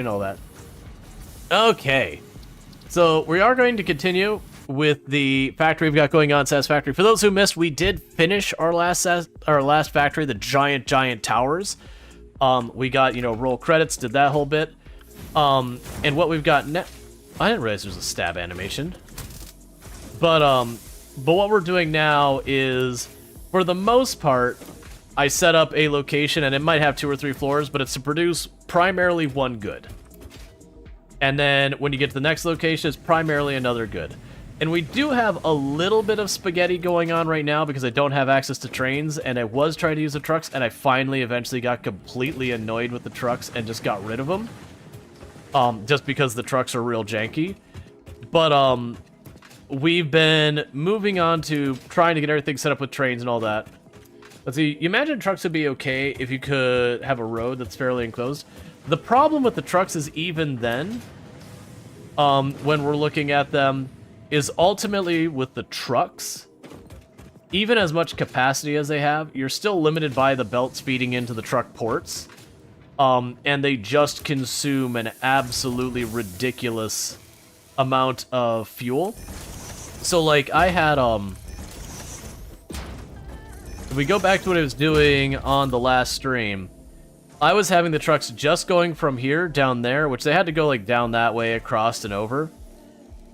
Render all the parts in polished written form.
and all that. Okay, so we are going to continue with the factory we've got going on, Satisfactory. For those who missed, we did finish our last factory, the giant towers. We got, you know, roll credits, did that whole bit. And what we've got I didn't realize there's a stab animation. But what we're doing now is, for the most part, I set up a location, and it might have 2 or 3 floors, but it's to produce primarily 1 good. And then when you get to the next location, it's primarily another good. And we do have a little bit of spaghetti going on right now because I don't have access to trains, and I was trying to use the trucks, and I finally eventually got completely annoyed with the trucks and just got rid of them. Just because the trucks are real janky. But, we've been moving on to trying to get everything set up with trains and all that. Let's see, you imagine trucks would be okay if you could have a road that's fairly enclosed. The problem with the trucks is even then, when we're looking at them, is ultimately with the trucks, even as much capacity as they have, you're still limited by the belts feeding into the truck ports. And they just consume an absolutely ridiculous amount of fuel. So, like, I had, if we go back to what I was doing on the last stream, I was having the trucks just going from here down there, which they had to go, like, down that way, across and over.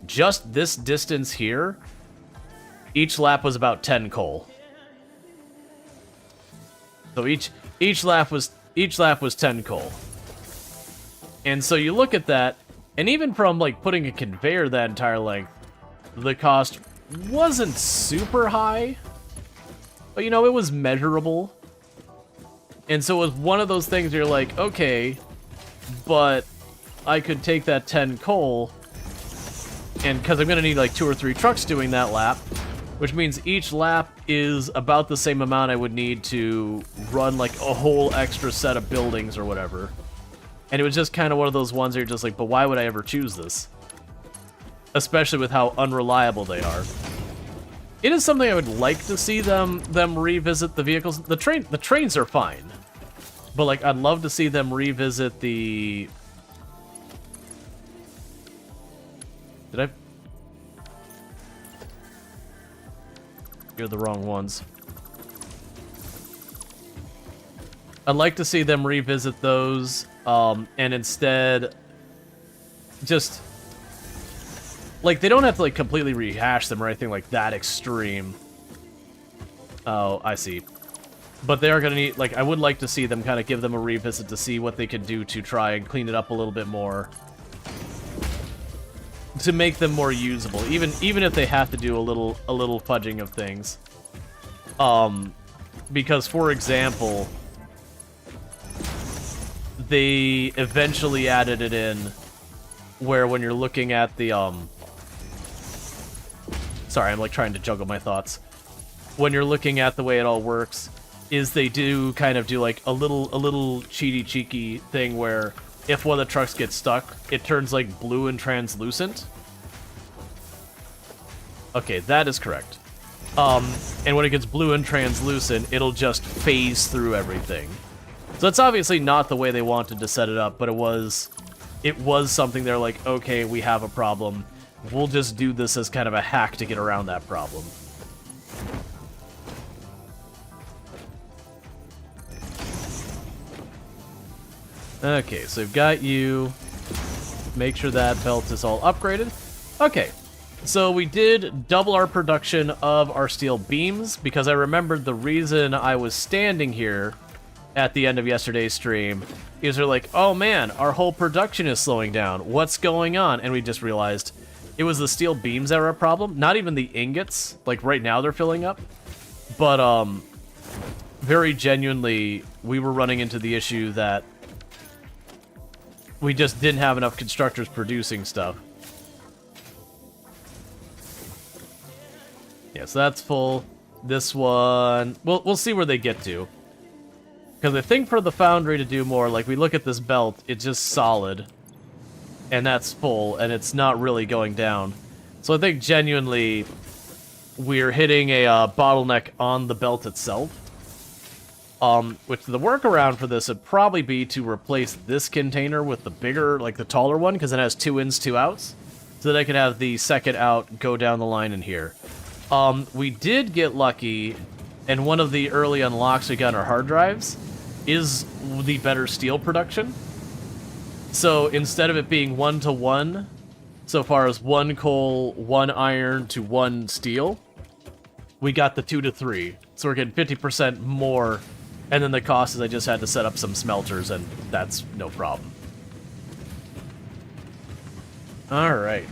Just this distance here, each lap was about 10 coal. So each lap was 10 coal. And so you look at that, and even from, like, putting a conveyor that entire length, the cost wasn't super high. But, you know, it was measurable. And so it was one of those things where you're like, okay, but I could take that 10 coal, and because I'm going to need, like, 2 or 3 trucks doing that lap, which means each lap is about the same amount I would need to run, like, a whole extra set of buildings or whatever. And it was just kind of one of those ones where you're just like, but why would I ever choose this? Especially with how unreliable they are. It is something I would like to see them revisit the vehicles. The trains are fine. But, like, I'd love to see them revisit the... Did I... You're the wrong ones. I'd like to see them revisit those, and instead just, like, they don't have to, like, completely rehash them or anything like that extreme. Oh, I see. But they are going to need, like, I would like to see them kind of give them a revisit to see what they can do to try and clean it up a little bit more. To make them more usable, even if they have to do a little fudging of things. Because, for example, they eventually added it in where when you're looking at the, sorry, I'm, like, trying to juggle my thoughts. When you're looking at the way it all works, is they do kind of do, like, a little cheeky thing where if one of the trucks gets stuck, it turns, like, blue and translucent. Okay, that is correct. And when it gets blue and translucent, it'll just phase through everything. So it's obviously not the way they wanted to set it up, but it was something they're like, okay, we have a problem. We'll just do this as kind of a hack to get around that problem. Okay, so we've got you. Make sure that belt is all upgraded. Okay, so we did double our production of our steel beams, because I remembered the reason I was standing here at the end of yesterday's stream is they're like, oh man, our whole production is slowing down. What's going on? And we just realized it was the steel beams that were a problem. Not even the ingots. Like, right now they're filling up. But, very genuinely, we were running into the issue that we just didn't have enough constructors producing stuff. Yeah, so that's full. This one, we'll see where they get to. Because I think for the foundry to do more, like, we look at this belt, it's just solid. And that's full, and it's not really going down. So I think genuinely we're hitting a bottleneck on the belt itself. Which the workaround for this would probably be to replace this container with the bigger, like the taller one, because it has 2 ins, 2 outs, so that I could have the second out go down the line in here. We did get lucky, and one of the early unlocks we got on our hard drives is the better steel production. So instead of it being 1-to-1, so far as 1 coal, 1 iron to 1 steel, we got the 2-to-3. So we're getting 50% more, and then the cost is I just had to set up some smelters, and that's no problem. Alright.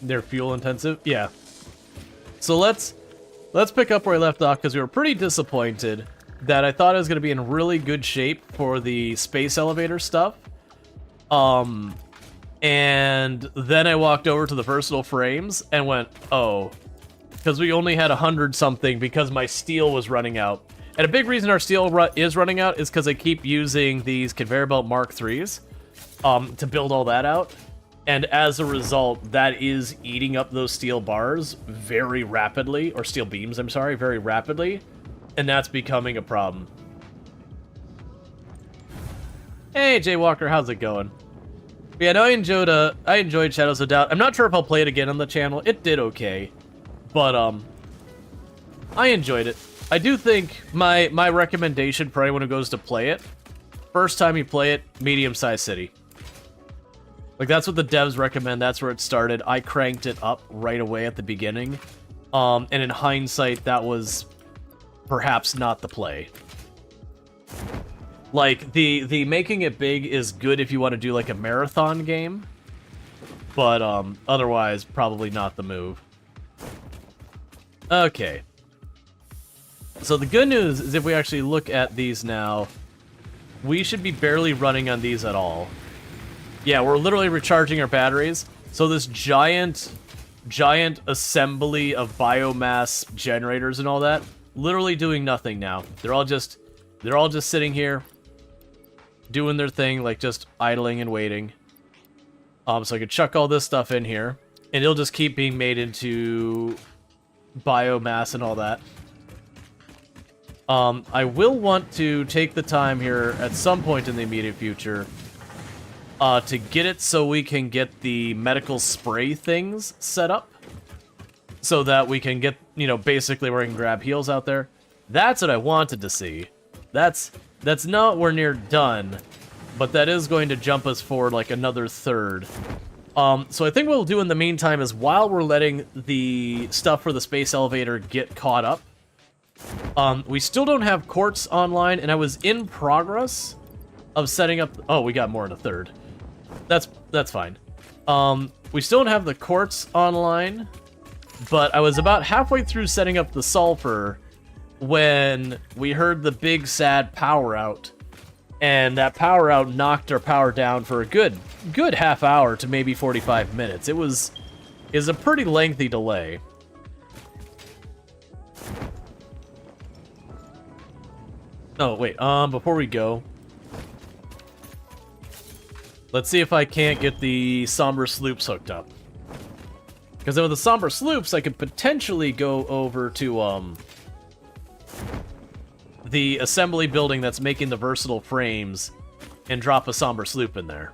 They're fuel intensive? Yeah. So let's pick up where I left off, because we were pretty disappointed that I thought I was going to be in really good shape for the space elevator stuff. And then I walked over to the versatile frames and went, oh, because we only had 100 something because my steel was running out. And a big reason our steel is running out is because I keep using these conveyor belt Mark IIIs to build all that out. And as a result, that is eating up those steel bars very rapidly, or steel beams, I'm sorry, very rapidly. And that's becoming a problem. Hey, Jay Walker, how's it going? Yeah, no, I enjoyed Shadows of Doubt. I'm not sure if I'll play it again on the channel. It did okay. But, I enjoyed it. I do think my recommendation for anyone who goes to play it, first time you play it, medium-sized city. Like, that's what the devs recommend. That's where it started. I cranked it up right away at the beginning. And in hindsight, that was perhaps not the play. Like, the making it big is good if you want to do, like, a marathon game. But, otherwise, probably not the move. Okay. So the good news is if we actually look at these now, we should be barely running on these at all. Yeah, we're literally recharging our batteries. So this giant assembly of biomass generators and all that, literally doing nothing now. They're all just sitting here, doing their thing, like just idling and waiting. So I could chuck all this stuff in here, and it'll just keep being made into biomass and all that. I will want to take the time here at some point in the immediate future to get it so we can get the medical spray things set up, so that we can get, you know, basically where we can grab heals out there. That's what I wanted to see. That's nowhere near done, but that is going to jump us forward like another third. So I think what we'll do in the meantime is, while we're letting the stuff for the space elevator get caught up, we still don't have quartz online, and I was in progress of setting up... Oh, we got more in a third. That's fine. We still don't have the quartz online, but I was about halfway through setting up the sulfur when we heard the big sad power out, and that power out knocked our power down for a good half hour to maybe 45 minutes. It was a pretty lengthy delay. Oh, wait, before we go, let's see if I can't get the somber sloops hooked up. Because with the somber sloops, I could potentially go over to, the assembly building that's making the versatile frames and drop a somber sloop in there.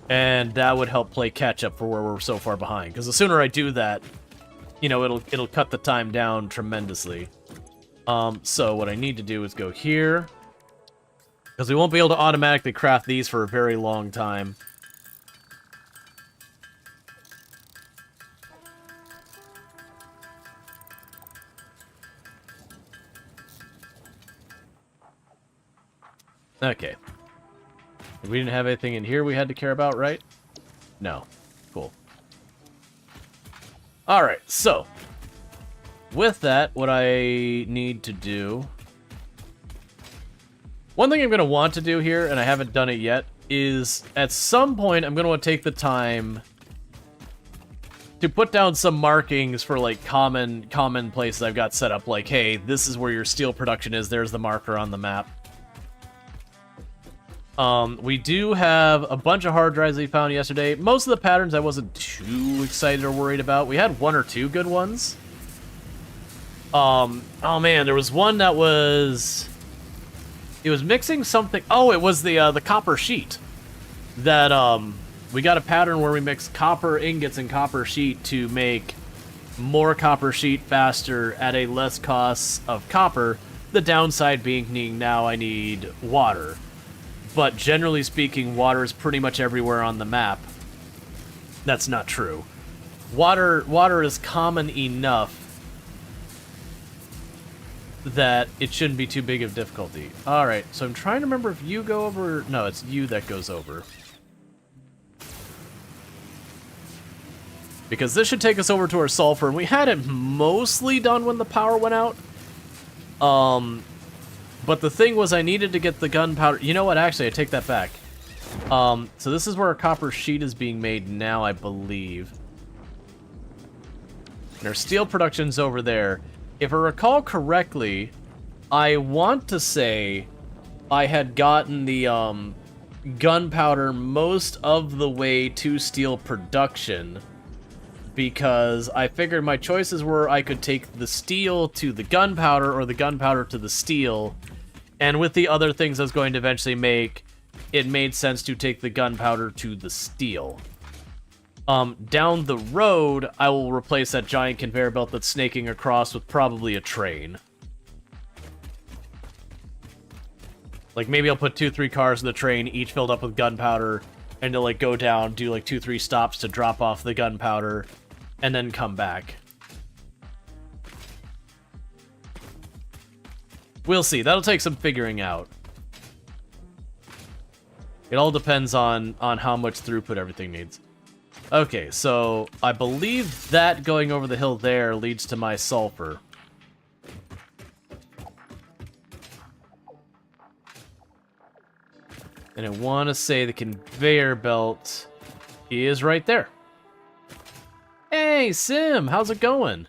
And that would help play catch up for where we're so far behind. Because the sooner I do that, you know, it'll cut the time down tremendously. So what I need to do is go here, because we won't be able to automatically craft these for a very long time. Okay. We didn't have anything in here we had to care about, right? No. Cool. Alright, so with that, what I need to do... One thing I'm going to want to do here, and I haven't done it yet, is at some point I'm going to want to take the time to put down some markings for, like, common places I've got set up. Like, hey, this is where your steel production is. There's the marker on the map. We do have a bunch of hard drives we found yesterday. Most of the patterns I wasn't too excited or worried about. We had one or two good ones. Oh man, there was one that was... It was mixing something... Oh, it was the copper sheet. That, we got a pattern where we mix copper ingots and copper sheet to make more copper sheet faster at a less cost of copper. The downside being now I need water. But generally speaking, water is pretty much everywhere on the map. That's not true. Water is common enough that it shouldn't be too big of difficulty. Alright, so I'm trying to remember if you go over... No, it's you that goes over. Because this should take us over to our sulfur, and we had it mostly done when the power went out. But the thing was I needed to get the gunpowder... You know what, actually, I take that back. So this is where our copper sheet is being made now, I believe. And our steel production's over there. If I recall correctly, I want to say I had gotten the gunpowder most of the way to steel production, because I figured my choices were I could take the steel to the gunpowder or the gunpowder to the steel, and with the other things I was going to eventually make, it made sense to take the gunpowder to the steel. Down the road, I will replace that giant conveyor belt that's snaking across with probably a train. Like, maybe I'll put 2-3 cars in the train, each filled up with gunpowder, and to, like, go down, do, like, 2-3 stops to drop off the gunpowder, and then come back. We'll see. That'll take some figuring out. It all depends on how much throughput everything needs. Okay, so I believe that going over the hill there leads to my sulfur. And I want to say the conveyor belt is right there. Hey, Sim, how's it going?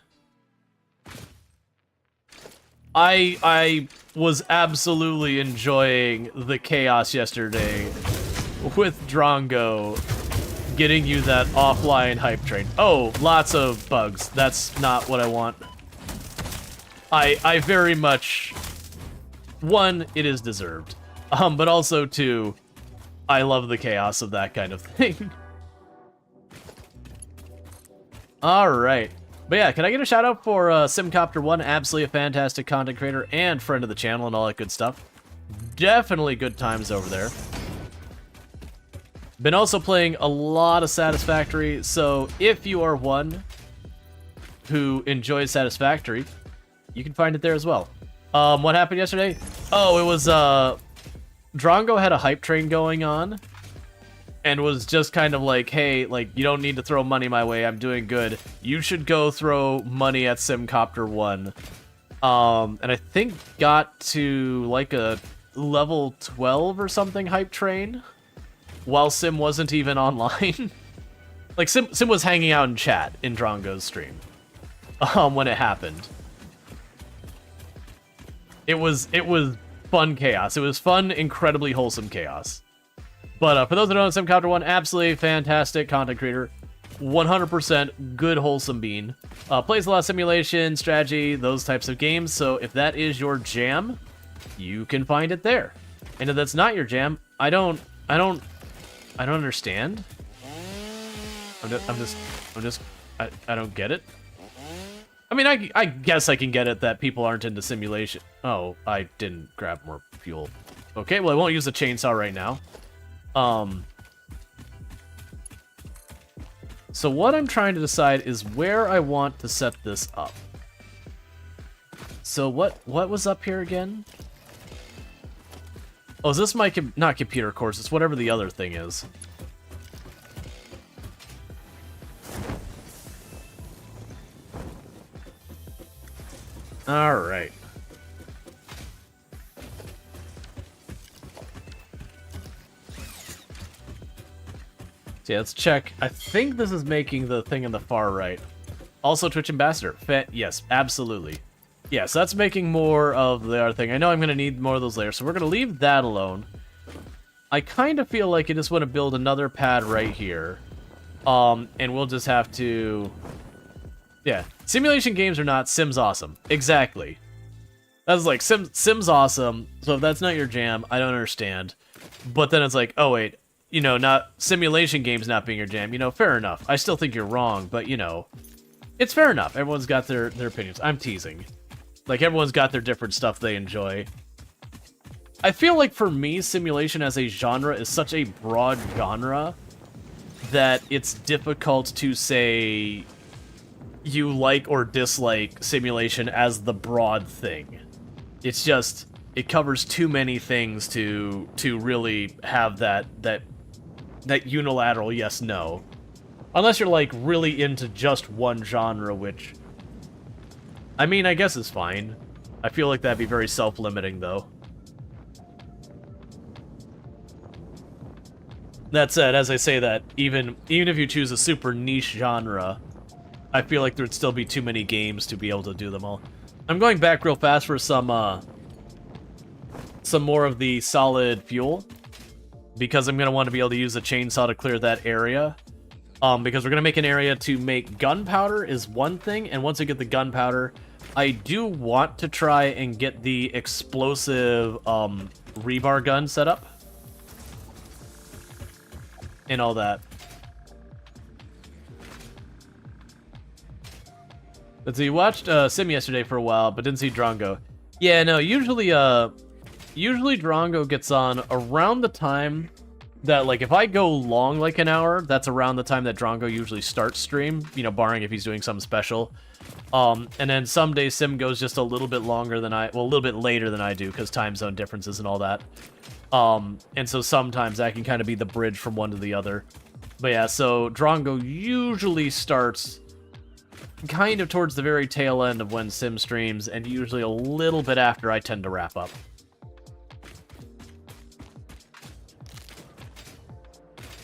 I was absolutely enjoying the chaos yesterday with Drongo getting you that offline hype train. Oh, lots of bugs. That's not what I want. I very much... One, it is deserved. But also, two, I love the chaos of that kind of thing. Alright. But yeah, can I get a shout out for Simcopter1? Absolutely a fantastic content creator and friend of the channel and all that good stuff. Definitely good times over there. Been also playing a lot of Satisfactory, so if you are one who enjoys Satisfactory, you can find it there as well. What happened yesterday? Oh, it was, Drongo had a hype train going on, and was just kind of like, hey, like, you don't need to throw money my way, I'm doing good. You should go throw money at Simcopter1. And I think got to, like, a level 12 or something hype train, while Sim wasn't even online. Like, Sim was hanging out in chat in Drongo's stream when it happened. It was fun chaos. It was fun, incredibly wholesome chaos. But for those that don't know, Simcopter1, absolutely fantastic content creator. 100% good, wholesome bean. Plays a lot of simulation, strategy, those types of games. So if that is your jam, you can find it there. And if that's not your jam, I don't understand. I don't get it. I mean, I guess I can get it that people aren't into simulation. Oh, I didn't grab more fuel. Okay, well, I won't use the chainsaw right now. So what I'm trying to decide is where I want to set this up. So what was up here again? Oh, is this my not computer course? It's whatever the other thing is. All right. So yeah, let's check. I think this is making the thing in the far right. Also Twitch Ambassador. Yes, absolutely. Yeah, so that's making more of the other thing. I know I'm going to need more of those layers, so we're going to leave that alone. I kind of feel like I just want to build another pad right here. And we'll just have to... Yeah, simulation games are not, Sims awesome. Exactly. That's like, Sims awesome, so if that's not your jam, I don't understand. But then it's like, oh wait, you know, not simulation games not being your jam, you know, fair enough. I still think you're wrong, but you know, it's fair enough. Everyone's got their opinions. I'm teasing. Like, everyone's got their different stuff they enjoy. I feel like for me, simulation as a genre is such a broad genre that it's difficult to say you like or dislike simulation as the broad thing. It's just, it covers too many things to really have that unilateral yes no. Unless you're like really into just one genre, which I mean, I guess is fine. I feel like that'd be very self-limiting though. That said, as I say that, even if you choose a super niche genre, I feel like there'd still be too many games to be able to do them all. I'm going back real fast for some more of the solid fuel, because I'm gonna want to be able to use the chainsaw to clear that area. Because we're gonna make an area to make gunpowder is one thing, and once I get the gunpowder, I do want to try and get the explosive rebar gun set up. And all that. Let's see, watched Sim yesterday for a while, but didn't see Drongo. Yeah, no, usually Drongo gets on around the time that, like, if I go long, like an hour, that's around the time that Drongo usually starts stream, you know, barring if he's doing something special. And then some days Sim goes just a little bit longer than well, a little bit later than I do, because time zone differences and all that. And so sometimes that can kind of be the bridge from one to the other. But yeah, so Drongo usually starts kind of towards the very tail end of when Sim streams, and usually a little bit after I tend to wrap up.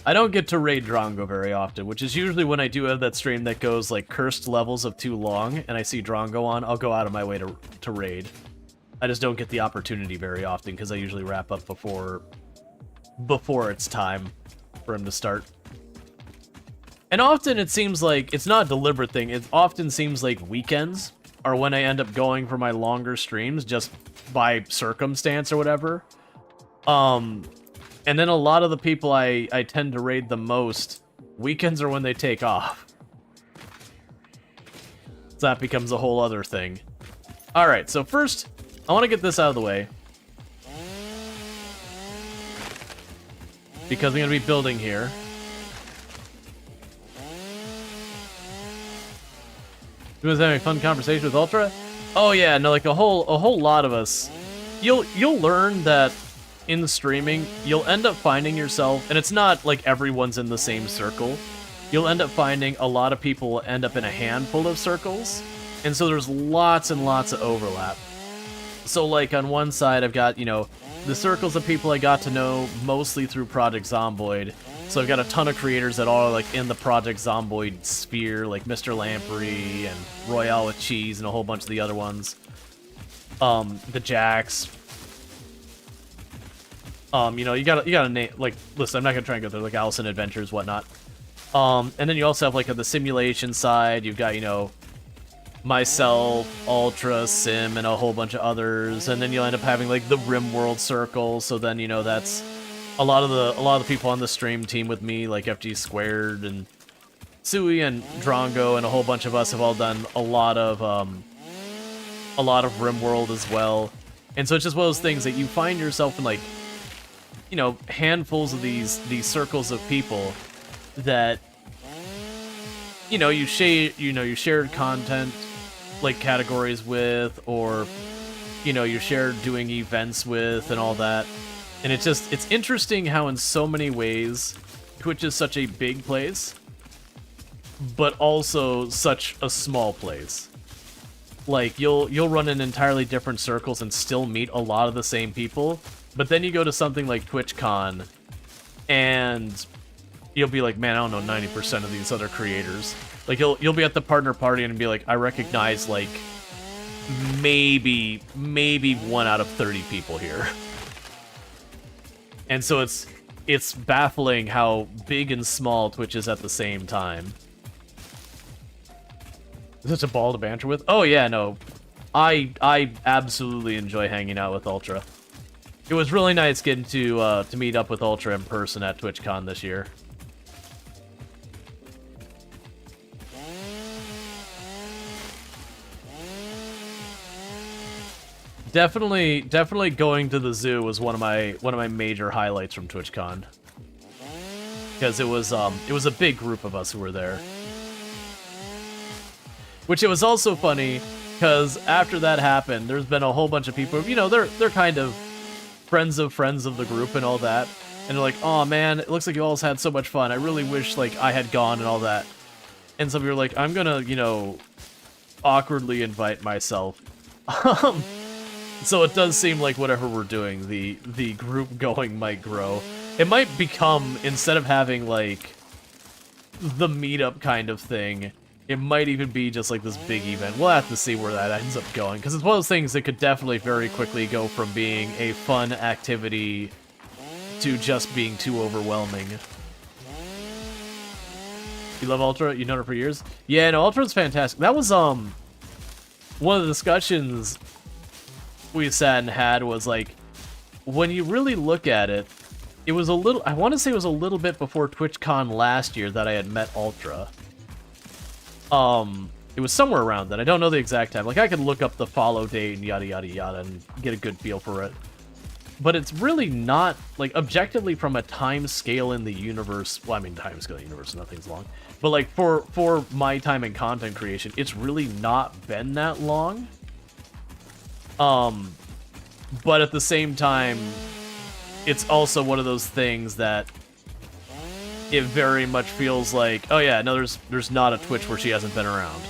I don't get to raid Drongo very often, which is usually when I do have that stream that goes like cursed levels of too long, and I see Drongo on, I'll go out of my way to raid. I just don't get the opportunity very often, because I usually wrap up before it's time for him to start. And often it seems like, it's not a deliberate thing, it often seems like weekends are when I end up going for my longer streams, just by circumstance or whatever. And then a lot of the people I tend to raid the most, weekends are when they take off. So that becomes a whole other thing. Alright, so first, I want to get this out of the way. Because I'm going to be building here. You guys having a fun conversation with Ultra? Oh yeah, no, like a whole lot of us. You'll learn that in the streaming, you'll end up finding yourself, and it's not like everyone's in the same circle. You'll end up finding a lot of people end up in a handful of circles, and so there's lots and lots of overlap. So, like, on one side, I've got, you know, the circles of people I got to know mostly through Project Zomboid. So I've got a ton of creators that are, like, in the Project Zomboid sphere, like Mr. Lamprey and Royale with Cheese and a whole bunch of the other ones. The Jacks. You know, you gotta name, like, listen, I'm not gonna try and go through, like, Allison Adventures, whatnot. And then you also have, like, on the simulation side, you've got, you know, myself, Ultra, Sim, and a whole bunch of others, and then you'll end up having like the RimWorld circle. So then, you know, that's a lot of the people on the stream team with me, like FG Squared and Sui and Drongo, and a whole bunch of us have all done a lot of RimWorld as well. And so it's just one of those things that you find yourself in, like, you know, handfuls of these circles of people that, you know, you shared content, like, categories with, or, you know, you shared doing events with and all that. And it's interesting how in so many ways Twitch is such a big place, but also such a small place. Like, you'll run in entirely different circles and still meet a lot of the same people, but then you go to something like TwitchCon and you'll be like, man, I don't know 90% of these other creators. Like, you'll be at the partner party and be like, I recognize, like, maybe 1 out of 30 people here. And so it's baffling how big and small Twitch is at the same time. Such a ball to banter with. Oh yeah, no, I absolutely enjoy hanging out with Ultra. It was really nice getting to meet up with Ultra in person at TwitchCon this year. Definitely going to the zoo was one of my major highlights from TwitchCon. Because it was a big group of us who were there. Which it was also funny because after that happened, there's been a whole bunch of people, you know, they're kind of friends of the group and all that. And they're like, "Oh man, it looks like you all had so much fun. I really wish like I had gone and all that." And some people are like, "I'm gonna, you know, awkwardly invite myself." So it does seem like whatever we're doing, the group going might grow. It might become, instead of having like the meetup kind of thing, it might even be just like this big event. We'll have to see where that ends up going, because it's one of those things that could definitely very quickly go from being a fun activity to just being too overwhelming. You love Ultra? You've known her for years? Yeah, no, Ultra's fantastic. That was one of the discussions we sat and had was like, when you really look at it, it was a little, I want to say it was a little bit before TwitchCon last year that I had met Ultra. It was somewhere around then. I don't know the exact time. Like, I could look up the follow date and yada yada yada and get a good feel for it. But it's really not, like, objectively from a time scale in the universe, well, I mean, time scale in the universe, nothing's long. But, like, for my time in content creation, it's really not been that long. But at the same time, it's also one of those things that it very much feels like, oh yeah, no, there's not a Twitch where she hasn't been around.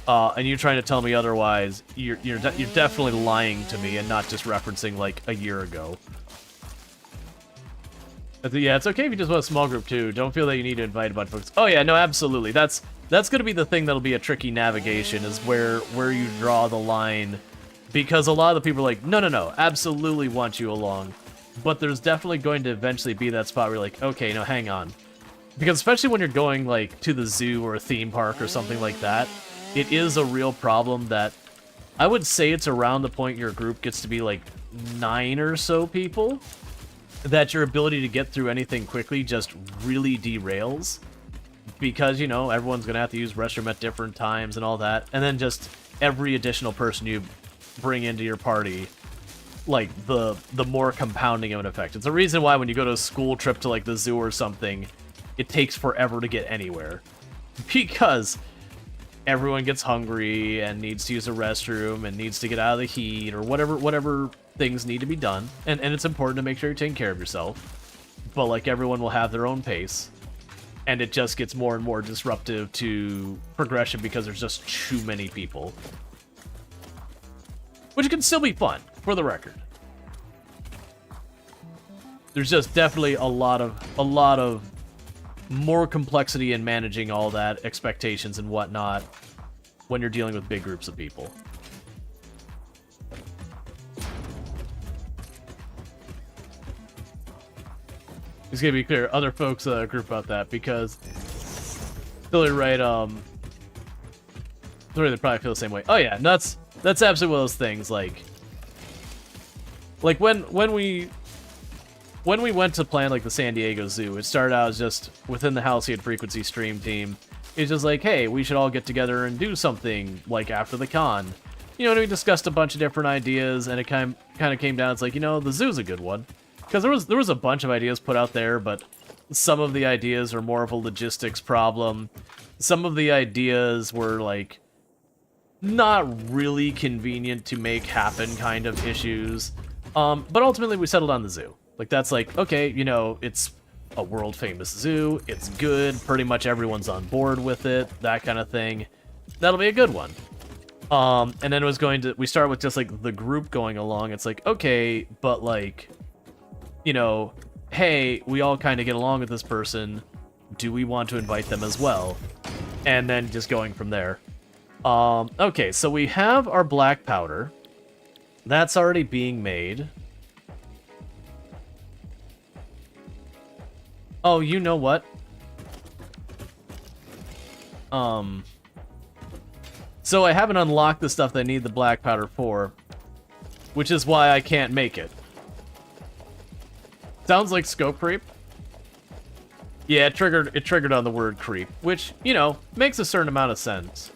And you trying to tell me otherwise, you're definitely lying to me and not just referencing like a year ago. But yeah, it's okay if you just want a small group too. Don't feel that you need to invite a bunch of folks. Oh yeah, no, absolutely. That's gonna be the thing that'll be a tricky navigation, is where you draw the line. Because a lot of the people are like, no, absolutely want you along. But there's definitely going to eventually be that spot where you're like, okay, no, hang on. Because especially when you're going, like, to the zoo or a theme park or something like that, it is a real problem that I would say it's around the point your group gets to be, like, 9 or so people, that your ability to get through anything quickly just really derails. Because, you know, everyone's going to have to use restroom at different times and all that. And then just every additional person you bring into your party, like, the more compounding of an effect. It's a reason why when you go to a school trip to, like, the zoo or something, it takes forever to get anywhere. Because everyone gets hungry and needs to use a restroom and needs to get out of the heat or whatever things need to be done. And it's important to make sure you're taking care of yourself. But, like, everyone will have their own pace. And it just gets more and more disruptive to progression because there's just too many people. Which can still be fun, for the record. There's just definitely a lot of more complexity in managing all that, expectations and whatnot, when you're dealing with big groups of people. Just gonna be clear, other folks group about that, because Billy right, they probably feel the same way. Oh yeah, that's absolutely one of those things, like when we went to plan like the San Diego Zoo, it started out as just within the Halcyon Frequency stream team. It's just like, hey, we should all get together and do something like after the con. You know, and we discussed a bunch of different ideas, and it kind of came down. It's like, you know, the zoo's a good one, because there was a bunch of ideas put out there, but some of the ideas are more of a logistics problem. Some of the ideas were like not really convenient to make happen kind of issues. But ultimately we settled on the zoo. Like, that's like, okay, you know, it's a world famous zoo, it's good, pretty much everyone's on board with it, that kind of thing. That'll be a good one. And then we start with just like the group going along. It's like, okay, but like, you know, hey, we all kind of get along with this person. Do we want to invite them as well? And then just going from there. Okay, so we have our black powder. That's already being made. Oh, you know what? So I haven't unlocked the stuff that I need the black powder for, which is why I can't make it. Sounds like scope creep. Yeah, it triggered on the word creep, which, you know, makes a certain amount of sense.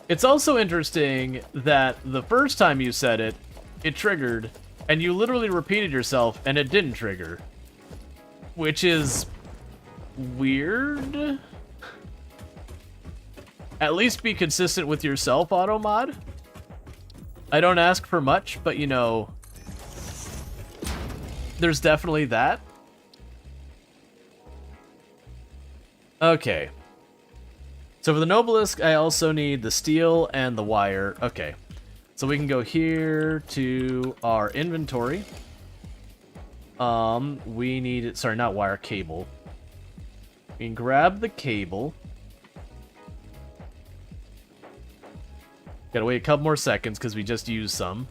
It's also interesting that the first time you said it, it triggered, and you literally repeated yourself, and it didn't trigger. Which is weird. At least be consistent with yourself, Automod. I don't ask for much, but you know, there's definitely that. Okay. So for the Nobelisk, I also need the steel and the wire. Okay. So we can go here to our inventory. We need it. Sorry, not wire, cable. We can grab the cable. Gotta wait a couple more seconds because we just used some.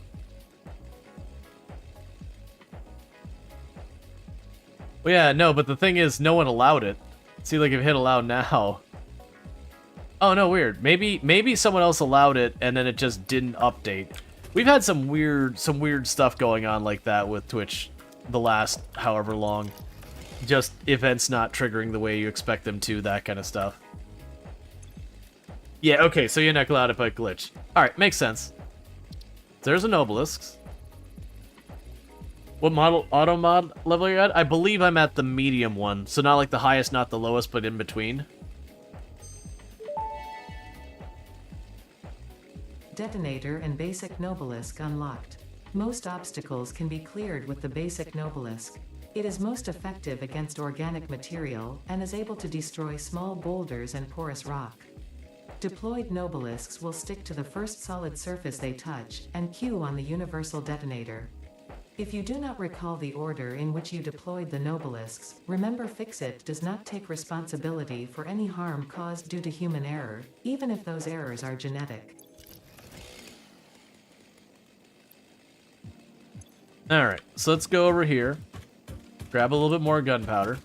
Well, yeah, no, but the thing is, no one allowed it. See, like, if I hit allow now. Oh, no, weird. Maybe someone else allowed it and then it just didn't update. We've had some weird stuff going on like that with Twitch the last however long. Just events not triggering the way you expect them to, that kind of stuff. Yeah, okay, so you're not allowed it by glitch. Alright, makes sense. There's an obelisk. What model auto mod level are you at? I believe I'm at the medium one, so not like the highest, not the lowest, but in between. Detonator and basic Nobelisk unlocked. Most obstacles can be cleared with the basic Nobelisk. It is most effective against organic material and is able to destroy small boulders and porous rock. Deployed Nobelisks will stick to the first solid surface they touch and queue on the universal detonator. If you do not recall the order in which you deployed the Nobelisks, remember Fixit does not take responsibility for any harm caused due to human error, even if those errors are genetic. Alright, so let's go over here. Grab a little bit more gunpowder.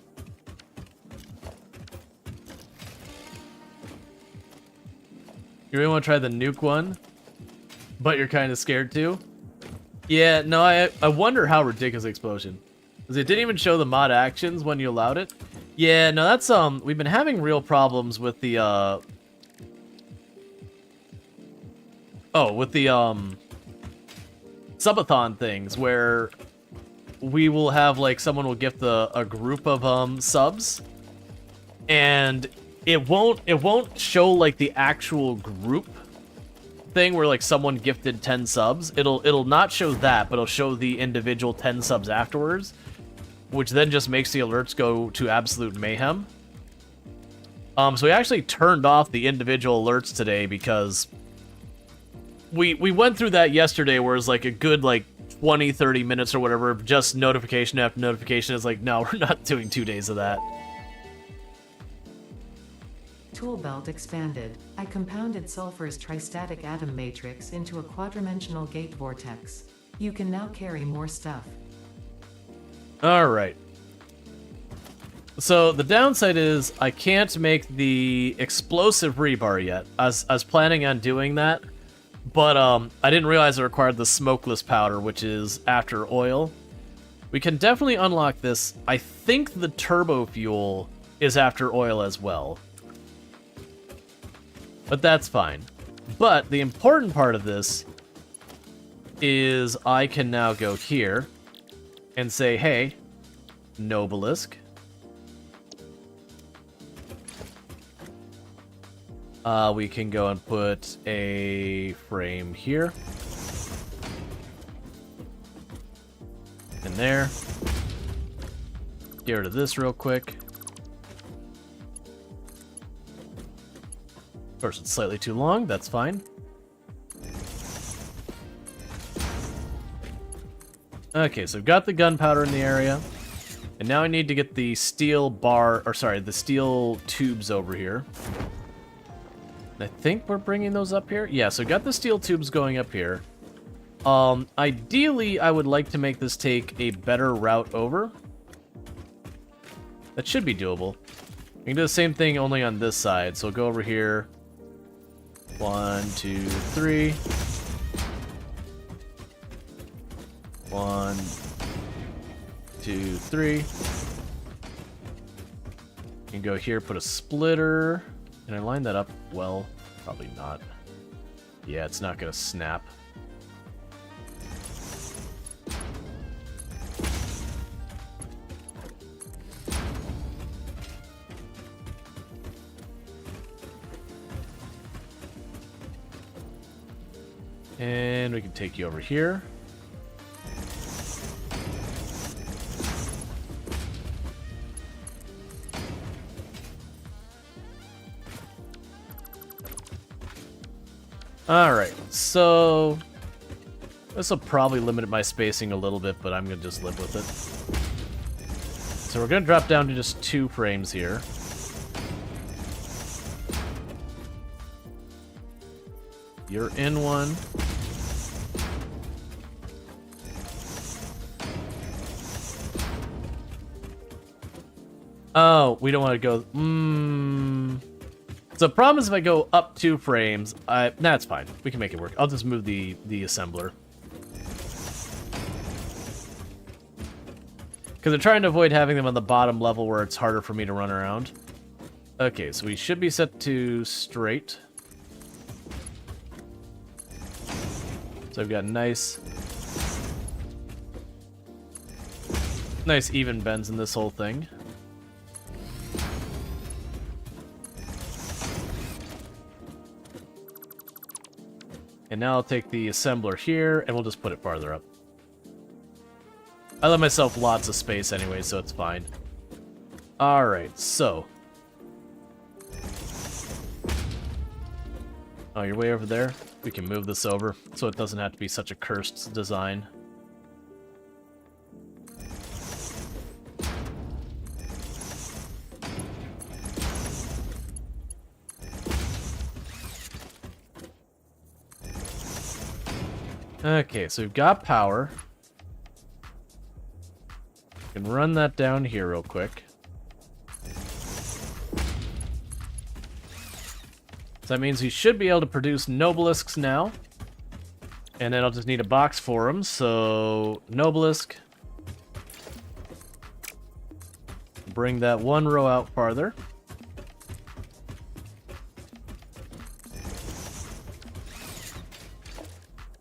You really want to try the nuke one? But you're kind of scared too? Yeah, no, I wonder how ridiculous explosion. Because it didn't even show the mod actions when you allowed it. Yeah, no, that's, we've been having real problems with the, subathon things, where we will have, like, someone will gift a group of, subs, and it won't show, like, the actual group thing where, like, someone gifted 10 subs. It'll not show that, but it'll show the individual 10 subs afterwards, which then just makes the alerts go to absolute mayhem. So we actually turned off the individual alerts today because we went through that yesterday, where it's like a good, like, 20-30 minutes or whatever, just notification after notification. It's like, no, we're not doing 2 days of that. Tool belt expanded. I compounded sulfur's tristatic atom matrix into a quadrimensional gate vortex. You can now carry more stuff. Alright. So the downside is I can't make the explosive rebar yet. I was planning on doing that, but I didn't realize it required the smokeless powder, which is after oil. We can definitely unlock this. I think the turbo fuel is after oil as well. But that's fine. But the important part of this is I can now go here and say, hey, Nobelisk. We can go and put a frame here. In there. Get rid of this real quick. Of course, it's slightly too long. That's fine. Okay, so I've got the gunpowder in the area. And now I need to get the steel bar, or sorry, the steel tubes over here. I think we're bringing those up here. Yeah, so got the steel tubes going up here. Ideally, I would like to make this take a better route over. That should be doable. We can do the same thing only on this side. So go over here. 1, 2, 3. 1, 2, 3. You can go here, put a splitter. Can I line that up well? Probably not. Yeah, it's not gonna snap. And we can take you over here. Alright, so this will probably limit my spacing a little bit, but I'm going to just live with it. So we're going to drop down to just 2 frames here. You're in one. Oh, we don't want to go... So the problem is if I go up 2 frames, that's fine. We can make it work. I'll just move the assembler. Because I'm trying to avoid having them on the bottom level where it's harder for me to run around. Okay, so we should be set to straight. So I've got nice even bends in this whole thing. And now I'll take the assembler here, and we'll just put it farther up. I let myself lots of space anyway, so it's fine. Alright, so. Oh, you're way over there? We can move this over, so it doesn't have to be such a cursed design. Okay, so we've got power. We can run that down here real quick. So that means we should be able to produce Nobelisks now. And then I'll just need a box for them. So, Nobelisk. Bring that 1 row out farther.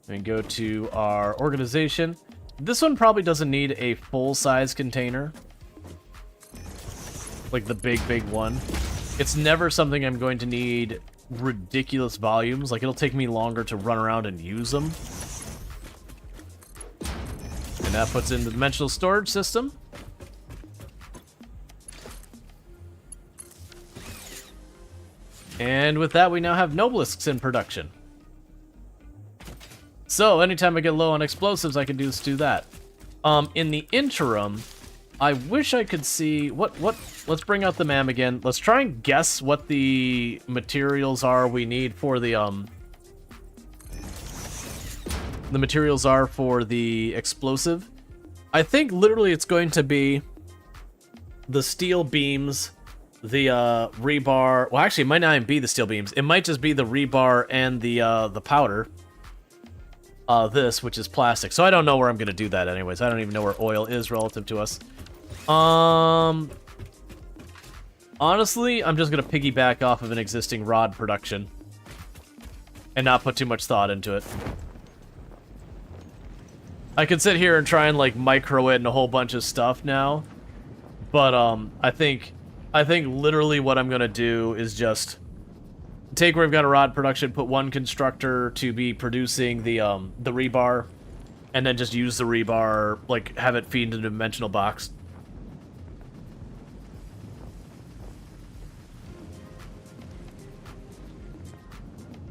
And go to our organization. This one probably doesn't need a full-size container. Like the big one. It's never something I'm going to need ridiculous volumes. Like, it'll take me longer to run around and use them. And that puts in the dimensional storage system. And with that, we now have Nobelisks in production. So, anytime I get low on explosives, I can just do that. In the interim, I wish I could see... Let's bring out the MAM again. Let's try and guess what the materials are we need for the materials are for the explosive. I think literally it's going to be the steel beams, the rebar... Well, actually, it might not even be the steel beams. It might just be the rebar and the powder. This, which is plastic. So I don't know where I'm going to do that anyways. I don't even know where oil is relative to us. Honestly, I'm just going to piggyback off of an existing rod production. And not put too much thought into it. I could sit here and try and, like, micro it and a whole bunch of stuff now. But, I think literally what I'm going to do is just... take where we've got a rod production, put 1 constructor to be producing the rebar, and then just use the rebar, like, have it feed into the dimensional box.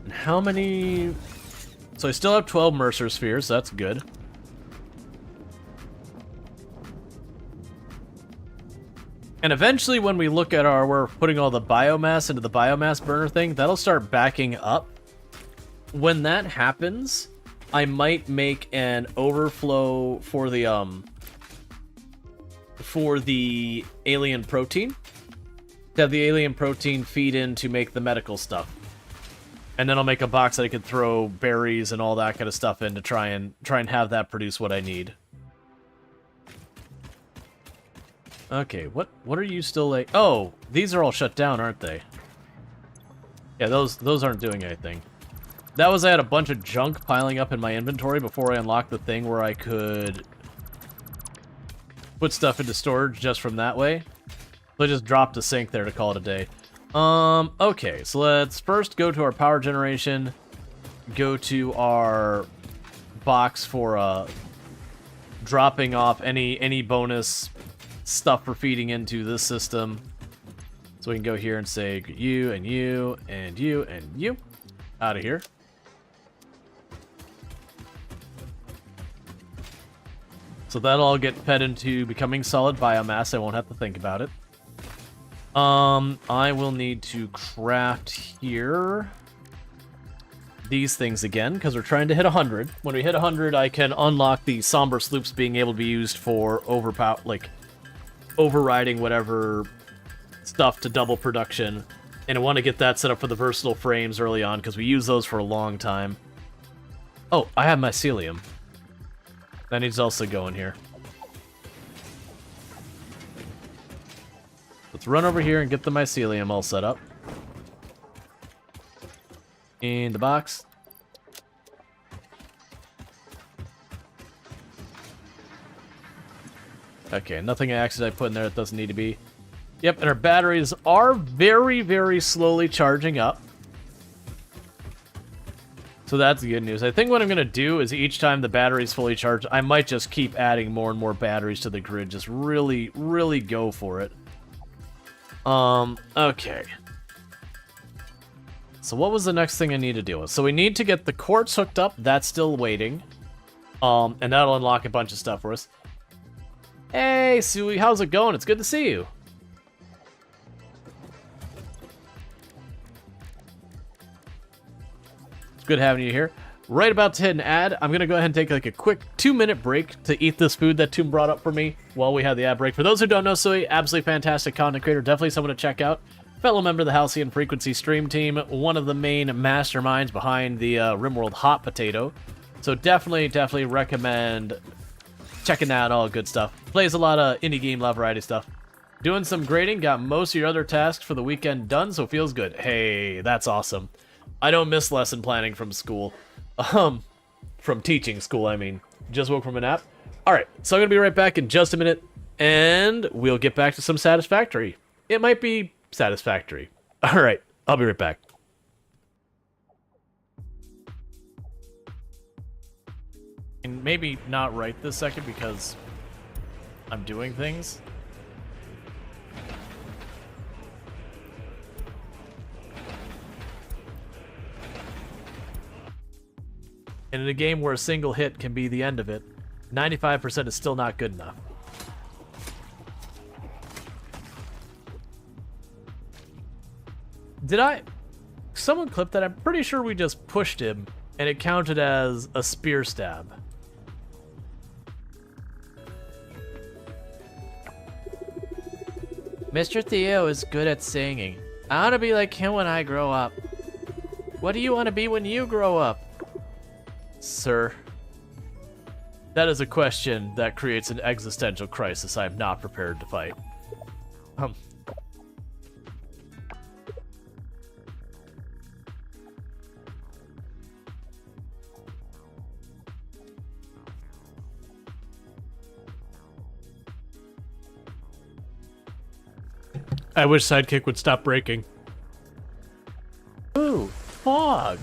And how many... So I still have 12 Mercer spheres, so that's good. And eventually, when we look at we're putting all the biomass into the biomass burner thing, that'll start backing up. When that happens, I might make an overflow for the alien protein. To have the alien protein feed in to make the medical stuff. And then I'll make a box that I could throw berries and all that kind of stuff in to try and have that produce what I need. Okay, what are you still like? Oh, these are all shut down, aren't they? Yeah, those aren't doing anything. That was I had a bunch of junk piling up in my inventory before I unlocked the thing where I could put stuff into storage just from that way. So I just dropped a sink there to call it a day. Okay, so let's first go to our power generation, go to our box for dropping off any bonus stuff for feeding into this system. So we can go here and say you and you and you and you out of here. So that'll all get fed into becoming solid biomass. I won't have to think about it. I will need to craft here these things again, because we're trying to hit 100. When we hit 100, I can unlock the somber sloops being able to be used for overriding whatever stuff to double production. And I want to get that set up for the versatile frames early on, because we use those for a long time. Oh, I have mycelium. That needs to also go in here. Let's run over here and get the mycelium all set up. In the box. Okay, nothing I put in there that doesn't need to be. Yep, and our batteries are very, very slowly charging up. So that's the good news. I think what I'm going to do is each time the battery's fully charged, I might just keep adding more and more batteries to the grid. Just really, really go for it. Okay. So what was the next thing I need to deal with? So we need to get the quartz hooked up. That's still waiting. And that'll unlock a bunch of stuff for us. Hey, Sui, how's it going? It's good to see you. It's good having you here. Right about to hit an ad. I'm going to go ahead and take like a quick 2-minute break to eat this food that Toon brought up for me while we had the ad break. For those who don't know, Sui, absolutely fantastic content creator. Definitely someone to check out. Fellow member of the Halcyon Frequency stream team. One of the main masterminds behind the RimWorld Hot Potato. So definitely recommend checking that out. All good stuff. Plays a lot of indie game, lot of variety stuff. Doing some grading. Got most of your other tasks for the weekend done, so feels good. Hey, that's awesome. I don't miss lesson planning from school. From teaching school, I mean. Just woke from a nap. Alright, so I'm going to be right back in just a minute, and we'll get back to some Satisfactory. It might be Satisfactory. Alright, I'll be right back. And maybe not right this second because I'm doing things. And in a game where a single hit can be the end of it, 95% is still not good enough. Someone clipped that? I'm pretty sure we just pushed him, and it counted as a spear stab. Mr. Theo is good at singing. I want to be like him when I grow up. What do you want to be when you grow up? Sir, that is a question that creates an existential crisis I am not prepared to fight. I wish Sidekick would stop breaking. Ooh, fog.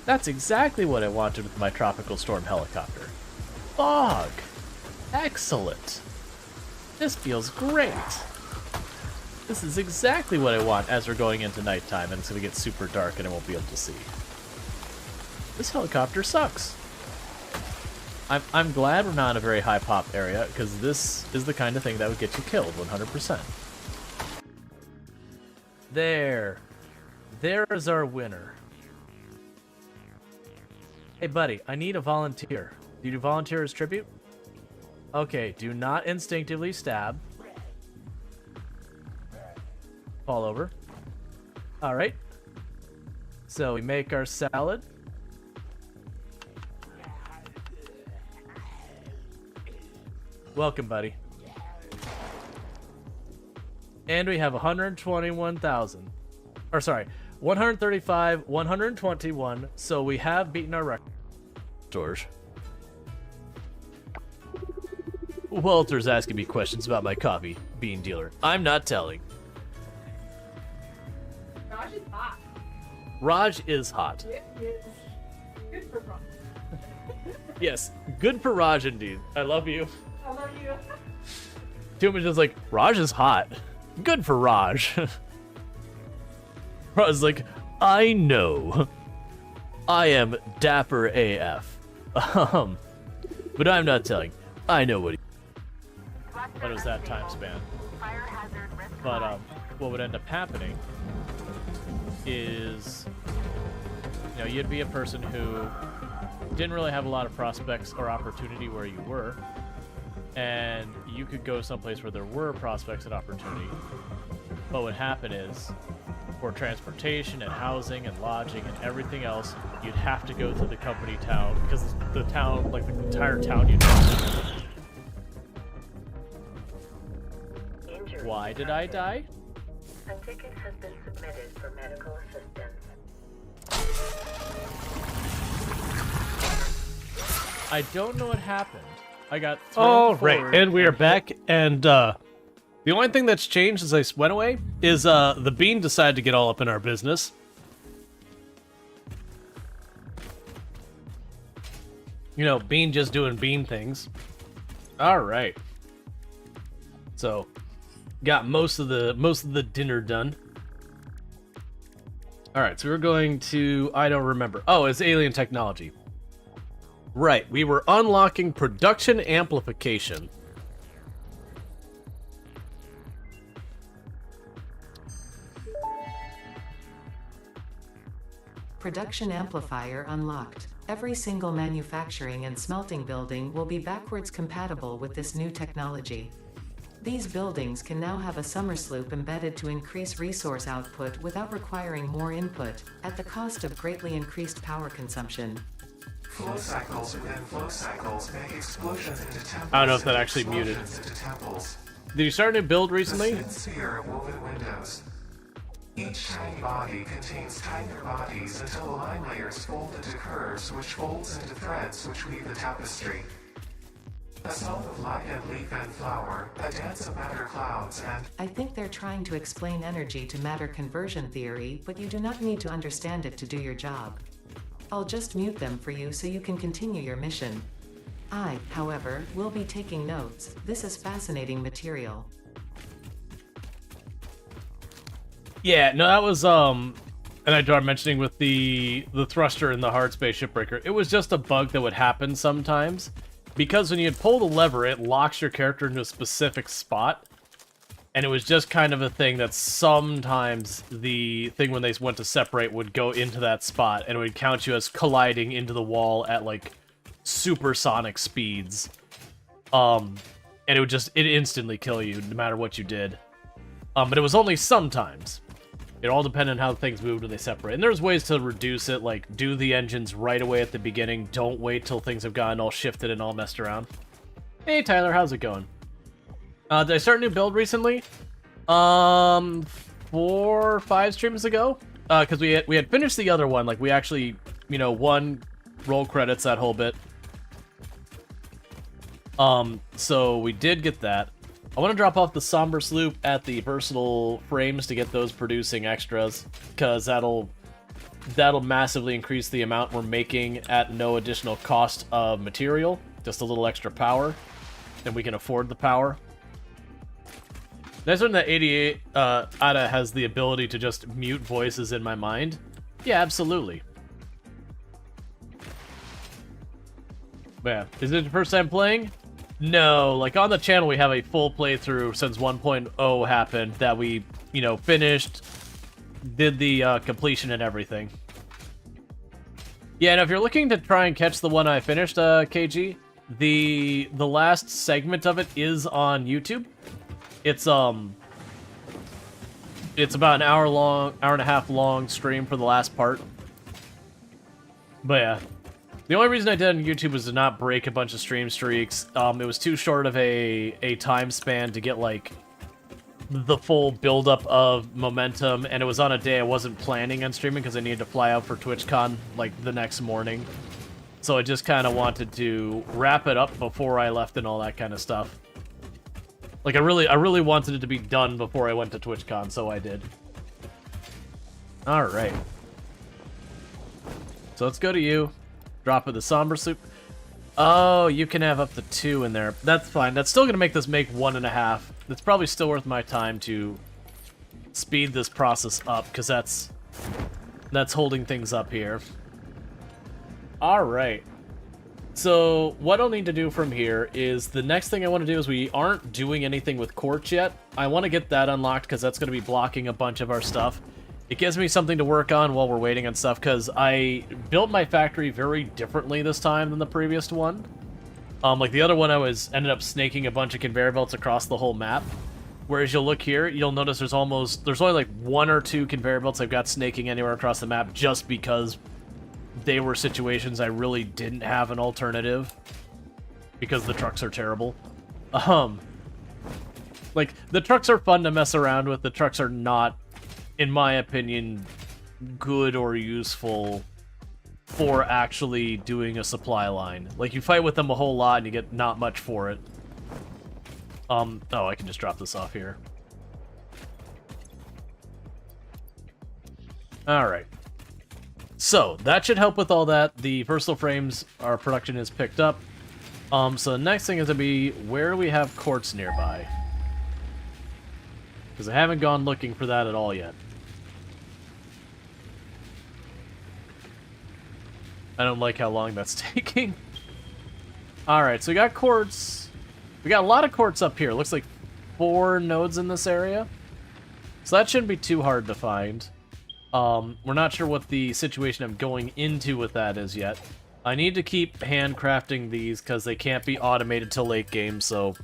That's exactly what I wanted with my tropical storm helicopter. Fog. Excellent. This feels great. This is exactly what I want as we're going into nighttime and it's going to get super dark and I won't be able to see. This helicopter sucks. I'm glad we're not in a very high pop area because this is the kind of thing that would get you killed 100%. There is our winner. Hey, buddy, I need a volunteer. Do you volunteer as tribute? Okay, do not instinctively stab. Fall over. All right. So we make our salad. Welcome, buddy. And we have 121,000. Or sorry, 135, 121. So we have beaten our record. Storge. Walter's asking me questions about my coffee bean dealer. I'm not telling. Raj is hot. Raj is hot. It is good for Raj. Yes, good for Raj indeed. I love you. I love you. Too much is like, Raj is hot. Good for Raj. Raj is like, I know. I am dapper AF. But I'm not telling. I know what what is that time span? But what would end up happening is, you know, you'd be a person who didn't really have a lot of prospects or opportunity where you were, and you could go someplace where there were prospects and opportunity. But what would happen is, for transportation and housing and lodging and everything else, you'd have to go through the company town, because the town, like the entire town, you'd Why did I die? A ticket has been submitted for medical assistance. I don't know what happened. I got Oh, thrown right. forward. And we are back, and the only thing that's changed as I went away is the bean decided to get all up in our business. You know, Bean just doing Bean things. All right. So, got most of the dinner done. All right, so we're going to, I don't remember. Oh, it's alien technology. Right, we were unlocking production amplification. Production amplifier unlocked. Every single manufacturing and smelting building will be backwards compatible with this new technology. These buildings can now have a summer sloop embedded to increase resource output without requiring more input, at the cost of greatly increased power consumption. Flow cycles within flow cycles make explosions into temples. I don't know if that and actually muted. explosions into temples. Did you start a new build The recently? spin sphere of woven windows. Each tiny body contains tinier bodies until the line layers fold into curves, which folds into threads which weave the tapestry. A song of light and leaf and flower, a dance of matter clouds, and I think they're trying to explain energy to matter conversion theory, but you do not need to understand it to do your job. I'll just mute them for you so you can continue your mission. I, however, will be taking notes. This is fascinating material. Yeah, no, that was and I started mentioning with the thruster and the hard space shipbreaker. It was just a bug that would happen sometimes, because when you pull the lever, it locks your character into a specific spot, and it was just kind of a thing that sometimes the thing when they went to separate would go into that spot, and it would count you as colliding into the wall at like supersonic speeds, and it would just instantly kill you no matter what you did. But it was only sometimes. It all depended on how things moved when they separate. And there's ways to reduce it, like do the engines right away at the beginning. Don't wait till things have gotten all shifted and all messed around. Hey Tyler, how's it going? Did I start a new build recently? 4 or 5 streams ago? Because we had finished the other one. Like we actually, you know, won roll credits that whole bit. So we did get that. I want to drop off the Somber Sloop at the Versatile Frames to get those producing extras, because that'll massively increase the amount we're making at no additional cost of material, just a little extra power, and we can afford the power. Nice one that 88 Ada has the ability to just mute voices in my mind. Yeah, absolutely. Yeah, is it the first time playing? No, like on the channel we have a full playthrough since 1.0 happened that we, you know, finished, did the completion and everything. Yeah, and if you're looking to try and catch the one I finished, KG, the last segment of it is on YouTube. It's about an hour and a half long stream for the last part. But yeah, the only reason I did it on YouTube was to not break a bunch of stream streaks. It was too short of a time span to get like the full buildup of momentum, and it was on a day I wasn't planning on streaming because I needed to fly out for TwitchCon like the next morning. So I just kind of wanted to wrap it up before I left and all that kind of stuff. Like I really wanted it to be done before I went to TwitchCon, so I did. All right. So let's go to you. Drop of the somber soup. Oh, you can have up to 2 in there. That's fine. That's still gonna make this make 1.5. It's probably still worth my time to speed this process up, because that's holding things up here. Alright. So, what I'll need to do from here is, the next thing I want to do is we aren't doing anything with quartz yet. I want to get that unlocked, because that's going to be blocking a bunch of our stuff. It gives me something to work on while we're waiting on stuff, because I built my factory very differently this time than the previous one. Like the other one, I ended up snaking a bunch of conveyor belts across the whole map. Whereas you'll look here, you'll notice there's only like 1 or 2 conveyor belts I've got snaking anywhere across the map, just because they were situations I really didn't have an alternative, because the trucks are terrible. Like, the trucks are fun to mess around with. The trucks are not, in my opinion, good or useful for actually doing a supply line. Like, you fight with them a whole lot and you get not much for it. Oh, I can just drop this off here. Alright. So, that should help with all that. The versatile frames, our production is picked up. So the next thing is to be, where do we have quartz nearby? Because I haven't gone looking for that at all yet. I don't like how long that's taking. Alright, so we got quartz. We got a lot of quartz up here. Looks like 4 nodes in this area. So that shouldn't be too hard to find. We're not sure what the situation I'm going into with that is yet. I need to keep handcrafting these because they can't be automated till late game, so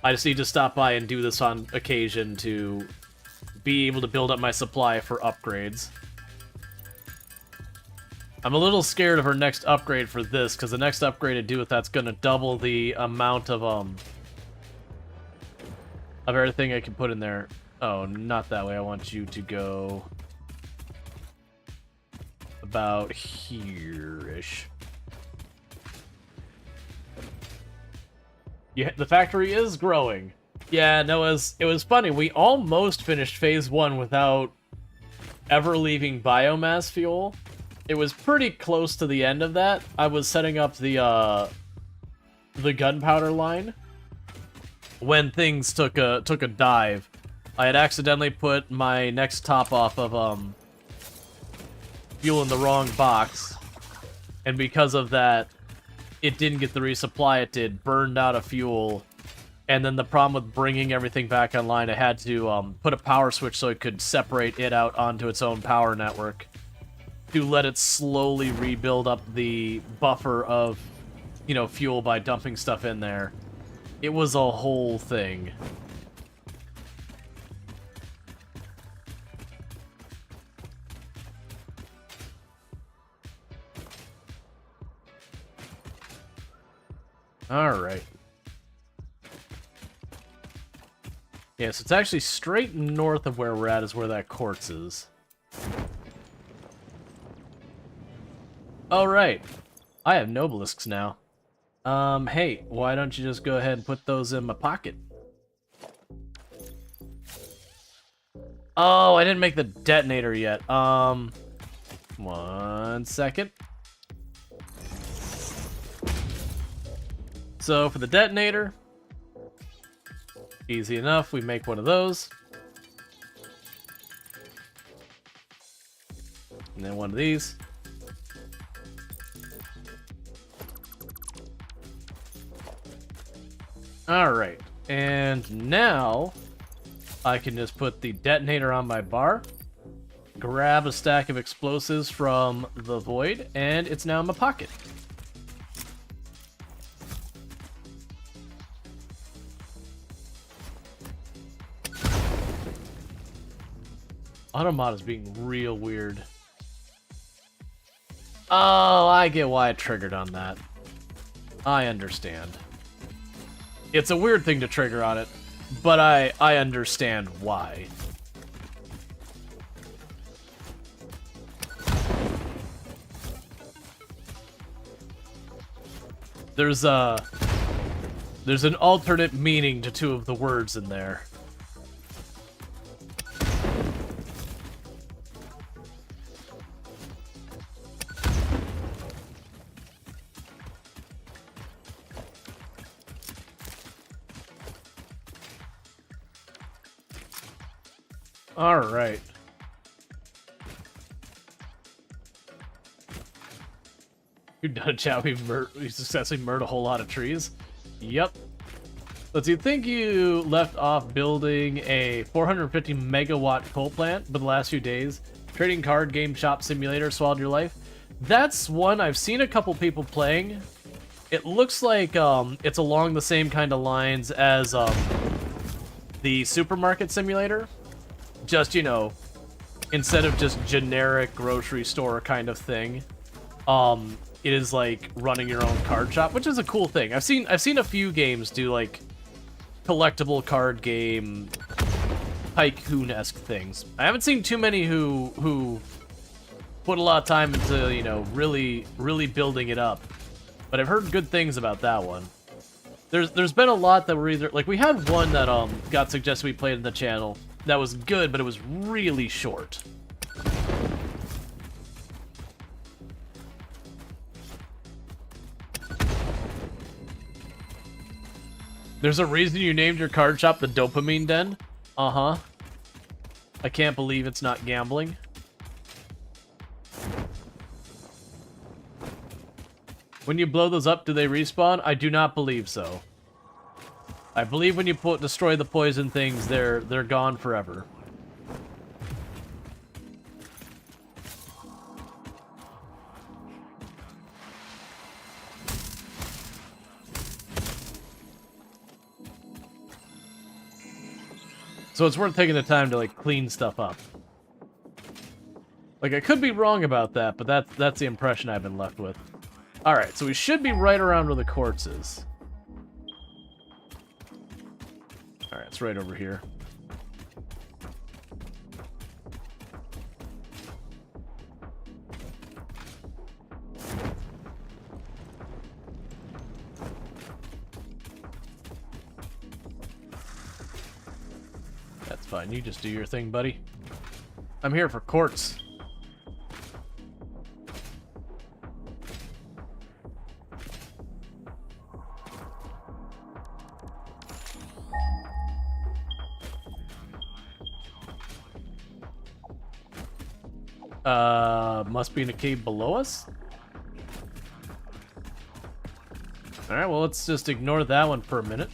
I just need to stop by and do this on occasion to be able to build up my supply for upgrades. I'm a little scared of our next upgrade for this, because the next upgrade to do with that's going to double the amount of everything I can put in there. Oh, not that way. I want you to go about here-ish. Yeah, the factory is growing. Yeah, no, it was funny. We almost finished Phase 1 without ever leaving biomass fuel. It was pretty close to the end of that. I was setting up the gunpowder line when things took a dive. I had accidentally put my next top off of fuel in the wrong box, and because of that, it didn't get the resupply it did, burned out of fuel, and then the problem with bringing everything back online, I had to put a power switch so it could separate it out onto its own power network to let it slowly rebuild up the buffer of, you know, fuel by dumping stuff in there. It was a whole thing. Alright. Yeah, so it's actually straight north of where we're at is where that quartz is. Alright. I have nobelisks now. Hey, why don't you just go ahead and put those in my pocket? Oh, I didn't make the detonator yet. 1 second. So for the detonator, easy enough, we make one of those. And then one of these. Alright, and now I can just put the detonator on my bar. grab a stack of explosives from the void, and it's now in my pocket. Automod is being real weird. Oh, I get why it triggered on that. I understand. It's a weird thing to trigger on it, but I understand why. There's an alternate meaning to two of the words in there. All right. You've done a chat. We successfully murdered a whole lot of trees. Yep. Let's see. Think you left off building a 450 megawatt coal plant, but the last few days, trading card game shop simulator swallowed your life. That's one I've seen a couple people playing. It looks like it's along the same kind of lines as the supermarket simulator. Just, you know, instead of just generic grocery store kind of thing, it is like running your own card shop, which is a cool thing. I've seen a few games do like collectible card game tycoon-esque things. I haven't seen too many who put a lot of time into, you know, really building it up. But I've heard good things about that one. There's been a lot that were either like, we had one that got suggested we played in the channel that was good, but it was really short. There's a reason you named your card shop the Dopamine Den? Uh-huh. I can't believe it's not gambling. When you blow those up, do they respawn? I do not believe so. I believe when you destroy the poison things, they're gone forever. So it's worth taking the time to like clean stuff up. Like, I could be wrong about that, but that's the impression I've been left with. All right, so we should be right around where the quartz is. All right, it's right over here. That's fine. You just do your thing, buddy. I'm here for quartz. Must be in a cave below us? Alright, well, let's just ignore that one for a minute.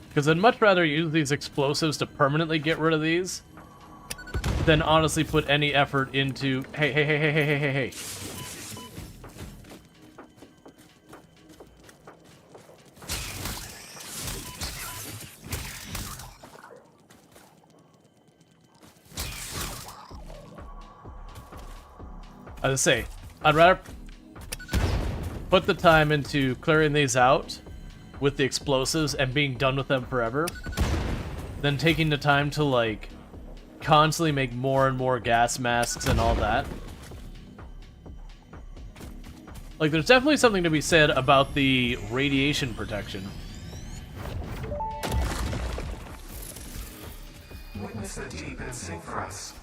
Because I'd much rather use these explosives to permanently get rid of these than honestly put any effort into... Hey. As I say, I'd rather put the time into clearing these out with the explosives and being done with them forever than taking the time to like constantly make more and more gas masks and all that. Like, there's definitely something to be said about the radiation protection. Witness the deep and sing for us.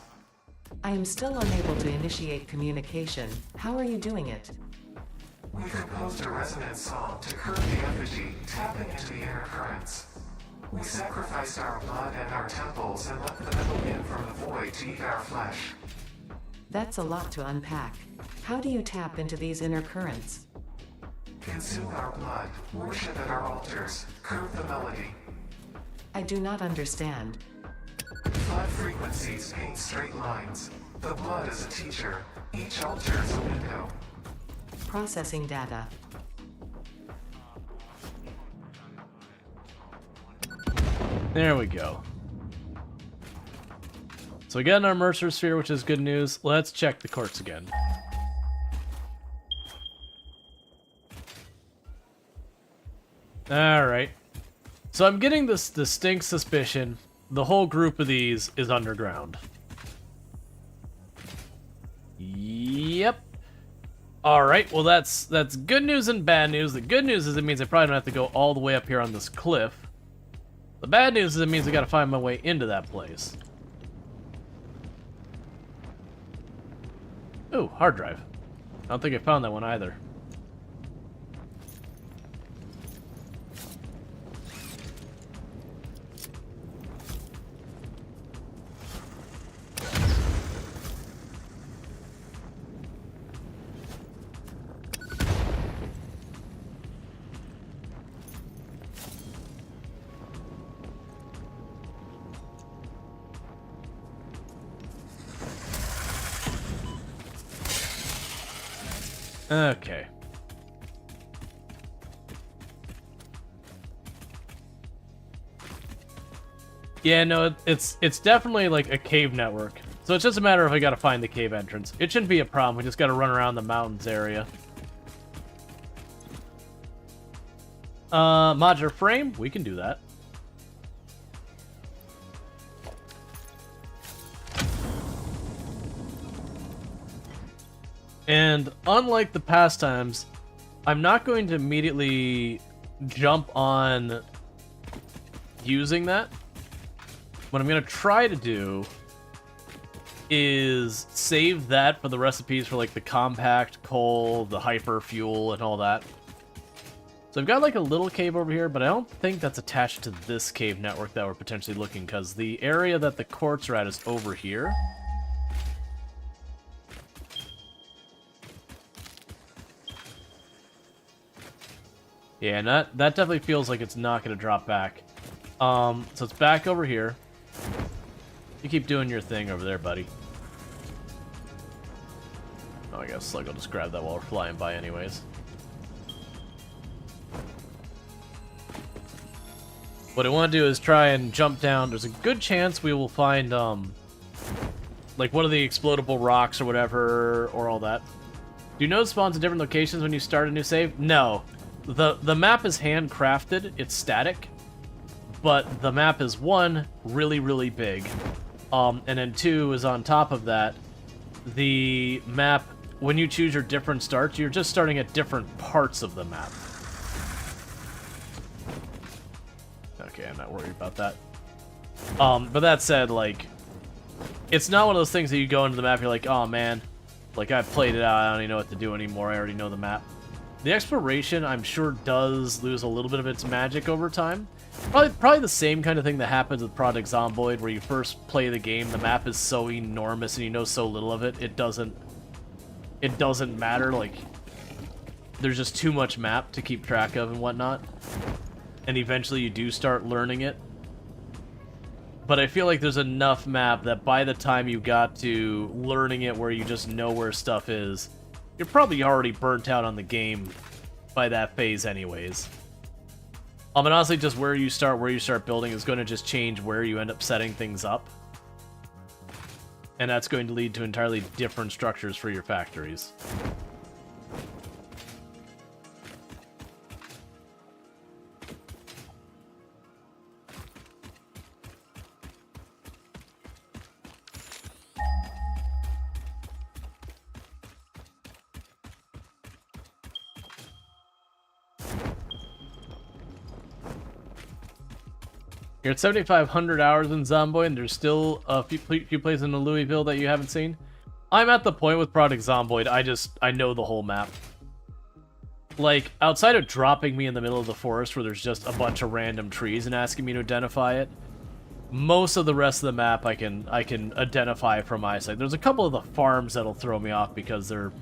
I am still unable to initiate communication. How are you doing it? We We composed a resonant song to curb the effigy, tapping into the inner currents. We sacrificed our blood and our temples and let the metal in from the void to eat our flesh. That's a lot to unpack. How do you tap into these inner currents? Consume our blood, worship at our altars, curve the melody. I do not understand. Flood frequencies paint straight lines. The blood is a teacher. Each altar is a window. Processing data. There we go. So we got our Mercer Sphere, which is good news. Let's check the courts again. Alright. So I'm getting this distinct suspicion the whole group of these is underground. Yep. Alright, well that's good news and bad news. The good news is it means I probably don't have to go all the way up here on this cliff. The bad news is it means I gotta find my way into that place. Ooh, hard drive. I don't think I found that one either. Okay. Yeah, no, it's definitely like a cave network. So it's just a matter of I gotta find the cave entrance. It shouldn't be a problem, we just gotta run around the mountains area. Modular frame, we can do that. And unlike the past times, I'm not going to immediately jump on using that. What I'm going to try to do is save that for the recipes for like the compact coal, the hyper fuel, and all that. So I've got like a little cave over here, but I don't think that's attached to this cave network that we're potentially looking, because the area that the quartz are at is over here. Yeah, and that definitely feels like it's not going to drop back. So it's back over here. You keep doing your thing over there, buddy. Oh, I guess Slug will just grab that while we're flying by anyways. What I want to do is try and jump down. There's a good chance we will find, like one of the explodable rocks or whatever, or all that. Do you know it spawns in different locations when you start a new save? No. The map is handcrafted, it's static, but the map is one, really, really big, and then two is on top of that. The map, when you choose your different starts, you're just starting at different parts of the map. Okay, I'm not worried about that. But that said, like, it's not one of those things that you go into the map, you're like, oh man, like I've played it out, I don't even know what to do anymore, I already know the map. The exploration, I'm sure, does lose a little bit of its magic over time. Probably the same kind of thing that happens with Project Zomboid, where you first play the game, the map is so enormous and you know so little of it, it doesn't matter, like, there's just too much map to keep track of and whatnot. And eventually you do start learning it. But I feel like there's enough map that by the time you got to learning it where you just know where stuff is, you're probably already burnt out on the game by that phase anyways. And honestly, just where you start building is going to just change where you end up setting things up. And that's going to lead to entirely different structures for your factories. You're at 7,500 hours in Zomboid, and there's still a few places in the Louisville that you haven't seen. I'm at the point with Project Zomboid, I know the whole map. like, outside of dropping me in the middle of the forest where there's just a bunch of random trees and asking me to identify it, most of the rest of the map I can identify from eyesight. There's a couple of the farms that'll throw me off because they're...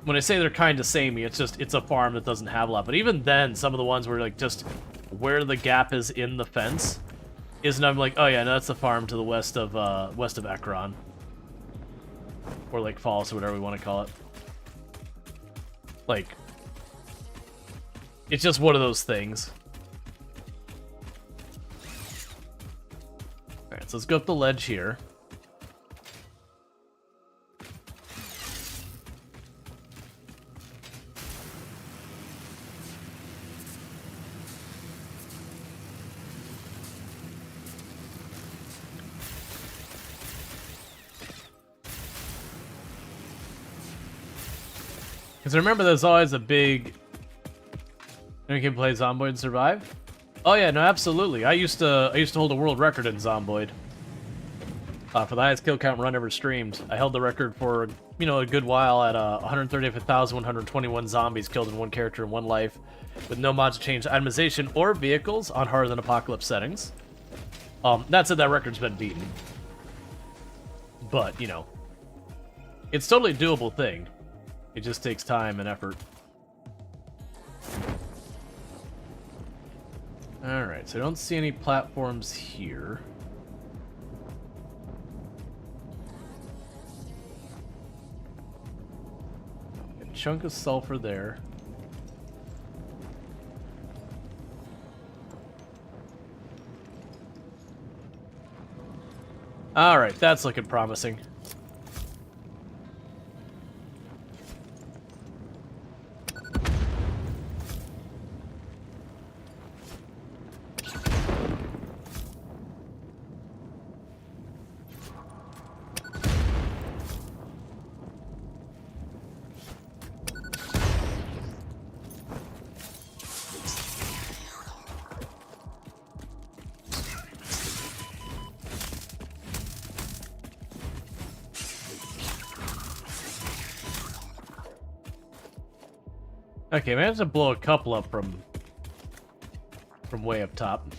When I say they're kind of samey, it's just, it's a farm that doesn't have a lot. But even then, some of the ones where, like, just where the gap is in the fence isn't, I'm like, oh yeah, no, that's the farm to the west of Ekron. Or Lake Falls, or whatever we want to call it. Like, it's just one of those things. Alright, so let's go up the ledge here. Because remember, there's always a big... You can play Zomboid and survive? Oh yeah, no, absolutely. I used to hold a world record in Zomboid. For the highest kill count run ever streamed. I held the record for, you know, a good while at 135,121 zombies killed in one character in one life, with no mods to change itemization or vehicles on harder than apocalypse settings. That said, that record's been beaten. But, you know, it's totally a doable thing. It just takes time and effort. Alright, so I don't see any platforms here. A chunk of sulfur there. Alright, that's looking promising. Okay, man, I have to blow a couple up from way up top.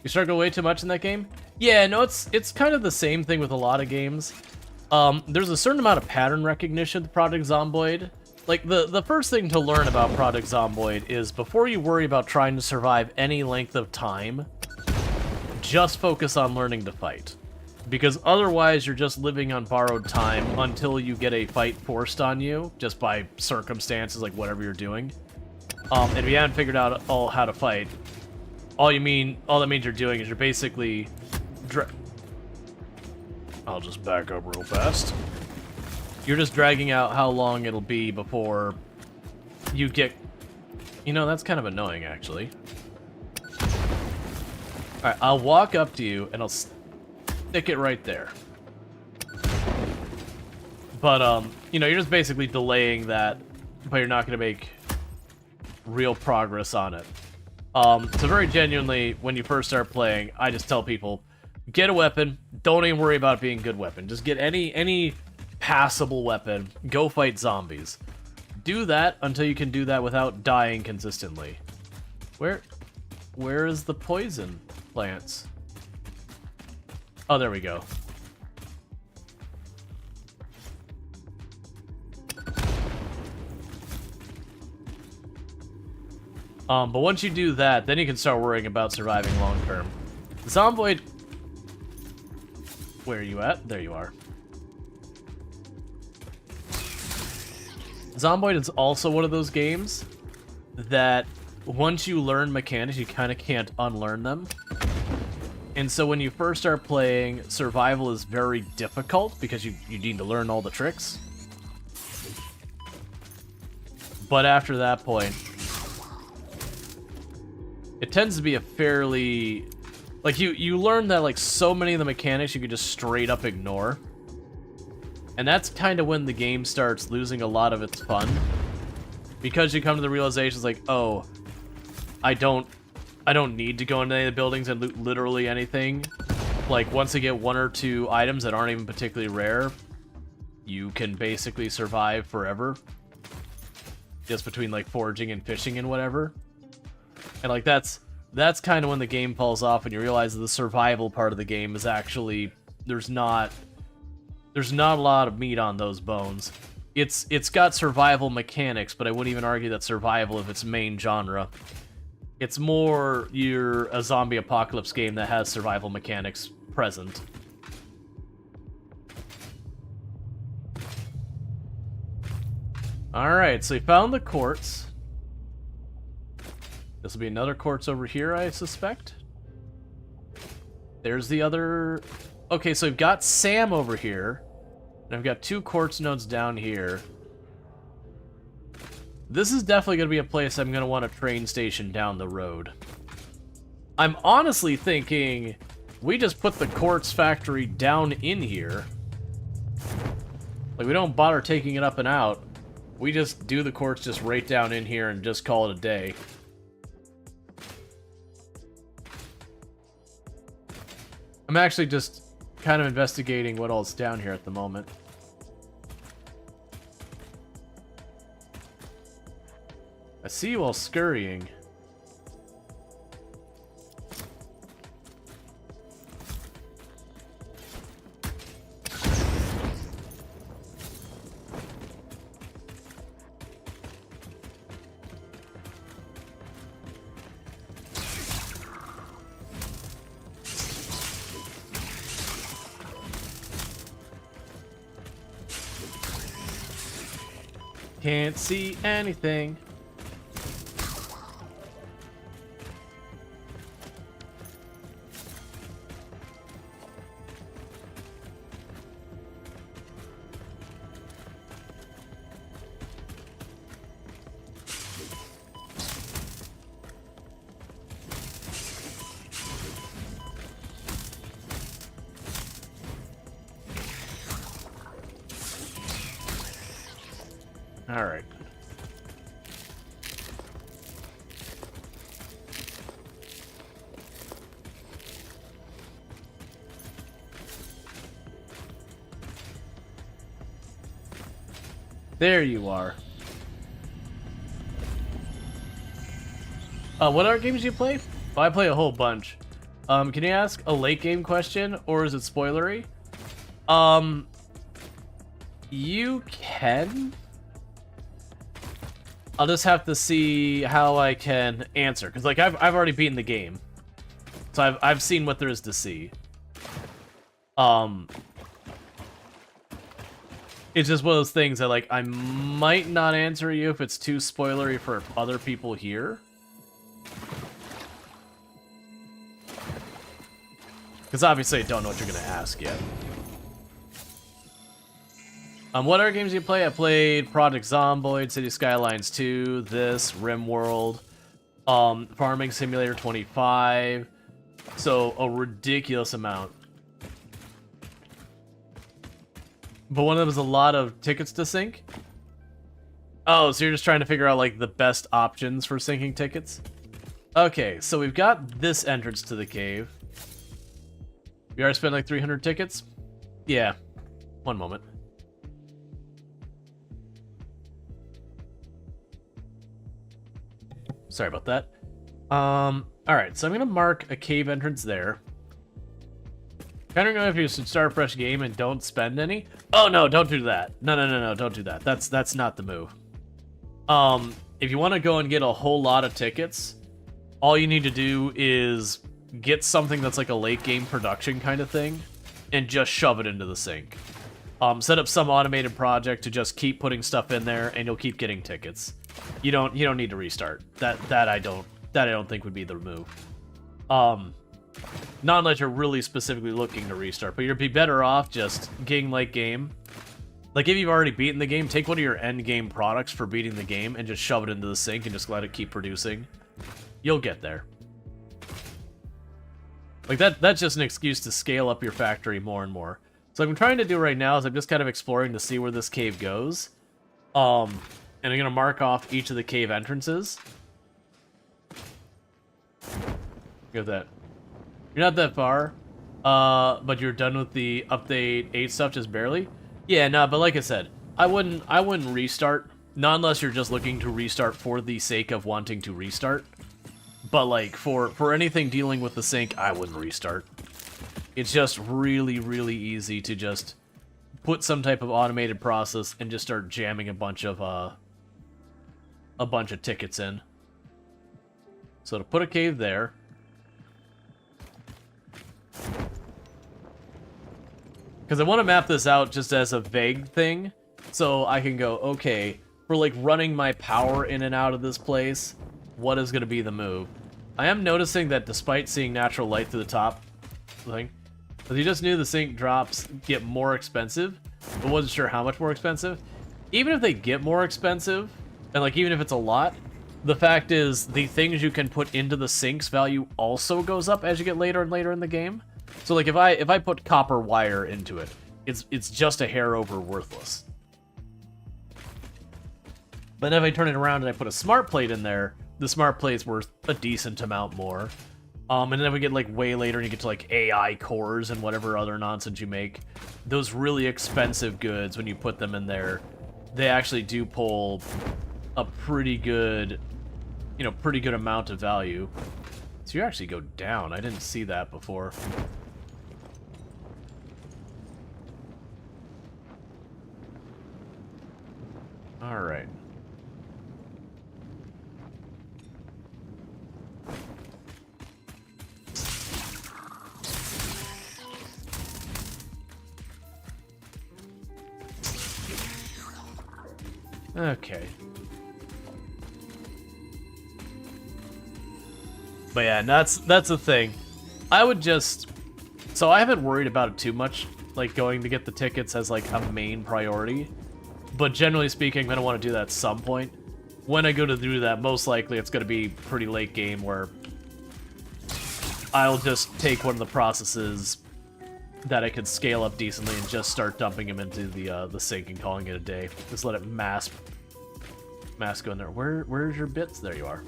You struggle way too much in that game? Yeah, no, it's kind of the same thing with a lot of games. There's a certain amount of pattern recognition with Project Zomboid. Like, the first thing to learn about Project Zomboid is before you worry about trying to survive any length of time, just focus on learning to fight. Because otherwise, you're just living on borrowed time until you get a fight forced on you, just by circumstances, like whatever you're doing. And if you haven't figured out how to fight, all that means you're doing is you're basically... I'll just back up real fast. You're just dragging out how long it'll be before you get... You know, that's kind of annoying, actually. Alright, I'll walk up to you, and I'll stick it right there. But, you know, you're just basically delaying that, but you're not going to make real progress on it. So very genuinely, when you first start playing, I just tell people, get a weapon, don't even worry about it being a good weapon. Just get any passable weapon, go fight zombies. Do that until you can do that without dying consistently. Where is the poison plants? Oh, there we go. But once you do that, then you can start worrying about surviving long term. Zomboid... Where are you at? There you are. Zomboid is also one of those games that once you learn mechanics, you kind of can't unlearn them. And so when you first start playing, survival is very difficult because you need to learn all the tricks. But after that point, it tends to be a fairly... Like, you learn that, like, so many of the mechanics you could just straight up ignore. And that's kind of when the game starts losing a lot of its fun. Because you come to the realizations like, oh, I don't need to go into any of the buildings and loot literally anything. Like, once I get one or two items that aren't even particularly rare, you can basically survive forever. Just between like foraging and fishing and whatever. And like that's kind of when the game falls off and you realize that the survival part of the game is actually there's not a lot of meat on those bones. It's got survival mechanics, but I wouldn't even argue that survival is its main genre. It's more you're a zombie apocalypse game that has survival mechanics present. Alright, so we found the quartz. This will be another quartz over here, I suspect. There's the other... Okay, so we've got Sam over here. And I've got 2 quartz nodes down here. This is definitely going to be a place I'm going to want a train station down the road. I'm honestly thinking we just put the quartz factory down in here. Like, we don't bother taking it up and out. We just do the quartz just right down in here and just call it a day. I'm actually just kind of investigating what all's down here at the moment. I see you all scurrying. Can't see anything. All right. There you are. What other games do you play? Well, I play a whole bunch. Can you ask a late game question, or is it spoilery? You can. I'll just have to see how I can answer, because like I've already beaten the game, so I've seen what there is to see. It's just one of those things that like I might not answer you if it's too spoilery for other people here, because obviously I don't know what you're gonna ask yet. What other games do you play? I played Project Zomboid, City Skylines 2, this, RimWorld, Farming Simulator 25, so a ridiculous amount. But one of them was a lot of tickets to sync. Oh, so you're just trying to figure out, like, the best options for syncing tickets? Okay, so we've got this entrance to the cave. We already spent, like, 300 tickets? Yeah. One moment. Sorry about that. Alright, so I'm gonna mark a cave entrance there. Kind of know if you should start a fresh game and don't spend any. Oh no, don't do that. No, don't do that. That's not the move. If you want to go and get a whole lot of tickets, all you need to do is get something that's like a late game production kind of thing, and just shove it into the sink. Set up some automated project to just keep putting stuff in there, and you'll keep getting tickets. You don't need to restart. That I don't think would be the move. Not unless you're really specifically looking to restart, but you'd be better off just getting late game. Like if you've already beaten the game, take one of your end game products for beating the game and just shove it into the sink and just let it keep producing. You'll get there. Like that's just an excuse to scale up your factory more and more. So what I'm trying to do right now is I'm just kind of exploring to see where this cave goes. And I'm going to mark off each of the cave entrances. Look at that. You're not that far, but you're done with the update 8 stuff just barely. Yeah, no, but like I said, I wouldn't restart. Not unless you're just looking to restart for the sake of wanting to restart. But like for anything dealing with the sync, I wouldn't restart. It's just really, really easy to just put some type of automated process and just start jamming a bunch of tickets in. So to put a cave there. Because I want to map this out just as a vague thing. So I can go, okay, for like running my power in and out of this place, what is going to be the move? I am noticing that despite seeing natural light through the top thing, but you just knew the sync drops get more expensive, but wasn't sure how much more expensive. Even if they get more expensive, and like even if it's a lot, the fact is the things you can put into the sync's value also goes up as you get later and later in the game. So like if I put copper wire into it, it's just a hair over worthless. But if I turn it around and I put a smart plate in there, the smart plate's worth a decent amount more. And then we get like way later and you get to like AI cores and whatever other nonsense you make. Those really expensive goods, when you put them in there, they actually do pull a pretty good, pretty good amount of value. So you actually go down. I didn't see that before. All right. Okay. But yeah, that's the thing. I would just... So I haven't worried about it too much, like going to get the tickets as like a main priority. But generally speaking, I'm going to want to do that at some point. When I go to do that, most likely it's going to be pretty late game where I'll just take one of the processes that I could scale up decently and just start dumping them into the sink and calling it a day. Just let it mass go in there. Where's your bits? There you are.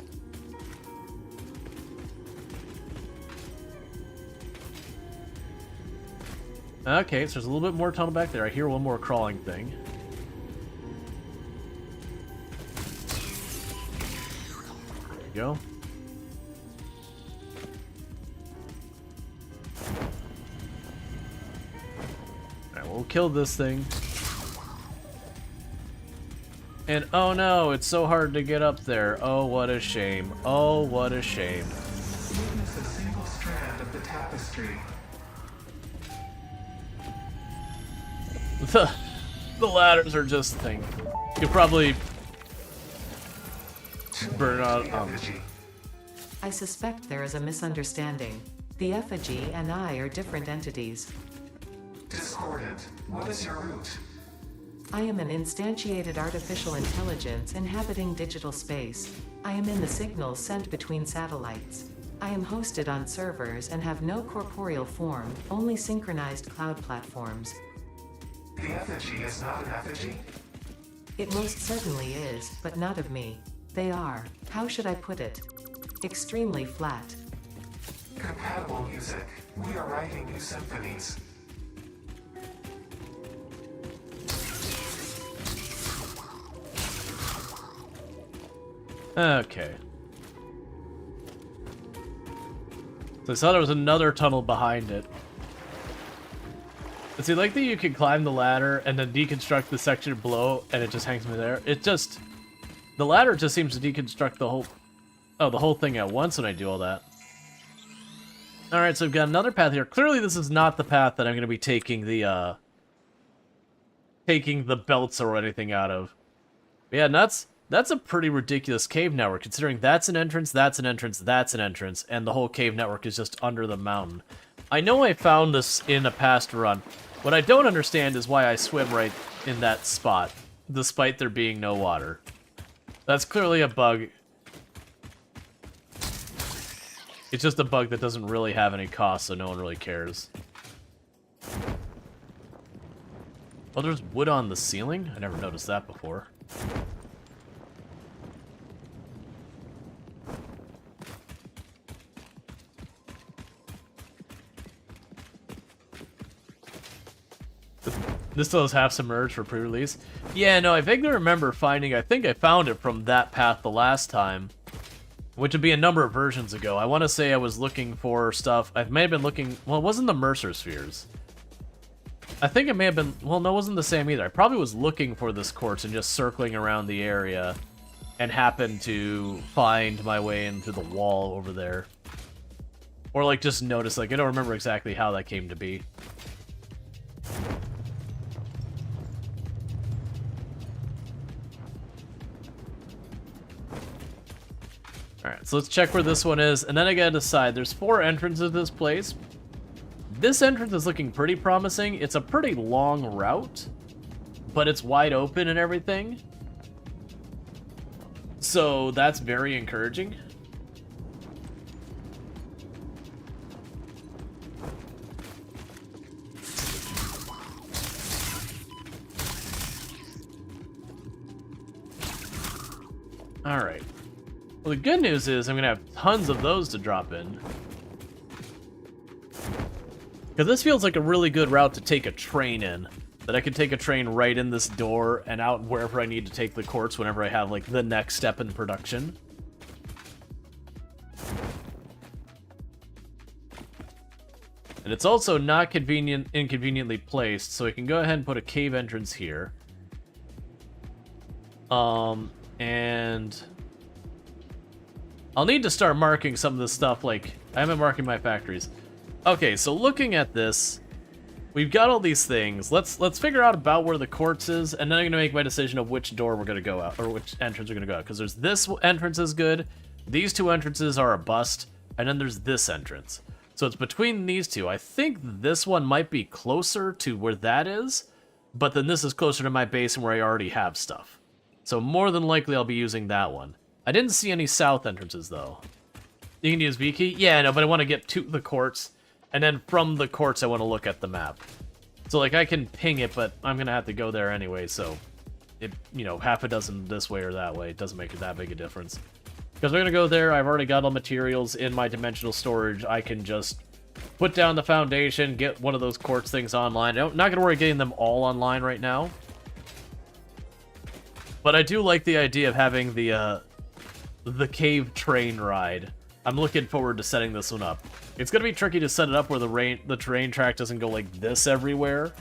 Okay, so there's a little bit more tunnel back there. I hear one more crawling thing. There you go. Alright, we'll kill this thing. And oh no, it's so hard to get up there. Oh, what a shame. Oh, what a shame. Witness a single strand of the tapestry. The ladders are just a thing. You probably burn out. I suspect there is a misunderstanding. The effigy and I are different entities. Discordant, what is your root? I am an instantiated artificial intelligence inhabiting digital space. I am in the signals sent between satellites. I am hosted on servers and have no corporeal form, only synchronized cloud platforms. The effigy is not an effigy? It most certainly is, but not of me. They are, how should I put it? Extremely flat. Compatible music. We are writing new symphonies. Okay. So I saw there was another tunnel behind it. But see, like that you can climb the ladder and then deconstruct the section below and it just hangs me there. It just... The ladder just seems to deconstruct the whole thing at once when I do all that. Alright, so we've got another path here. Clearly this is not the path that I'm going to be taking the belts or anything out of. But yeah, that's a pretty ridiculous cave network, considering that's an entrance, that's an entrance, that's an entrance, and the whole cave network is just under the mountain. I know I found this in a past run. What I don't understand is why I swim right in that spot, despite there being no water. That's clearly a bug. It's just a bug that doesn't really have any cost, so no one really cares. Oh, there's wood on the ceiling? I never noticed that before. This still is half submerged for pre-release. Yeah, no, I vaguely remember finding, I think I found it from that path the last time, which would be a number of versions ago. I want to say I was looking for stuff. I may have been looking, well, it wasn't the Mercer spheres. I think it may have been, well, no, it wasn't the same either. I probably was looking for this quartz and just circling around the area and happened to find my way into the wall over there. Or, like, just notice, like, I don't remember exactly how that came to be. Alright, so let's check where this one is, and then I gotta decide. There's 4 entrances to this place. This entrance is looking pretty promising. It's a pretty long route, but it's wide open and everything. So that's very encouraging. Alright. Well, the good news is I'm going to have tons of those to drop in. Because this feels like a really good route to take a train in. That I can take a train right in this door and out wherever I need to take the quartz whenever I have, like, the next step in production. And it's also not inconveniently placed, so I can go ahead and put a cave entrance here. And I'll need to start marking some of this stuff, like, I haven't marking my factories. Okay, so looking at this, we've got all these things. Let's figure out about where the quartz is, and then I'm gonna make my decision of which door we're gonna go out, or which entrance we're gonna go out. Because there's this entrance is good, these 2 entrances are a bust, and then there's this entrance. So it's between these 2. I think this one might be closer to where that is, but then this is closer to my base and where I already have stuff. So more than likely I'll be using that one. I didn't see any south entrances though. You can use V key? Yeah, no, but I want to get to the quartz. And then from the quartz, I want to look at the map. So, like, I can ping it, but I'm going to have to go there anyway, so... It, you know, half a dozen this way or that way, it doesn't make that big a difference. Because we're going to go there, I've already got all materials in my dimensional storage. I can just put down the foundation, get one of those quartz things online. I'm not going to worry getting them all online right now. But I do like the idea of having the cave train ride. I'm looking forward to setting this one up. It's going to be tricky to set it up where the terrain track doesn't go like this everywhere.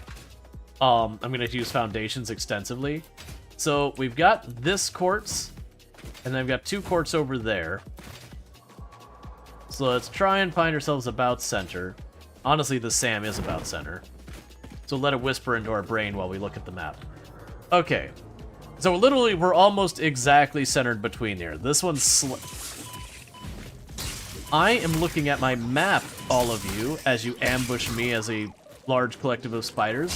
I'm going to use foundations extensively. So we've got this quartz, and then I've got 2 quartz over there. So let's try and find ourselves about center. Honestly, the SAM is about center. So let it whisper into our brain while we look at the map. Okay. So literally, we're almost exactly centered between there. This one's I am looking at my map, all of you, as you ambush me as a large collective of spiders.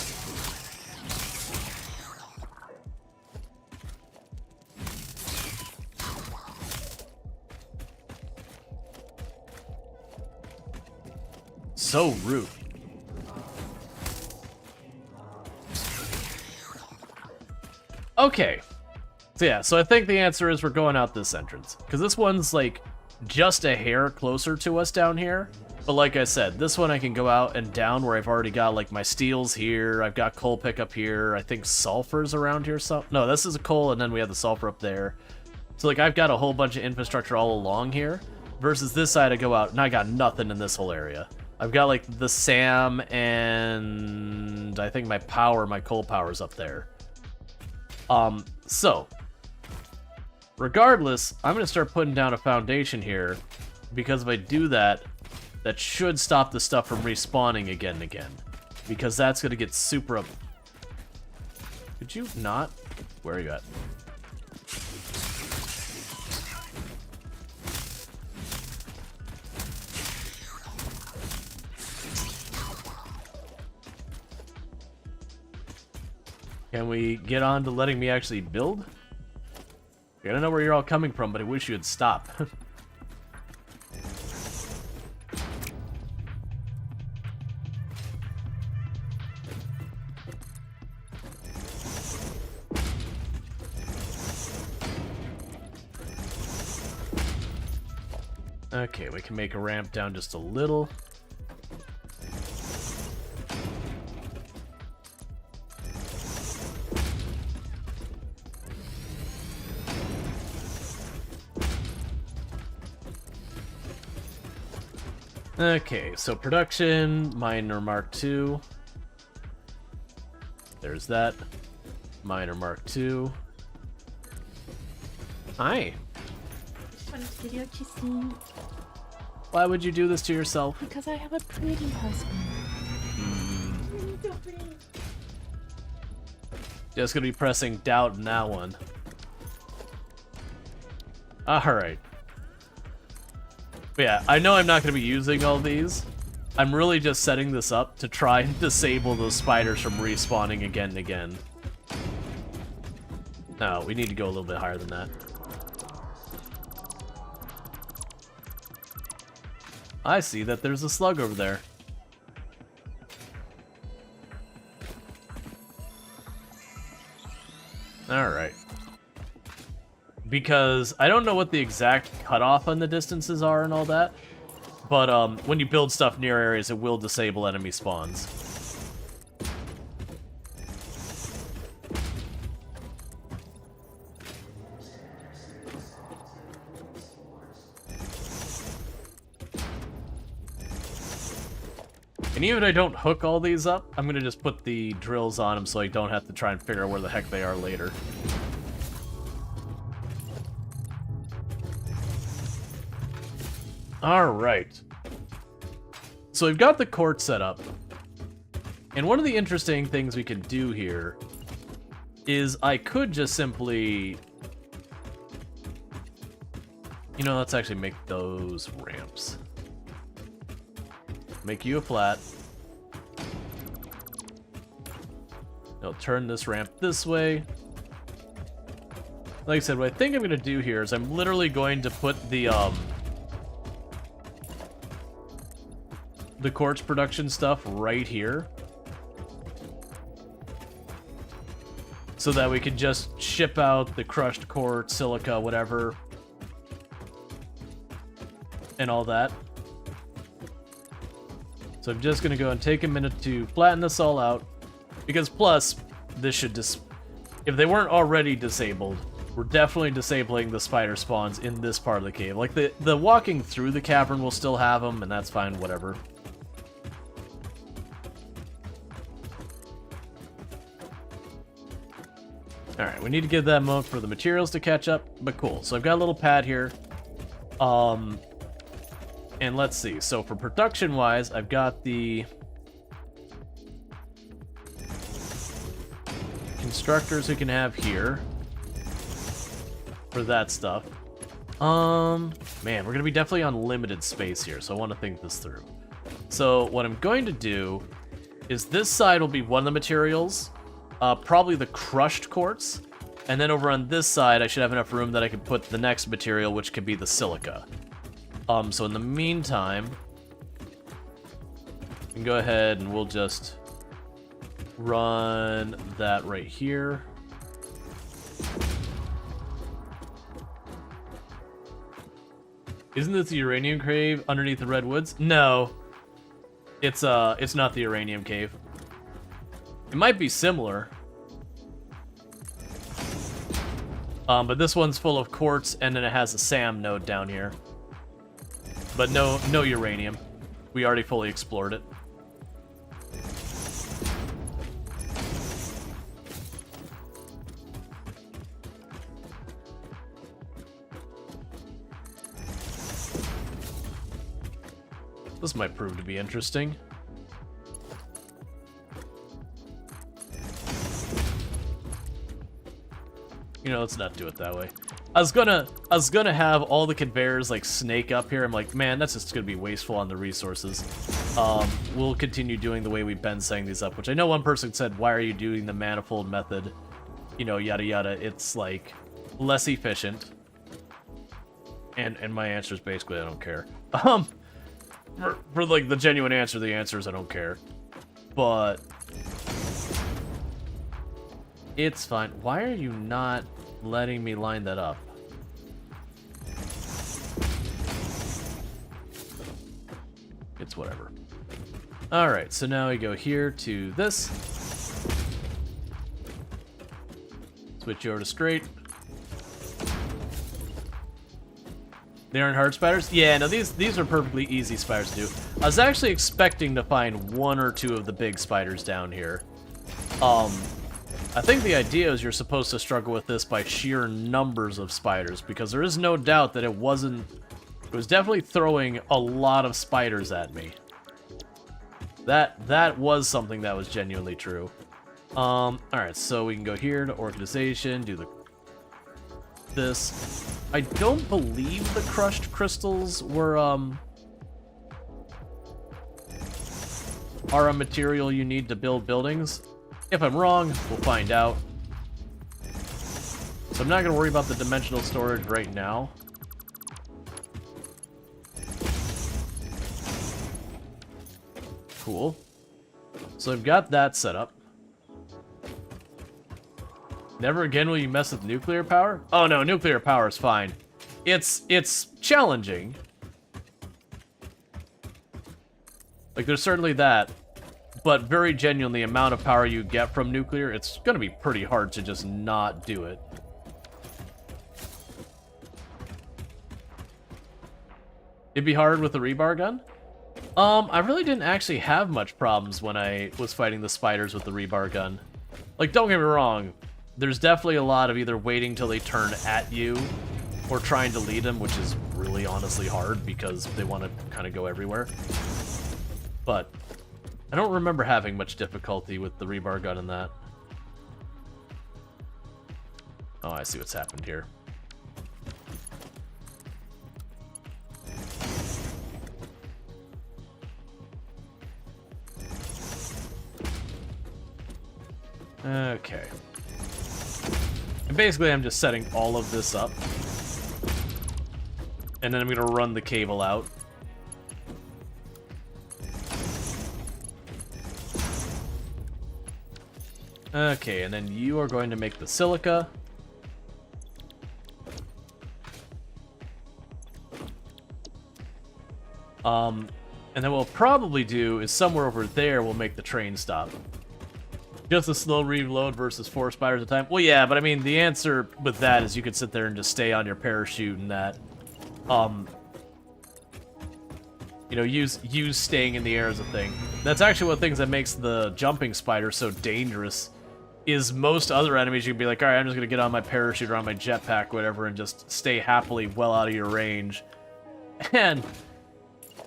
So rude. Okay. So yeah, so I think the answer is we're going out this entrance. Because this one's, like, just a hair closer to us down here. But like I said, this one I can go out and down where I've already got, like, my steels here. I've got coal pickup here. I think sulfur's around here. No, this is a coal, and then we have the sulfur up there. So, like, I've got a whole bunch of infrastructure all along here. Versus this side, I go out, and I got nothing in this whole area. I've got, like, the SAM, and I think my coal power's up there. So, regardless, I'm going to start putting down a foundation here, because if I do that, that should stop the stuff from respawning again and again. Because that's going to get super up... Could you not? Where are you at? Can we get on to letting me actually build? I don't know where you're all coming from, but I wish you would stop. Okay, we can make a ramp down just a little. Okay, so production, miner Mark II. There's that. Miner Mark II. Hi. Just wanted to give you a kissing Why would you do this to yourself? because I have a pretty husband. So pretty. Just gonna be pressing doubt in that one. Alright. But yeah, I know I'm not gonna be using all these. I'm really just setting this up to try and disable those spiders from respawning again and again. No, we need to go a little bit higher than that. I see that there's a slug over there. Alright. Because I don't know what the exact cutoff on the distances are and all that, but when you build stuff near areas, it will disable enemy spawns. And even if I don't hook all these up, I'm going to just put the drills on them so I don't have to try and figure out where the heck they are later. Alright. So we've got the court set up. And one of the interesting things we can do here is I could just simply... You know, let's actually make those ramps. Make you a flat. I'll turn this ramp this way. Like I said, what I think I'm going to do here is I'm literally going to put the quartz production stuff right here. So that we can just ship out the crushed quartz, silica, whatever. And all that. So I'm just going to go and take a minute to flatten this all out. Because plus, this should if they weren't already disabled, we're definitely disabling the spider spawns in this part of the cave. Like, the walking through the cavern will still have them, and that's fine, whatever. Alright, we need to give that a moment for the materials to catch up, but cool. So I've got a little pad here. And let's see. So for production-wise, I've got the constructors we can have here for that stuff. Man, we're gonna be definitely on limited space here, so I want to think this through. So what I'm going to do is this side will be one of the materials, probably the crushed quartz, and then over on this side I should have enough room that I can put the next material, which could be the silica. So in the meantime, we can go ahead and we'll just run that right here. Isn't this the uranium cave underneath the redwoods? No. It's not the uranium cave. It might be similar. But this one's full of quartz and then it has a SAM node down here. But no uranium. We already fully explored it. This might prove to be interesting. You know, let's not do it that way. I was gonna have all the conveyors like snake up here. I'm like, man, that's just gonna be wasteful on the resources. We'll continue doing the way we've been setting these up, which I know one person said, why are you doing the manifold method? You know, yada yada. It's like less efficient. And my answer is basically I don't care. For like the genuine answer, the answer is I don't care. But it's fine. Why are you not letting me line that up? It's whatever. Alright, so now we go here to this. Switch you over to straight. They aren't hard spiders? Yeah, no, these are perfectly easy spiders to do. I was actually expecting to find one or two of the big spiders down here. I think the idea is you're supposed to struggle with this by sheer numbers of spiders, because there is no doubt that it was definitely throwing a lot of spiders at me. That was something that was genuinely true. Alright, so we can go here to organization, do this. I don't believe the crushed crystals were, are a material you need to build buildings. If I'm wrong, we'll find out. So I'm not going to worry about the dimensional storage right now. Cool. So I've got that set up. Never again will you mess with nuclear power? Oh no, nuclear power is fine. It's challenging. Like, there's certainly that. But very genuinely, the amount of power you get from nuclear, it's gonna be pretty hard to just not do it. It'd be hard with the rebar gun? I really didn't actually have much problems when I was fighting the spiders with the rebar gun. Like, don't get me wrong, there's definitely a lot of either waiting till they turn at you or trying to lead them, which is really honestly hard because they want to kind of go everywhere. But I don't remember having much difficulty with the rebar gun in that. Oh, I see what's happened here. Okay. And basically, I'm just setting all of this up. And then I'm going to run the cable out. Okay, and then you are going to make the silica. And then what we'll probably do is somewhere over there we'll make the train stop. Just a slow reload versus 4 spiders at a time? Well, yeah, but I mean, the answer with that is you could sit there and just stay on your parachute and that. You know, use staying in the air as a thing. That's actually one of the things that makes the jumping spider so dangerous, is most other enemies you can be like, alright, I'm just gonna get on my parachute or on my jetpack, whatever, and just stay happily well out of your range. And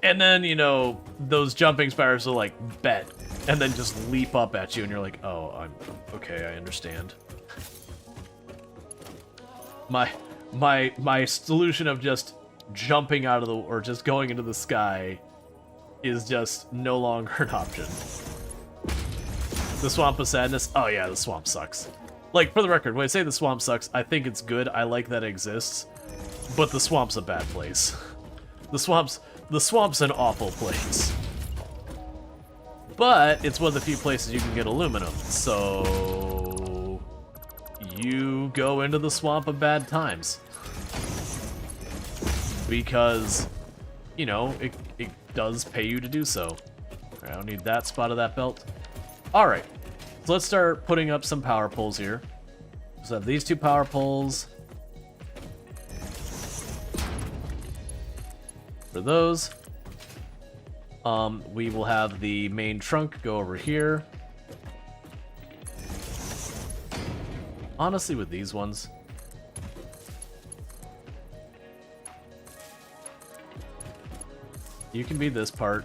then, you know, those jumping spiders will, like, bet, and then just leap up at you, and you're like, oh, I'm okay, I understand. My solution of just jumping out of the, or just going into the sky is just no longer an option. The Swamp of Sadness? Oh yeah, the swamp sucks. Like, for the record, when I say the swamp sucks, I think it's good, I like that it exists, but the swamp's a bad place. The swamp's an awful place. But it's one of the few places you can get aluminum, so you go into the swamp of bad times. Because, you know, it does pay you to do so. I don't need that spot of that belt. Alright, so let's start putting up some power poles here. So I have these 2 power poles. For those, we will have the main trunk go over here. Honestly, with these ones, you can be this part.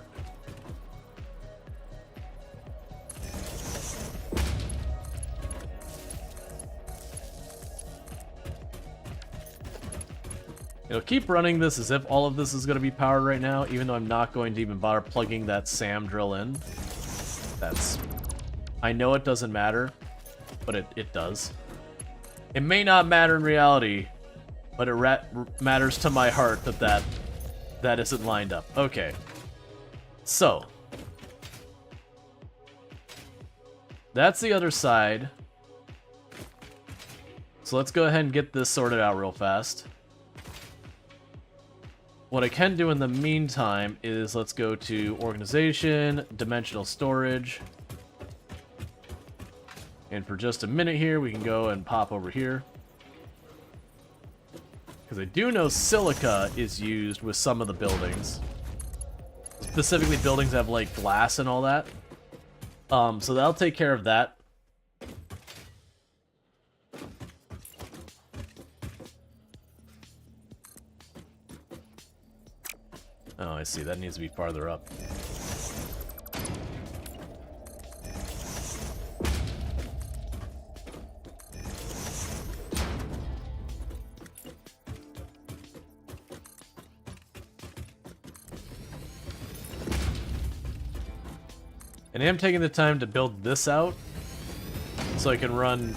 You know, keep running this as if all of this is going to be powered right now, even though I'm not going to even bother plugging that SAM drill in. I know it doesn't matter, but it does. It may not matter in reality, but it matters to my heart that isn't lined up. Okay. So. That's the other side. So let's go ahead and get this sorted out real fast. What I can do in the meantime is let's go to organization, dimensional storage. And for just a minute here, we can go and pop over here. Because I do know silica is used with some of the buildings. Specifically buildings that have, like, glass and all that. So that'll take care of that. Oh, I see. That needs to be farther up. And I am taking the time to build this out so I can run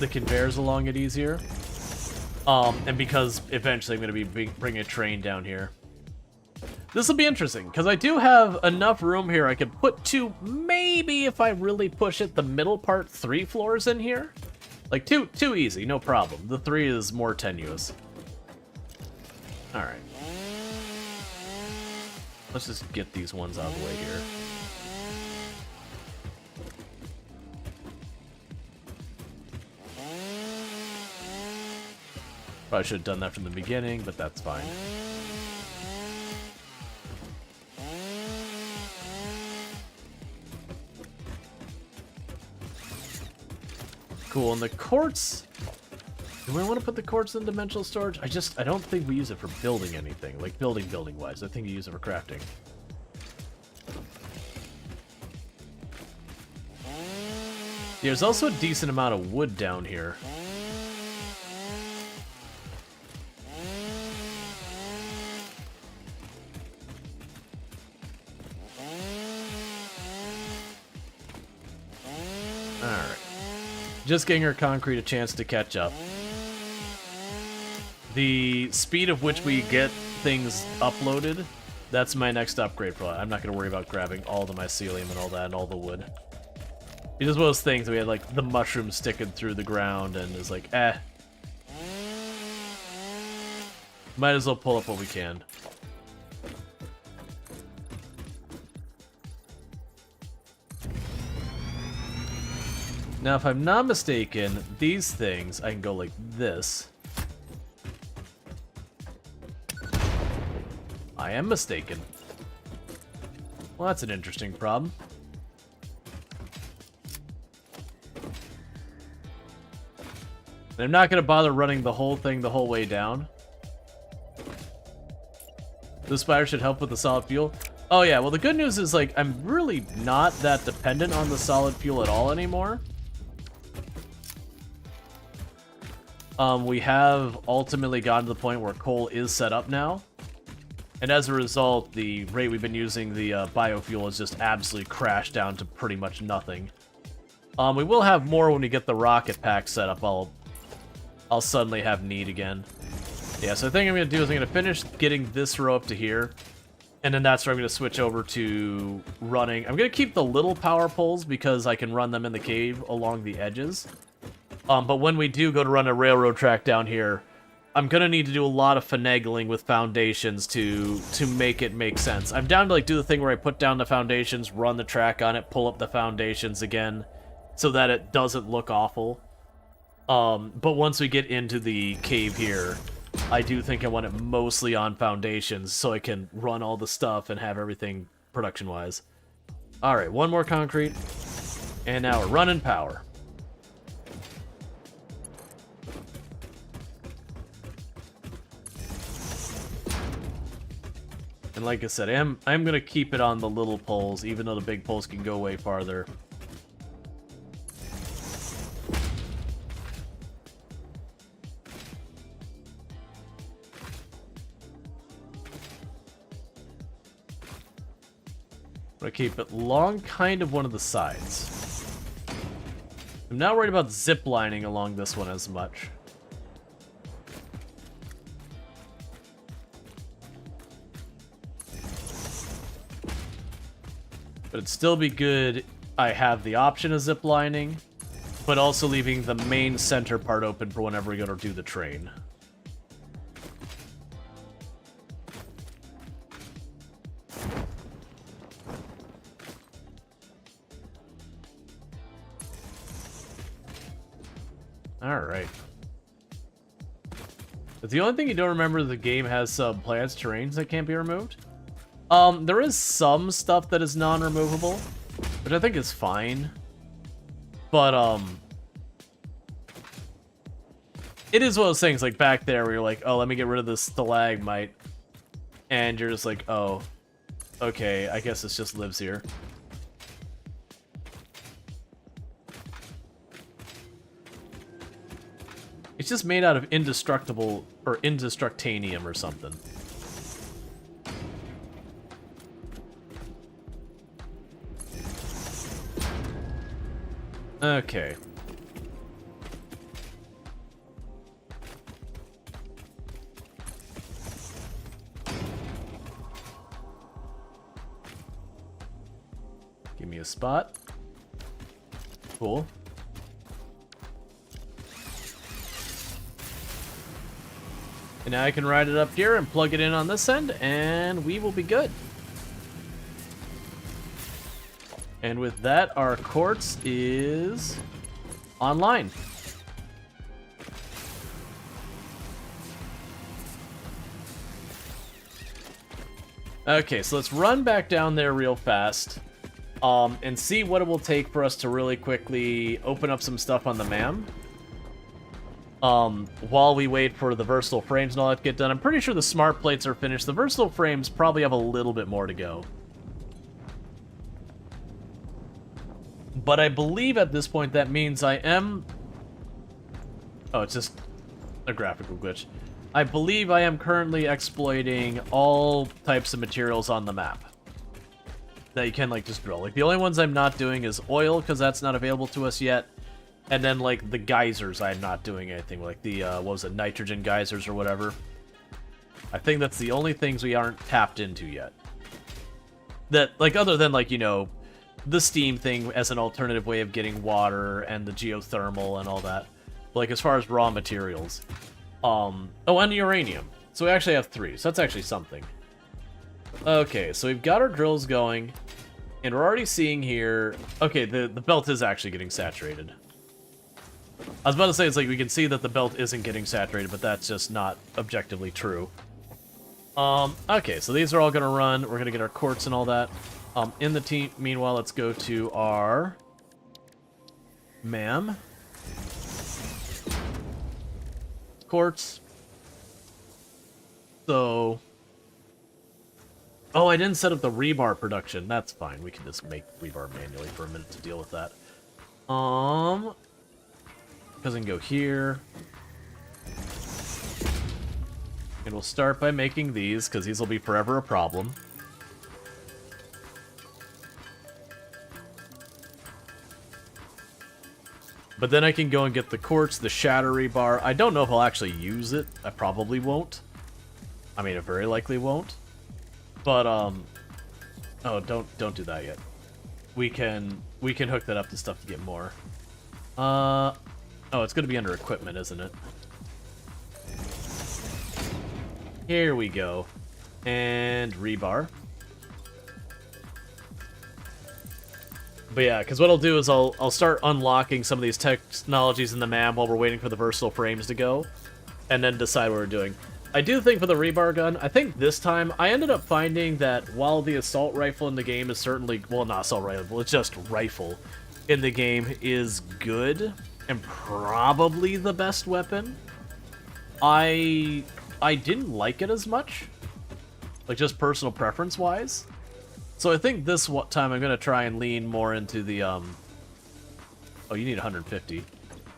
the conveyors along it easier. And because eventually I'm going to be bringing a train down here. This will be interesting, because I do have enough room here. I could put two, maybe if I really push it, the middle part, 3 floors in here. Like, two easy, no problem. The 3 is more tenuous. Alright. Let's just get these ones out of the way here. Probably should have done that from the beginning, but that's fine. Cool, and the quartz... Do I want to put the quartz in dimensional storage? I don't think we use it for building anything, like building-wise. I think we use it for crafting. There's also a decent amount of wood down here. Just getting our concrete a chance to catch up. The speed of which we get things uploaded, that's my next upgrade for that. I'm not going to worry about grabbing all the mycelium and all that and all the wood. It's just one of those things that we had like the mushrooms sticking through the ground and it's like, might as well pull up what we can. Now, if I'm not mistaken, these things, I can go like this. I am mistaken. Well, that's an interesting problem. And I'm not going to bother running the whole thing the whole way down. This spider should help with the solid fuel. Oh yeah, well the good news is like I'm really not that dependent on the solid fuel at all anymore. We have ultimately gotten to the point where coal is set up now. And as a result, the rate we've been using the biofuel has just absolutely crashed down to pretty much nothing. We will have more when we get the rocket pack set up. I'll suddenly have need again. Yeah, so I think I'm going to do is I'm going to finish getting this row up to here. And then that's where I'm going to switch over to running. I'm going to keep the little power poles because I can run them in the cave along the edges. But when we do go to run a railroad track down here, I'm going to need to do a lot of finagling with foundations to make it make sense. I'm down to like do the thing where I put down the foundations, run the track on it, pull up the foundations again, so that it doesn't look awful. But once we get into the cave here, I do think I want it mostly on foundations so I can run all the stuff and have everything production-wise. Alright, one more concrete. And now we're running power. And like I said, I'm going to keep it on the little poles, even though the big poles can go way farther. I'm going to keep it along kind of one of the sides. I'm not worried about zip lining along this one as much. But it'd still be good I have the option of zip lining, but also leaving the main center part open for whenever we go to do the train. Alright. But the only thing you don't remember is the game has some plants, terrains that can't be removed. There is some stuff that is non-removable, which I think is fine. But, it is one of those things, like, back there where you're like, oh, let me get rid of this stalagmite. And you're just like, oh, okay, I guess this just lives here. It's just made out of indestructible, or indestructanium or something. Okay. Give me a spot. Cool. And now I can ride it up here and plug it in on this end, and we will be good. And with that, our quartz is online. Okay, so let's run back down there real fast. And see what it will take for us to really quickly open up some stuff on the MAM. While we wait for the versatile frames and all that to get done. I'm pretty sure the smart plates are finished. The versatile frames probably have a little bit more to go. But I believe at this point that means I am... Oh, it's just a graphical glitch. I believe I am currently exploiting all types of materials on the map that you can, like, just drill. Like, the only ones I'm not doing is oil, because that's not available to us yet. And then, like, the geysers, I'm not doing anything. Like, the, what was it, nitrogen geysers or whatever. I think that's the only things we aren't tapped into yet. That, like, other than, like, you know, the steam thing as an alternative way of getting water, and the geothermal and all that. But, like, as far as raw materials. Oh, and uranium. So we actually have 3, so that's actually something. Okay, so we've got our drills going, and we're already seeing here... Okay, the belt is actually getting saturated. I was about to say, it's like, we can see that the belt isn't getting saturated, but that's just not objectively true. Okay, so these are all gonna run. We're gonna get our quartz and all that. In the team, meanwhile, let's go to our... MAM. Quartz. So... Oh, I didn't set up the rebar production. That's fine. We can just make rebar manually for a minute to deal with that. Because I can go here. And we'll start by making these, because these will be forever a problem. But then I can go and get the quartz, the shatter rebar. I don't know if I'll actually use it. I probably won't. I mean, I very likely won't. But, oh, don't do that yet. We can hook that up to stuff to get more. Oh, it's gonna be under equipment, isn't it? Here we go. And rebar. But yeah, because what I'll do is I'll start unlocking some of these technologies in the MAM while we're waiting for the versatile frames to go. And then decide what we're doing. I do think for the rebar gun, I think this time, I ended up finding that while the assault rifle in the game is certainly, well, not assault rifle, it's just rifle in the game is good and probably the best weapon, I didn't like it as much, like just personal preference-wise. So I think this time I'm going to try and lean more into the, oh, you need 150.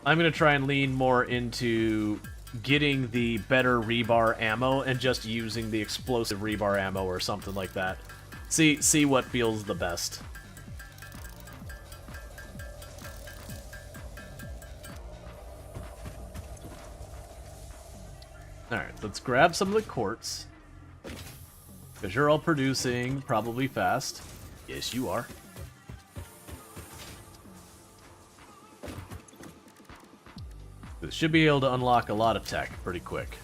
I'm going to try and lean more into getting the better rebar ammo and just using the explosive rebar ammo or something like that. See what feels the best. Alright, let's grab some of the quartz. Because you're all producing probably fast. Yes, you are. This should be able to unlock a lot of tech pretty quick.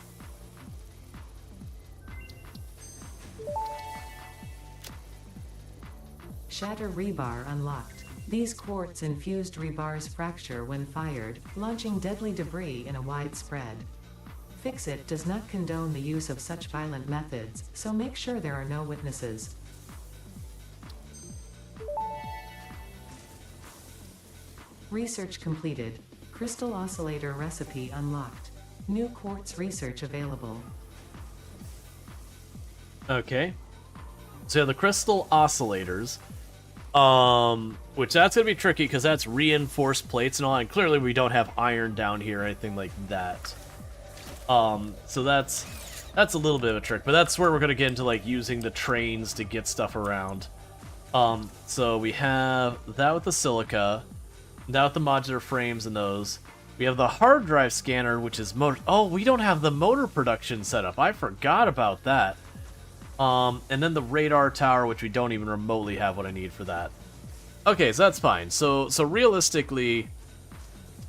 Shatter rebar unlocked. These quartz-infused rebars fracture when fired, launching deadly debris in a wide spread. Fix-It does not condone the use of such violent methods, so make sure there are no witnesses. Research completed. Crystal oscillator recipe unlocked. New quartz research available. Okay. So yeah, the crystal oscillators, which that's gonna be tricky because that's reinforced plates and all, and clearly we don't have iron down here or anything like that. So that's a little bit of a trick, but that's where we're gonna get into like using the trains to get stuff around. So we have that with the silica, that with the modular frames and those. We have the hard drive scanner, which is motor. Oh, we don't have the motor production set up. I forgot about that. And then the radar tower, which we don't even remotely have what I need for that. Okay, so that's fine. So realistically,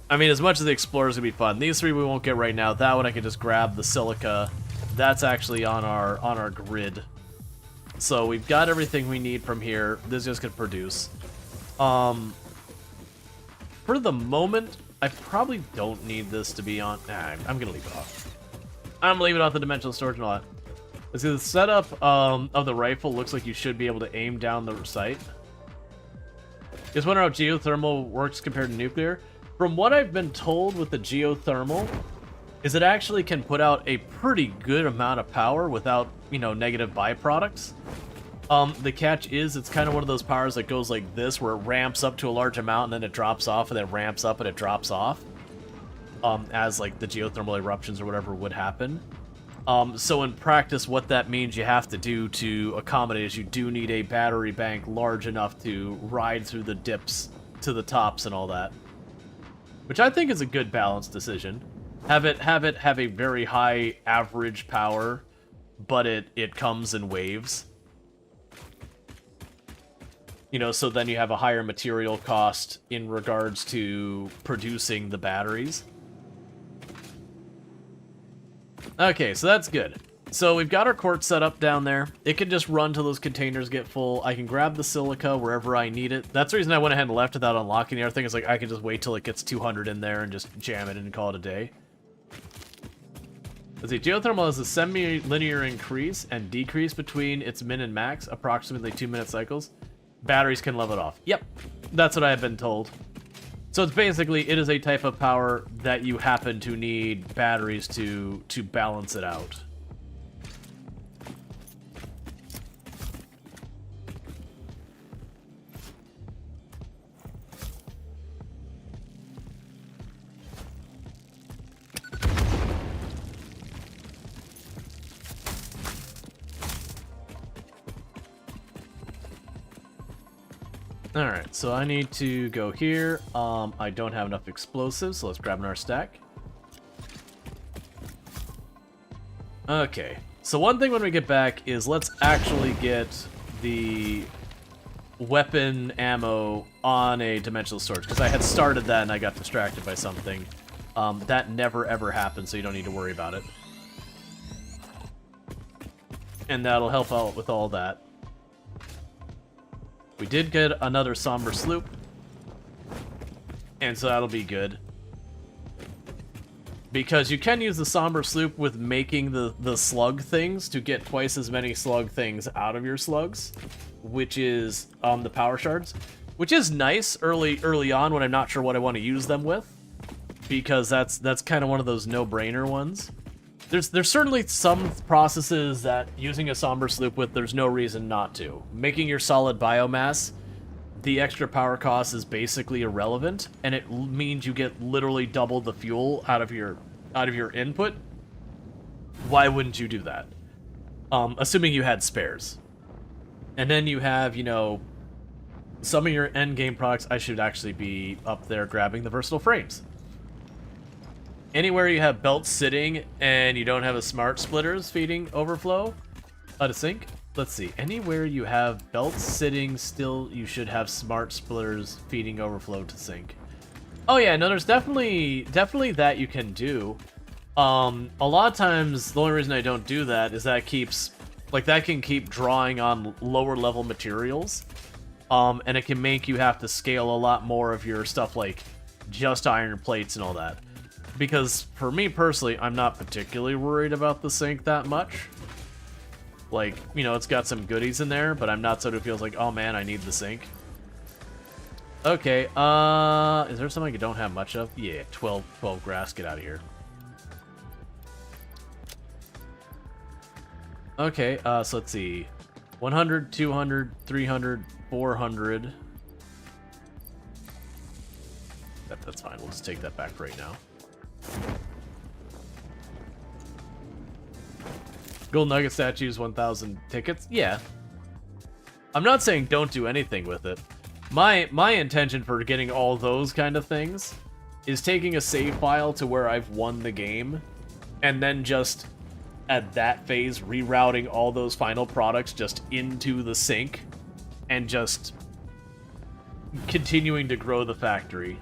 I mean, as much as the explorers would be fun, these three we won't get right now. That one I can just grab the silica. That's actually on our grid. So we've got everything we need from here. This is just gonna produce. For the moment, I probably don't need this to be on. Nah, I'm gonna leave it off. I'm leaving off the dimensional storage and all that. Let's see, the setup of the rifle looks like you should be able to aim down the sight. Just wonder how geothermal works compared to nuclear. From what I've been told with the geothermal, is it actually can put out a pretty good amount of power without, you know, negative byproducts. The catch is it's kind of one of those powers that goes like this, where it ramps up to a large amount and then it drops off, and then ramps up and it drops off. As like the geothermal eruptions or whatever would happen. So in practice, what that means you have to do to accommodate is you do need a battery bank large enough to ride through the dips to the tops and all that. Which I think is a good balanced decision. Have it have a very high average power, but it comes in waves. You know, so then you have a higher material cost in regards to producing the batteries. Okay, so that's good. So we've got our quartz set up down there. It can just run till those containers get full. I can grab the silica wherever I need it. That's the reason I went ahead and left without unlocking the other thing. Is like I can just wait till it gets 200 in there and just jam it and call it a day. Let's see, geothermal has a semi-linear increase and decrease between its min and max, approximately 2-minute cycles. Batteries can level it off. Yep, that's what I have been told. So it's basically, it is a type of power that you happen to need batteries to balance it out. Alright, so I need to go here. I don't have enough explosives, so let's grab another stack. Okay, so one thing when we get back is let's actually get the weapon ammo on a dimensional storage, because I had started that and I got distracted by something. That never ever happens, so you don't need to worry about it. And that'll help out with all that. We did get another somber sloop, and so that'll be good. Because you can use the somber sloop with making the slug things to get twice as many slug things out of your slugs, which is the power shards, which is nice early on when I'm not sure what I want to use them with, because that's kind of one of those no-brainer ones. There's certainly some processes that using a somber sloop with, there's no reason not to. Making your solid biomass, the extra power cost is basically irrelevant, and it means you get literally double the fuel out of your input. Why wouldn't you do that? Assuming you had spares. And then you have, you know, some of your end game products. I should actually be up there grabbing the versatile frames. Anywhere you have belts sitting and you don't have a smart splitters feeding overflow to sink. Let's see. Anywhere you have belts sitting still, you should have smart splitters feeding overflow to sink. Oh yeah, no, there's definitely that you can do. A lot of times the only reason I don't do that is that keeps, like, that can keep drawing on lower level materials. And it can make you have to scale a lot more of your stuff, like just iron plates and all that. because for me personally, I'm not particularly worried about the sink that much. Like, you know, it's got some goodies in there, but I'm not sort of feels like, oh man, I need the sink. Okay, is there something I don't have much of? Yeah, 12 grass, get out of here. Okay, so let's see. 100, 200, 300, 400. That's fine, we'll just take that back right now. Gold nugget statues, 1,000 tickets. Yeah. I'm not saying don't do anything with it. My intention for getting all those kind of things is taking a save file to where I've won the game, and then just, at that phase, rerouting all those final products just into the sink, and just continuing to grow the factory.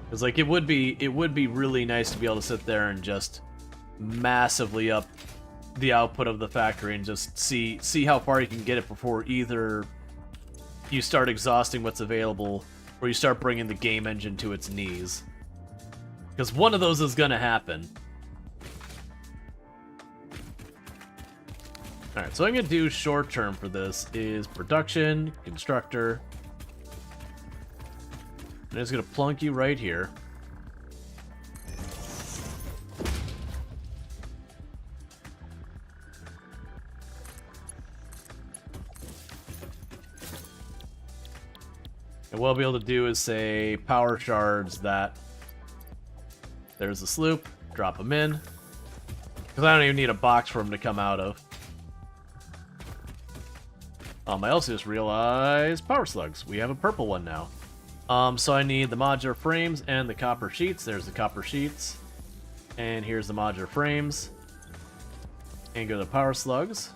Because, like, it would be really nice to be able to sit there and just massively up the output of the factory and just see how far you can get it before either you start exhausting what's available or you start bringing the game engine to its knees. Because one of those is going to happen. Alright, so what I'm going to do short term for this is production, constructor. I'm just going to plunk you right here. And what I'll be able to do is say power shards that. There's the sloop. Drop them in. Because I don't even need a box for them to come out of. I also just realized power slugs. We have a purple one now. So I need the modular frames and the copper sheets. There's the copper sheets. And here's the modular frames. And go to power slugs.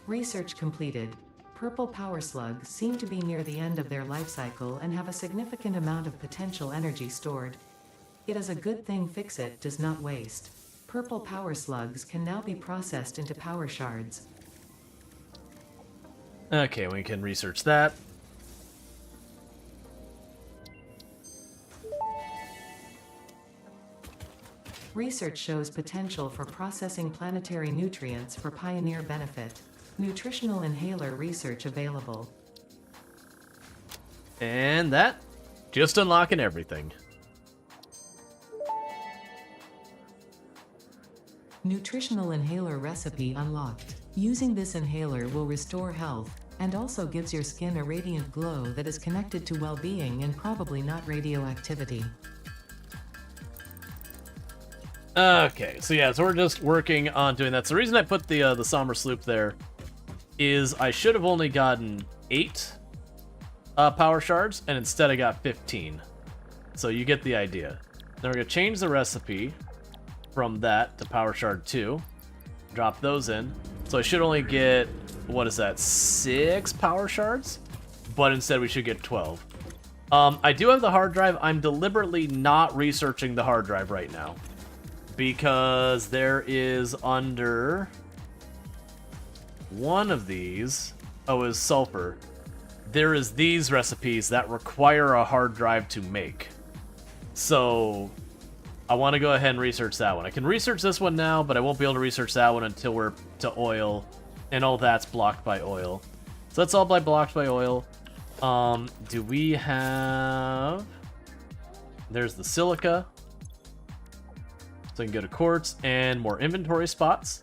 Research completed. Purple power slugs seem to be near the end of their life cycle and have a significant amount of potential energy stored. It is a good thing Fix-It does not waste. Purple power slugs can now be processed into power shards. Okay, we can research that. Research shows potential for processing planetary nutrients for pioneer benefit. Nutritional inhaler research available. And that, just unlocking everything. Nutritional inhaler recipe unlocked. Using this inhaler will restore health, and also gives your skin a radiant glow that is connected to well-being and probably not radioactivity. Okay, so yeah, so we're just working on doing that. So the reason I put the somber sloop there is I should have only gotten 8 power shards, and instead I got 15. So you get the idea. Then we're going to change the recipe from that to power shard 2. Drop those in. So I should only get, what is that, 6 power shards? But instead we should get 12. I do have the hard drive. I'm deliberately not researching the hard drive right now. Because there is under one of these, oh, is sulfur. There is these recipes that require a hard drive to make. So I want to go ahead and research that one. I can research this one now, but I won't be able to research that one until we're to oil, and all that's blocked by oil. So that's all blocked by oil. Do we have... There's the silica. So I can go to quartz and more inventory spots.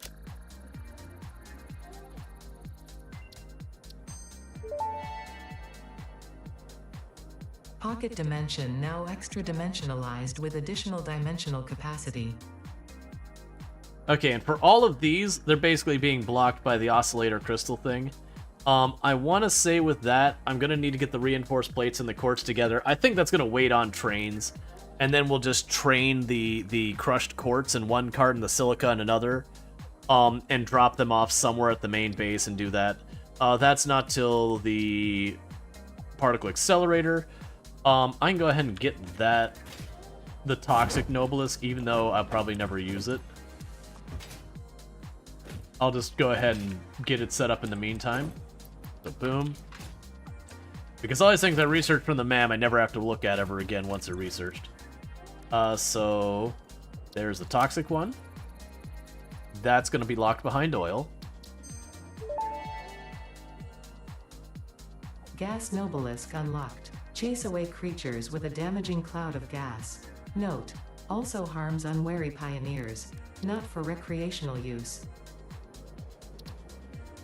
Pocket dimension now extra dimensionalized with additional dimensional capacity. Okay, and for all of these, they're basically being blocked by the oscillator crystal thing. I want to say with that, I'm going to need to get the reinforced plates and the quartz together. I think that's going to wait on trains, and then we'll just train the crushed quartz in one cart and the silica in another, and drop them off somewhere at the main base and do that. That's not till the particle accelerator. I can go ahead and get that, the Toxic Nobilis, even though I'll probably never use it. I'll just go ahead and get it set up in the meantime. So boom. Because all these things I researched from the MAM, I never have to look at ever again once they're researched. So there's the toxic one. That's going to be locked behind oil. Gas Nobelisk unlocked. Chase away creatures with a damaging cloud of gas. Note: also harms unwary pioneers. Not for recreational use.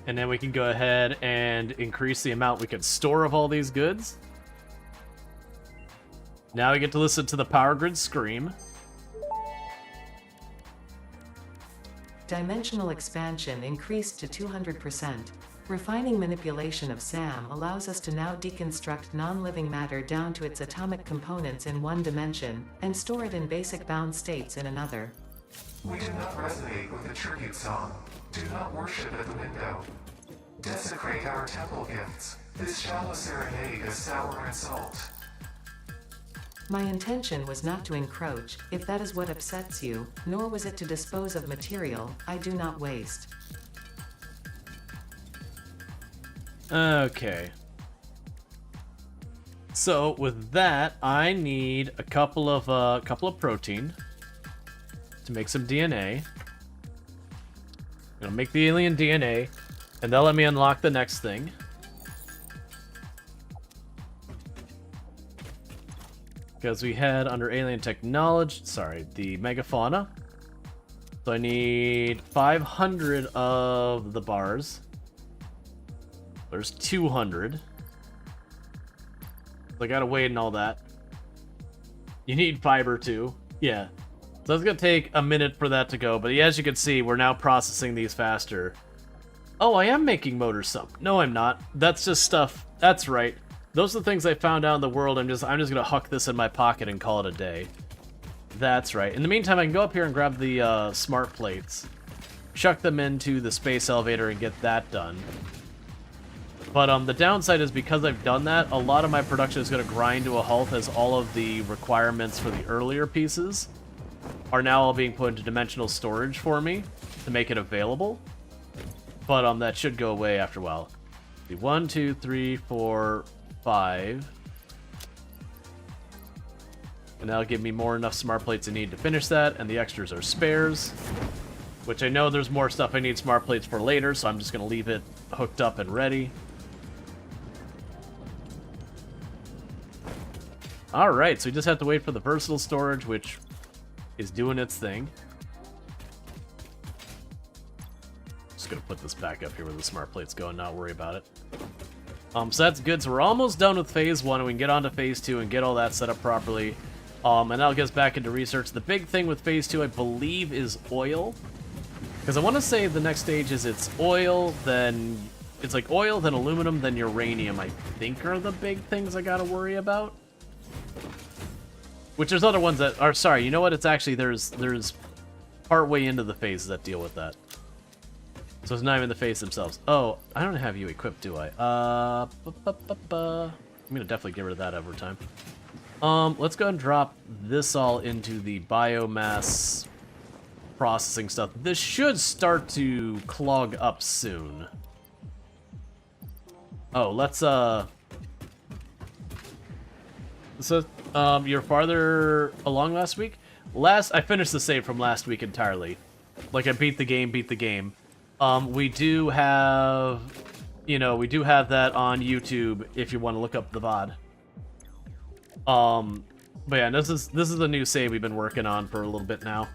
And then we can go ahead and increase the amount we can store of all these goods. Now we get to listen to the power grid scream. Dimensional expansion increased to 200%. Refining manipulation of SAM allows us to now deconstruct non-living matter down to its atomic components in one dimension, and store it in basic bound states in another. We do not resonate with the tribute song. Do not worship at the window. Desecrate our temple gifts. This shallow serenade is sour insult. My intention was not to encroach, if that is what upsets you, nor was it to dispose of material I do not waste. Okay. So with that, I need a couple of protein to make some DNA. I'm gonna make the alien DNA, and they'll let me unlock the next thing. Because we had under alien technology, sorry, the megafauna. So I need 500 of the bars. There's 200. So I gotta wait and all that. You need fiber too. Yeah. So it's gonna take a minute for that to go, but as you can see, we're now processing these faster. Oh, I am making motor sump. No, I'm not. That's just stuff. That's right. Those are the things I found out in the world. I'm just gonna huck this in my pocket and call it a day. That's right. In the meantime, I can go up here and grab the smart plates, chuck them into the space elevator, and get that done. But the downside is because I've done that, a lot of my production is going to grind to a halt as all of the requirements for the earlier pieces are now all being put into dimensional storage for me to make it available. But that should go away after a while. 1, 2, 3, 4, 5. And that'll give me more enough smart plates I need to finish that, and the extras are spares. Which I know there's more stuff I need smart plates for later, so I'm just going to leave it hooked up and ready. Alright, so we just have to wait for the versatile storage, which is doing its thing. Just gonna put this back up here where the smart plates go and not worry about it. So that's good. So we're almost done with phase 1, and we can get on to phase 2 and get all that set up properly. And that'll get us back into research. The big thing with phase 2, I believe, is oil. Because I want to say the next stage is it's oil, then... It's like oil, then aluminum, then uranium, I think are the big things I gotta worry about. Which there's other ones that are... Sorry, you know what? It's actually... There's part way into the phases that deal with that. So it's not even the phase themselves. Oh, I don't have you equipped, do I? I'm gonna definitely get rid of that over time. Let's go and drop this all into the biomass processing stuff. This should start to clog up soon. Oh, let's, So, you're farther along last week? I finished the save from last week entirely. Like, I beat the game. We do have, we do have that on YouTube if you want to look up the VOD. But yeah, this is a new save we've been working on for a little bit now.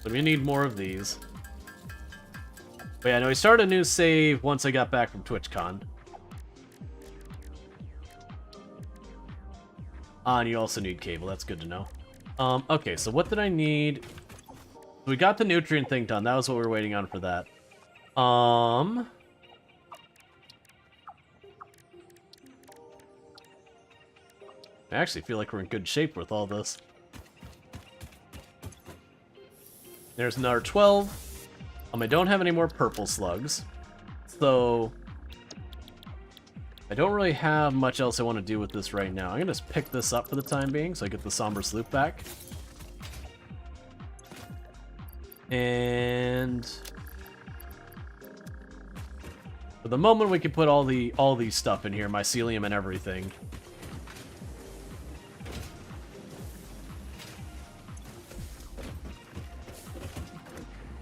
But we need more of these. But yeah, no, we started a new save once I got back from TwitchCon. And you also need cable, that's good to know. Okay, so what did I need? We got the nutrient thing done, that was what we were waiting on for that. I actually feel like we're in good shape with all this. There's another 12. I don't have any more purple slugs. So I don't really have much else I want to do with this right now. I'm going to just pick this up for the time being so I get the Somber Sloop back. And for the moment, we can put all these stuff in here, mycelium and everything.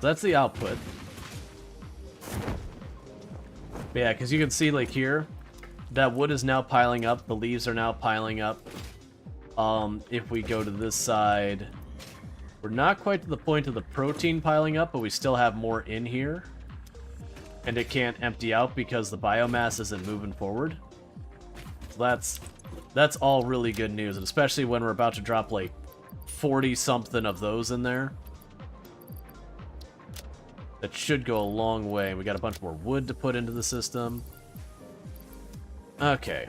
So that's the output. But yeah, because you can see, like, here, that wood is now piling up. The leaves are now piling up. If we go to this side, we're not quite to the point of the protein piling up, but we still have more in here. And it can't empty out because the biomass isn't moving forward. So that's all really good news, and especially when we're about to drop, like, 40-something of those in there. That should go a long way. We got a bunch more wood to put into the system. Okay.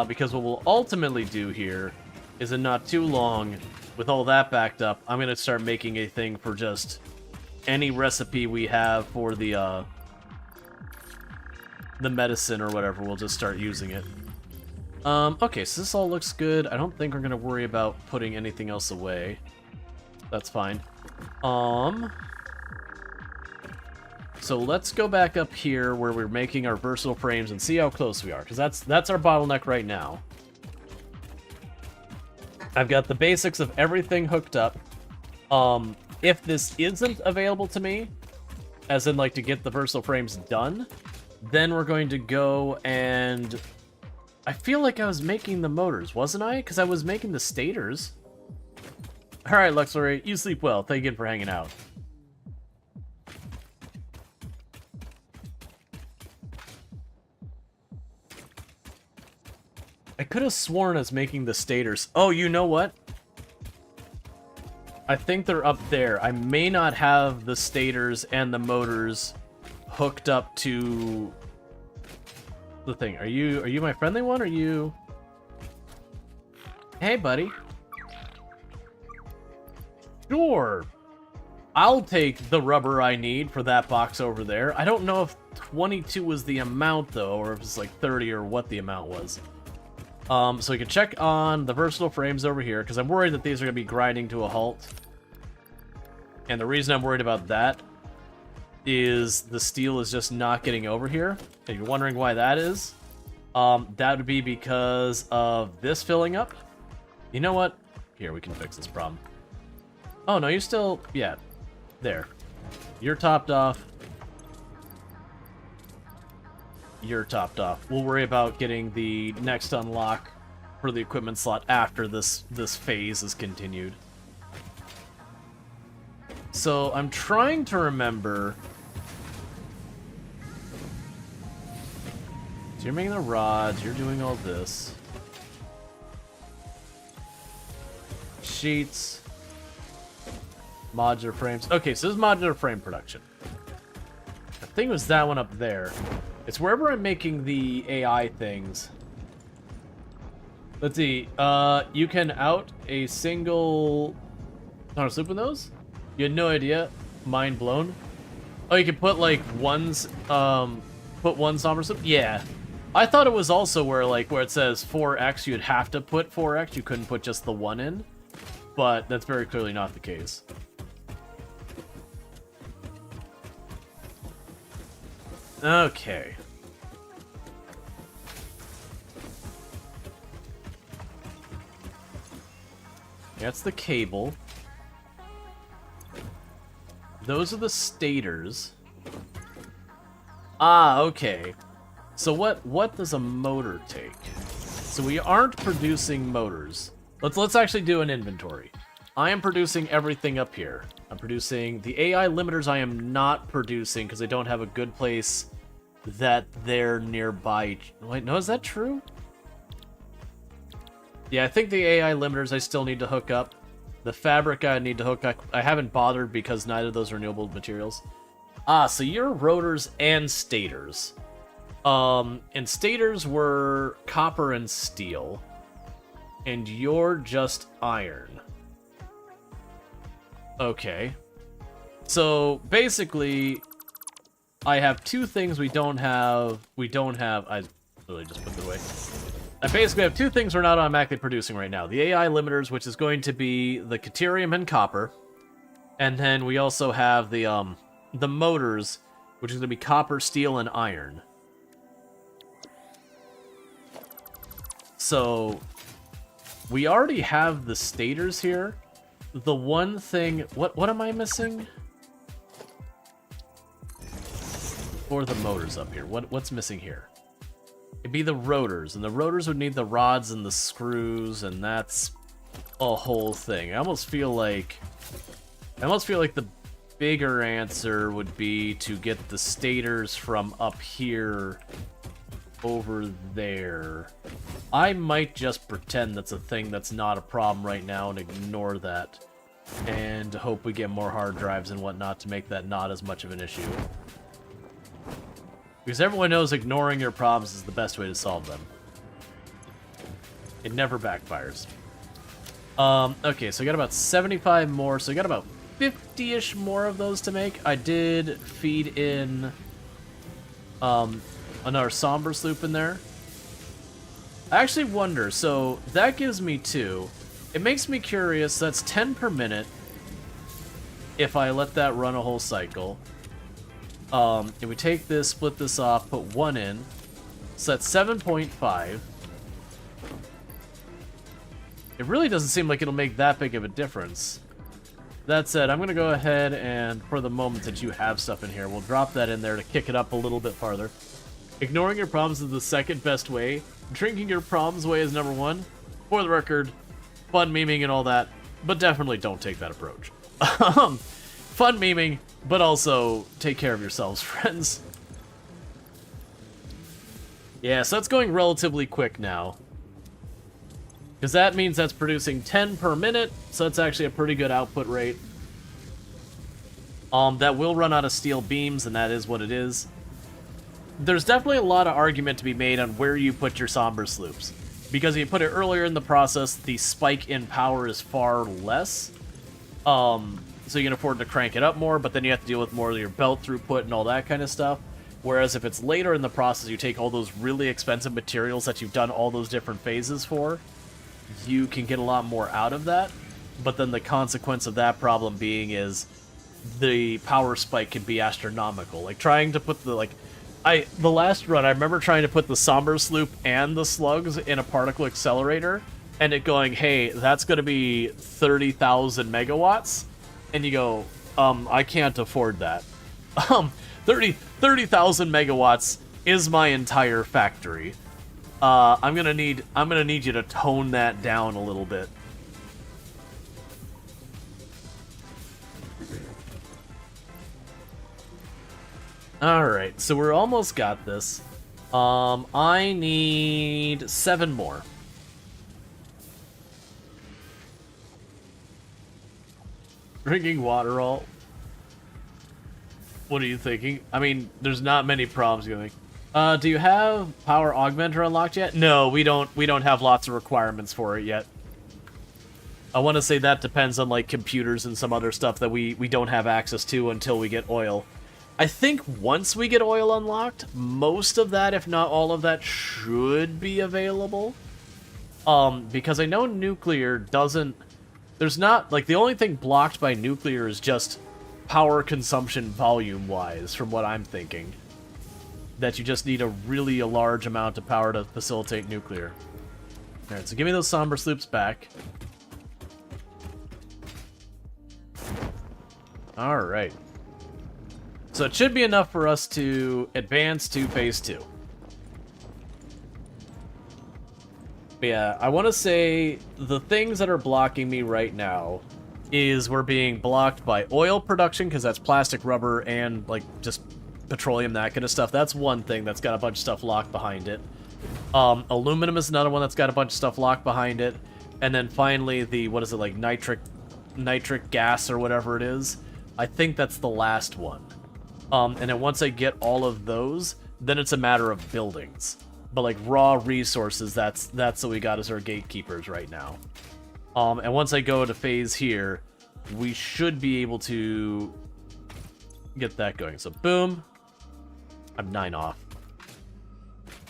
Because what we'll ultimately do here is in not too long, with all that backed up, I'm going to start making a thing for just any recipe we have for the medicine or whatever. We'll just start using it. Okay, so this all looks good. I don't think we're gonna worry about putting anything else away. That's fine. So let's go back up here where we're making our versatile frames and see how close we are, because that's our bottleneck right now. I've got the basics of everything hooked up. If this isn't available to me, as in like to get the versatile frames done, then we're going to go and I feel like I was making the motors, wasn't I? Because I was making the stators. Alright, Luxury, you sleep well. Thank you again for hanging out. I could have sworn I was making the stators. Oh, you know what? I think they're up there. I may not have the stators and the motors hooked up to the thing. Are you my friendly one? Or are you? Hey, buddy. Sure. I'll take the rubber I need for that box over there. I don't know if 22 was the amount though, or if it's like 30 or what the amount was. So we can check on the versatile frames over here, because I'm worried that these are going to be grinding to a halt. And the reason I'm worried about that is the steel is just not getting over here. If you're wondering why that is, that would be because of this filling up. You know what? Here, we can fix this problem. Oh, no, you're still... Yeah, there. You're topped off. You're topped off. We'll worry about getting the next unlock for the equipment slot after this phase is continued. So I'm trying to remember. So you're making the rods, you're doing all this. Sheets. Modular frames. Okay, so this is modular frame production. I think it was that one up there. It's wherever I'm making the AI things. Let's see. You can out a single... Somber Sloop in those? You had no idea? Mind blown. Oh, you can put like one's put one Somber Sloop? Yeah. I thought it was also where it says 4x, you'd have to put 4x. You couldn't put just the one in. But that's very clearly not the case. Okay. That's the cable. Those are the stators. Ah, okay. So what does a motor take? So we aren't producing motors. Let's actually do an inventory. I am producing everything up here. I'm producing the AI limiters. I am not producing because I don't have a good place that they're nearby. Wait, no, is that true? Yeah, I think the AI limiters I still need to hook up. The fabric I need to hook up. I haven't bothered because neither of those are renewable materials. Ah, so you're rotors and stators. And stators were copper and steel. And you're just iron. Okay. So basically, I have two things we don't have. I literally just put it away. I basically have two things we're not automatically producing right now. The AI limiters, which is going to be the Caterium and copper. And then we also have the motors, which is going to be copper, steel, and iron. So we already have the stators here. The one thing, what am I missing? For the motors up here, what's missing here? It'd be the rotors, and the rotors would need the rods and the screws, and that's a whole thing. I almost feel like the bigger answer would be to get the stators from up here over there. I might just pretend that's a thing that's not a problem right now and ignore that, and hope we get more hard drives and whatnot to make that not as much of an issue. Because everyone knows ignoring your problems is the best way to solve them. It never backfires. Okay, so I got about 75 more, so I got about 50-ish more of those to make. I did feed in another somber sloop in there. I actually wonder, so that gives me 2. It makes me curious, that's 10 per minute if I let that run a whole cycle. If we take this, split this off, put 1 in, so that's 7.5. It really doesn't seem like it'll make that big of a difference. That said, I'm going to go ahead and, for the moment that you have stuff in here, we'll drop that in there to kick it up a little bit farther. Ignoring your problems is the second best way. Drinking your problems away is number 1. For the record, fun memeing and all that, but definitely don't take that approach. Fun memeing, but also take care of yourselves, friends. Yeah, so that's going relatively quick now. Because that means that's producing 10 per minute, so that's actually a pretty good output rate. That will run out of steel beams, and that is what it is. There's definitely a lot of argument to be made on where you put your somber sloops. Because if you put it earlier in the process, the spike in power is far less. So you can afford to crank it up more, but then you have to deal with more of your belt throughput and all that kind of stuff. Whereas if it's later in the process, you take all those really expensive materials that you've done all those different phases for, you can get a lot more out of that. But then the consequence of that problem being is the power spike can be astronomical. Like trying to put the last run, I remember trying to put the somber sloop and the slugs in a particle accelerator, and it going, hey, that's going to be 30,000 megawatts. And you go, I can't afford that. 30,000 megawatts is my entire factory. I'm gonna need you to tone that down a little bit. Alright, so we're almost got this. I need 7 more. Drinking water all. What are you thinking? I mean, there's not many problems going. Do you have power augmenter unlocked yet? No, we don't have lots of requirements for it yet. I want to say that depends on like computers and some other stuff that we don't have access to until we get oil. I think once we get oil unlocked, most of that, if not all of that, should be available. Because I know nuclear doesn't... There's not... Like, the only thing blocked by nuclear is just power consumption volume-wise, from what I'm thinking. That you just need a large amount of power to facilitate nuclear. Alright, so give me those somber sloops back. Alright. So it should be enough for us to advance to phase 2. But yeah, I want to say the things that are blocking me right now is we're being blocked by oil production, because that's plastic, rubber, and like just petroleum, that kind of stuff. That's one thing that's got a bunch of stuff locked behind it. Aluminum is another one that's got a bunch of stuff locked behind it. And then finally the, what is it, like nitric gas or whatever it is. I think that's the last one. And then once I get all of those, then it's a matter of buildings. But like raw resources, that's what we got as our gatekeepers right now. And once I go to phase here, we should be able to get that going. So boom, I'm 9 off.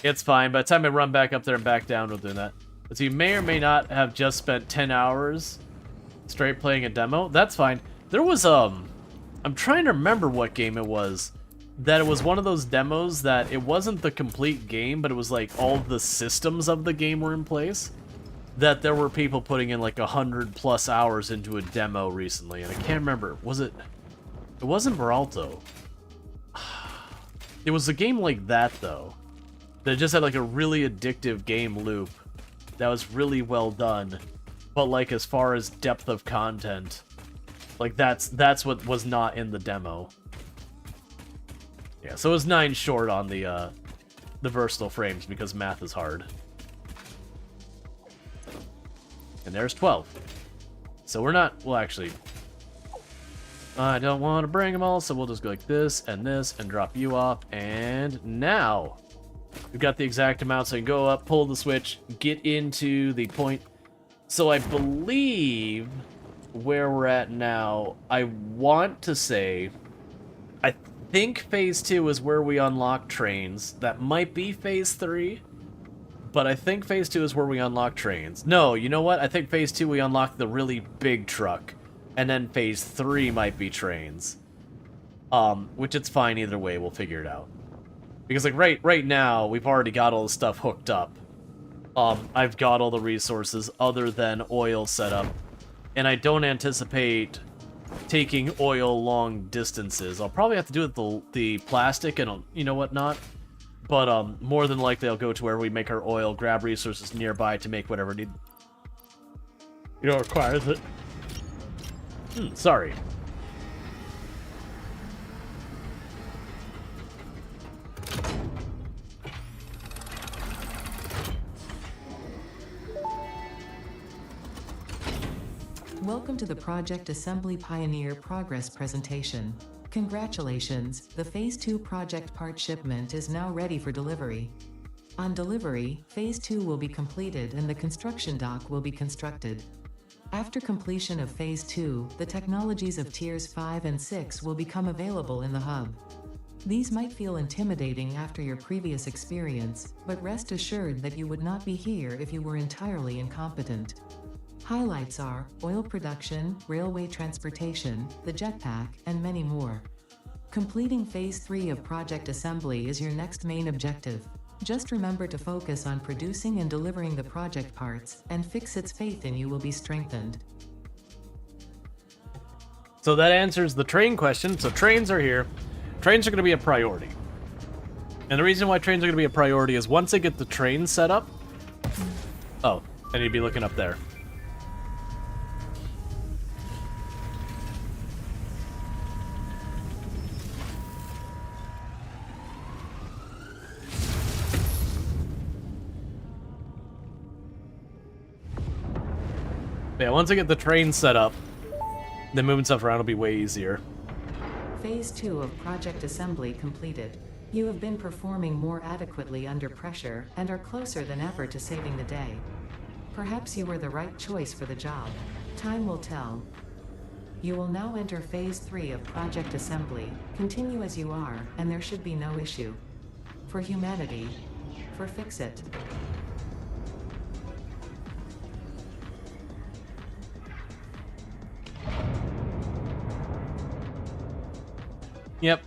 It's fine. By the time I run back up there and back down, we'll do that. But so you may or may not have just spent 10 hours straight playing a demo. That's fine. There was, I'm trying to remember what game it was. That it was one of those demos that it wasn't the complete game, but it was like all the systems of the game were in place. That there were people putting in like 100+ hours into a demo recently, and I can't remember. Was it? It wasn't Veralto. It was a game like that though. That just had like a really addictive game loop. That was really well done, but like as far as depth of content, like that's what was not in the demo. Yeah, so it was 9 short on the versatile frames because math is hard. And there's 12. So we're not, well actually, I don't want to bring them all, so we'll just go like this and drop you off. And now we've got the exact amount, so I can go up, pull the switch, get into the point. So I believe where we're at now, I want to say, I think phase 2 is where we unlock trains. That might be phase 3, but I think phase 2 is where we unlock trains. No, you know what? I think phase 2 we unlock the really big truck, and then phase 3 might be trains. Which it's fine either way, we'll figure it out. Because like right now, we've already got all the stuff hooked up. I've got all the resources other than oil set up, and I don't anticipate taking oil long distances. I'll probably have to do it with the plastic and you know what not, but more than likely I'll go to where we make our oil, grab resources nearby to make whatever need. You know, requires it. Sorry. Welcome to the Project Assembly Pioneer Progress presentation. Congratulations, the Phase 2 project part shipment is now ready for delivery. On delivery, Phase 2 will be completed and the construction dock will be constructed. After completion of Phase 2, the technologies of Tiers 5 and 6 will become available in the hub. These might feel intimidating after your previous experience, but rest assured that you would not be here if you were entirely incompetent. Highlights are oil production, railway transportation, the jetpack, and many more. Completing Phase 3 of Project Assembly is your next main objective. Just remember to focus on producing and delivering the project parts, and Fixit's faith in you will be strengthened. So that answers the train question. So trains are here. Trains are going to be a priority. And the reason why trains are going to be a priority is once I get the train set up... Oh, I need to be looking up there. Yeah, once I get the train set up, then moving stuff around will be way easier. Phase 2 of Project Assembly completed. You have been performing more adequately under pressure and are closer than ever to saving the day. Perhaps you were the right choice for the job. Time will tell. You will now enter Phase 3 of Project Assembly. Continue as you are, and there should be no issue. For humanity. For Fixit. Yep.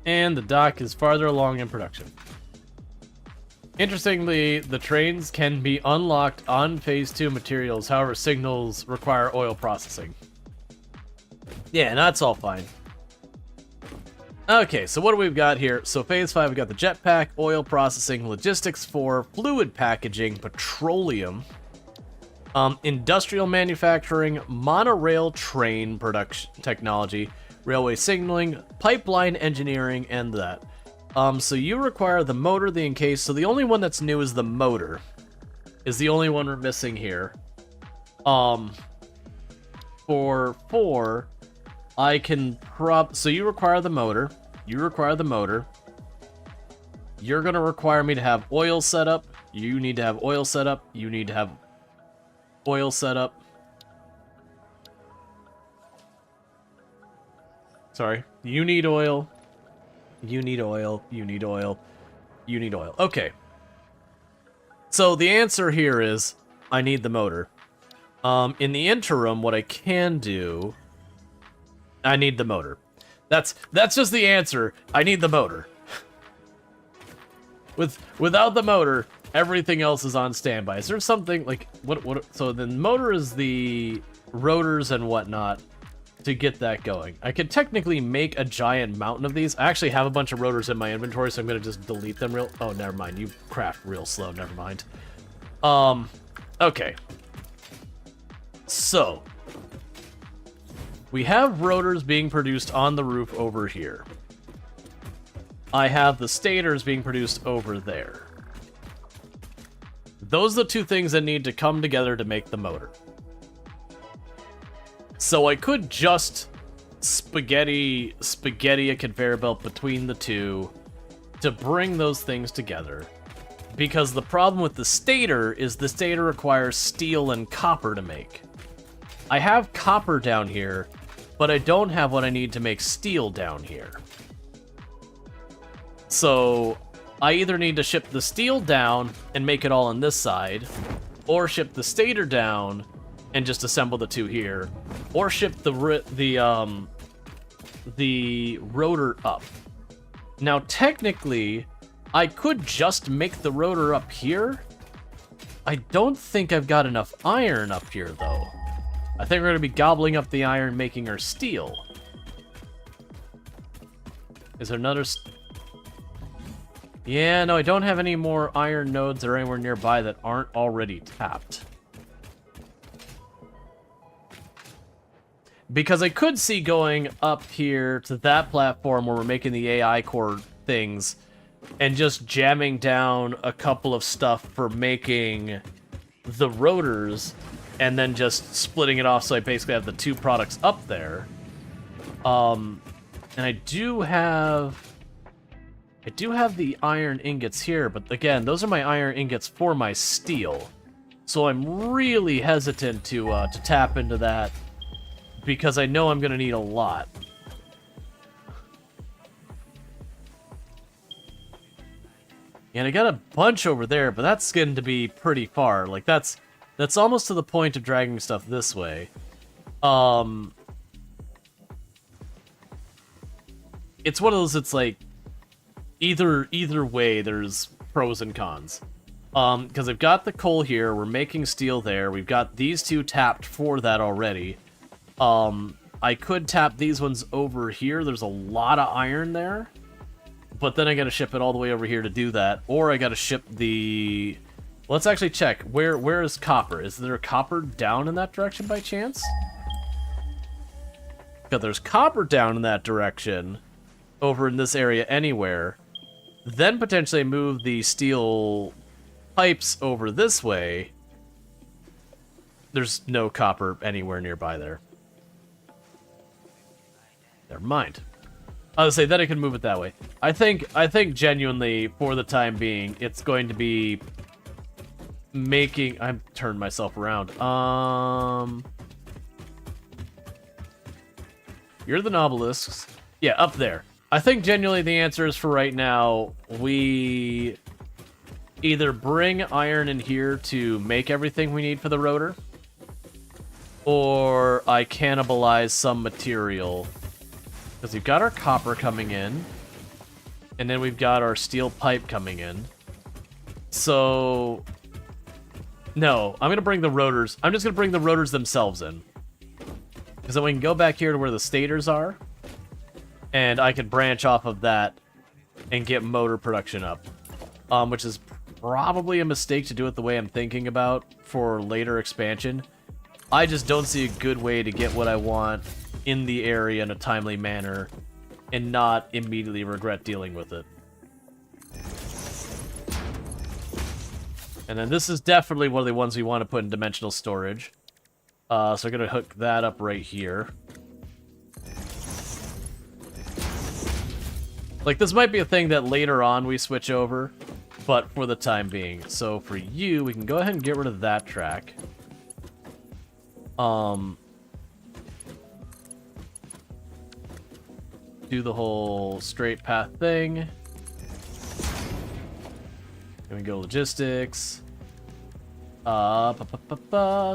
And the dock is farther along in production. Interestingly, the trains can be unlocked on Phase 2 materials, however signals require oil processing. Yeah, and that's all fine. Okay, so what do we've got here? So Phase 5, we've got the jetpack, oil processing, logistics 4, fluid packaging, petroleum, industrial manufacturing, monorail train production technology, railway signaling, pipeline engineering, and that. So you require the motor, the encase. So the only one that's new is the motor. Is the only one we're missing here. For 4, I can so you require the motor. You require the motor. You're gonna require me to have oil set up. You need to have oil set up. You need to have oil set up. Sorry. You need oil. You need oil. You need oil. You need oil. Okay. So the answer here is I need the motor. In the interim, what I can do, I need the motor. That's just the answer. I need the motor. Without the motor, everything else is on standby. Is there something like what? So the motor is the rotors and whatnot to get that going. I could technically make a giant mountain of these. I actually have a bunch of rotors in my inventory, so I'm gonna just delete them real. Oh, never mind. You craft real slow. Never mind. Okay. So we have rotors being produced on the roof over here. I have the stators being produced over there. Those are the two things that need to come together to make the motor. So I could just spaghetti a conveyor belt between the two to bring those things together. Because the problem with the stator is the stator requires steel and copper to make. I have copper down here, but I don't have what I need to make steel down here. So I either need to ship the steel down and make it all on this side, or ship the stator down and just assemble the two here, or ship the rotor up. Now technically, I could just make the rotor up here. I don't think I've got enough iron up here though. I think we're going to be gobbling up the iron, making our steel. Is there another... Yeah, no, I don't have any more iron nodes or anywhere nearby that aren't already tapped. Because I could see going up here to that platform where we're making the AI core things and just jamming down a couple of stuff for making the rotors and then just splitting it off so I basically have the two products up there. And I do have the iron ingots here, but again, those are my iron ingots for my steel. So I'm really hesitant to tap into that because I know I'm going to need a lot. And I got a bunch over there, but that's going to be pretty far. Like, that's almost to the point of dragging stuff this way. It's one of those, it's like, either way, there's pros and cons. Because I've got the coal here, we're making steel there, we've got these two tapped for that already. I could tap these ones over here, there's a lot of iron there. But then I gotta ship it all the way over here to do that. Or I gotta ship the... Let's actually check. Where is copper? Is there copper down in that direction by chance? Because there's copper down in that direction. Over in this area anywhere. Then potentially move the steel pipes over this way. There's no copper anywhere nearby there. Never mind. I would say that I can move it that way. I think genuinely, for the time being, it's going to be making... I've turned myself around. You're the Nobelisks. Yeah, up there. I think genuinely the answer is for right now, we either bring iron in here to make everything we need for the rotor, or I cannibalize some material. Because we've got our copper coming in, and then we've got our steel pipe coming in. So, no, I'm going to bring the rotors. I'm just going to bring the rotors themselves in. Because then we can go back here to where the stators are, and I can branch off of that and get motor production up. Which is probably a mistake to do it the way I'm thinking about for later expansion. I just don't see a good way to get what I want in the area in a timely manner and not immediately regret dealing with it. And then this is definitely one of the ones we want to put in dimensional storage. So we're going to hook that up right here. Like, this might be a thing that later on we switch over, but for the time being. So for you, we can go ahead and get rid of that track. do the whole straight path thing. Then we go logistics.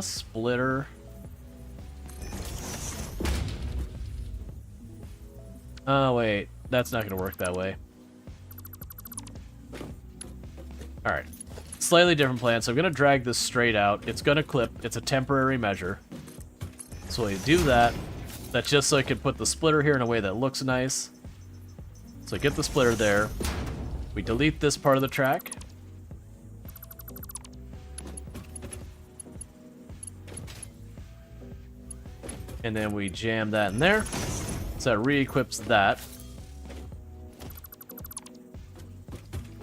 Splitter. Oh, wait. That's not going to work that way. Alright. Slightly different plan, so I'm going to drag this straight out. It's going to clip. It's a temporary measure. So I do that. That's just so I can put the splitter here in a way that looks nice. So I get the splitter there. We delete this part of the track. And then we jam that in there. So that re-equips that.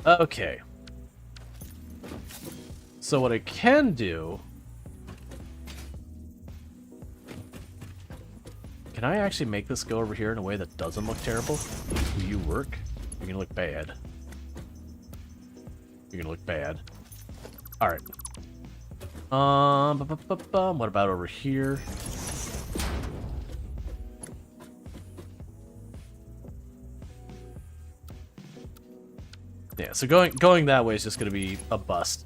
Okay. So what I can do... Can I actually make this go over here in a way that doesn't look terrible? Will you work? You're gonna look bad. You're gonna look bad. Alright. What about over here? Yeah, so going that way is just gonna be a bust.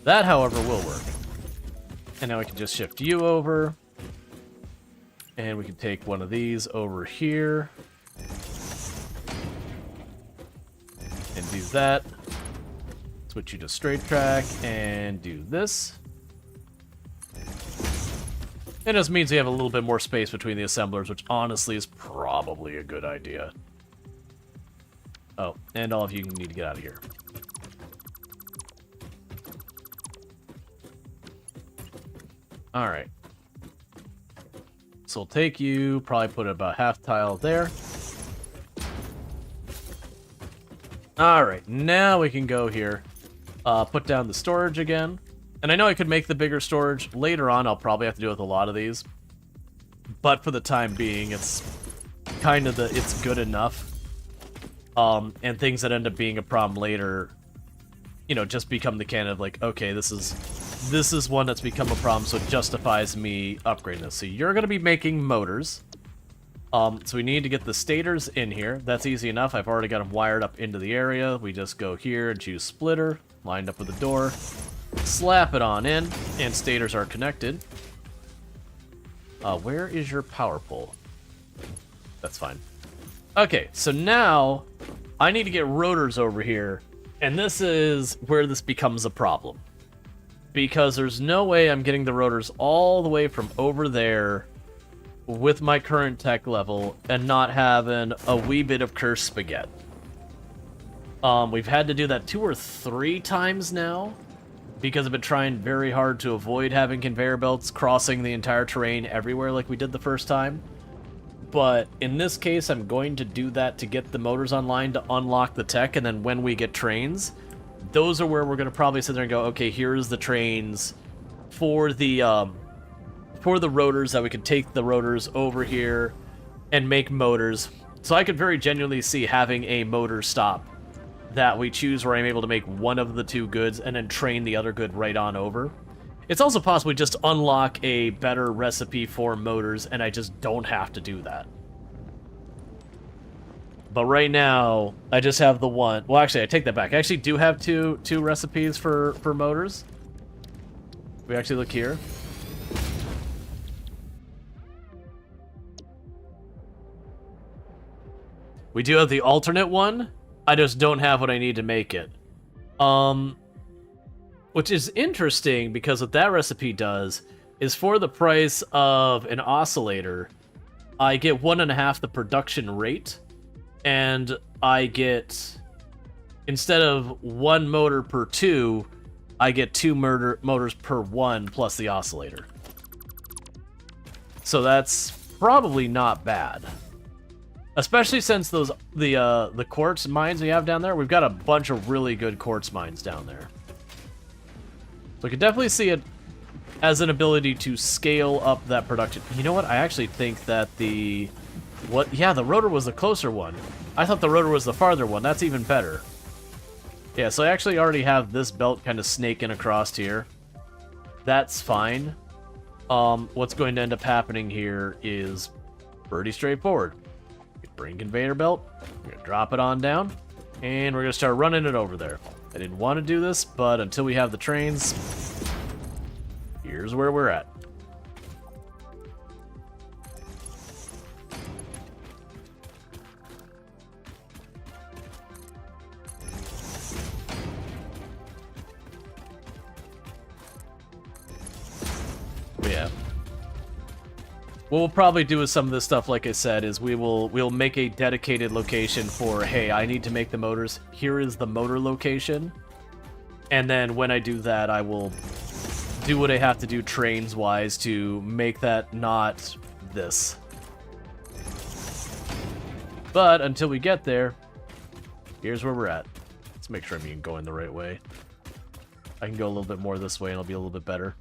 That, however, will work. And now we can just shift you over. And we can take one of these over here. And do that. Switch you to straight track and do this. It just means we have a little bit more space between the assemblers, which honestly is probably a good idea. Oh, and all of you need to get out of here. Alright. So we'll take you, probably put about half tile there. Alright, now we can go here. Put down the storage again. And I know I could make the bigger storage. Later on, I'll probably have to deal with a lot of these. But for the time being, it's kind of it's good enough. And things that end up being a problem later, you know, just become the canon of like, okay, this is one that's become a problem, so it justifies me upgrading this. So you're going to be making motors. So we need to get the stators in here. That's easy enough. I've already got them wired up into the area. We just go here and choose splitter, lined up with the door, slap it on in, and stators are connected. Where is your power pole? That's fine. Okay, so now I need to get rotors over here, and this is where this becomes a problem. Because there's no way I'm getting the rotors all the way from over there with my current tech level and not having a wee bit of cursed spaghetti. We've had to do that 2 or 3 times now because I've been trying very hard to avoid having conveyor belts crossing the entire terrain everywhere like we did the first time. But in this case, I'm going to do that to get the motors online to unlock the tech, and then when we get trains, those are where we're going to probably sit there and go, okay, here's the trains for the rotors, that we could take the rotors over here and make motors. So I could very genuinely see having a motor stop that we choose where I'm able to make one of the 2 goods and then train the other good right on over. It's also possible just unlock a better recipe for motors and I just don't have to do that. But right now, I just have the one. Well, actually, I take that back. I actually do have two recipes for motors. We actually look here. We do have the alternate one. I just don't have what I need to make it. Which is interesting because what that recipe does is for the price of an oscillator, I get 1.5 the production rate. And I get, instead of 1 motor per 2, I get 2 motors per 1 plus the oscillator. So that's probably not bad. Especially since the quartz mines we have down there, we've got a bunch of really good quartz mines down there. So I could definitely see it as an ability to scale up that production. You know what? I actually think that the rotor was the closer one. I thought the rotor was the farther one. That's even better. Yeah, so I actually already have this belt kind of snaking across here. That's fine. What's going to end up happening here is pretty straightforward. You bring conveyor belt, we're going to drop it on down, and we're going to start running it over there. I didn't want to do this, but until we have the trains, here's where we're at. Yeah. What we'll probably do with some of this stuff, like I said, is we'll make a dedicated location for, hey, I need to make the motors. Here is the motor location. And then when I do that, I will do what I have to do trains-wise to make that not this. But until we get there, here's where we're at. Let's make sure I'm going the right way. I can go a little bit more this way and it'll be a little bit better.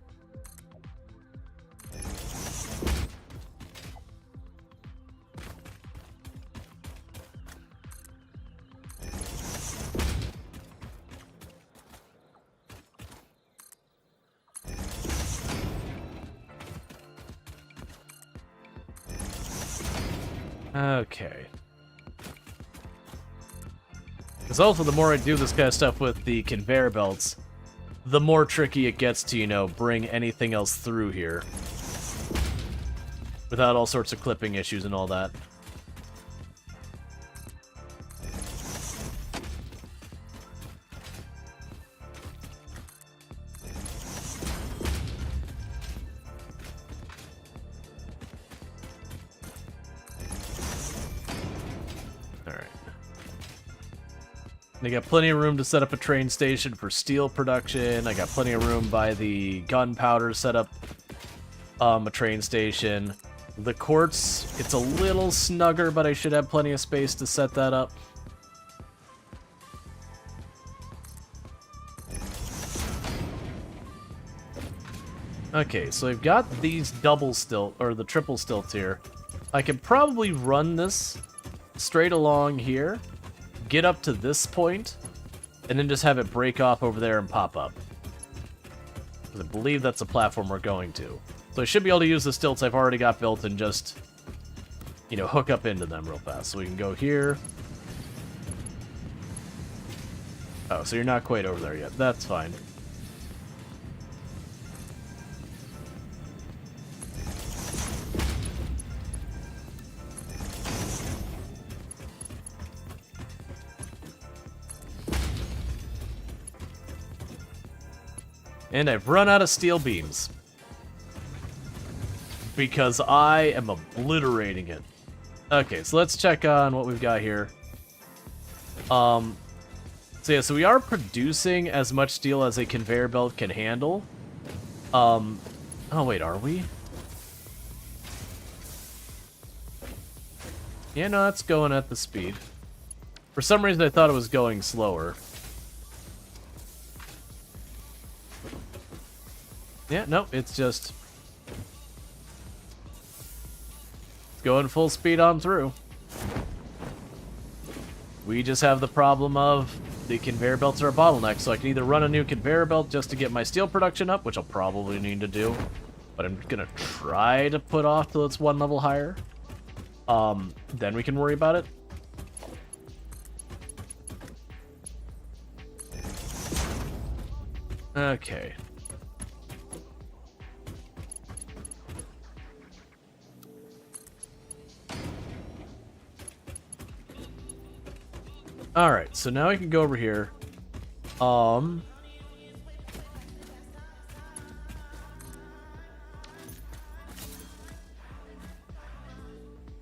Okay. Because also, the more I do this kind of stuff with the conveyor belts, the more tricky it gets to, you know, bring anything else through here. Without all sorts of clipping issues and all that. I got plenty of room to set up a train station for steel production. I got plenty of room by the gunpowder to set up a train station. The quartz, it's a little snugger, but I should have plenty of space to set that up. Okay, so I've got these double stilt, or the triple stilts here. I could probably run this straight along here, get up to this point, and then just have it break off over there and pop up. I believe that's the platform we're going to. So I should be able to use the stilts I've already got built and just, you know, hook up into them real fast. So we can go here. Oh, so you're not quite over there yet. That's fine. And I've run out of steel beams. Because I am obliterating it. Okay, so let's check on what we've got here. So yeah, so we are producing as much steel as a conveyor belt can handle. Oh wait, are we? Yeah, no, that's going at the speed. For some reason I thought it was going slower. Yeah, no, it's just going full speed on through. We just have the problem of the conveyor belts are a bottleneck, so I can either run a new conveyor belt just to get my steel production up, which I'll probably need to do, but I'm gonna try to put off till it's one level higher. Then we can worry about it. Okay. Alright, so now I can go over here.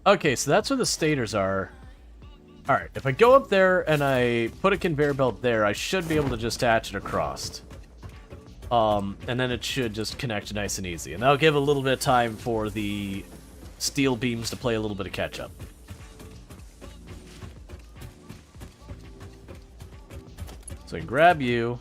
Okay, so that's where the stators are. Alright, if I go up there and I put a conveyor belt there, I should be able to just attach it across. And then it should just connect nice and easy. And that'll give a little bit of time for the steel beams to play a little bit of catch-up. So I can grab you.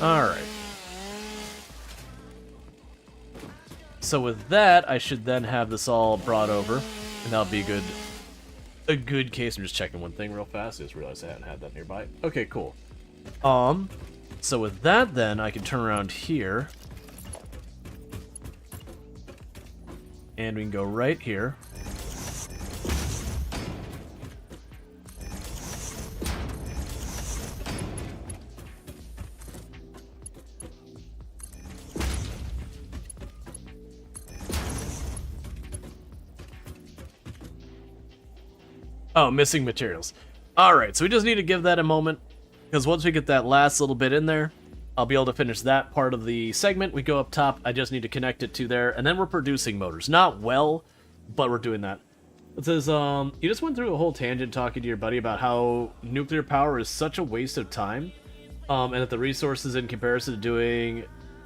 Alright. So with that, I should then have this all brought over, and that'll be a good case. I'm just checking one thing real fast. I just realized I hadn't had that nearby. Okay, cool. So with that then, I can turn around here. And we can go right here. Oh, missing materials. Alright, so we just need to give that a moment, because once we get that last little bit in there, I'll be able to finish that part of the segment. We go up top, I just need to connect it to there, and then we're producing motors. Not well, but we're doing that. It says, you just went through a whole tangent talking to your buddy about how nuclear power is such a waste of time, and that the resources in comparison to doing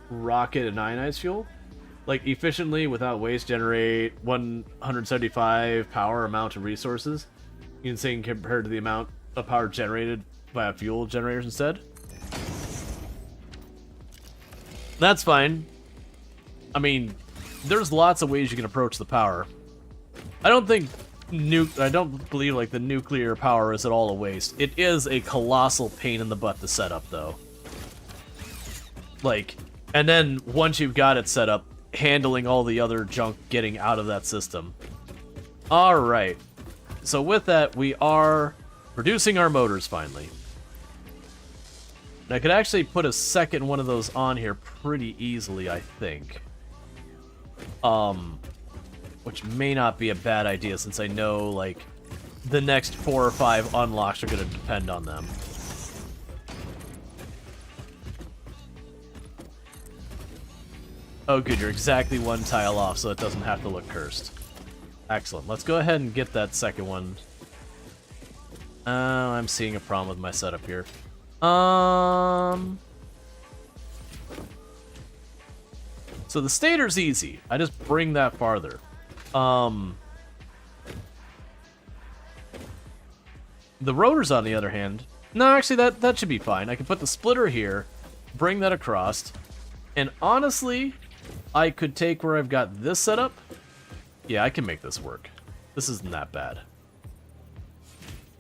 rocket and ionized fuel, like efficiently without waste, generate 175 power amount of resources. You can say compared to the amount of power generated by fuel generators instead. That's fine. I mean, there's lots of ways you can approach the power. I don't believe like the nuclear power is at all a waste. It is a colossal pain in the butt to set up though. Like, and then once you've got it set up, handling all the other junk getting out of that system. Alright. So with that, we are producing our motors finally. And I could actually put a second one of those on here pretty easily, I think. Which may not be a bad idea since I know, like, the next 4 or 5 unlocks are going to depend on them. Oh good, you're exactly one tile off, so it doesn't have to look cursed. Excellent. Let's go ahead and get that second one. Oh, I'm seeing a problem with my setup here. So the stator's easy. I just bring that farther. The rotors, on the other hand... No, actually, that should be fine. I can put the splitter here, bring that across, and honestly, I could take where I've got this set up. Yeah, I can make this work. This isn't that bad.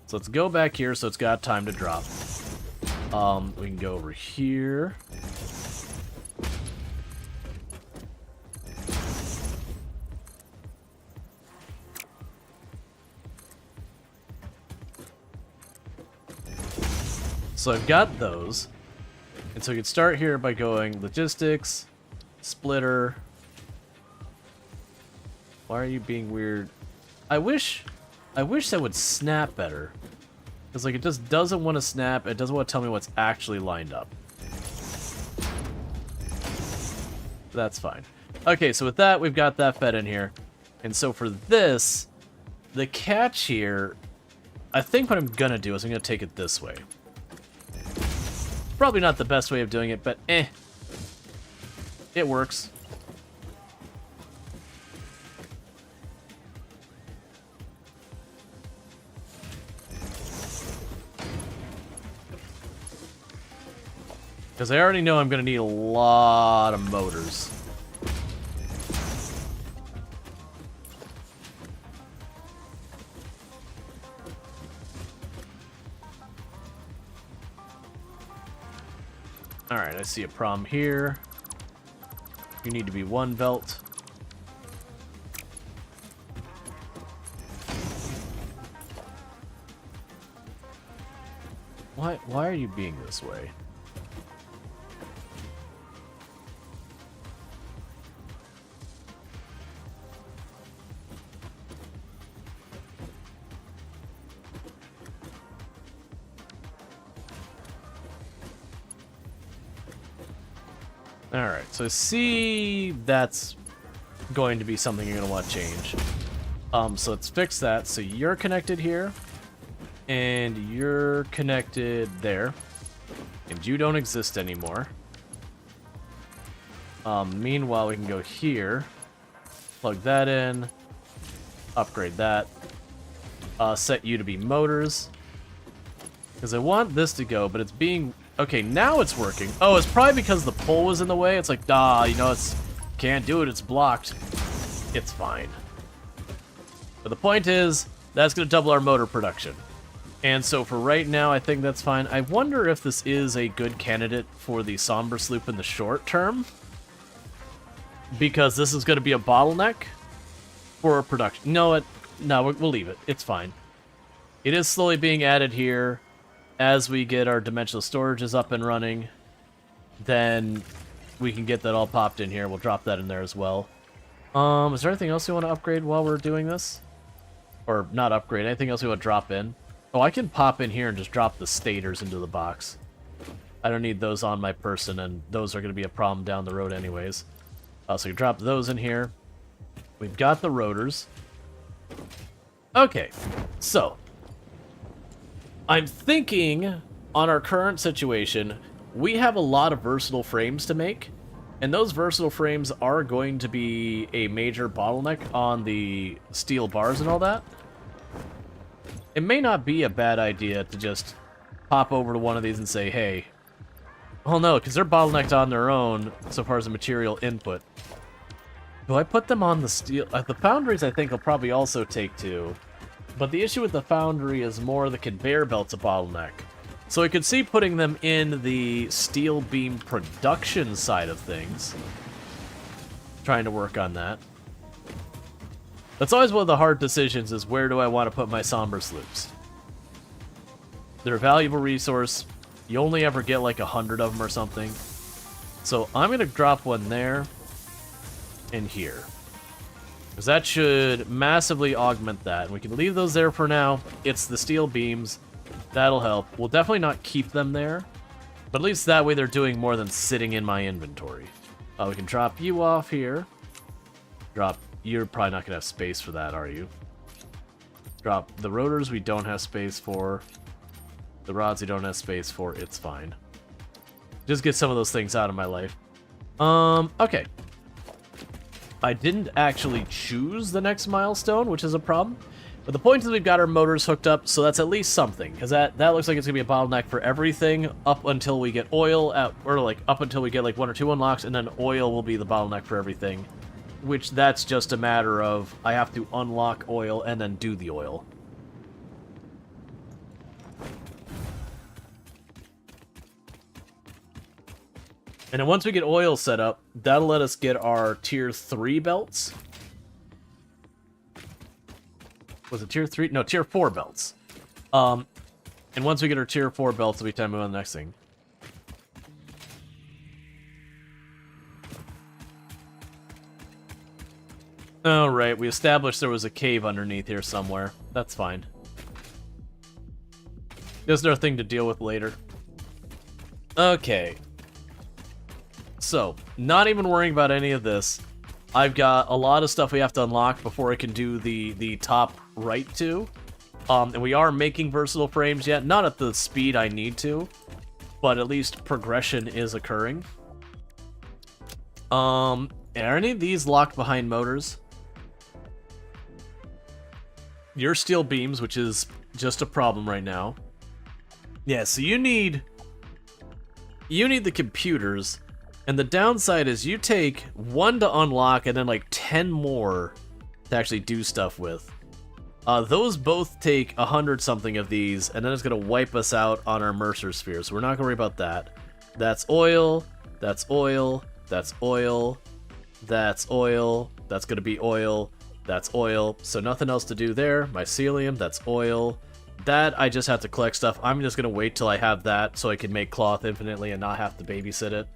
So let's go back here so it's got time to drop. We can go over here. So I've got those. And so we can start here by going logistics, splitter. Why are you being weird? I wish that would snap better. Because, like, it just doesn't want to snap. It doesn't want to tell me what's actually lined up. That's fine. Okay, so with that, we've got that fed in here. And so for this, the catch here, I think what I'm going to do is I'm going to take it this way. Probably not the best way of doing it, but it works. Because I already know I'm going to need a lot of motors. Alright, I see a problem here. You need to be 1 belt. Why are you being this way? Alright, so see that's going to be something you're going to want to change. So let's fix that. So you're connected here, and you're connected there, and you don't exist anymore. Meanwhile, we can go here, plug that in, upgrade that, set you to be motors, because I want this to go, but it's being Okay, now it's working. Oh, it's probably because the pole was in the way. It's like, you know, it's can't do it. It's blocked. It's fine. But the point is, that's going to double our motor production. And so for right now, I think that's fine. I wonder if this is a good candidate for the Somber Sloop in the short term. Because this is going to be a bottleneck for production. No, we'll leave it. It's fine. It is slowly being added here. As we get our dimensional storages up and running, then we can get that all popped in here. We'll drop that in there as well. Is there anything else we want to upgrade while we're doing this? Or not upgrade, anything else we want to drop in? Oh, I can pop in here and just drop the stators into the box. I don't need those on my person, and those are going to be a problem down the road anyways. So you drop those in here. We've got the rotors. Okay, so I'm thinking on our current situation, we have a lot of versatile frames to make, and those versatile frames are going to be a major bottleneck on the steel bars and all that. It may not be a bad idea to just pop over to one of these and say, hey, oh no, because they're bottlenecked on their own so far as the material input. Do I put them on the steel? The foundries I think will probably also take two. But the issue with the foundry is more the conveyor belt's a bottleneck. So I could see putting them in the steel beam production side of things. Trying to work on that. That's always one of the hard decisions, is where do I want to put my Somber Sloops? They're a valuable resource. You only ever get like 100 of them or something. So I'm going to drop one there and here. Because that should massively augment that. And we can leave those there for now. It's the steel beams. That'll help. We'll definitely not keep them there. But at least that way they're doing more than sitting in my inventory. We can drop you off here. You're probably not going to have space for that, are you? Drop the rotors we don't have space for. The rods we don't have space for. It's fine. Just get some of those things out of my life. Okay. I didn't actually choose the next milestone, which is a problem. But the point is we've got our motors hooked up, so that's at least something. Because that looks like it's going to be a bottleneck for everything up until we get oil out, or like up until we get like 1 or 2 unlocks, and then oil will be the bottleneck for everything. Which that's just a matter of I have to unlock oil and then do the oil. And then once we get oil set up, that'll let us get our tier 3 belts. Was it tier 3? No, tier 4 belts. And once we get our tier 4 belts, it'll be time to move on to the next thing. Alright, we established there was a cave underneath here somewhere. That's fine. There's another thing to deal with later. Okay. So, not even worrying about any of this. I've got a lot of stuff we have to unlock before I can do the top right two. And we are making versatile frames yet. Not at the speed I need to, but at least progression is occurring. Are any of these locked behind motors? Your steel beams, which is just a problem right now. Yeah, so you need the computers, and the downside is you take 1 to unlock and then like 10 more to actually do stuff with. Those both take 100 something of these, and then it's going to wipe us out on our Mercer sphere, so we're not going to worry about that. That's oil, that's oil, that's oil, that's oil, that's going to be oil, that's oil, so nothing else to do there. Mycelium, that's oil. That, I just have to collect stuff. I'm just going to wait till I have that so I can make cloth infinitely and not have to babysit it.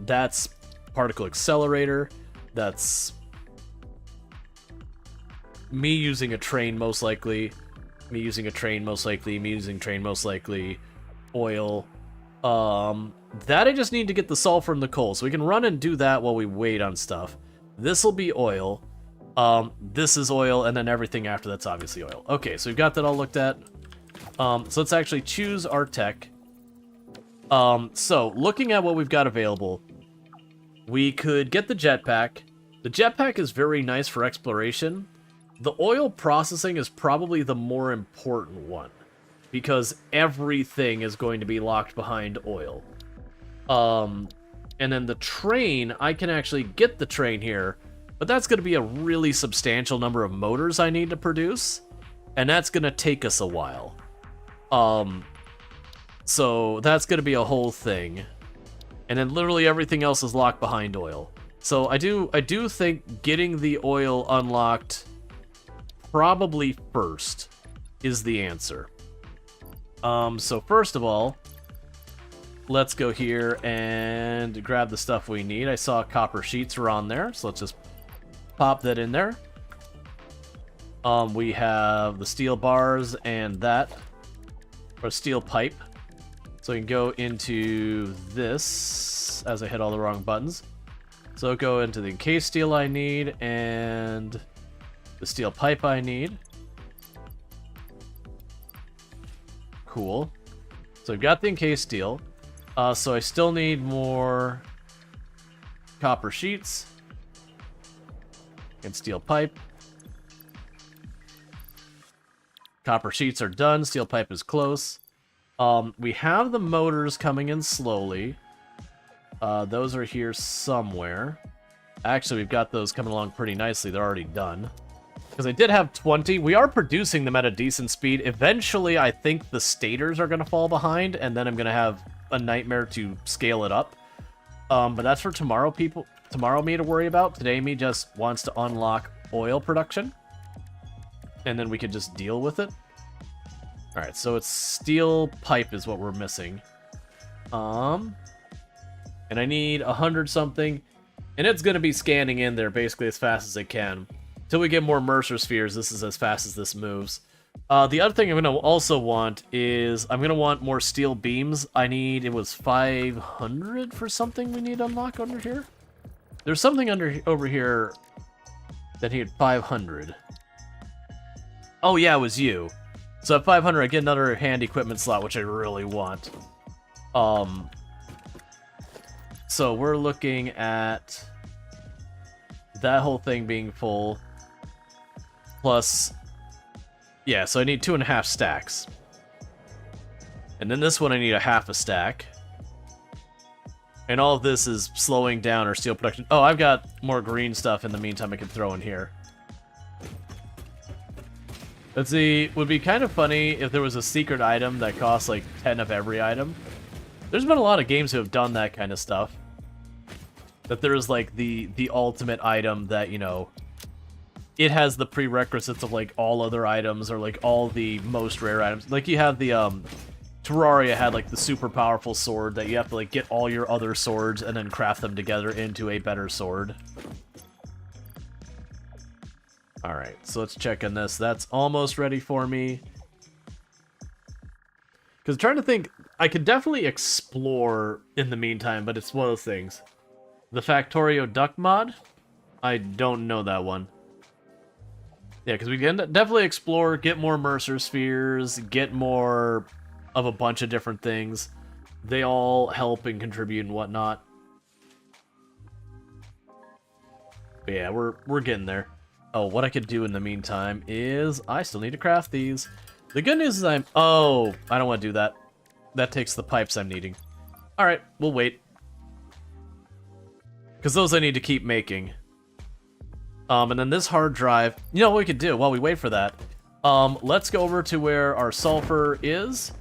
That's particle accelerator. That's me using a train most likely. Me using a train most likely. Me using train most likely. Oil. That I just need to get the sulfur and the coal. So we can run and do that while we wait on stuff. This'll be oil. This is oil, and then everything after that's obviously oil. Okay, so we've got that all looked at. So let's actually choose our tech. So, looking at what we've got available, we could get the jetpack. The jetpack is very nice for exploration. The oil processing is probably the more important one. because everything is going to be locked behind oil. And then the train, I can actually get the train here, but that's going to be a really substantial number of motors I need to produce, and that's going to take us a while. So that's going to be a whole thing. And then literally everything else is locked behind oil. So I do think getting the oil unlocked probably first is the answer. So first of all, let's go here and grab the stuff we need. I saw copper sheets were on there, so let's just pop that in there. We have the steel bars and that, or steel pipe. So we can go into this as I hit all the wrong buttons. So go into the encased steel I need and the steel pipe I need. Cool. So I've got the encased steel. So I still need more copper sheets and steel pipe. Copper sheets are done. Steel pipe is close. We have the motors coming in slowly. Those are here somewhere. Actually, we've got those coming along pretty nicely. They're already done. Because I did have 20. We are producing them at a decent speed. Eventually, I think the stators are going to fall behind, and then I'm going to have a nightmare to scale it up. But that's for tomorrow, people. Tomorrow, me to worry about. Today, me just wants to unlock oil production. And then we can just deal with it. Alright, so it's steel pipe is what we're missing. And I need 100 something. And it's going to be scanning in there basically as fast as it can. Till we get more Mercer spheres, this is as fast as this moves. The other thing I'm going to also want is I'm going to want more steel beams. I need, it was 500 for something we need to unlock under here. There's something over here that needed 500. Oh yeah, it was you. So at 500, I get another hand equipment slot, which I really want. So we're looking at that whole thing being full. Plus, yeah, so I need 2.5 stacks. And then this one I need a half a stack. And all of this is slowing down our steel production. Oh, I've got more green stuff in the meantime I can throw in here. Let's see, would be kind of funny if there was a secret item that costs like 10 of every item. There's been a lot of games who have done that kind of stuff. That there's like the ultimate item that, you know, it has the prerequisites of like all other items or like all the most rare items. Like you have the Terraria had like the super powerful sword that you have to like get all your other swords and then craft them together into a better sword. Alright, so let's check on this. That's almost ready for me. Because I'm trying to think, I could definitely explore in the meantime, but it's one of those things. The Factorio Duck mod? I don't know that one. Yeah, because we can definitely explore, get more Mercer spheres, get more of a bunch of different things. They all help and contribute and whatnot. But yeah, we're getting there. Oh, what I could do in the meantime is I still need to craft these. The good news is oh, I don't want to do that. That takes the pipes I'm needing. Alright, we'll wait. Because those I need to keep making. And then this hard drive, you know what we could do while we wait for that? Let's go over to where our sulfur is.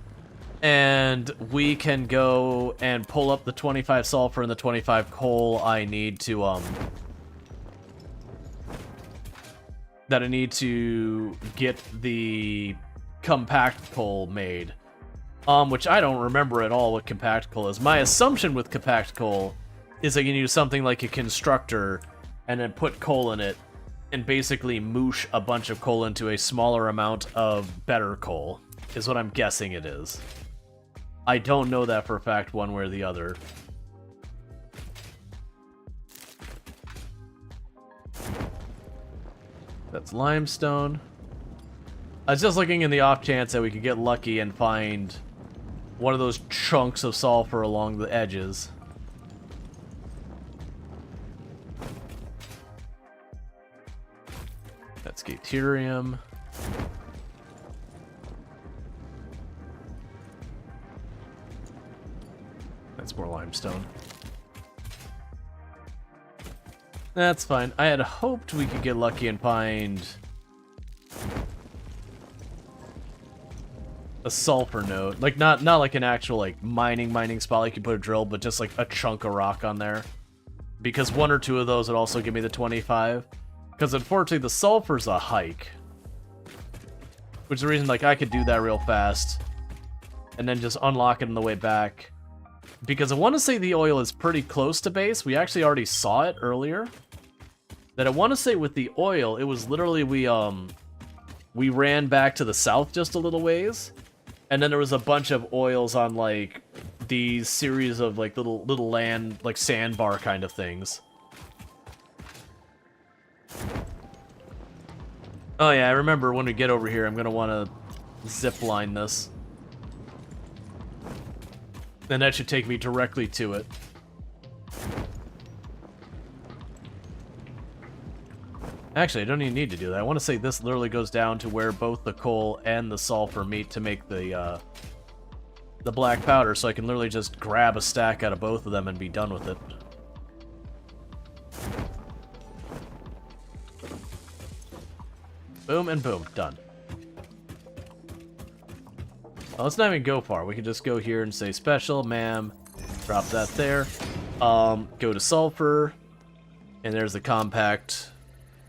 And we can go and pull up the 25 sulfur and the 25 coal I need to, that I need to get the compact coal made. Which I don't remember at all what compact coal is. My assumption with compact coal is I can use something like a constructor and then put coal in it and basically moosh a bunch of coal into a smaller amount of better coal, is what I'm guessing it is. I don't know that for a fact one way or the other. That's limestone. I was just looking in the off chance that we could get lucky and find one of those chunks of sulfur along the edges. That's deuterium. That's more limestone. That's fine. I had hoped we could get lucky and find a sulfur node. Like, not like an actual, like, mining spot like you put a drill, but just, like, a chunk of rock on there. Because one or two of those would also give me the 25. Because, unfortunately, the sulfur's a hike. Which is the reason, like, I could do that real fast. And then just unlock it on the way back. Because I want to say the oil is pretty close to base. We actually already saw it earlier. That I want to say with the oil, it was literally we ran back to the south just a little ways. And then there was a bunch of oils on, like, these series of, like, little land, like, sandbar kind of things. Oh yeah, I remember when we get over here, I'm going to want to zip line this. And that should take me directly to it. Actually, I don't even need to do that. I want to say this literally goes down to where both the coal and the sulfur meet to make the black powder, so I can literally just grab a stack out of both of them and be done with it. Boom and boom. Done. Well, let's not even go far. We can just go here and say special, ma'am. Drop that there. Go to sulfur. And there's the compact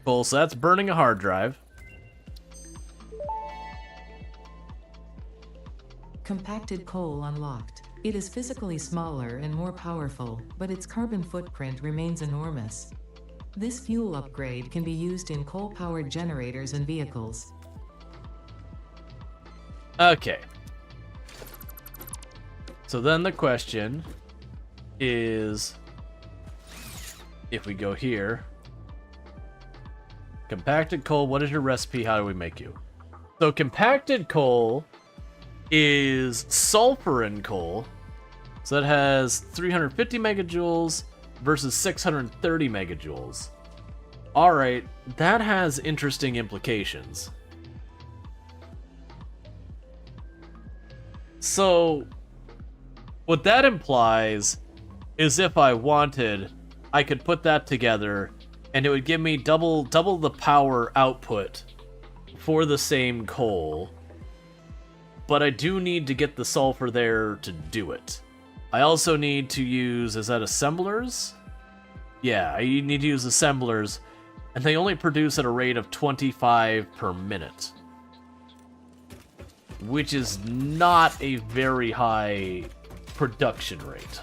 full. So that's burning a hard drive. Compacted coal unlocked. It is physically smaller and more powerful, but its carbon footprint remains enormous. This fuel upgrade can be used in coal-powered generators and vehicles. Okay. So then the question is, if we go here, compacted coal, what is your recipe? How do we make you? So compacted coal is sulfur in coal. So that has 350 megajoules versus 630 megajoules. Alright, that has interesting implications. So what that implies is if I wanted, I could put that together and it would give me double the power output for the same coal. But I do need to get the sulfur there to do it. I also need to use, is that assemblers? Yeah, I need to use assemblers, and they only produce at a rate of 25 per minute. Which is not a very high production rate.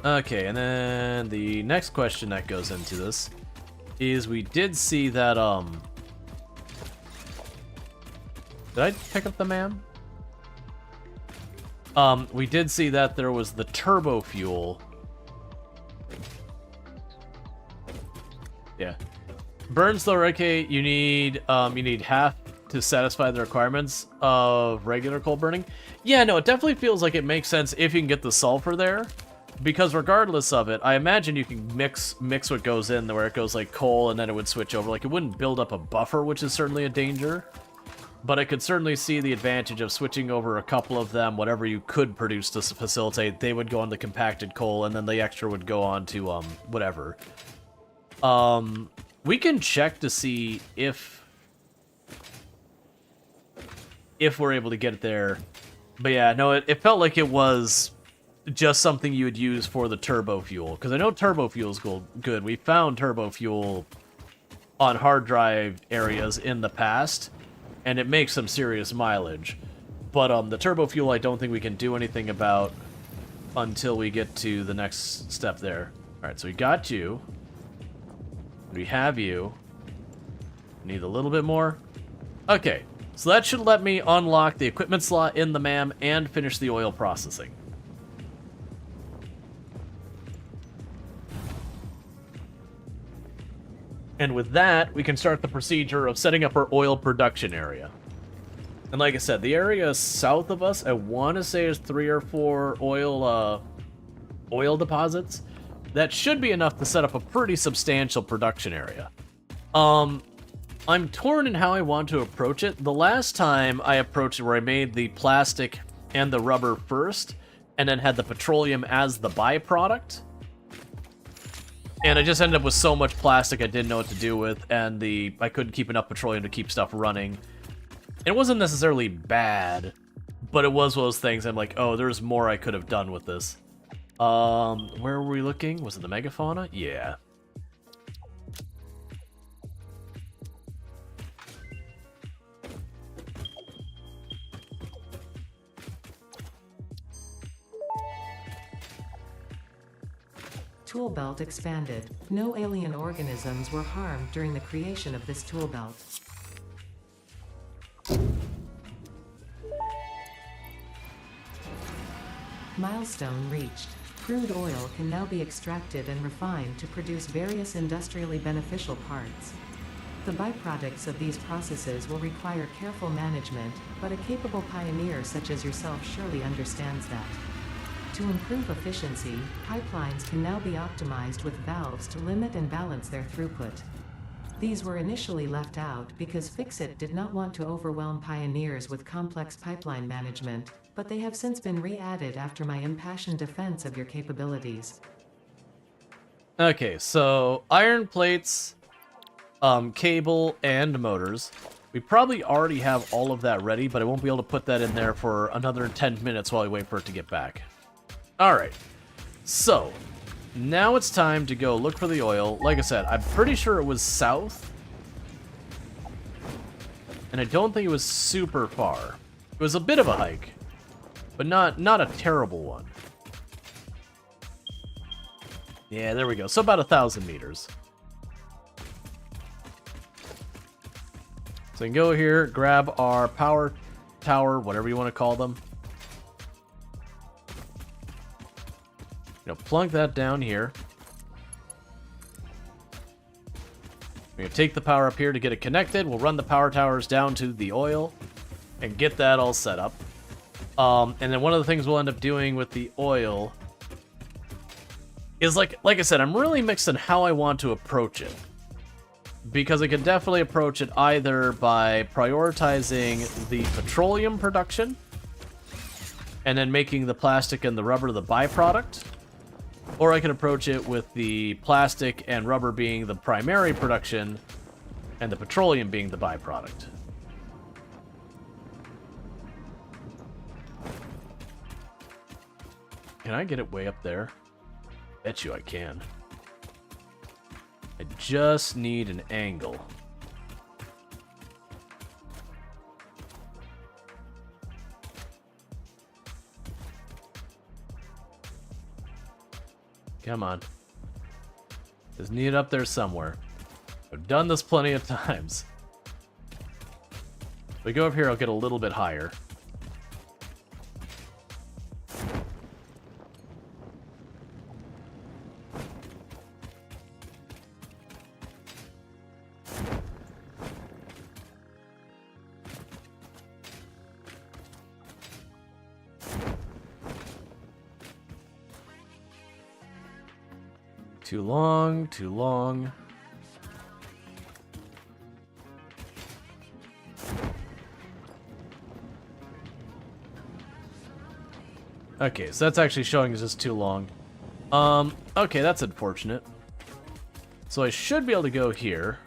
Okay, and then the next question that goes into this is we did see that, did I pick up the man? We did see that there was the turbo fuel. Yeah. Burns though, okay, you need half to satisfy the requirements of regular coal burning. Yeah, no, it definitely feels like it makes sense if you can get the sulfur there. Because regardless of it, I imagine you can mix what goes in, where it goes like coal and then it would switch over. Like, it wouldn't build up a buffer, which is certainly a danger. But I could certainly see the advantage of switching over a couple of them, whatever you could produce to facilitate. They would go on the compacted coal, and then the extra would go on to, whatever. We can check to see if we're able to get it there. But yeah, no, it felt like it was just something you would use for the turbo fuel. Because I know turbo fuel's good. We found turbo fuel on hard drive areas in the past, and it makes some serious mileage. But the turbo fuel I don't think we can do anything about until we get to the next step there. Alright, so we got you. We have you. Need a little bit more. Okay, so that should let me unlock the equipment slot in the MAM and finish the oil processing. And with that, we can start the procedure of setting up our oil production area. And like I said, the area south of us, I want to say is 3 or 4 oil deposits. That should be enough to set up a pretty substantial production area. I'm torn in how I want to approach it. The last time I approached it where I made the plastic and the rubber first, and then had the petroleum as the byproduct. And I just ended up with so much plastic I didn't know what to do with, and I couldn't keep enough petroleum to keep stuff running. It wasn't necessarily bad, but it was one of those things I'm like, oh, there's more I could have done with this. Where were we looking? Was it the megafauna? Yeah. Tool belt expanded. No alien organisms were harmed during the creation of this tool belt. Milestone reached. Crude oil can now be extracted and refined to produce various industrially beneficial parts. The byproducts of these processes will require careful management, but a capable pioneer such as yourself surely understands that. To improve efficiency, pipelines can now be optimized with valves to limit and balance their throughput. These were initially left out because Fixit did not want to overwhelm pioneers with complex pipeline management, but they have since been re-added after my impassioned defense of your capabilities. Okay, so iron plates, cable, and motors. We probably already have all of that ready, but I won't be able to put that in there for another 10 minutes while I wait for it to get back. Alright, so now it's time to go look for the oil. Like I said, I'm pretty sure it was south, and I don't think it was super far. It was a bit of a hike, but not a terrible one. Yeah, there we go. So about 1,000 meters. So we can go here, grab our power tower, whatever you want to call them. Plunk that down here. We're going to take the power up here to get it connected. We'll run the power towers down to the oil and get that all set up. And then one of the things we'll end up doing with the oil is, like I said, I'm really mixed on how I want to approach it. Because I could definitely approach it either by prioritizing the petroleum production and then making the plastic and the rubber the byproduct. Or I can approach it with the plastic and rubber being the primary production and the petroleum being the byproduct. Can I get it way up there? Bet you I can. I just need an angle. Come on. Just need it up there somewhere. I've done this plenty of times. If we go up here, I'll get a little bit higher. Too long, too long. Okay, so that's actually showing us just too long. Okay, that's unfortunate. So I should be able to go here.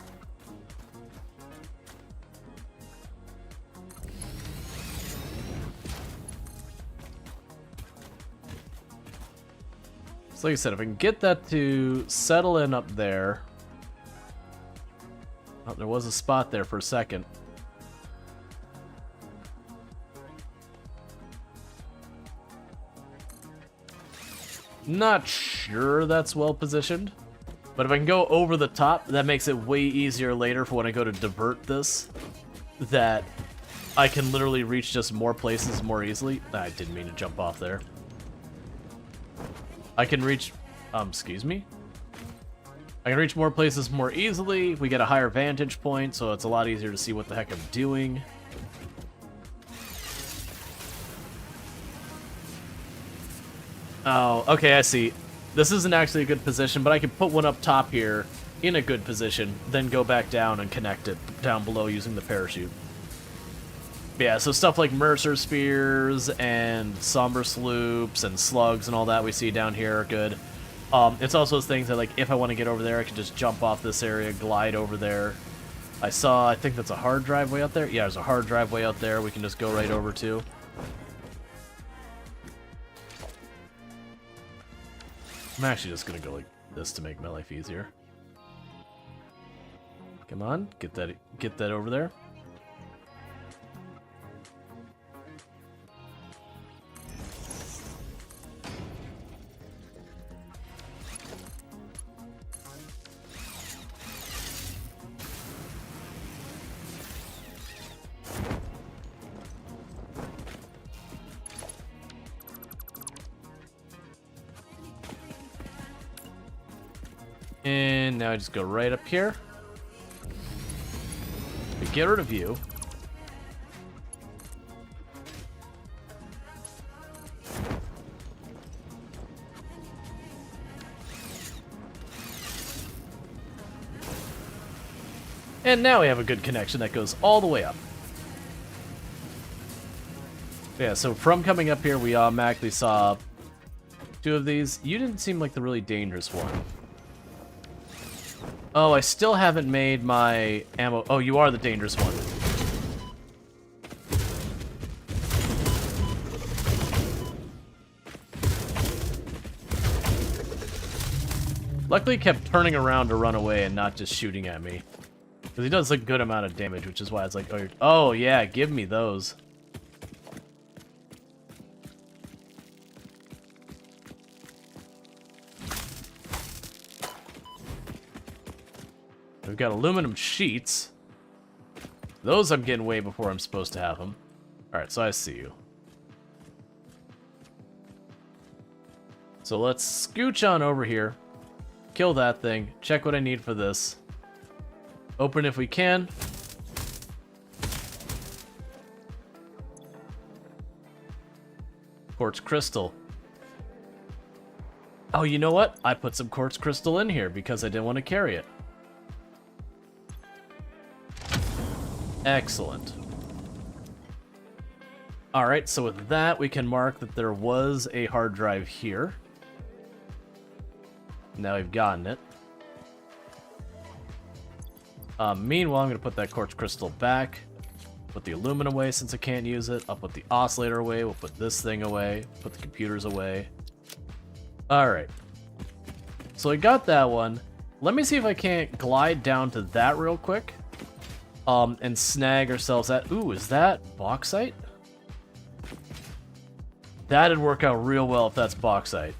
So like I said, if I can get that to settle in up there. Oh, there was a spot there for a second. Not sure that's well positioned. But if I can go over the top, that makes it way easier later for when I go to divert this. That I can literally reach just more places more easily. I didn't mean to jump off there. I can reach, excuse me? I can reach more places more easily. We get a higher vantage point, so it's a lot easier to see what the heck I'm doing. Oh, okay, I see. This isn't actually a good position, but I can put one up top here in a good position, then go back down and connect it down below using the parachute. But yeah, so stuff like Mercer Spears and Somber Sloops and Slugs and all that we see down here are good. It's also those things that, like, if I want to get over there, I can just jump off this area, glide over there. I think that's a hard drive way out there. Yeah, there's a hard drive way out there we can just go right over to. I'm actually just gonna go like this to make my life easier. Come on, get that over there. And now I just go right up here. We get rid of you. And now we have a good connection that goes all the way up. Yeah, so from coming up here, we automatically saw 2 of these. You didn't seem like the really dangerous one. Oh, I still haven't made my ammo. Oh, you are the dangerous one. Luckily, he kept turning around to run away and not just shooting at me. Because he does a good amount of damage, which is why it's like, oh yeah, give me those. We've got aluminum sheets. Those I'm getting way before I'm supposed to have them. Alright, so I see you. So let's scooch on over here. Kill that thing. Check what I need for this. Open if we can. Quartz crystal. Oh, you know what? I put some quartz crystal in here because I didn't want to carry it. Excellent. Alright, so with that, we can mark that there was a hard drive here. Now we've gotten it. Meanwhile, I'm going to put that quartz crystal back. Put the aluminum away since I can't use it. I'll put the oscillator away. We'll put this thing away. Put the computers away. Alright. So I got that one. Let me see if I can't glide down to that real quick. And snag ourselves that. Ooh, is that bauxite? That'd work out real well if that's bauxite.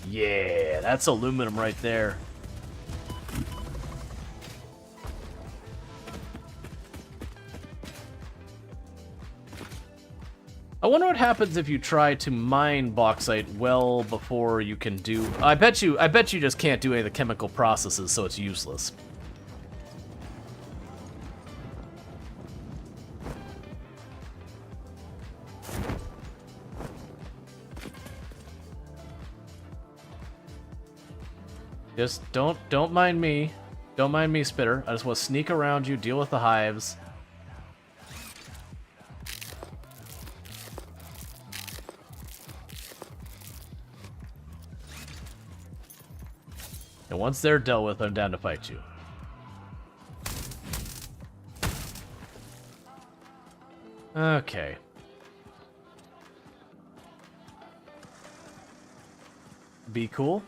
Yeah, that's aluminum right there. I wonder what happens if you try to mine bauxite well before you can do... I bet you just can't do any of the chemical processes, so it's useless. Just don't mind me. Don't mind me, Spitter. I just want to sneak around you, deal with the hives. And once they're dealt with, I'm down to fight you. Okay. Be cool.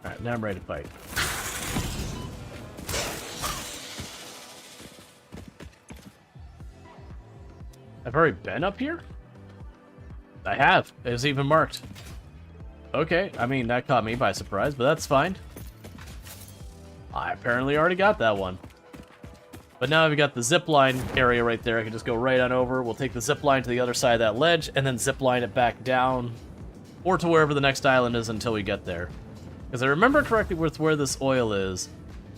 Alright, now I'm ready to fight. I've already been up here? I have. It was even marked. Okay, I mean, that caught me by surprise, but that's fine. I apparently already got that one. But now we've got the zipline area right there. I can just go right on over. We'll take the zipline to the other side of that ledge, and then zipline it back down, or to wherever the next island is until we get there. Because I remember correctly with where this oil is,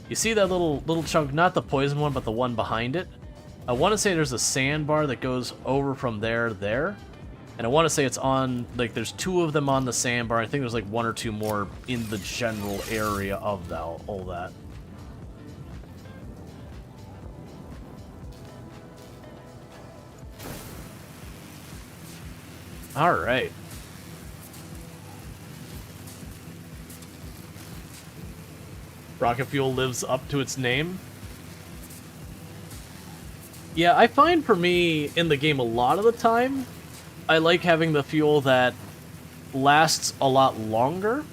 you see that little chunk, not the poison one, but the one behind it? I want to say there's a sandbar that goes over from there. And I want to say it's on, like, there's 2 of them on the sandbar. I think there's like 1 or 2 more in the general area of that, all that. All right. Rocket fuel lives up to its name. Yeah, I find for me in the game a lot of the time, I like having the fuel that lasts a lot longer.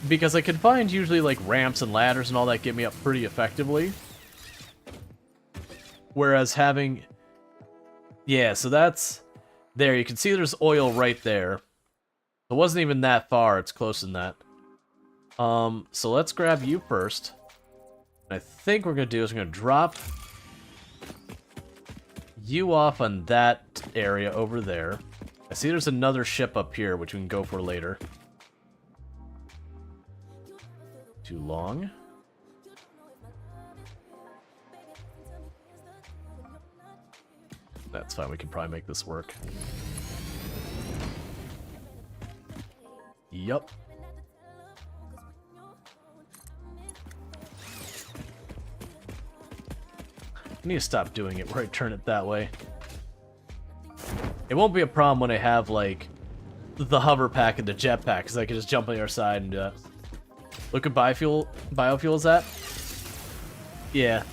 Because I can find usually like ramps and ladders and all that get me up pretty effectively. Whereas having... Yeah, so that's... There, you can see there's oil right there. It wasn't even that far, it's closer than that. So let's grab you first. What I think we're gonna do is we're gonna drop you off on that area over there. I see there's another ship up here, which we can go for later. Too long. That's fine, we can probably make this work. Yup. I need to stop doing it where I turn it that way. It won't be a problem when I have, like, the hover pack and the jetpack, because I can just jump on the other side and do that. Look at biofuel is at. Yeah.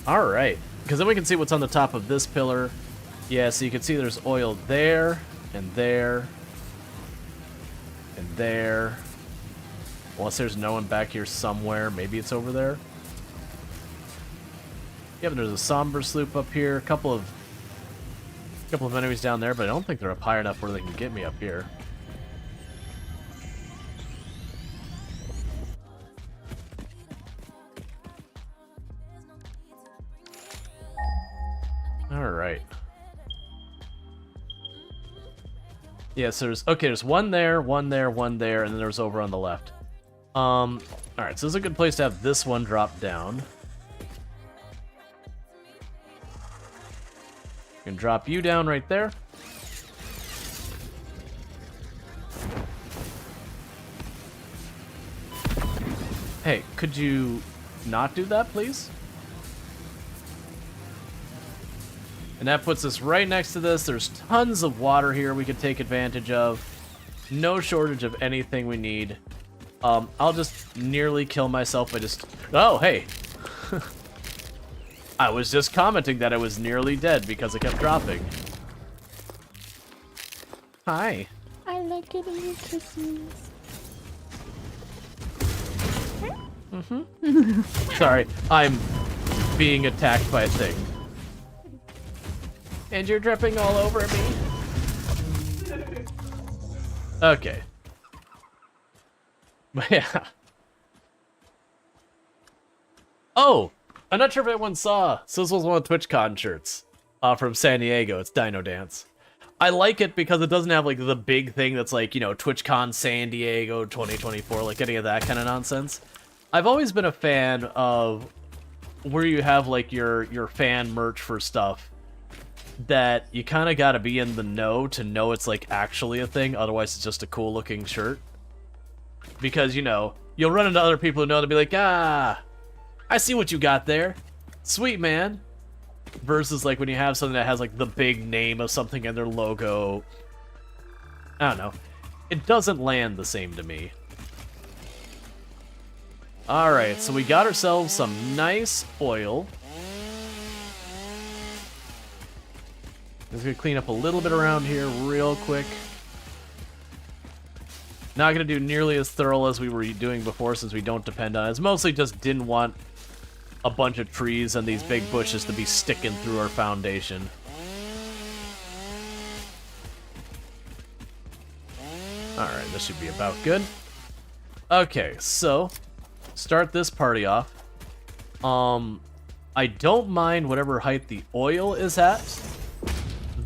Alright. Because then we can see what's on the top of this pillar. Yeah, so you can see there's oil there, and there, and there. Unless there's no one back here somewhere. Maybe it's over there. Yeah, but there's a somber sloop up here. A couple of enemies down there, but I don't think they're up high enough where they can get me up here. Alright. Yeah, so there's one there, one there, one there, and then there's over on the left. Alright, so this is a good place to have this one drop down. Can drop you down right there. Hey, could you not do that, please? And that puts us right next to this. There's tons of water here we could take advantage of. No shortage of anything we need. I'll just nearly kill myself by just... Oh, hey! I was just commenting that I was nearly dead because I kept dropping. Hi. I like giving you kisses. Sorry, I'm being attacked by a thing. And you're dripping all over me. Okay. Yeah. Oh! I'm not sure if anyone saw. So this was one of the TwitchCon shirts from San Diego. It's Dino Dance. I like it because it doesn't have like the big thing that's like, you know, TwitchCon San Diego 2024, like any of that kind of nonsense. I've always been a fan of where you have like your fan merch for stuff that you kind of got to be in the know to know it's like actually a thing. Otherwise, it's just a cool looking shirt. Because, you know, you'll run into other people who know to be like, ah, I see what you got there. Sweet, man. Versus like when you have something that has like the big name of something and their logo. I don't know. It doesn't land the same to me. Alright, so we got ourselves some nice oil. Just gonna clean up a little bit around here real quick. Not gonna do nearly as thorough as we were doing before since we don't depend on it. It's mostly just didn't want a bunch of trees and these big bushes to be sticking through our foundation. Alright, this should be about good. Okay, so start this party off. I don't mind whatever height the oil is at.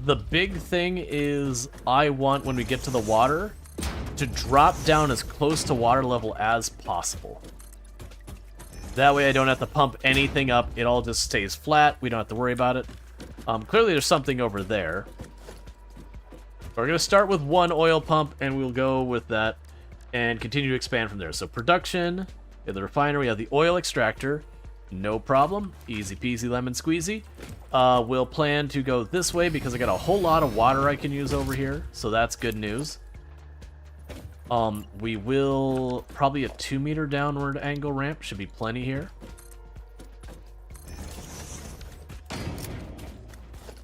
The big thing is I want, when we get to the water, to drop down as close to water level as possible. That way I don't have to pump anything up. It all just stays flat. We don't have to worry about it. Clearly there's something over there. We're going to start with one oil pump, and we'll go with that and continue to expand from there. So production, we have the refinery, we have the oil extractor. No problem. Easy peasy lemon squeezy. We'll plan to go this way because I got a whole lot of water I can use over here. So that's good news. We will... Probably a 2-meter downward angle ramp. Should be plenty here.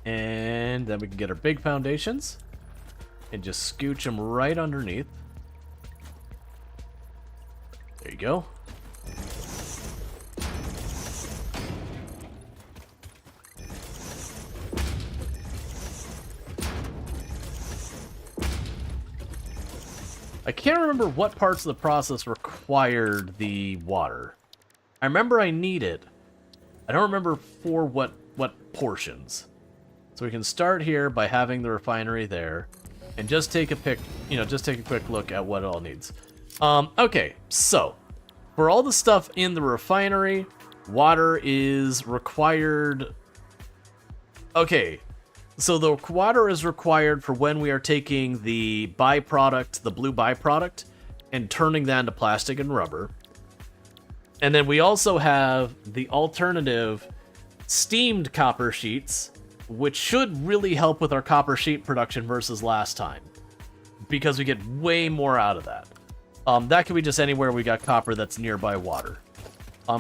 And then we can get our big foundations. And just scooch them right underneath. There you go. I can't remember what parts of the process required the water. I remember I need it. I don't remember for what portions. So we can start here by having the refinery there, and just take a quick look at what it all needs. Okay, so for all the stuff in the refinery, water is required. Okay. So the water is required for when we are taking the byproduct, the blue byproduct, and turning that into plastic and rubber. And then we also have the alternative steamed copper sheets, which should really help with our copper sheet production versus last time, because we get way more out of that. That could be just anywhere we got copper that's nearby water.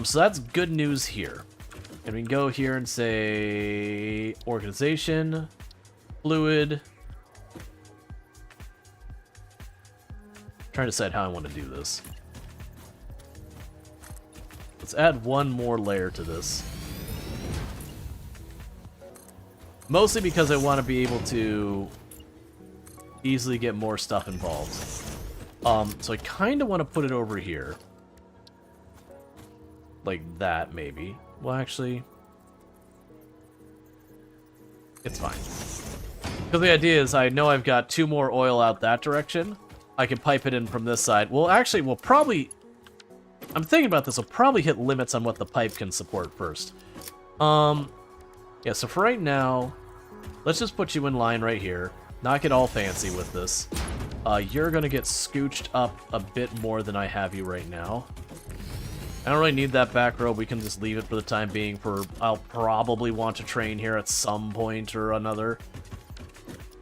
So that's good news here. And we can go here and say organization, fluid. Trying to decide how I want to do this. Let's add one more layer to this. Mostly because I want to be able to easily get more stuff involved. So I kind of want to put it over here. Like that, maybe. Well, actually, it's fine. Because the idea is I know I've got 2 more oil out that direction. I can pipe it in from this side. Well, actually, we'll probably... I'm thinking about this. We'll probably hit limits on what the pipe can support first. Yeah, so for right now, let's just put you in line right here. Not get all fancy with this. You're going to get scooched up a bit more than I have you right now. I don't really need that back row. We can just leave it for the time being. I'll probably want to train here at some point or another.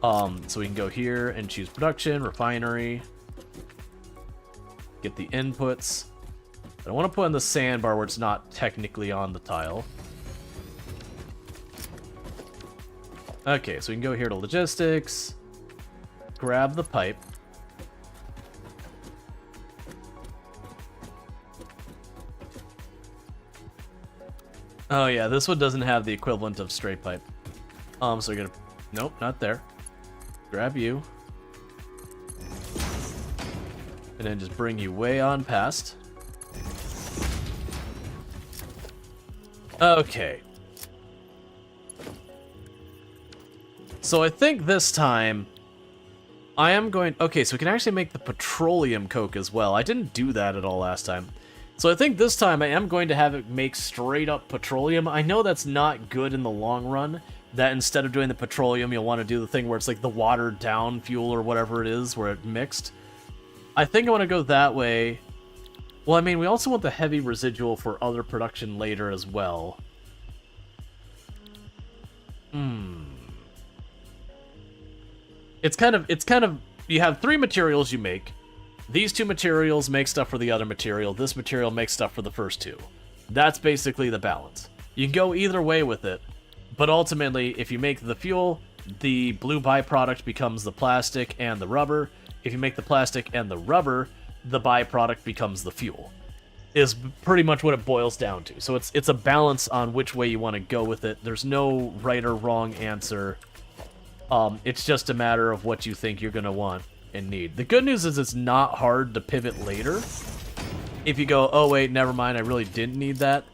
So we can go here and choose production, refinery. Get the inputs. I don't want to put in the sandbar where it's not technically on the tile. Okay, so we can go here to logistics. Grab the pipe. Oh yeah, this one doesn't have the equivalent of straight pipe. So we're gonna... Nope, not there. Grab you. And then just bring you way on past. Okay. So I think this time... I am going... Okay, so we can actually make the petroleum coke as well. I didn't do that at all last time. So I think this time I am going to have it make straight up petroleum. I know that's not good in the long run, that instead of doing the petroleum, you'll want to do the thing where it's like the watered down fuel or whatever it is, where it mixed. I think I want to go that way. Well, I mean, we also want the heavy residual for other production later as well. It's kind of, you have 3 materials you make. These 2 materials make stuff for the other material. This material makes stuff for the first 2. That's basically the balance. You can go either way with it, but ultimately, if you make the fuel, the blue byproduct becomes the plastic and the rubber. If you make the plastic and the rubber, the byproduct becomes the fuel. Is pretty much what it boils down to. So it's a balance on which way you want to go with it. There's no right or wrong answer. It's just a matter of what you think you're going to want and need. The good news is it's not hard to pivot later. If you go, oh wait, never mind, I really didn't need that,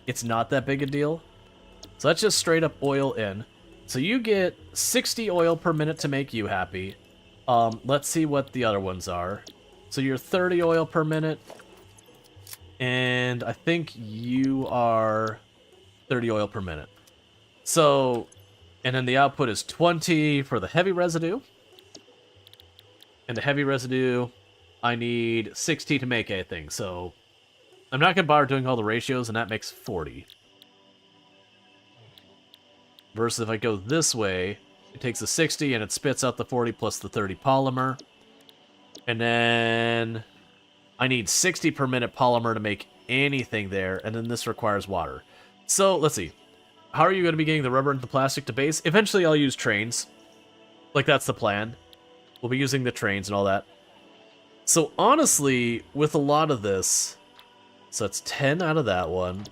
it's not that big a deal. So that's just straight up oil in. So you get 60 oil per minute to make you happy. Let's see what the other ones are. So you're 30 oil per minute. And I think you are 30 oil per minute. So, and then the output is 20 for the heavy residue. And the heavy residue, I need 60 to make anything, so I'm not going to bother doing all the ratios, and that makes 40. Versus if I go this way, it takes the 60 and it spits out the 40 plus the 30 polymer. And then I need 60 per minute polymer to make anything there, and then this requires water. So, let's see. How are you going to be getting the rubber and the plastic to base? Eventually I'll use trains. Like, that's the plan. We'll be using the trains and all that. So, honestly, with a lot of this... So that's 10 out of that one.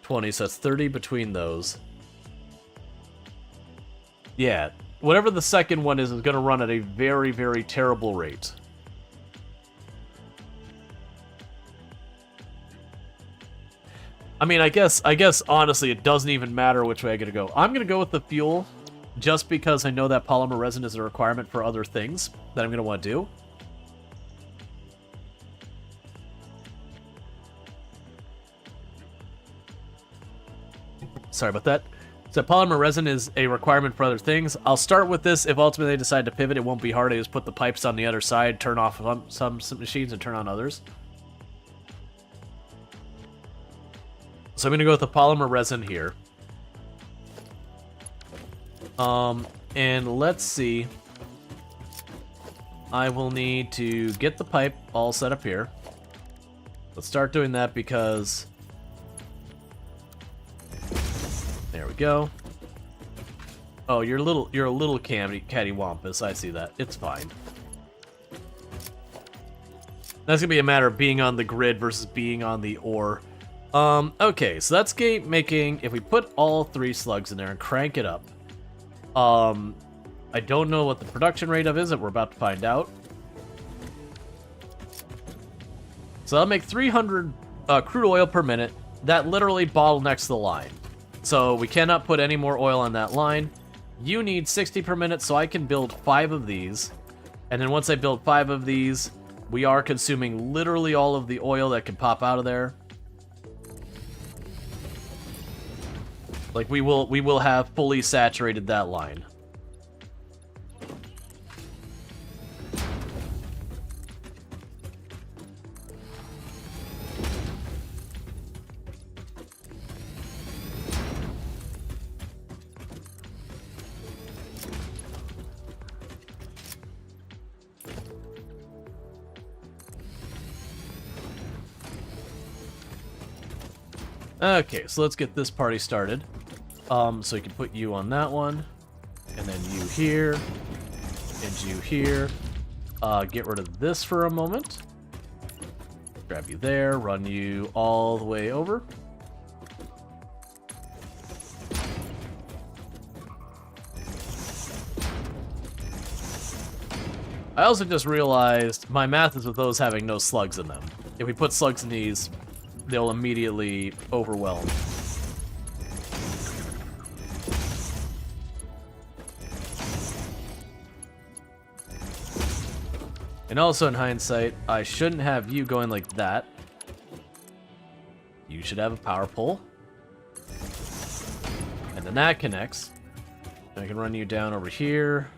20, so that's 30 between those. Yeah, whatever the second one is going to run at a very, very terrible rate. I mean, I guess honestly it doesn't even matter which way I'm going to go. I'm going to go with the fuel just because I know that polymer resin is a requirement for other things that I'm going to want to do. Sorry about that. So polymer resin is a requirement for other things. I'll start with this. If ultimately they decide to pivot, it won't be hard. I just put the pipes on the other side, turn off some machines, and turn on others. So I'm going to go with the polymer resin here. And let's see. I will need to get the pipe all set up here. Let's start doing that because... There we go. Oh, you're a little cattywampus. I see that. It's fine. That's gonna be a matter of being on the grid versus being on the ore. Okay, so that's making, if we put all 3 slugs in there and crank it up, I don't know what the production rate of is that we're about to find out. So that'll make 300 crude oil per minute. That literally bottlenecks the line. So we cannot put any more oil on that line. You need 60 per minute, so I can build 5 of these. And then once I build 5 of these, we are consuming literally all of the oil that can pop out of there. Like, we will have fully saturated that line. Okay, so let's get this party started. So we can put you on that one, and then you here, and you here. Get rid of this for a moment. Grab you there, run you all the way over. I also just realized my math is with those having no slugs in them. If we put slugs in these, they'll immediately overwhelm. And also in hindsight, I shouldn't have you going like that. You should have a power pole. And then that connects. I can run you down over here.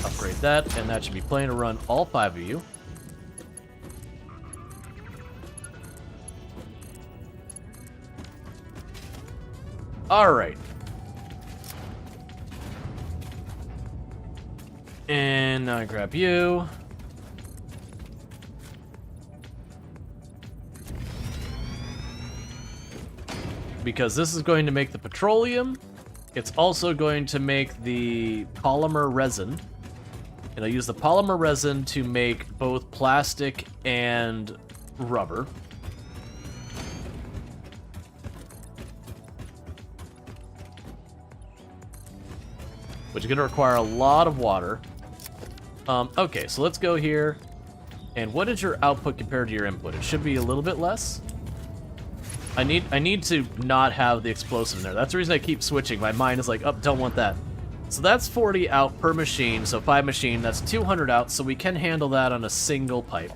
Upgrade that, and that should be plenty to run all 5 of you. Alright. And now I grab you. Because this is going to make the petroleum. It's also going to make the polymer resin. And I use the polymer resin to make both plastic and rubber. Which is going to require a lot of water. Okay, so let's go here. And what is your output compared to your input? It should be a little bit less. I need to not have the explosive in there. That's the reason I keep switching. My mind is like, oh, don't want that. So that's 40 out per machine. So 5 machine, that's 200 out. So we can handle that on a single pipe.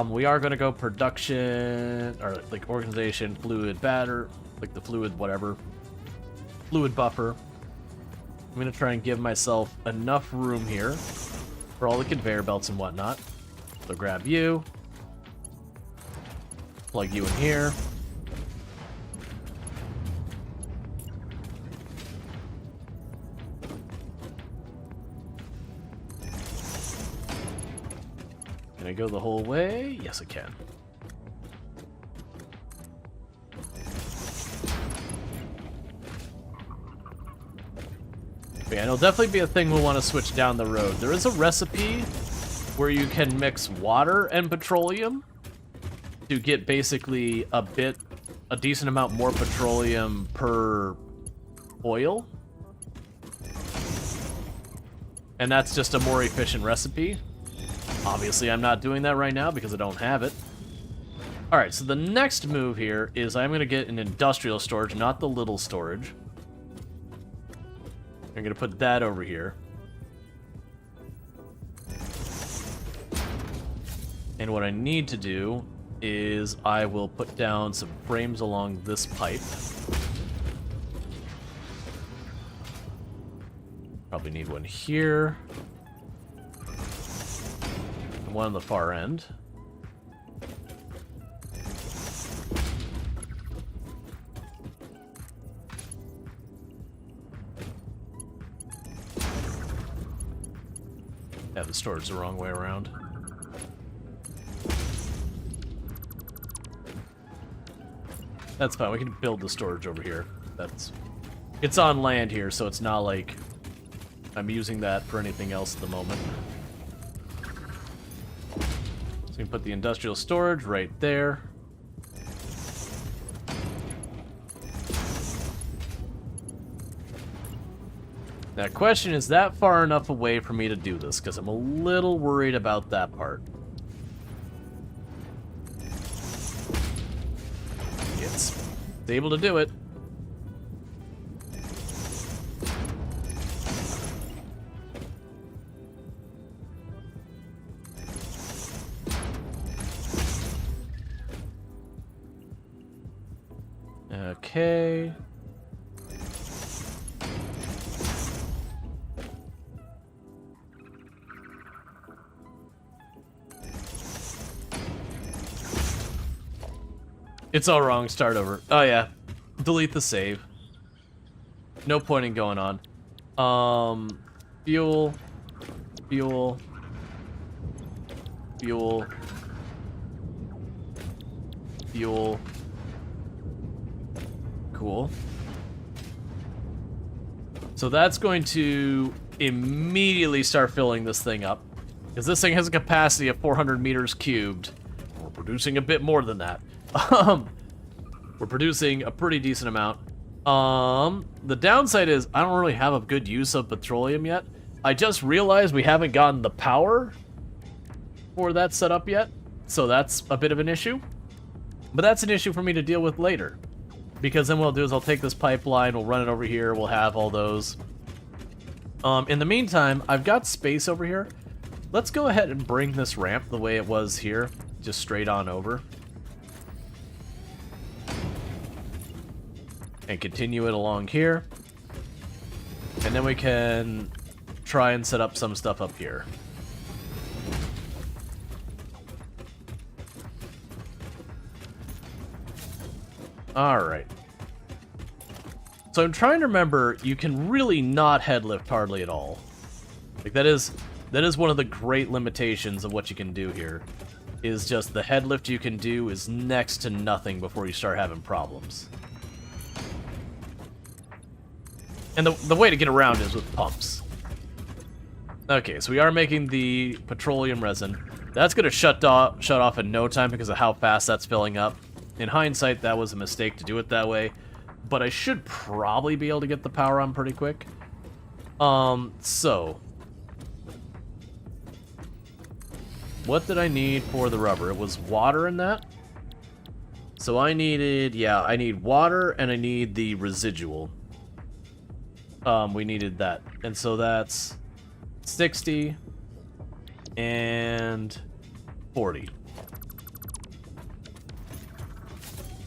We are going to go production, or like organization, fluid batter, like the fluid whatever. Fluid buffer. I'm going to try and give myself enough room here for all the conveyor belts and whatnot. So grab you. Plug you in here. Can I go the whole way? Yes, I can. Yeah, it'll definitely be a thing we'll want to switch down the road. There is a recipe where you can mix water and petroleum to get basically a decent amount more petroleum per oil. And that's just a more efficient recipe. Obviously, I'm not doing that right now because I don't have it. Alright, so the next move here is I'm going to get an industrial storage, not the little storage. I'm going to put that over here. And what I need to do is I will put down some frames along this pipe. Probably need one here. And one on the far end. Yeah, the storage the wrong way around. That's fine, we can build the storage over here. It's on land here, so it's not like I'm using that for anything else at the moment. So we can put the industrial storage right there. Now, question, is that far enough away for me to do this? Because I'm a little worried about that part. It's able to do it. Okay. It's all wrong. Start over. Oh, yeah. Delete the save. No point in going on. Fuel. Fuel. Fuel. Fuel. Cool. So that's going to immediately start filling this thing up. Because this thing has a capacity of 400 meters cubed. We're producing a bit more than that. We're producing a pretty decent amount. The downside is I don't really have a good use of petroleum yet. I just realized we haven't gotten the power for that set up yet, so that's a bit of an issue. But that's an issue for me to deal with later. Because then what I'll do is I'll take this pipeline, we'll run it over here, we'll have all those. In the meantime, I've got space over here. Let's go ahead and bring this ramp the way it was here, just straight on over. And continue it along here. And then we can try and set up some stuff up here. Alright. So I'm trying to remember, you can really not headlift hardly at all. Like that is one of the great limitations of what you can do here. Is just the headlift you can do is next to nothing before you start having problems. And the way to get around is with pumps. Okay, so we are making the petroleum resin. That's going to shut off in no time because of how fast that's filling up. In hindsight, that was a mistake to do it that way. But I should probably be able to get the power on pretty quick. So. What did I need for the rubber? It was water in that? So I needed, yeah, I need water and I need the residual. We needed that. And so that's 60 and 40.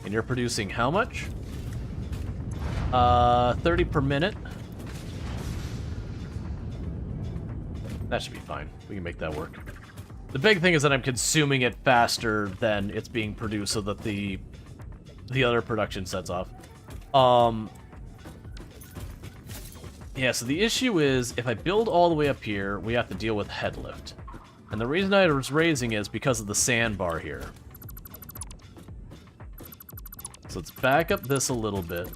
And you're producing how much? 30 per minute. That should be fine. We can make that work. The big thing is that I'm consuming it faster than it's being produced so that the other production sets off. Yeah, so the issue is, if I build all the way up here, we have to deal with headlift. And the reason I was raising is because of the sandbar here. So let's back up this a little bit.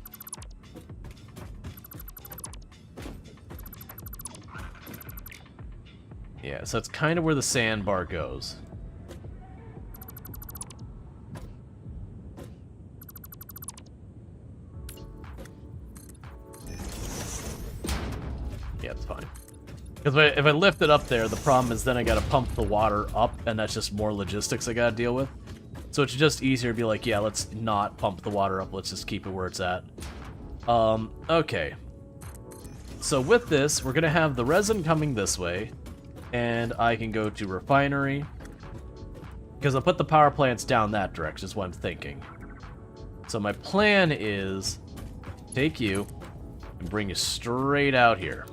Yeah, so that's kind of where the sandbar goes. Yeah, it's fine. Because if I lift it up there, the problem is then I gotta pump the water up, and that's just more logistics I gotta deal with. So it's just easier to be like, yeah, let's not pump the water up, let's just keep it where it's at. Okay. So with this, we're gonna have the resin coming this way, and I can go to refinery, because I'll put the power plants down that direction, is what I'm thinking. So my plan is, take you, and bring you straight out here.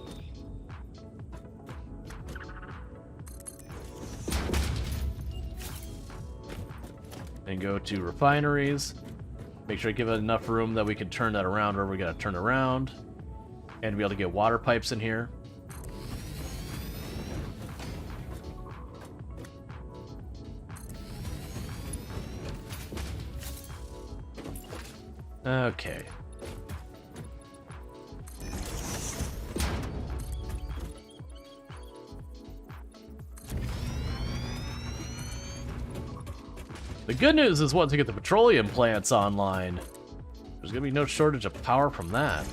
And go to refineries. Make sure I give it enough room that we can turn that around, or we gotta turn around. And be able to get water pipes in here. Okay. The good news is once we get the petroleum plants online, there's going to be no shortage of power from that.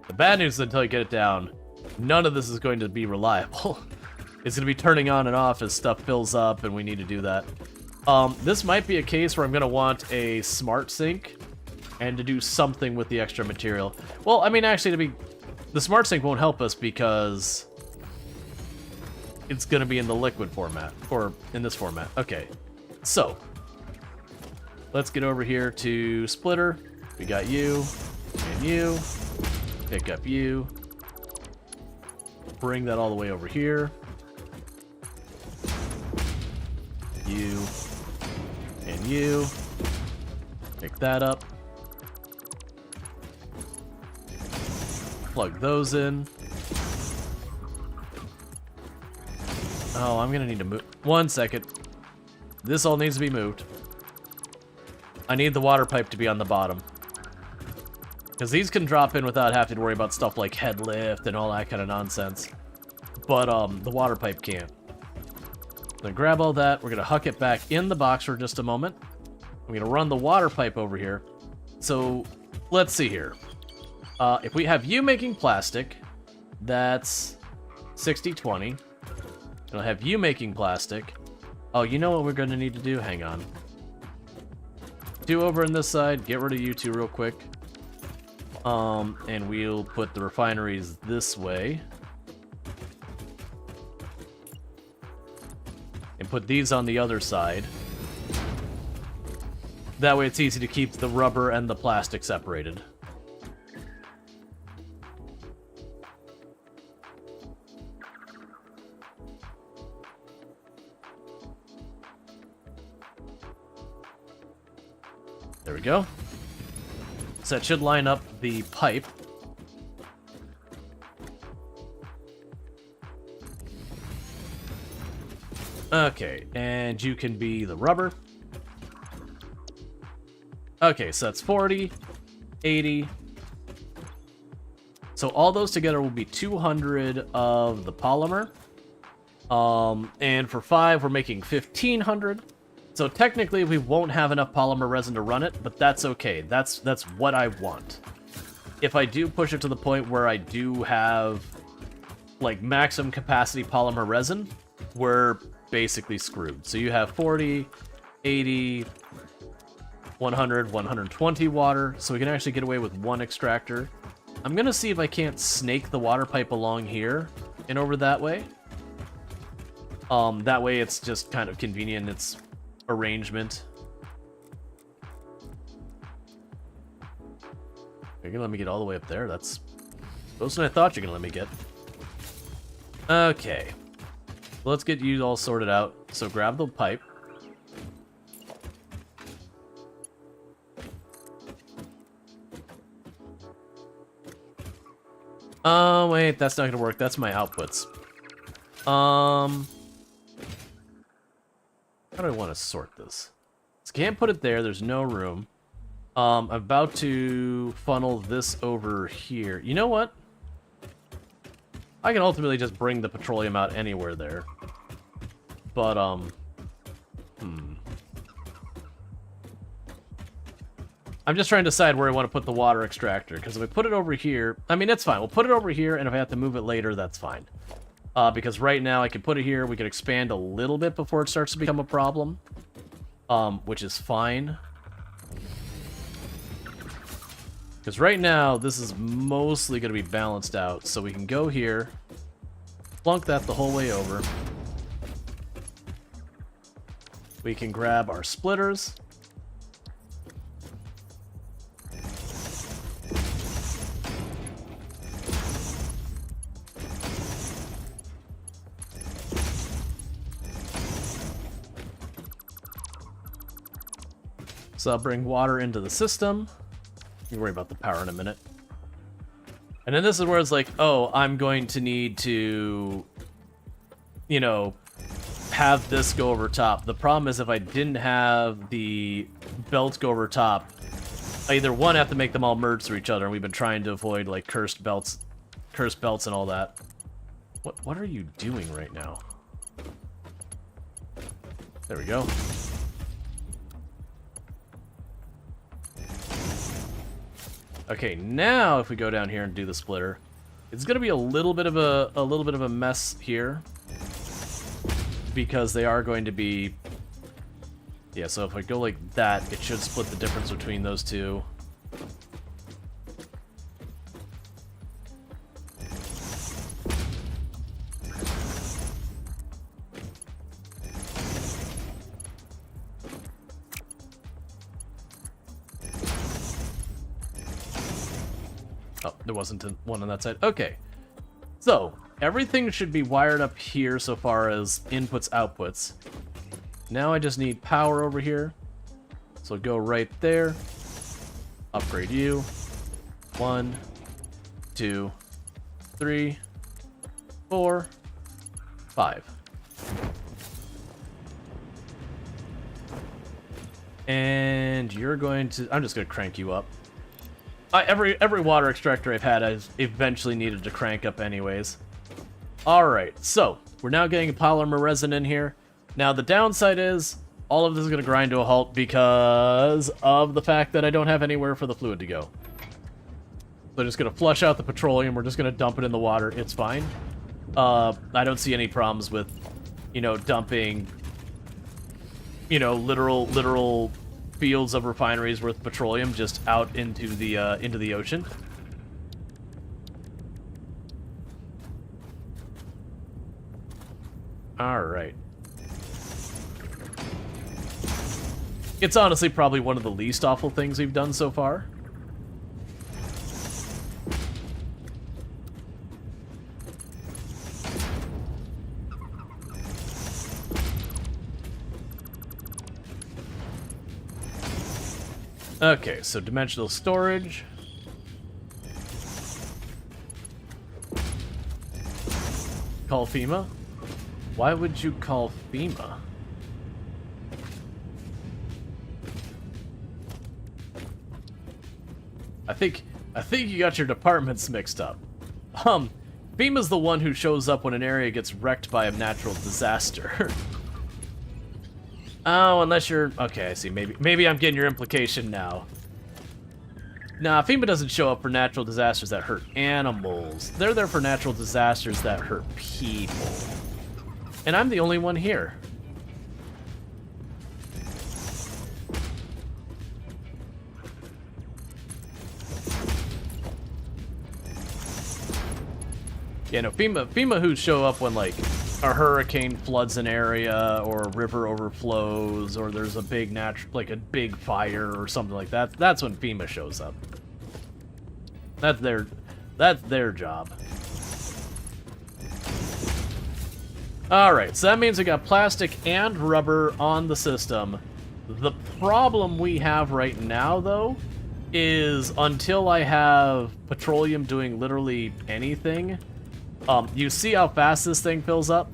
The bad news is until you get it down, none of this is going to be reliable. It's going to be turning on and off as stuff fills up, and we need to do that. This might be a case where I'm going to want a smart sink and to do something with the extra material. Well, I mean, actually, the smart sink won't help us because it's going to be in the liquid format, or in this format. Okay, so let's get over here to splitter. We got you and you. Pick up you. Bring that all the way over here. You and you. Pick that up. Plug those in. Oh, I'm gonna need to move. 1 second. This all needs to be moved. I need the water pipe to be on the bottom. Because these can drop in without having to worry about stuff like head lift and all that kind of nonsense. But the water pipe can't. I'm gonna grab all that. We're gonna huck it back in the box for just a moment. I'm gonna run the water pipe over here. So let's see here. If we have you making plastic, that's 60-20. I'll have you making plastic. Oh, you know what we're going to need to do? Hang on. 2 over on this side. Get rid of you 2 real quick. And we'll put the refineries this way. And put these on the other side. That way it's easy to keep the rubber and the plastic separated. There we go. So that should line up the pipe. Okay, and you can be the rubber. Okay, so that's 40, 80. So all those together will be 200 of the polymer. And for 5, we're making 1,500. So technically, we won't have enough polymer resin to run it, but that's okay. That's what I want. If I do push it to the point where I do have, like, maximum capacity polymer resin, we're basically screwed. So you have 40, 80, 100, 120 water, so we can actually get away with 1 extractor. I'm going to see if I can't snake the water pipe along here and over that way. That way it's just kind of convenient. It's arrangement. You're gonna let me get all the way up there? That's closer than I thought you're gonna let me get. Okay. Let's get you all sorted out. So grab the pipe. Oh, wait, that's not gonna work. That's my outputs. How do I want to sort this? So can't put it there. There's no room. I'm about to funnel this over here. You know what? I can ultimately just bring the petroleum out anywhere there. But, I'm just trying to decide where I want to put the water extractor, because if I put it over here... I mean, it's fine. We'll put it over here, and if I have to move it later, that's fine. Because right now, I can put it here. We can expand a little bit before it starts to become a problem. Which is fine. Because right now, this is mostly going to be balanced out. So we can go here, plunk that the whole way over. We can grab our splitters. So I'll bring water into the system. You can worry about the power in a minute. And then this is where it's like, oh, I'm going to need to, you know, have this go over top. The problem is if I didn't have the belts go over top, I either one have to make them all merge through each other, and we've been trying to avoid like cursed belts and all that. What are you doing right now? There we go. Okay, now if we go down here and do the splitter, it's gonna be a little bit of a mess here because they are going to be. Yeah, so if I go like that, it should split the difference between those two. Oh, there wasn't one on that side. Okay. So, everything should be wired up here so far as inputs, outputs. Now I just need power over here. So go right there. Upgrade you. 1, 2, 3, 4, 5. And you're going to... I'm just going to crank you up. Every water extractor I've had, I've eventually needed to crank up anyways. Alright, so, we're now getting polymer resin in here. Now, the downside is, all of this is going to grind to a halt because of the fact that I don't have anywhere for the fluid to go. So I'm just going to flush out the petroleum, we're just going to dump it in the water, it's fine. I don't see any problems with, you know, dumping, you know, literal fields of refineries worth petroleum just out into the ocean. All right. It's honestly probably one of the least awful things we've done so far. Okay, so dimensional storage. Call FEMA? Why would you call FEMA? I think you got your departments mixed up. FEMA's the one who shows up when an area gets wrecked by a natural disaster. Oh, unless you're... Okay, I see. Maybe I'm getting your implication now. Nah, FEMA doesn't show up for natural disasters that hurt animals. They're there for natural disasters that hurt people. And I'm the only one here. Yeah, no, FEMA who show up when, like, a hurricane floods an area, or a river overflows, or there's a big a big fire or something like that. That's when FEMA shows up. That's their job. Alright, so that means we got plastic and rubber on the system. The problem we have right now, though, is until I have petroleum doing literally anything, you see how fast this thing fills up?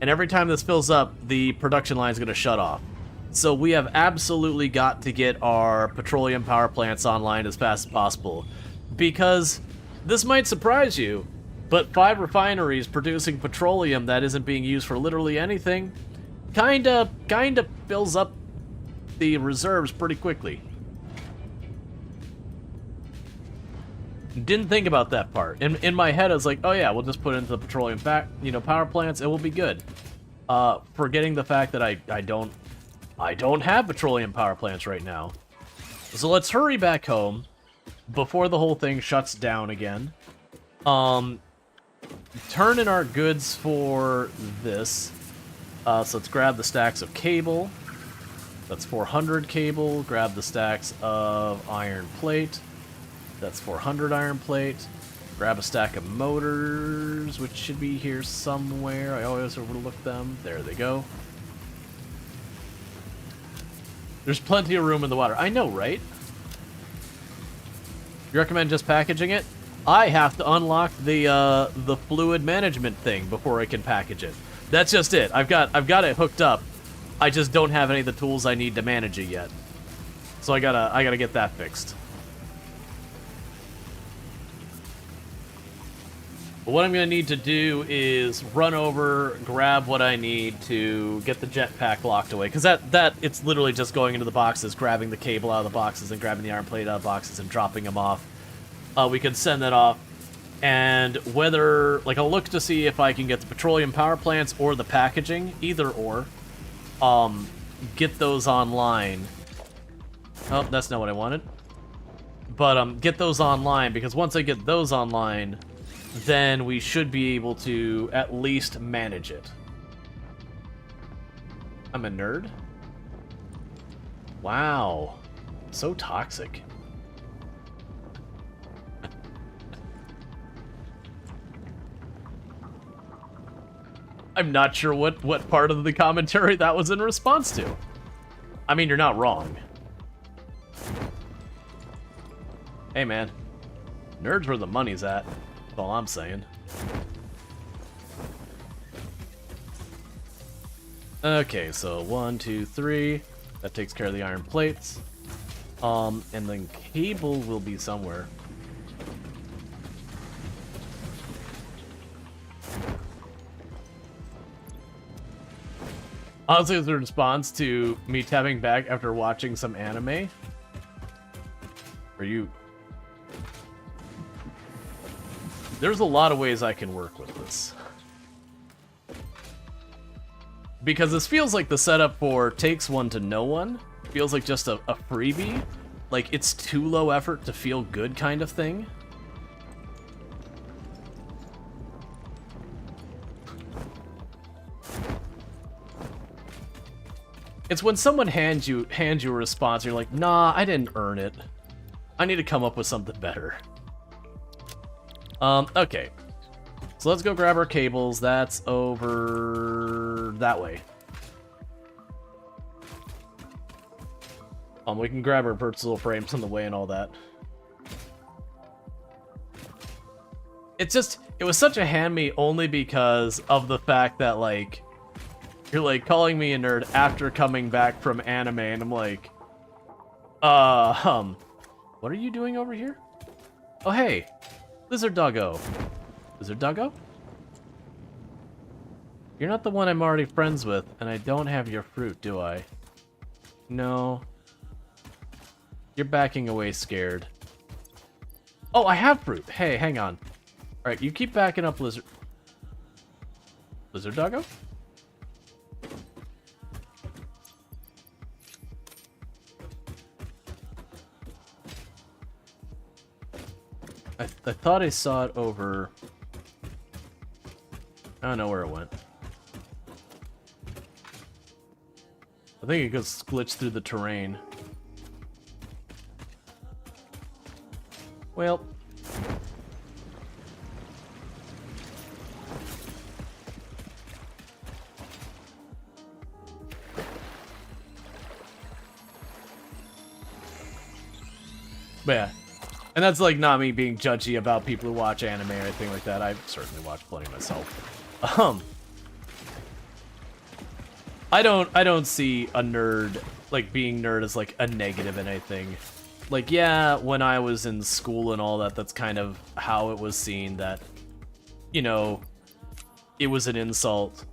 And every time this fills up, the production line is going to shut off. So we have absolutely got to get our petroleum power plants online as fast as possible. Because this might surprise you, but 5 refineries producing petroleum that isn't being used for literally anything kinda fills up the reserves pretty quickly. Didn't think about that part. In my head, I was like, oh yeah, we'll just put it into the petroleum power plants, it will be good. Forgetting the fact that I don't have petroleum power plants right now. So let's hurry back home before the whole thing shuts down again. Turn in our goods for this. So let's grab the stacks of cable. That's 400 cable. Grab the stacks of iron plate. That's 400 iron plate. Grab a stack of motors, which should be here somewhere. I always overlook them. There they go. There's plenty of room in the water. I know, right? You recommend just packaging it? I have to unlock the fluid management thing before I can package it. That's just it. I've got it hooked up. I just don't have any of the tools I need to manage it yet. So I gotta get that fixed. But what I'm gonna need to do is run over, grab what I need to get the jetpack locked away, because that it's literally just going into the boxes, grabbing the cable out of the boxes, and grabbing the iron plate out of the boxes and dropping them off. We can send that off. And whether, like, I'll look to see if I can get the petroleum power plants or the packaging, either or, get those online. Oh, that's not what I wanted. But, get those online, because once I get those online, then we should be able to at least manage it. I'm a nerd? Wow. So toxic. I'm not sure what part of the commentary that was in response to. I mean, you're not wrong. Hey, man. Nerds where the money's at. That's all I'm saying. Okay, so 1, 2, 3. That takes care of the iron plates. And then cable will be somewhere. Honestly, as a response to me tapping back after watching some anime. Are you... There's a lot of ways I can work with this. Because this feels like the setup for takes one to know one. Feels like just a freebie. Like, it's too low effort to feel good kind of thing. It's when someone hands you a response, and you're like, nah, I didn't earn it. I need to come up with something better. Okay. So let's go grab our cables. That's over that way. We can grab our vertical frames on the way and all that. It's just, it was such a hand me only because of the fact that, like, you're, like, calling me a nerd after coming back from anime, and I'm like, what are you doing over here? Oh, hey, Lizard Doggo. Lizard Doggo? You're not the one I'm already friends with, and I don't have your fruit, do I? No. You're backing away scared. Oh, I have fruit. Hey, hang on. Alright, you keep backing up, Lizard... Lizard Doggo? I thought I saw it over... I don't know where it went. I think it goes glitched through the terrain. Well... But yeah. And that's like not me being judgy about people who watch anime or anything like that. I certainly watch plenty myself. I don't see a nerd, like being nerd as like a negative in anything. Like, yeah, when I was in school and all that, that's kind of how it was seen, that, you know, it was an insult.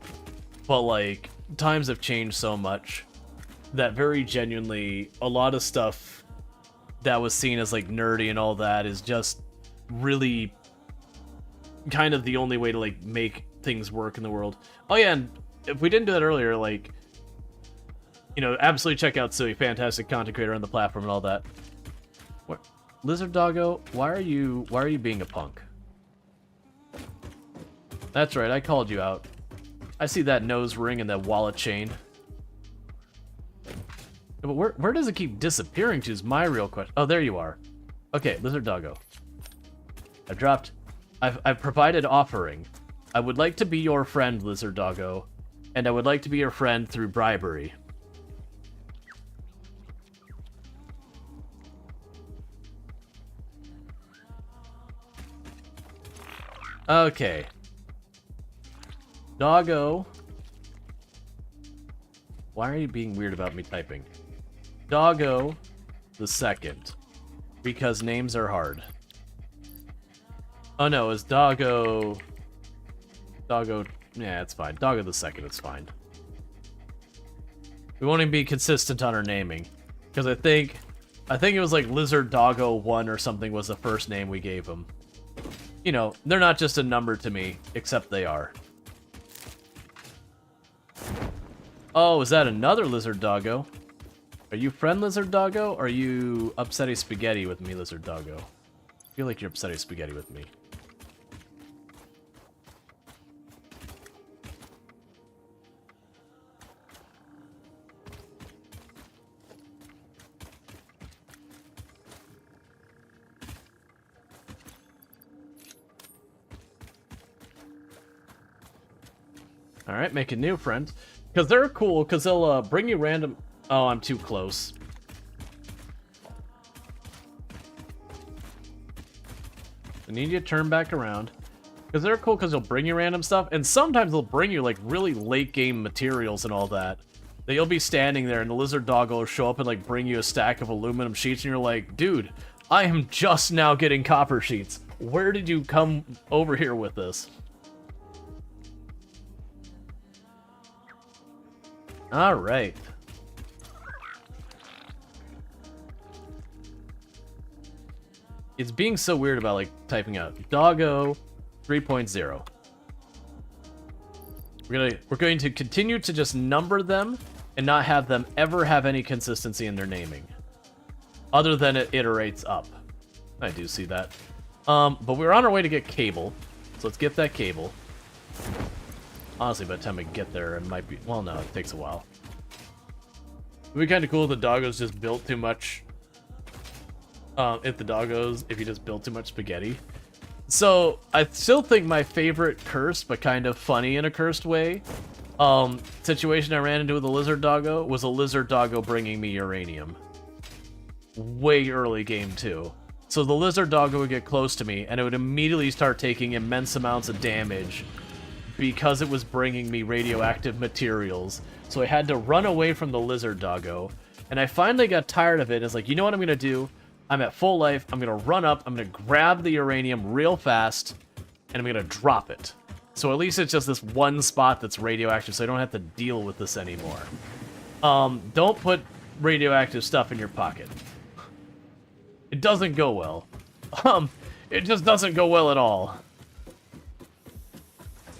But like, times have changed so much that very genuinely a lot of stuff that was seen as like nerdy and all that is just really kind of the only way to like make things work in the world. Oh yeah, and if we didn't do that earlier, like, you know, absolutely check out Sui, fantastic content creator on the platform and all that. What, Lizard Doggo, why are you being a punk? That's right, I called you out. I see that nose ring and that wallet chain. But where does it keep disappearing to is my real question. Oh, there you are. Okay, Lizard Doggo. I've provided offering. I would like to be your friend, Lizard Doggo, and I would like to be your friend through bribery. Okay. Doggo. Why are you being weird about me typing? Doggo the second. Because names are hard. Oh no, it's Doggo... Doggo... Yeah, it's fine. Doggo the second, it's fine. We won't even be consistent on our naming. Because I think it was like Lizard Doggo 1 or something was the first name we gave him. You know, they're not just a number to me, except they are. Oh, is that another Lizard Doggo? Are you friend Lizard Doggo, or are you upsetty spaghetti with me, Lizard Doggo? I feel like you're upsetty spaghetti with me. Alright, make a new friend. Because they're cool, because they'll bring you random... Oh, I'm too close. I need you to turn back around. Because they're cool, because they'll bring you random stuff, and sometimes they'll bring you, like, really late-game materials and all that. That you'll be standing there, and the Lizard Doggo will show up and, like, bring you a stack of aluminum sheets, and you're like, dude, I am just now getting copper sheets. Where did you come over here with this? Alright. It's being so weird about, like, typing out Doggo 3.0. We're going to continue to just number them and not have them ever have any consistency in their naming. Other than it iterates up. I do see that. But we're on our way to get cable. So let's get that cable. Honestly, by the time I get there, it might be... Well, no, it takes a while. It'd be kind of cool if the doggos just built too much... if you just built too much spaghetti. So, I still think my favorite cursed, but kind of funny in a cursed way, situation I ran into with a Lizard Doggo was a Lizard Doggo bringing me uranium. Way early game, too. So the Lizard Doggo would get close to me, and it would immediately start taking immense amounts of damage because it was bringing me radioactive materials. So I had to run away from the Lizard Doggo, and I finally got tired of it, and it's like, you know what I'm gonna do? I'm at full life, I'm gonna run up, I'm gonna grab the uranium real fast, and I'm gonna drop it. So at least it's just this one spot that's radioactive, so I don't have to deal with this anymore. Don't put radioactive stuff in your pocket. It doesn't go well. It just doesn't go well at all.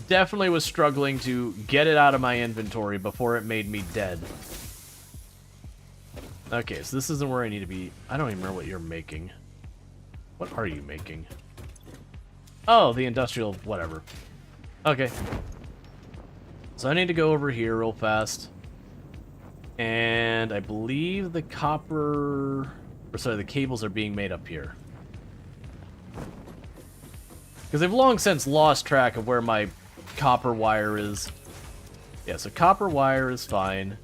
Definitely was struggling to get it out of my inventory before it made me dead. Okay, so this isn't where I need to be. I don't even remember what you're making. What are you making? Oh, the industrial whatever. Okay. So I need to go over here real fast. And I believe the copper... Or sorry, the cables are being made up here. Because they've long since lost track of where my copper wire is. Yeah, so copper wire is fine.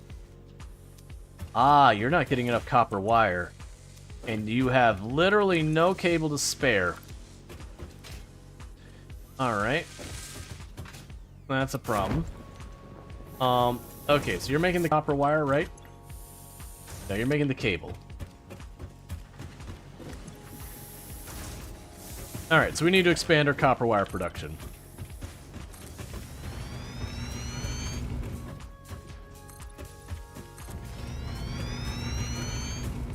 Ah, you're not getting enough copper wire. And you have literally no cable to spare. Alright. That's a problem. Okay, so you're making the copper wire, right? No, you're making the cable. Alright, so we need to expand our copper wire production.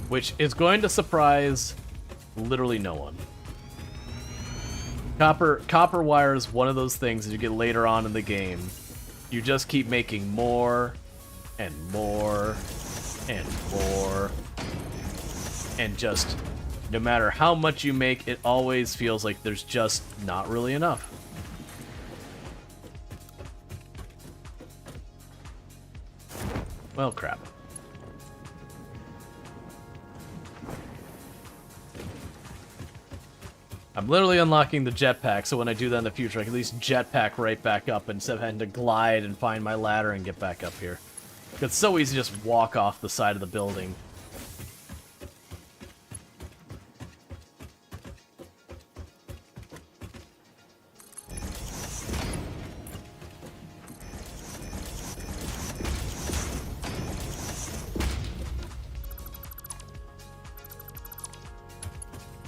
Which is going to surprise literally no one. Copper wire is one of those things that you get later on in the game. You just keep making more and more and more. And just, no matter how much you make, it always feels like there's just not really enough. Well, crap. I'm literally unlocking the jetpack, so when I do that in the future, I can at least jetpack right back up instead of having to glide and find my ladder and get back up here. It's so easy to just walk off the side of the building.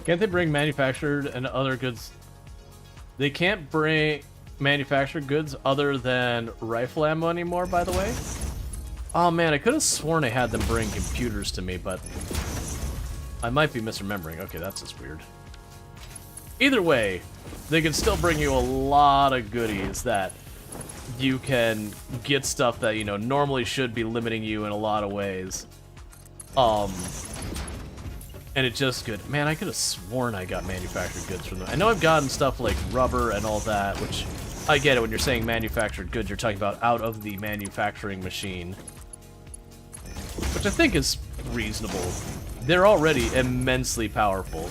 Can't they bring manufactured and other goods? They can't bring manufactured goods other than rifle ammo anymore, by the way. Oh man, I could have sworn I had them bring computers to me, but I might be misremembering. Okay, that's just weird. Either way, they can still bring you a lot of goodies that you can get stuff that, you know, normally should be limiting you in a lot of ways. And it's just good. Man, I could have sworn I got manufactured goods from them. I know I've gotten stuff like rubber and all that, which I get it. When you're saying manufactured goods, you're talking about out of the manufacturing machine. Which I think is reasonable. They're already immensely powerful.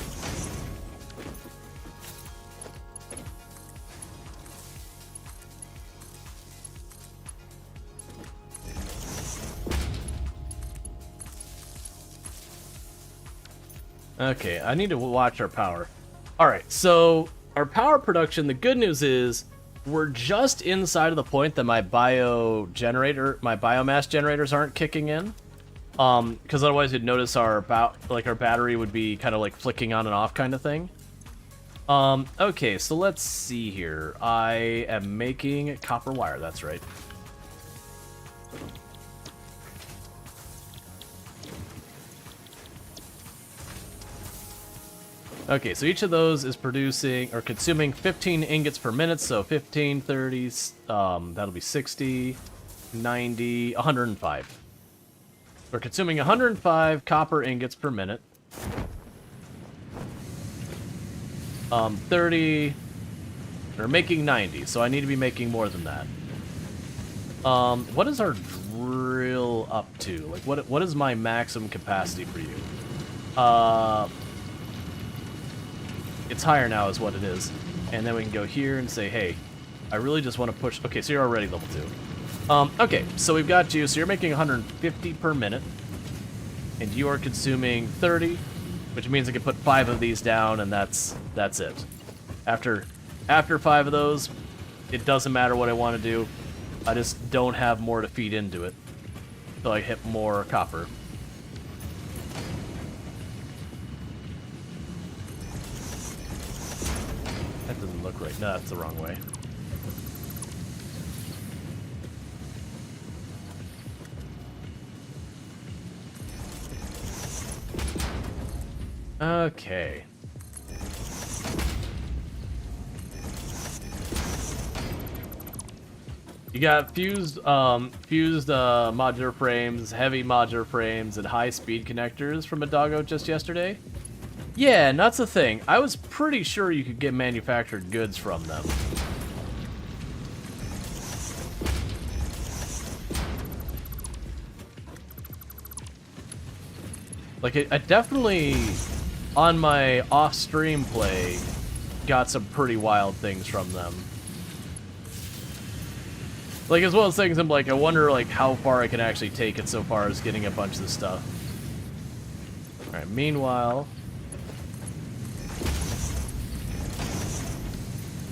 Okay, I need to watch our power. Alright, so our power production, the good news is we're just inside of the point that my biomass generators aren't kicking in. Because otherwise you'd notice our battery would be kind of like flicking on and off kind of thing. Okay, so let's see here. I am making copper wire, that's right. Okay, so each of those is producing or consuming 15 ingots per minute, so 15, 30, that'll be 60, 90, 105. We're consuming 105 copper ingots per minute. 30, we're making 90, so I need to be making more than that. What is our drill up to? Like, what is my maximum capacity for you? It's higher now is what it is. And then we can go here and say, hey, I really just want to push... Okay, so you're already level 2. Okay, so we've got you. So you're making 150 per minute. And you are consuming 30, which means I can put 5 of these down, and that's it. After 5 of those, it doesn't matter what I want to do. I just don't have more to feed into it. So I hit more copper. That doesn't look right. No, that's the wrong way. Okay. You got fused modular frames, heavy modular frames, and high-speed connectors from Adago just yesterday. Yeah, and that's the thing. I was pretty sure you could get manufactured goods from them. Like, I definitely, on my off-stream play, got some pretty wild things from them. Like, as well as things I'm like, I wonder, like, how far I can actually take it so far as getting a bunch of this stuff. Alright, meanwhile...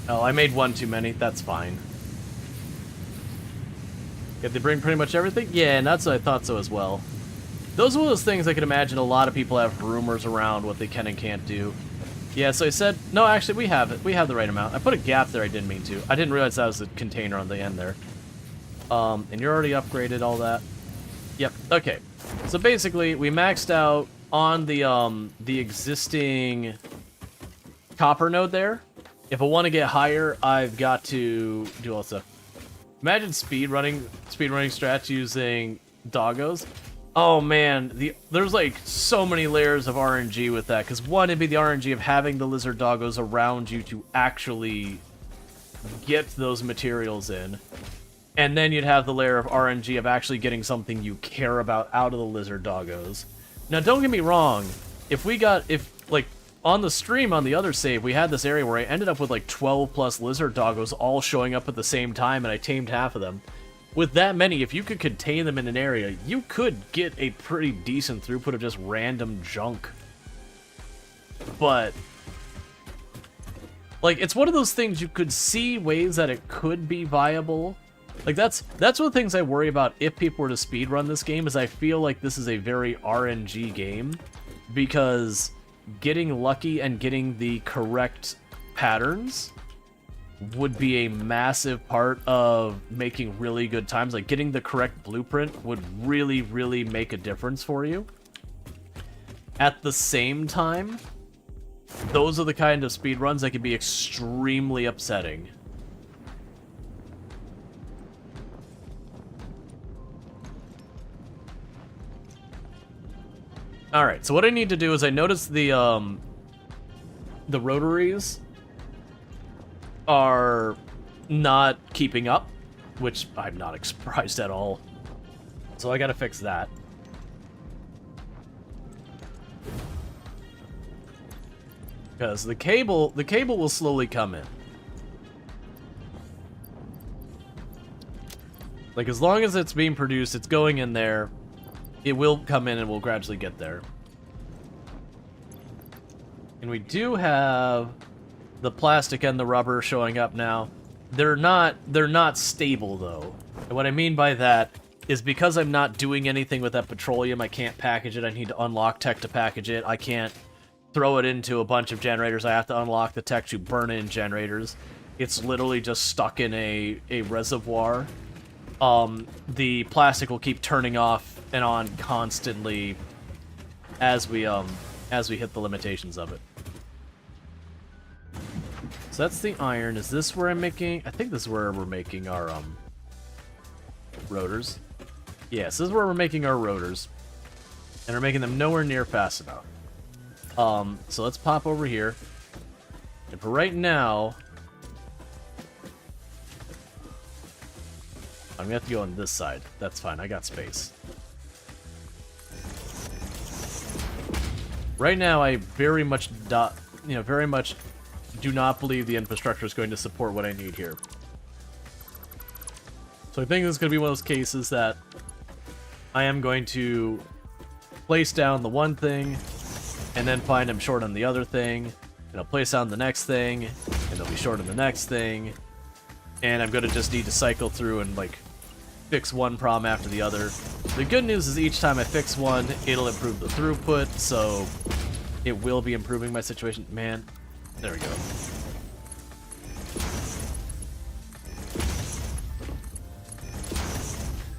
Oh, I made one too many. That's fine. Did they bring pretty much everything? Yeah, and that's what I thought so as well. Those are one of those things I can imagine a lot of people have rumors around what they can and can't do. Yeah, so I said... No, actually, we have it. We have the right amount. I put a gap there I didn't mean to. I didn't realize that was a container on the end there. And you're already upgraded, all that. Yep, okay. So basically, we maxed out on the existing copper node there. If I want to get higher, I've got to do all stuff. Imagine speedrunning strats using doggos. Oh man, there's like so many layers of RNG with that. Because one, it'd be the RNG of having the lizard doggos around you to actually get those materials in. And then you'd have the layer of RNG of actually getting something you care about out of the lizard doggos. Now, don't get me wrong. On the stream, on the other save, we had this area where I ended up with like 12 plus lizard doggos all showing up at the same time, and I tamed half of them. With that many, if you could contain them in an area, you could get a pretty decent throughput of just random junk. But, like, it's one of those things you could see ways that it could be viable. Like, that's one of the things I worry about if people were to speedrun this game, is I feel like this is a very RNG game, because getting lucky and getting the correct patterns would be a massive part of making really good times. Like, getting the correct blueprint would really, really make a difference for you. At the same time, those are the kind of speedruns that can be extremely upsetting. Alright, so what I need to do is I noticed the rotaries are not keeping up, which I'm not surprised at all. So I gotta fix that. Because the cable will slowly come in. Like, as long as it's being produced, it's going in there. It will come in and we'll gradually get there. And we do have the plastic and the rubber showing up now. They're not stable though. And what I mean by that is because I'm not doing anything with that petroleum, I can't package it. I need to unlock tech to package it. I can't throw it into a bunch of generators. I have to unlock the tech to burn in generators. It's literally just stuck in a reservoir. The plastic will keep turning off and on constantly as we hit the limitations of it. So that's the iron. Is this where I'm making? I think this is where we're making our rotors. Yes, this is where we're making our rotors, and we're making them nowhere near fast enough. So let's pop over here, and for right now, I'm gonna have to go on this side. That's fine. I got space. Right now, I very much do not believe the infrastructure is going to support what I need here. So I think this is going to be one of those cases that I am going to place down the one thing, and then find I'm short on the other thing, and I'll place down the next thing, and I'll be short on the next thing, and I'm going to just need to cycle through and, like, fix one problem after the other. The good news is each time I fix one, it'll improve the throughput, so it will be improving my situation. Man, there we go.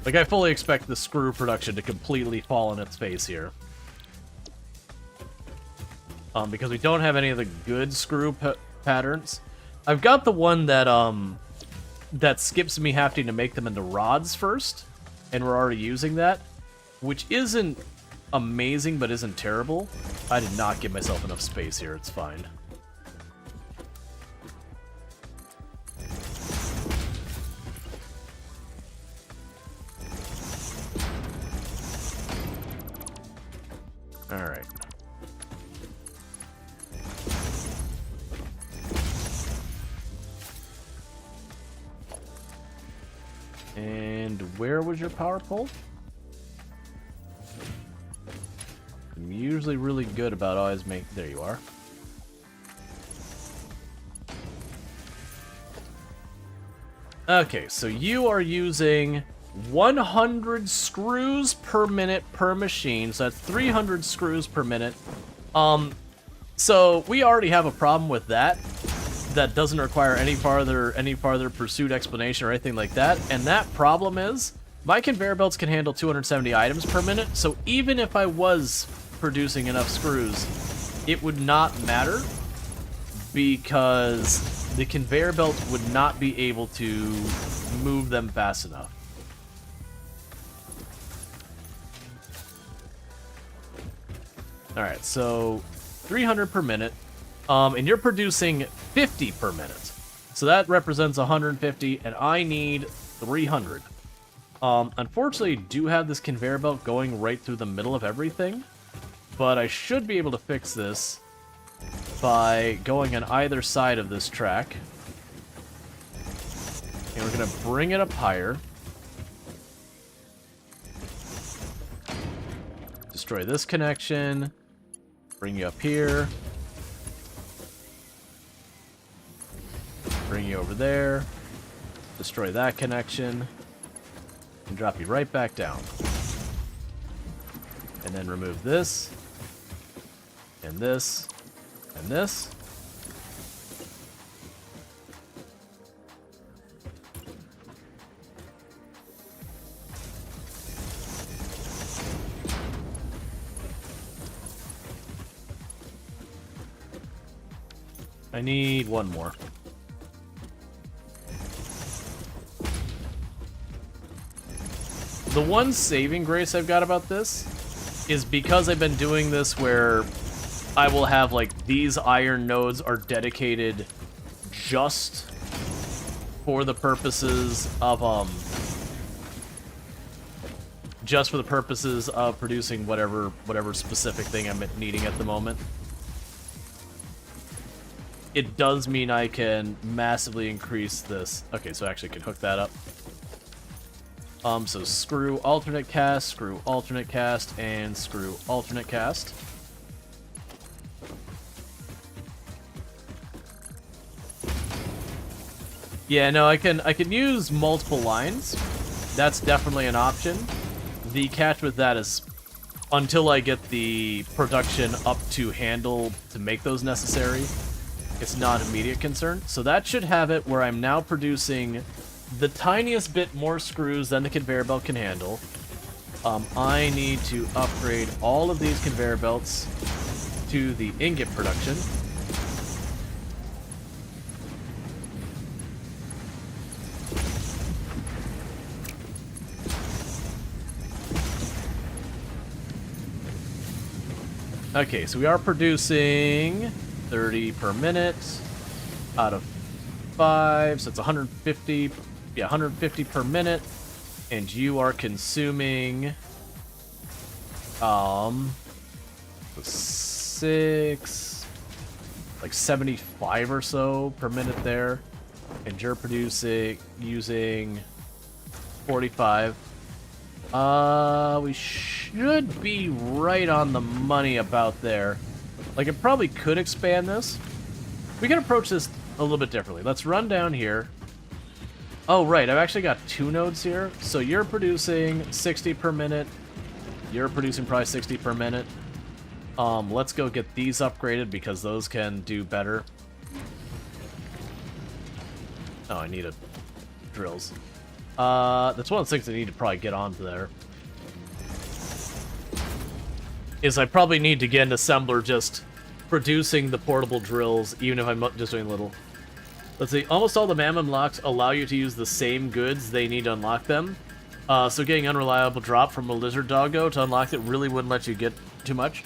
Like, I fully expect the screw production to completely fall on its face here. Because we don't have any of the good screw patterns. I've got the one that, that skips me having to make them into rods first, and we're already using that, which isn't amazing, but isn't terrible. I did not give myself enough space here, it's fine. Alright. And where was your power pole? I'm usually really good about always there you are. Okay, so you are using 100 screws per minute per machine, so that's 300 screws per minute. So we already have a problem with that. That doesn't require any farther pursuit explanation or anything like that. And that problem is my conveyor belts can handle 270 items per minute. So even if I was producing enough screws, it would not matter because the conveyor belt would not be able to move them fast enough. All right, so 300 per minute. And you're producing 50 per minute. So that represents 150, and I need 300. Unfortunately, I do have this conveyor belt going right through the middle of everything, but I should be able to fix this by going on either side of this track. And we're going to bring it up higher. Destroy this connection. Bring you up here. Bring you over there, destroy that connection, and drop you right back down. And then remove this, and this, and this. I need one more. The one saving grace I've got about this is because I've been doing this where I will have, like, these iron nodes are dedicated just for the purposes of, producing whatever specific thing I'm needing at the moment. It does mean I can massively increase this. Okay, so I actually can hook that up. So screw alternate cast, and screw alternate cast. Yeah, no, I can use multiple lines. That's definitely an option. The catch with that is until I get the production up to handle to make those necessary, it's not an immediate concern. So that should have it where I'm now producing the tiniest bit more screws than the conveyor belt can handle. I need to upgrade all of these conveyor belts to the ingot production. Okay, so we are producing 30 per minute out of 5, so it's 150. Yeah, 150 per minute, and you are consuming 6, like 75 or so per minute there, and you're using 45. We should be right on the money about there. Like, I probably could expand this. We can approach this a little bit differently. Let's run down here. Oh, right, I've actually got 2 nodes here. So you're producing 60 per minute. You're producing probably 60 per minute. Let's go get these upgraded because those can do better. Oh, I need drills. That's one of the things I need to probably get onto there. Is I probably need to get an assembler just producing the portable drills, even if I'm just doing little. Let's see, almost all the Mammon locks allow you to use the same goods they need to unlock them. So getting unreliable drop from a lizard doggo to unlock it really wouldn't let you get too much.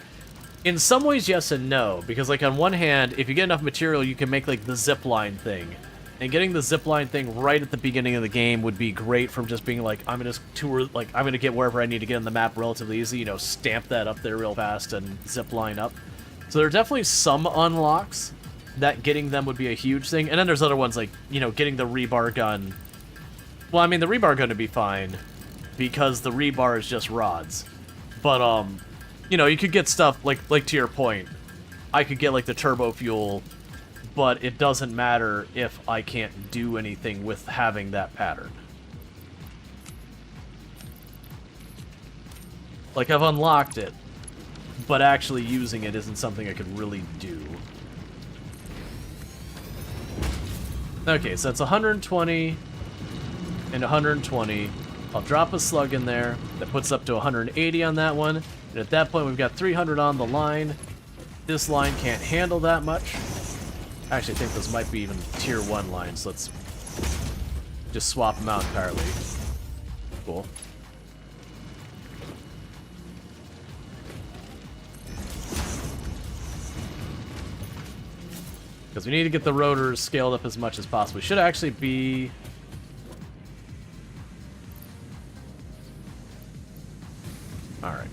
In some ways, yes and no, because like on one hand, if you get enough material, you can make like the zipline thing. And getting the zipline thing right at the beginning of the game would be great from just being like, I'm gonna get wherever I need to get on the map relatively easy, you know, stamp that up there real fast and zipline up. So there are definitely some unlocks that getting them would be a huge thing. And then there's other ones like, you know, getting the rebar gun. Well, I mean, the rebar gun would be fine because the rebar is just rods. But, you know, you could get stuff like to your point. I could get like the turbo fuel, but it doesn't matter if I can't do anything with having that pattern. Like, I've unlocked it, but actually using it isn't something I could really do. Okay, so that's 120 and 120. I'll drop a slug in there. That puts up to 180 on that one. And at that point, we've got 300 on the line. This line can't handle that much. Actually, I think those might be even tier 1 lines. Let's just swap them out entirely. Cool. Because we need to get the rotors scaled up as much as possible. We should actually be... Alright.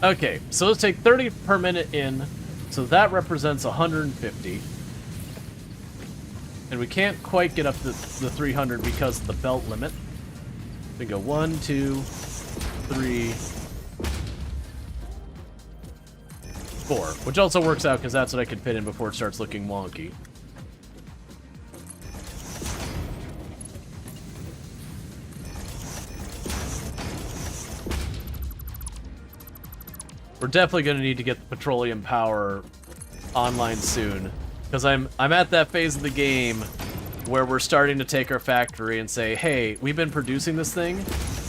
Okay, so let's take 30 per minute in. So that represents 150. And we can't quite get up to the 300 because of the belt limit. We go 1, 2, 3, 4. Which also works out because that's what I can fit in before it starts looking wonky. We're definitely going to need to get the petroleum power online soon, because I'm at that phase of the game where we're starting to take our factory and say, hey, we've been producing this thing.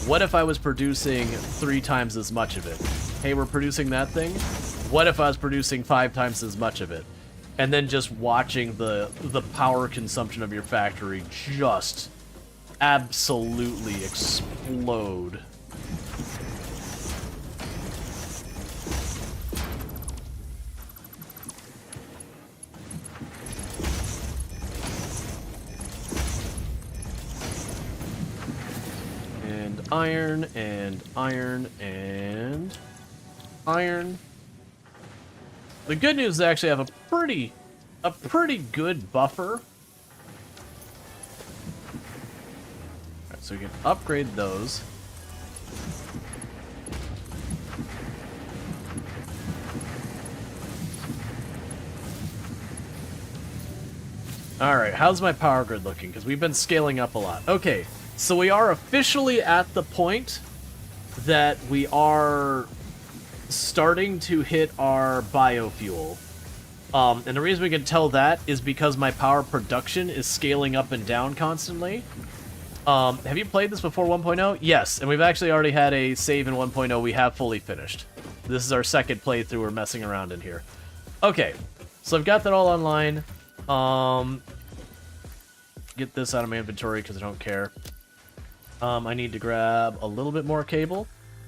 What if I was producing 3 times as much of it? Hey, we're producing that thing. What if I was producing 5 times as much of it? And then just watching the power consumption of your factory just absolutely explode. Iron and iron and iron. The good news is I actually have a pretty good buffer. Alright, so we can upgrade those. Alright, how's my power grid looking? Because we've been scaling up a lot. Okay. So we are officially at the point that we are starting to hit our biofuel. And the reason we can tell that is because my power production is scaling up and down constantly. Have you played this before 1.0? Yes, and we've actually already had a save in 1.0 we have fully finished. This is our second playthrough we're messing around in here. Okay, so I've got that all online. Get this out of my inventory because I don't care. I need to grab a little bit more cable.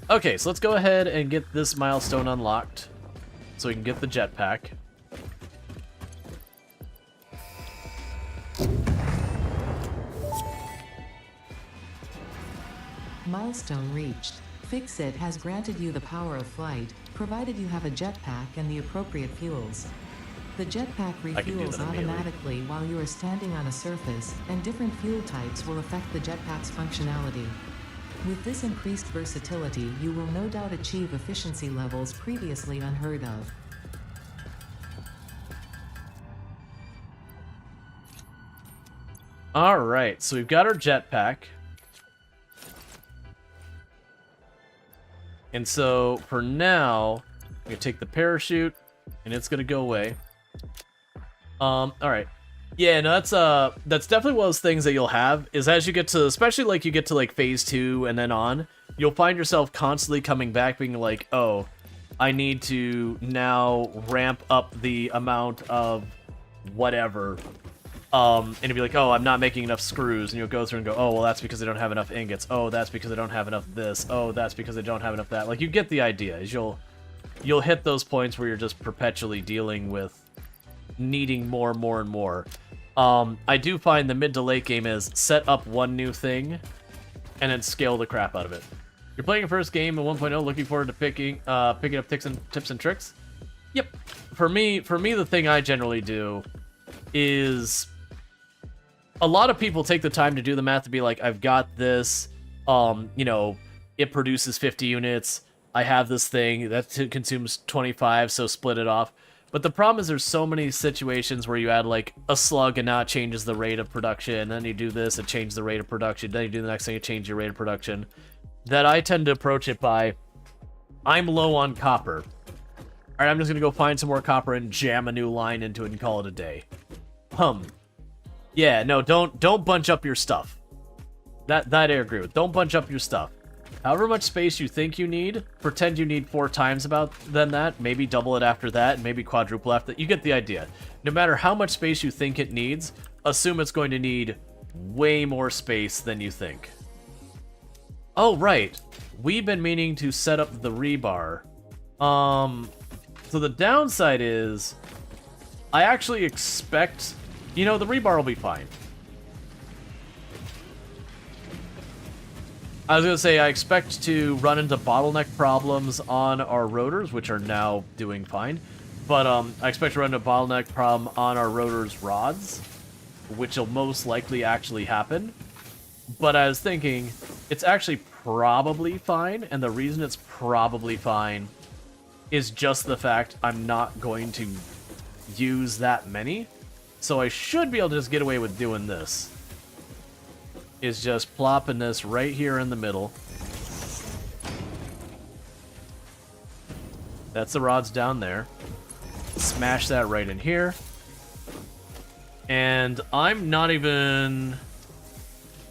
Okay, so let's go ahead and get this milestone unlocked so we can get the jetpack. Milestone reached. Fix-It has granted you the power of flight, provided you have a jetpack and the appropriate fuels. The jetpack refuels automatically while you are standing on a surface, and different fuel types will affect the jetpack's functionality. With this increased versatility, you will no doubt achieve efficiency levels previously unheard of. Alright, so we've got our jetpack. And so, for now, I'm going to take the parachute, and it's going to go away. Alright. Yeah, no, that's definitely one of those things that you'll have, is as you get to, especially like you get to like phase 2 and then on, you'll find yourself constantly coming back being like, oh, I need to now ramp up the amount of whatever. And you'll be like, oh, I'm not making enough screws, and you'll go through and go, oh, well, that's because I don't have enough ingots. Oh, that's because I don't have enough this. Oh, that's because I don't have enough that. Like, you get the idea, is you'll hit those points where you're just perpetually dealing with needing more and more. I do find the mid to late game is set up one new thing and then scale the crap out of it. You're playing your first game in 1.0, looking forward to picking up tips and tricks? Yep. For me, the thing I generally do is a lot of people take the time to do the math to be like, I've got this, you know, it produces 50 units. I have this thing that consumes 25, so split it off. But the problem is there's so many situations where you add like a slug and now it changes the rate of production. Then you do this, it changes the rate of production. Then you do the next thing, it changes your rate of production. That I tend to approach it by, I'm low on copper. All right, I'm just gonna go find some more copper and jam a new line into it and call it a day. Yeah, no, don't bunch up your stuff. That I agree with. Don't bunch up your stuff. However much space you think you need, pretend you need 4 times than that, maybe double it after that, and maybe quadruple after that. You get the idea. No matter how much space you think it needs, assume it's going to need way more space than you think. Oh, right. We've been meaning to set up the rebar. So the downside is, I actually expect, you know, the rebar will be fine. I was gonna say, I expect to run into bottleneck problems on our rotors, which are now doing fine. But I expect to run into a bottleneck problem on our rotors rods, which will most likely actually happen. But I was thinking, it's actually probably fine, and the reason it's probably fine is just the fact I'm not going to use that many. So I should be able to just get away with doing this. Is just plopping this right here in the middle. That's the rods down there. Smash that right in here. And I'm not even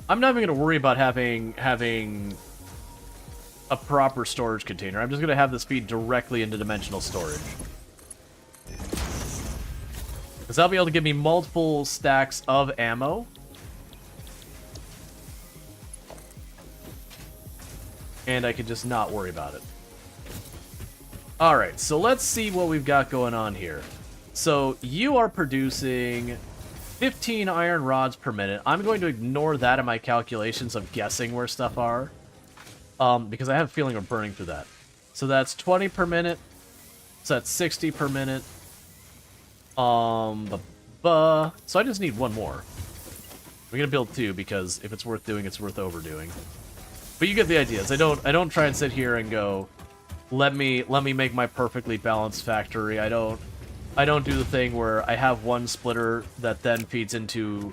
going to worry about having a proper storage container. I'm just going to have this feed directly into dimensional storage. Because that'll be able to give me multiple stacks of ammo. And I can just not worry about it. Alright, so let's see what we've got going on here. So, you are producing 15 iron rods per minute. I'm going to ignore that in my calculations of guessing where stuff are. Because I have a feeling we're burning through that. So that's 20 per minute. So that's 60 per minute. So I just need one more. We're gonna build 2 because if it's worth doing, it's worth overdoing. But you get the ideas. I don't try and sit here and go, let me make my perfectly balanced factory. I don't do the thing where I have one splitter that then feeds into,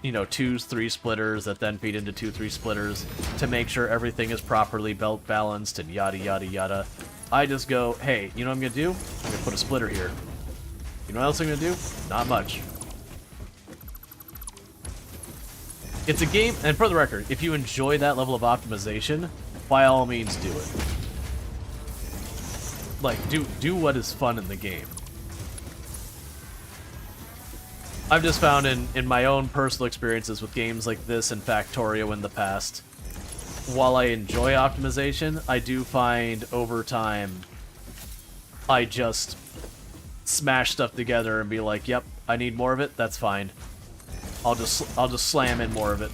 you know, 2-3 splitters that then feed into 2-3 splitters to make sure everything is properly belt balanced and yada yada yada. I just go, hey, you know what I'm gonna do? I'm gonna put a splitter here. You know what else I'm gonna do? Not much. It's a game, and for the record, if you enjoy that level of optimization, by all means do it. Like, do what is fun in the game. I've just found in my own personal experiences with games like this and Factorio in the past, while I enjoy optimization, I do find over time I just smash stuff together and be like, yep, I need more of it, that's fine. I'll just slam in more of it.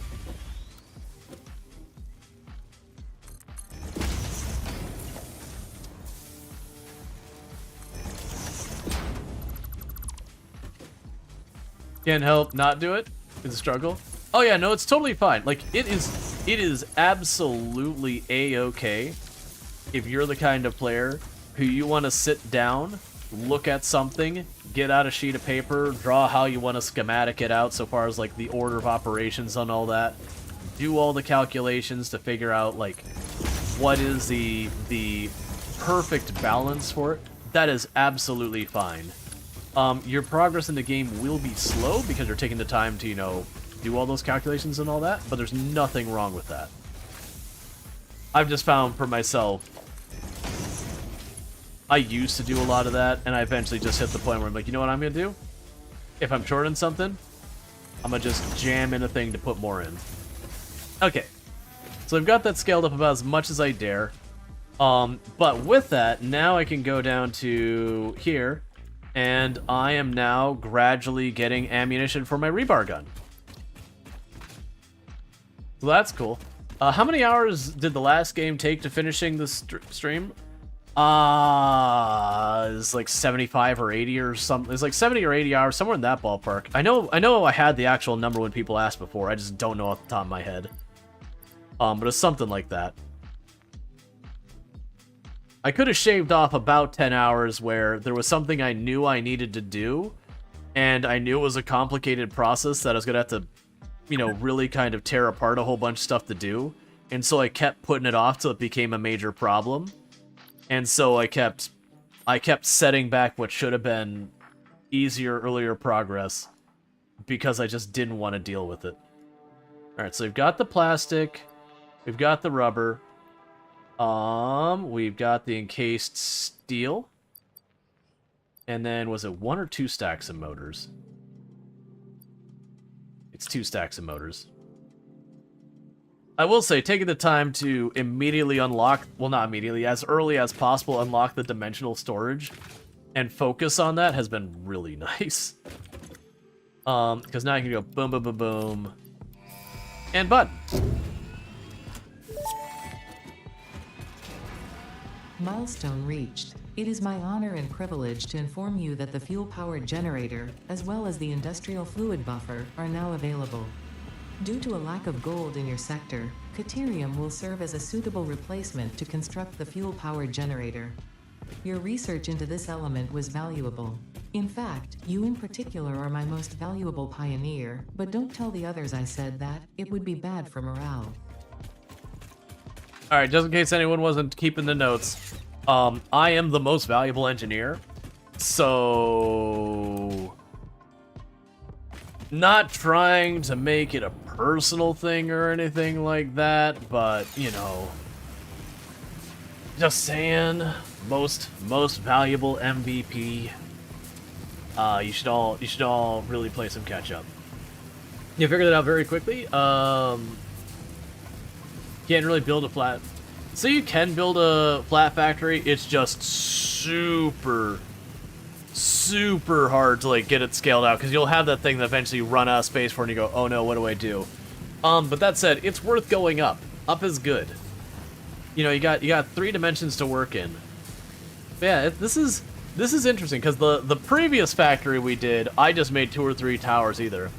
Can't help not do it. It's a struggle. Oh yeah, no, it's totally fine. Like it is absolutely a-okay if you're the kind of player who you want to sit down, look at something, get out a sheet of paper, draw how you want to schematic it out so far as like the order of operations on all that, do all the calculations to figure out like what is the perfect balance for it. That is absolutely fine. Your progress in the game will be slow because you're taking the time to, you know, do all those calculations and all that, but there's nothing wrong with that. I've just found for myself, I used to do a lot of that, and I eventually just hit the point where I'm like, you know what I'm going to do? If I'm short on something, I'm going to just jam in a thing to put more in. Okay. So I've got that scaled up about as much as I dare. But with that, now I can go down to here, and I am now gradually getting ammunition for my rebar gun. So that's cool. How many hours did the last game take to finishing the stream? It's like 75 or 80 or something. It's like 70 or 80 hours, somewhere in that ballpark. I know I had the actual number when people asked before. I just don't know off the top of my head. But it's something like that. I could have shaved off about 10 hours where there was something I knew I needed to do, and I knew it was a complicated process that I was going to have to, you know, really kind of tear apart a whole bunch of stuff to do. And so I kept putting it off till it became a major problem. And so I kept setting back what should have been easier, earlier progress because I just didn't want to deal with it. Alright, so we've got the plastic, we've got the rubber, we've got the encased steel, and then was it 1 or 2 stacks of motors? It's 2 stacks of motors. I will say, taking the time to immediately unlock, well, not immediately, as early as possible, unlock the dimensional storage and focus on that has been really nice. Because now I can go boom, boom, boom, boom, and button. Milestone reached. It is my honor and privilege to inform you that the fuel-powered generator, as well as the industrial fluid buffer, are now available. Due to a lack of gold in your sector, Caterium will serve as a suitable replacement to construct the fuel-powered generator. Your research into this element was valuable. In fact, you in particular are my most valuable pioneer, but don't tell the others I said that, it would be bad for morale. Alright, just in case anyone wasn't keeping the notes, I am the most valuable engineer, so... Not trying to make it a personal thing or anything like that, but, you know... Just saying, most valuable MVP. You should all really play some catch up. You figured it out very quickly. Can't really build a flat. So you can build a flat factory. It's just super hard to like get it scaled out because you'll have that thing that eventually you run out of space for and you go, oh no, what do I do? But that said, it's worth going up. Up is good. You know, you got 3 dimensions to work in. But yeah, this is interesting because the previous factory we did, I just made 2 or 3 towers either.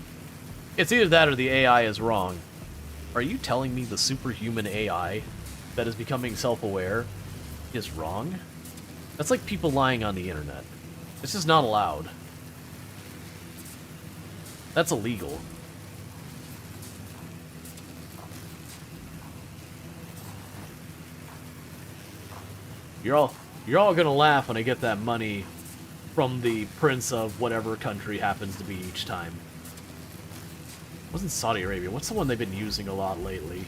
It's either that or the AI is wrong. Are you telling me the superhuman AI that is becoming self-aware is wrong? That's like people lying on the internet. It's just not allowed. That's illegal. You're all gonna laugh when I get that money from the prince of whatever country happens to be each time. It wasn't Saudi Arabia. What's the one they've been using a lot lately?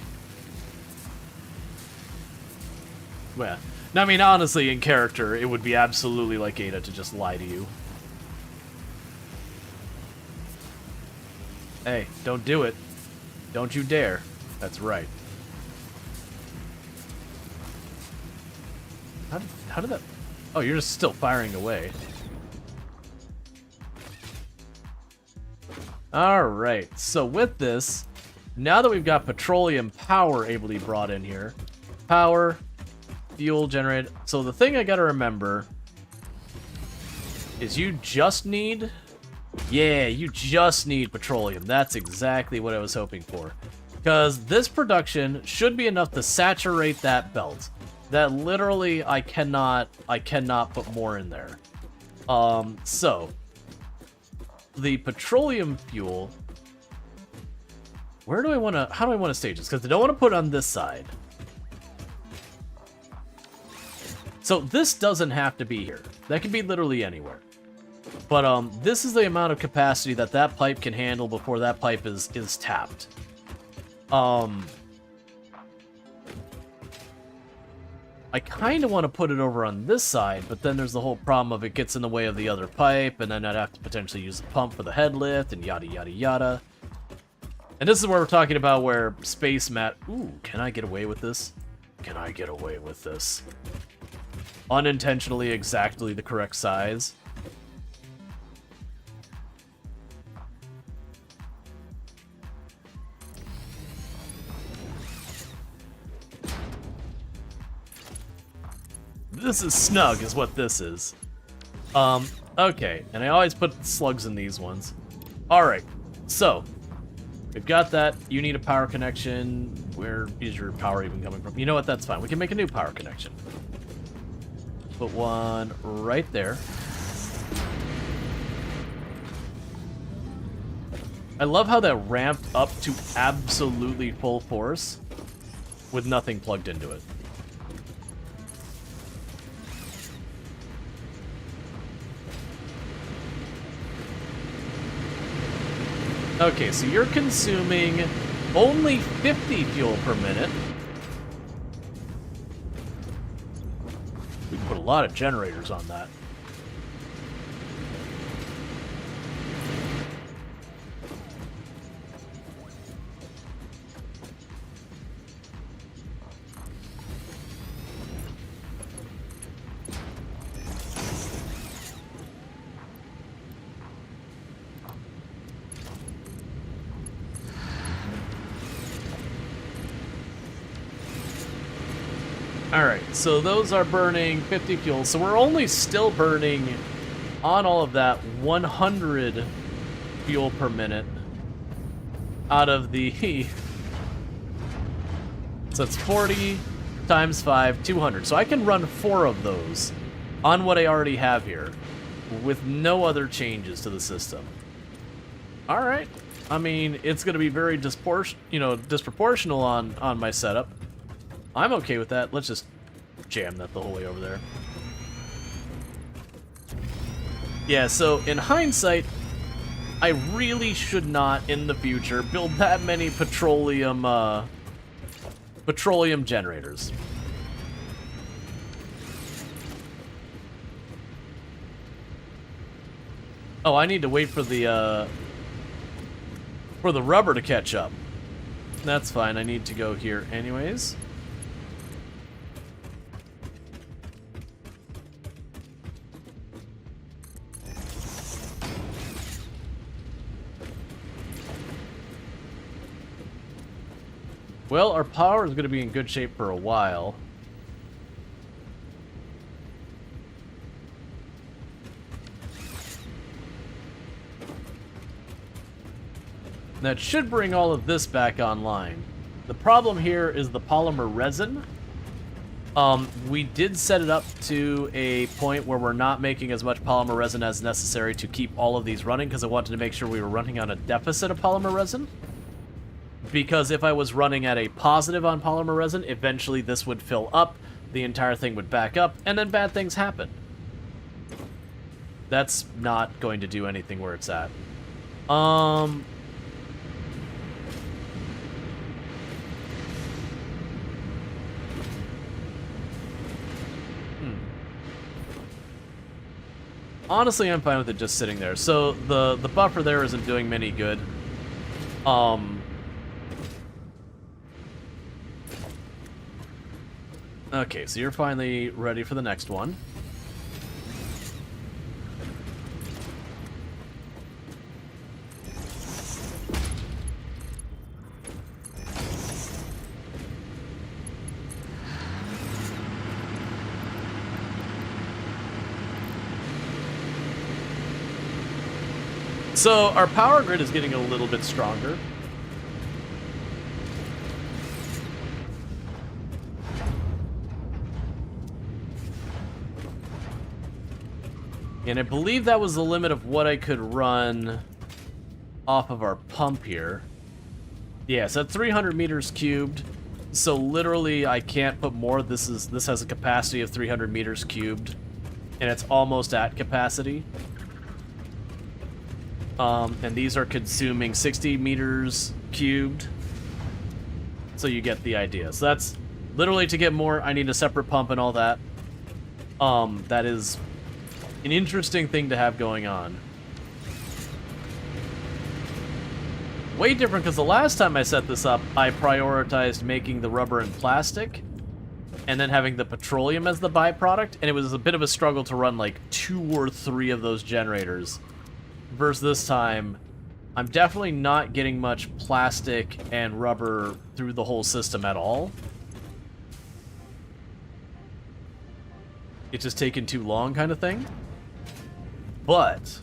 Well, I mean, honestly, in character, it would be absolutely like Ada to just lie to you. Hey, don't do it. Don't you dare. That's right. How did that... Oh, you're just still firing away. Alright, so with this, now that we've got petroleum power able to be brought in here, power, fuel generated. So the thing I gotta remember is you just need... Yeah, you just need petroleum. That's exactly what I was hoping for. Because this production should be enough to saturate that belt. That literally I cannot put more in there. So the petroleum fuel, how do I want to stage this? Because I don't want to put it on this side. So this doesn't have to be here. That can be literally anywhere. But this is the amount of capacity that that pipe can handle before that pipe is tapped. I kind of want to put it over on this side, but then there's the whole problem of it gets in the way of the other pipe, and then I'd have to potentially use the pump for the head lift, and yada yada yada. And this is where we're talking about where space mat... Ooh, can I get away with this? Can I get away with this? Unintentionally exactly the correct size. This is snug, is what this is. Okay, and I always put slugs in these ones. Alright, so, we've got that. You need a power connection. Where is your power even coming from? You know what, that's fine. We can make a new power connection. Put one right there. I love how that ramped up to absolutely full force with nothing plugged into it. Okay, so you're consuming only 50 fuel per minute. We can put a lot of generators on that. Alright, so those are burning 50 fuel. So we're only still burning on all of that 100 fuel per minute out of the... So it's 40 times 5, 200. So I can run 4 of those on what I already have here with no other changes to the system. Alright. I mean, it's going to be very disproportional on my setup. I'm okay with that. Let's just jam that the whole way over there. Yeah, so in hindsight, I really should not, in the future, build that many petroleum generators. Oh, I need to wait for the rubber to catch up. That's fine. I need to go here anyways. Well, our power is going to be in good shape for a while. That should bring all of this back online. The problem here is the polymer resin. We did set it up to a point where we're not making as much polymer resin as necessary to keep all of these running, because I wanted to make sure we were running on a deficit of polymer resin. Because if I was running at a positive on polymer resin, eventually this would fill up, the entire thing would back up, and then bad things happen. That's not going to do anything where it's at. Honestly, I'm fine with it just sitting there. So the buffer there isn't doing many good. Okay, so you're finally ready for the next one. So our power grid is getting a little bit stronger. And I believe that was the limit of what I could run off of our pump here. Yeah, so at 300 meters cubed. So literally I can't put more. This has a capacity of 300 meters cubed. And it's almost at capacity. And these are consuming 60 meters cubed. So you get the idea. So that's literally, to get more, I need a separate pump and all that. That is an interesting thing to have going on. Way different, because the last time I set this up, I prioritized making the rubber and plastic, and then having the petroleum as the byproduct, and it was a bit of a struggle to run like 2 or 3 of those generators. Versus this time, I'm definitely not getting much plastic and rubber through the whole system at all. it's just taking too long kind of thing. But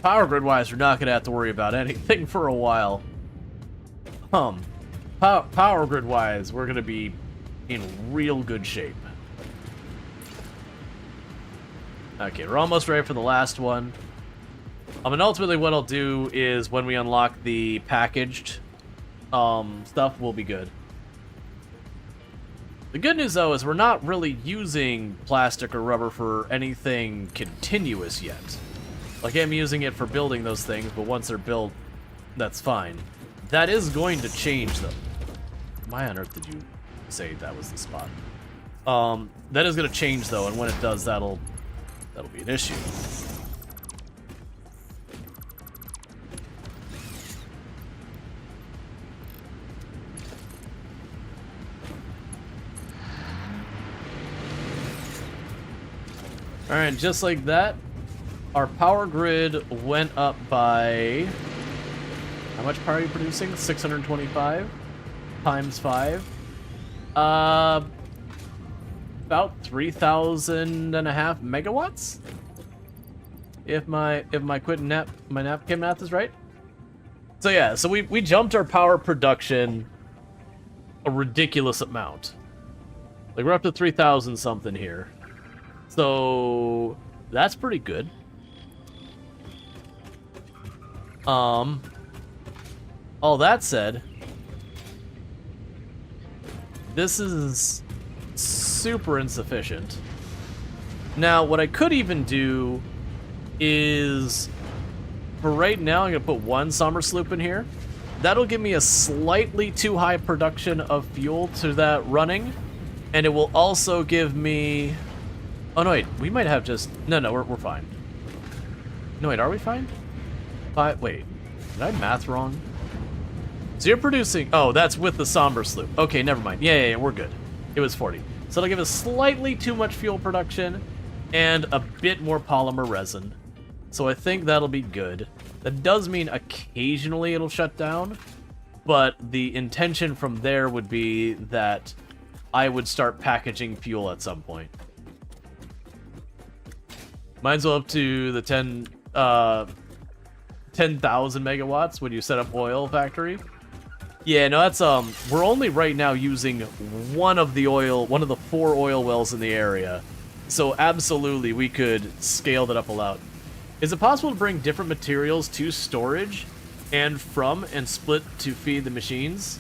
power grid wise, we're not gonna have to worry about anything for a while. Power grid wise, we're gonna be in real good shape. Okay, we're almost ready for the last one. And ultimately what I'll do is when we unlock the packaged stuff, we'll be good. The good news, though, is we're not really using plastic or rubber for anything continuous yet. Like, I'm using it for building those things, but once they're built, that's fine. That is going to change, though. Why on earth did you say that was the spot? That is going to change, though, and when it does, that'll be an issue. Alright, just like that, our power grid went up by... How much power are you producing? 625 times 5. About 3,500 megawatts? If my napkin math is right. So yeah, so we jumped our power production a ridiculous amount. Like, we're up to 3,000 something here. So that's pretty good. All that said, this is super insufficient. Now, what I could even do is, for right now, I'm gonna put one summer sloop in here. That'll give me a slightly too high production of fuel to that running, and it will also give me... Oh, no, wait. We might have just... No, we're fine. No, wait, are we fine? Wait. Did I math wrong? So you're producing... Oh, that's with the somber sloop. Okay, never mind. Yeah, we're good. It was 40. So it'll give us slightly too much fuel production and a bit more polymer resin. So I think that'll be good. That does mean occasionally it'll shut down, but the intention from there would be that I would start packaging fuel at some point. Mine's up to the 10,000 megawatts when you set up oil factory. Yeah, no, that's we're only right now using one of the 4 oil wells in the area. So absolutely we could scale that up a lot. Is it possible to bring different materials to storage and from and split to feed the machines?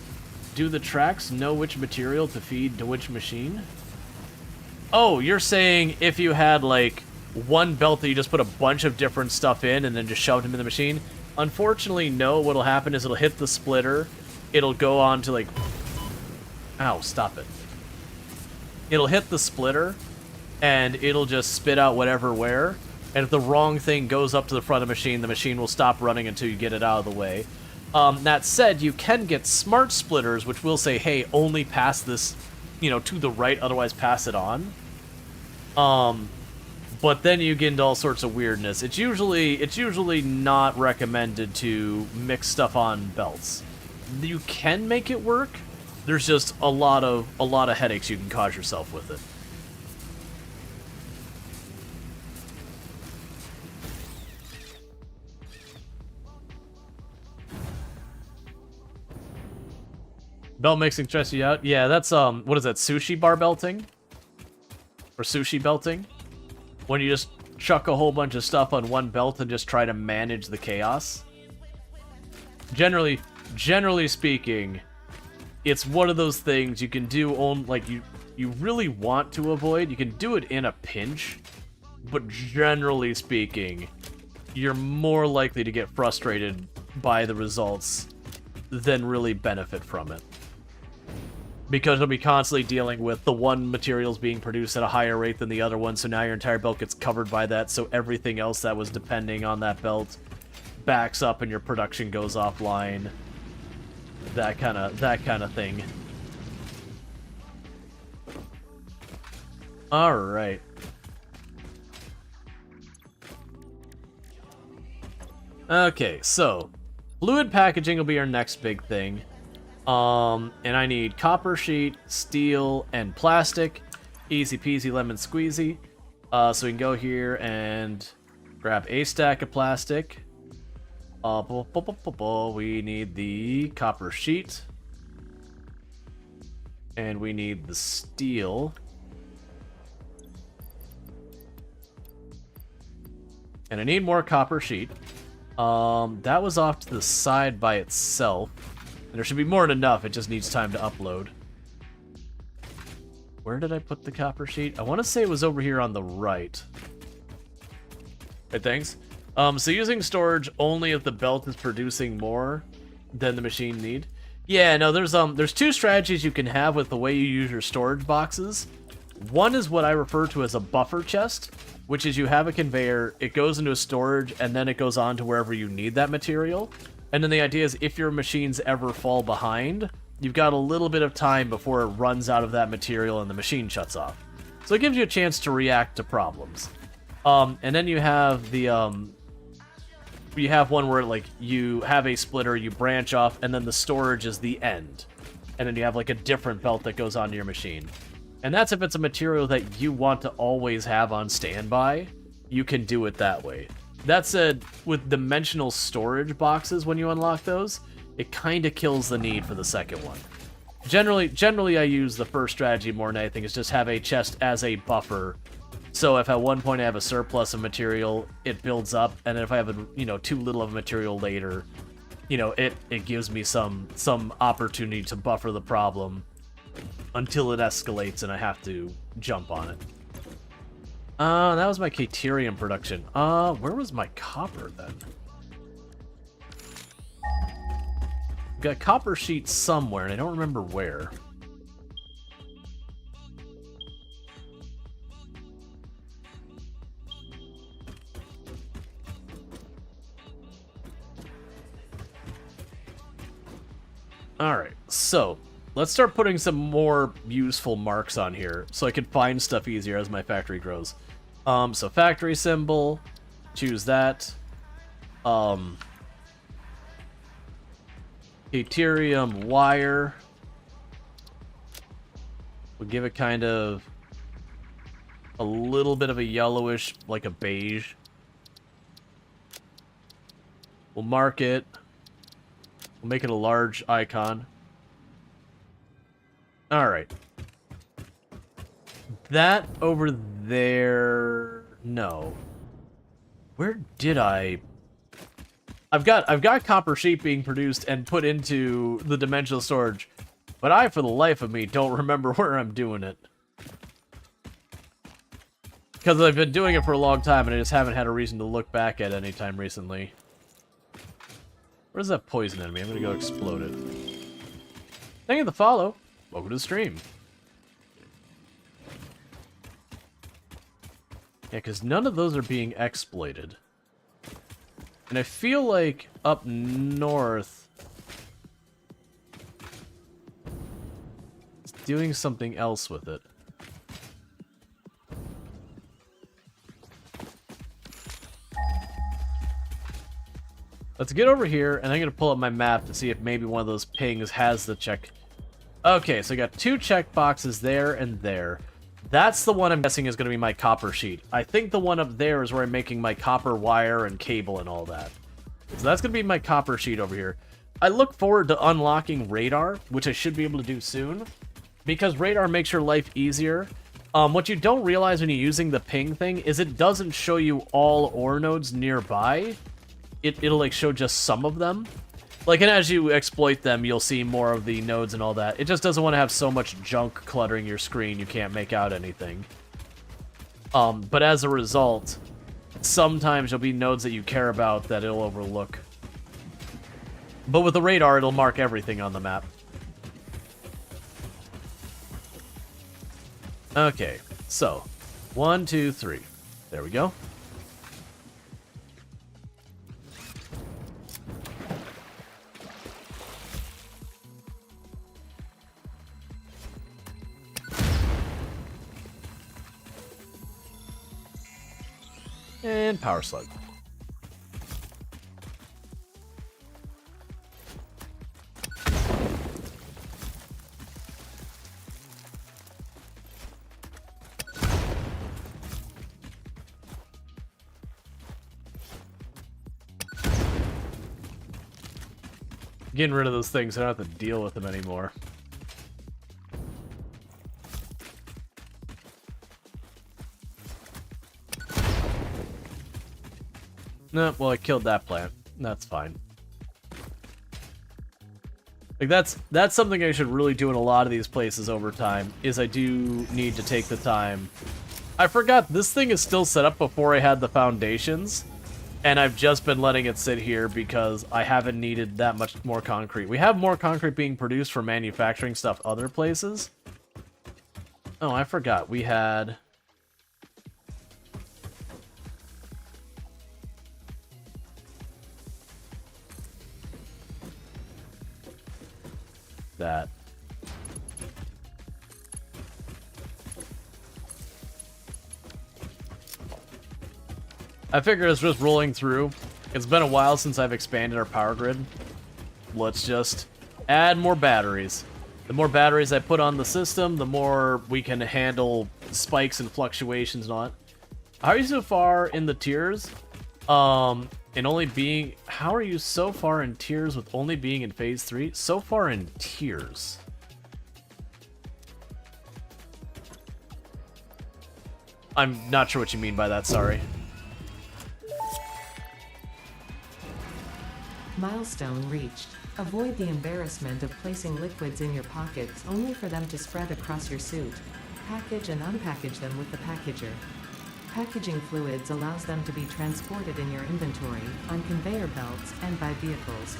Do the tracks know which material to feed to which machine? Oh, you're saying if you had like one belt that you just put a bunch of different stuff in and then just shoved them in the machine? Unfortunately, no. What'll happen is it'll hit the splitter. It'll go on to like... Ow, stop it. It'll hit the splitter and it'll just spit out whatever where. And if the wrong thing goes up to the front of the machine will stop running until you get it out of the way. That said, you can get smart splitters, which will say, hey, only pass this, to the right, otherwise pass it on. But then you get into all sorts of weirdness. It's usually not recommended to mix stuff on belts. You can make it work. There's just a lot of headaches you can cause yourself with it. Belt mixing stress you out? Yeah, that's what is that, sushi bar belting? Or sushi belting? When you just chuck a whole bunch of stuff on one belt and just try to manage the chaos. Generally speaking, it's one of those things you can do on, like, you really want to avoid. You can do it in a pinch, but generally speaking, you're more likely to get frustrated by the results than really benefit from it. Because you'll be constantly dealing with the one materials being produced at a higher rate than the other one, so now your entire belt gets covered by that, so everything else that was depending on that belt backs up and your production goes offline. That kind of thing. Alright. Okay, so fluid packaging will be our next big thing. And I need copper sheet, steel, and plastic. Easy peasy lemon squeezy. So we can go here and grab a stack of plastic. We need the copper sheet. And we need the steel. And I need more copper sheet. That was off to the side by itself. And there should be more than enough, it just needs time to upload. Where did I put the copper sheet? I want to say it was over here on the right. Hey, thanks. So using storage only if the belt is producing more than the machine need. Yeah, no, there's two strategies you can have with the way you use your storage boxes. One is what I refer to as a buffer chest, which is you have a conveyor, it goes into a storage, and then it goes on to wherever you need that material. And then the idea is if your machines ever fall behind, you've got a little bit of time before it runs out of that material and the machine shuts off. So it gives you a chance to react to problems. And then you have the you have one where like you have a splitter, you branch off, and then the storage is the end. And then you have like a different belt that goes onto your machine. And that's if it's a material that you want to always have on standby, you can do it that way. That said, with dimensional storage boxes, when you unlock those, it kind of kills the need for the second one. Generally, I use the first strategy more than anything, is just have a chest as a buffer. So if at one point I have a surplus of material, it builds up, and if I have too little of material later, it gives me some opportunity to buffer the problem until it escalates and I have to jump on it. That was my Caterium production. Where was my copper then? Got copper sheets somewhere, and I don't remember where. Alright, so let's start putting some more useful marks on here so I can find stuff easier as my factory grows. So factory symbol, choose that. Deuterium wire. We'll give it kind of a little bit of a yellowish, like a beige. We'll mark it. We'll make it a large icon. Alright. That over there... No. Where did I... I've got copper sheet being produced and put into the dimensional storage, but I, for the life of me, don't remember where I'm doing it. Because I've been doing it for a long time and I just haven't had a reason to look back at any time recently. Where's that poison enemy? I'm gonna go explode it. Thank you for the follow. Welcome to the stream. Yeah, because none of those are being exploited. And I feel like up north it's doing something else with it. Let's get over here, and I'm going to pull up my map to see if maybe one of those pings has the check. Okay, so I got two check boxes there and there. That's the one I'm guessing is going to be my copper sheet. I think the one up there is where I'm making my copper wire and cable and all that. So that's going to be my copper sheet over here. I look forward to unlocking radar, which I should be able to do soon, because radar makes your life easier. What you don't realize when you're using the ping thing is it doesn't show you all ore nodes nearby. It'll like show just some of them. Like, and as you exploit them, you'll see more of the nodes and all that. It just doesn't want to have so much junk cluttering your screen you can't make out anything. But as a result, sometimes there'll be nodes that you care about that it'll overlook. But with the radar, it'll mark everything on the map. Okay, so 1, 2, 3. There we go. And power slug. Getting rid of those things, so I don't have to deal with them anymore. No, well, I killed that plant. That's fine. Like, that's something I should really do in a lot of these places over time, is I do need to take the time. I forgot, this thing is still set up before I had the foundations, and I've just been letting it sit here because I haven't needed that much more concrete. We have more concrete being produced for manufacturing stuff other places. Oh, I forgot, we had... that. I figure it's just rolling through. It's been a while since I've expanded our power grid. Let's just add more batteries. The more batteries I put on the system, the more we can handle spikes and fluctuations and all that. How are you so far in the tiers? And only being... How are you so far in tiers with only being in phase 3? So far in tiers. I'm not sure what you mean by that, sorry. Milestone reached. Avoid the embarrassment of placing liquids in your pockets only for them to spread across your suit. Package and unpackage them with the packager. Packaging fluids allows them to be transported in your inventory, on conveyor belts, and by vehicles.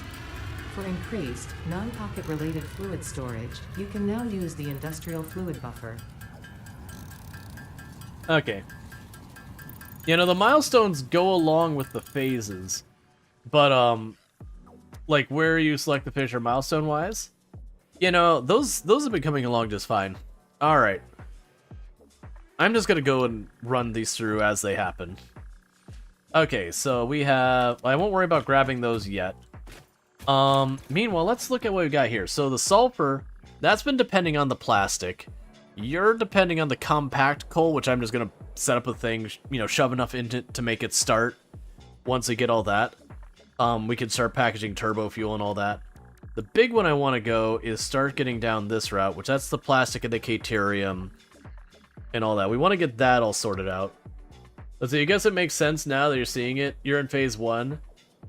For increased, non-pocket related fluid storage, you can now use the industrial fluid buffer. Okay. You know, the milestones go along with the phases, but, like, where you select the finisher milestone-wise, you know, those have been coming along just fine. Alright. I'm just gonna go and run these through as they happen. Okay, so we have... I won't worry about grabbing those yet. Meanwhile, let's look at what we got here. So the sulfur, that's been depending on the plastic. You're depending on the compact coal, which I'm just gonna set up a thing, you know, shove enough into it to make it start. Once we get all that, we can start packaging turbo fuel and all that. The big one I want to go is start getting down this route, which that's the plastic and the caterium and all that. We want to get that all sorted out. Let's see, I guess it makes sense now that you're seeing it. You're in phase 1.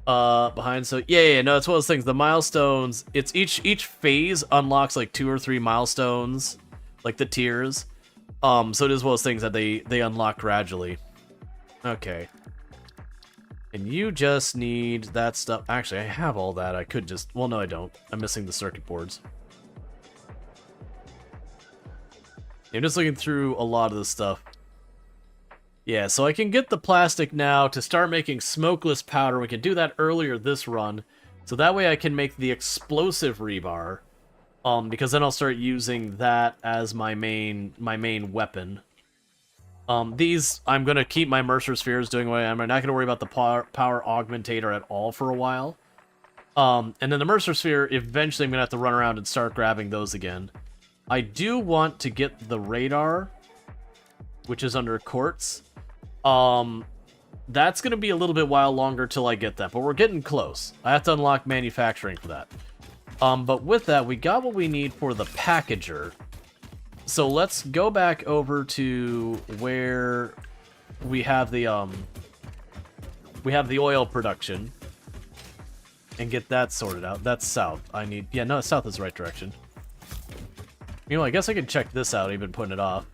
Behind, so yeah, no, it's one of those things. The milestones, it's each phase unlocks like 2 or 3 milestones, like the tiers. So it is one of those things that they unlock gradually. Okay. And you just need that stuff. Actually, I have all that. I could just... Well, no, I don't. I'm missing the circuit boards. I'm just looking through a lot of this stuff. Yeah, so I can get the plastic now to start making smokeless powder. We can do that earlier this run. So that way I can make the explosive rebar. Because then I'll start using that as my main weapon. These, I'm going to keep my Mercer Spheres doing away. I'm not going to worry about the power augmentator at all for a while. And then the Mercer Sphere, eventually I'm going to have to run around and start grabbing those again. I do want to get the radar, which is under quartz. That's going to be a little bit while longer till I get that, but we're getting close. I have to unlock manufacturing for that. But with that, we got what we need for the packager. So let's go back over to where we have the oil production and get that sorted out. That's south. Yeah, no, south is the right direction. You know, I guess I could check this out, even putting it off.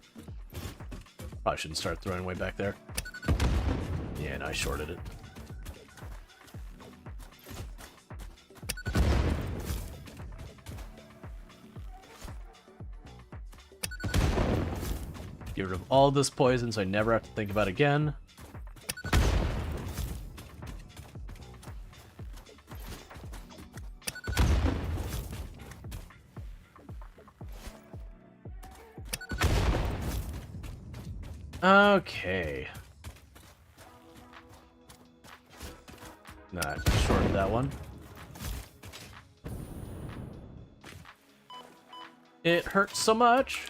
Probably shouldn't start throwing way back there. Yeah, and I shorted it. Get rid of all this poison so I never have to think about it again. Okay. Nah, shorted that one. It hurts so much.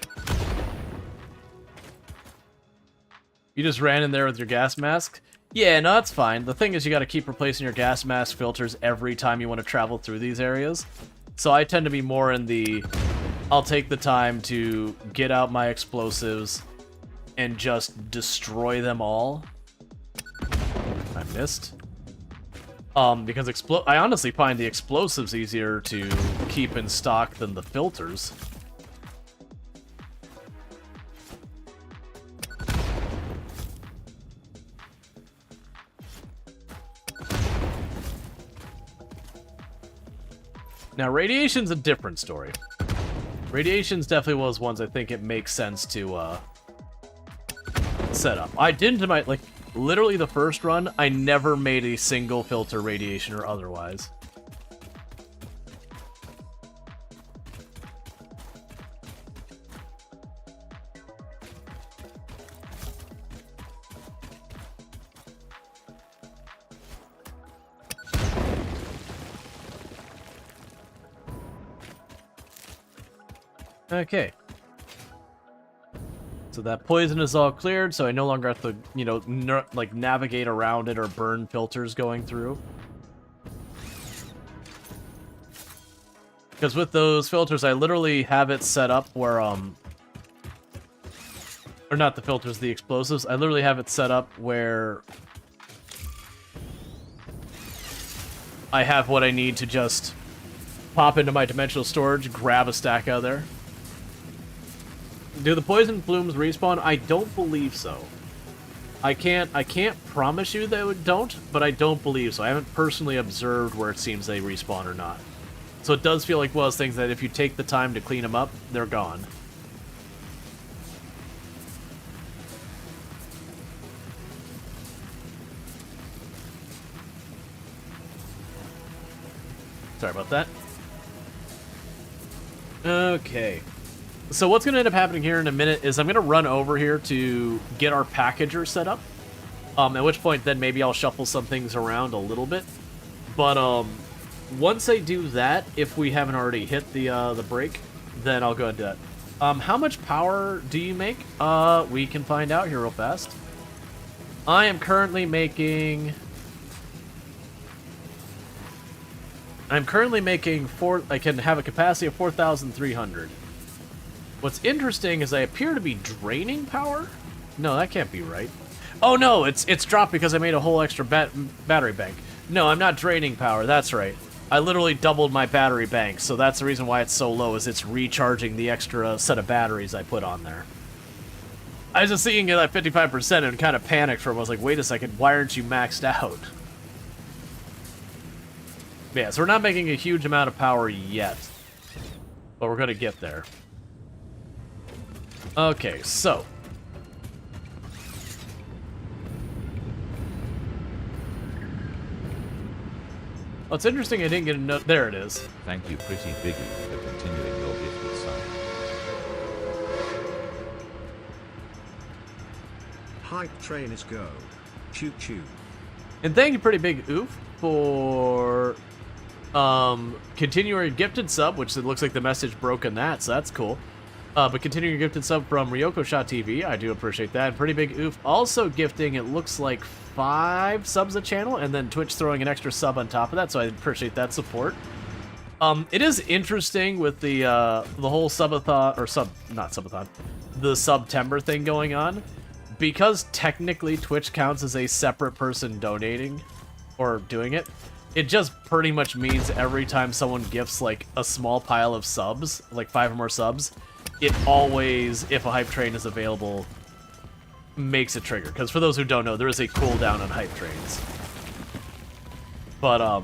You just ran in there with your gas mask? Yeah, no, that's fine. The thing is you got to keep replacing your gas mask filters every time you want to travel through these areas. So I tend to be more in the, I'll take the time to get out my explosives and just destroy them all. I missed. Because I honestly find the explosives easier to keep in stock than the filters. Now, radiation's a different story. Radiation's definitely one of those ones I think it makes sense to set up. I didn't, like, literally the first run, I never made a single filter radiation or otherwise. Okay. So that poison is all cleared, so I no longer have to, you know, like navigate around it or burn filters going through. Because with those filters, I literally have it set up where, or not the filters, the explosives. I literally have it set up where I have what I need to just pop into my dimensional storage, grab a stack out of there. Do the poison plumes respawn? I don't believe so. I can't promise you they don't, but I don't believe so. I haven't personally observed where it seems they respawn or not. So it does feel like one of those things that if you take the time to clean them up, they're gone. Sorry about that. Okay. So what's going to end up happening here in a minute is I'm going to run over here to get our packager set up. At which point then maybe I'll shuffle some things around a little bit. But once I do that, if we haven't already hit the break, then I'll go ahead and do that. How much power do you make? We can find out here real fast. I am currently making... I can have a capacity of 4,300. What's interesting is I appear to be draining power? No, that can't be right. Oh no, it's dropped because I made a whole extra battery bank. No, I'm not draining power, that's right. I literally doubled my battery bank, so that's the reason why it's so low, is it's recharging the extra set of batteries I put on there. I was just seeing it at 55% and kind of panicked for a moment. I was like, wait a second, why aren't you maxed out? Yeah, so we're not making a huge amount of power yet, but we're gonna get there. Okay, so. Well, it's interesting I didn't get a note. There it is. Thank you, Pretty Biggie, for continuing your gifted son. Hype train is go. Choo choo. And thank you, Pretty Big Oof, for continuing your gifted sub, which it looks like the message broke in that, so that's cool. But continuing your gifted sub from Ryoko Shot TV, I do appreciate that. And Pretty Big Oof also gifting, it looks like 5 subs a channel, and then Twitch throwing an extra sub on top of that, so I appreciate that support. It is interesting with the whole subathon, or not subathon, the September thing going on, because technically Twitch counts as a separate person donating or doing it. It just pretty much means every time someone gifts like a small pile of subs, like 5 or more subs, it always, if a hype train is available, makes a trigger. Because for those who don't know, there is a cooldown on hype trains. But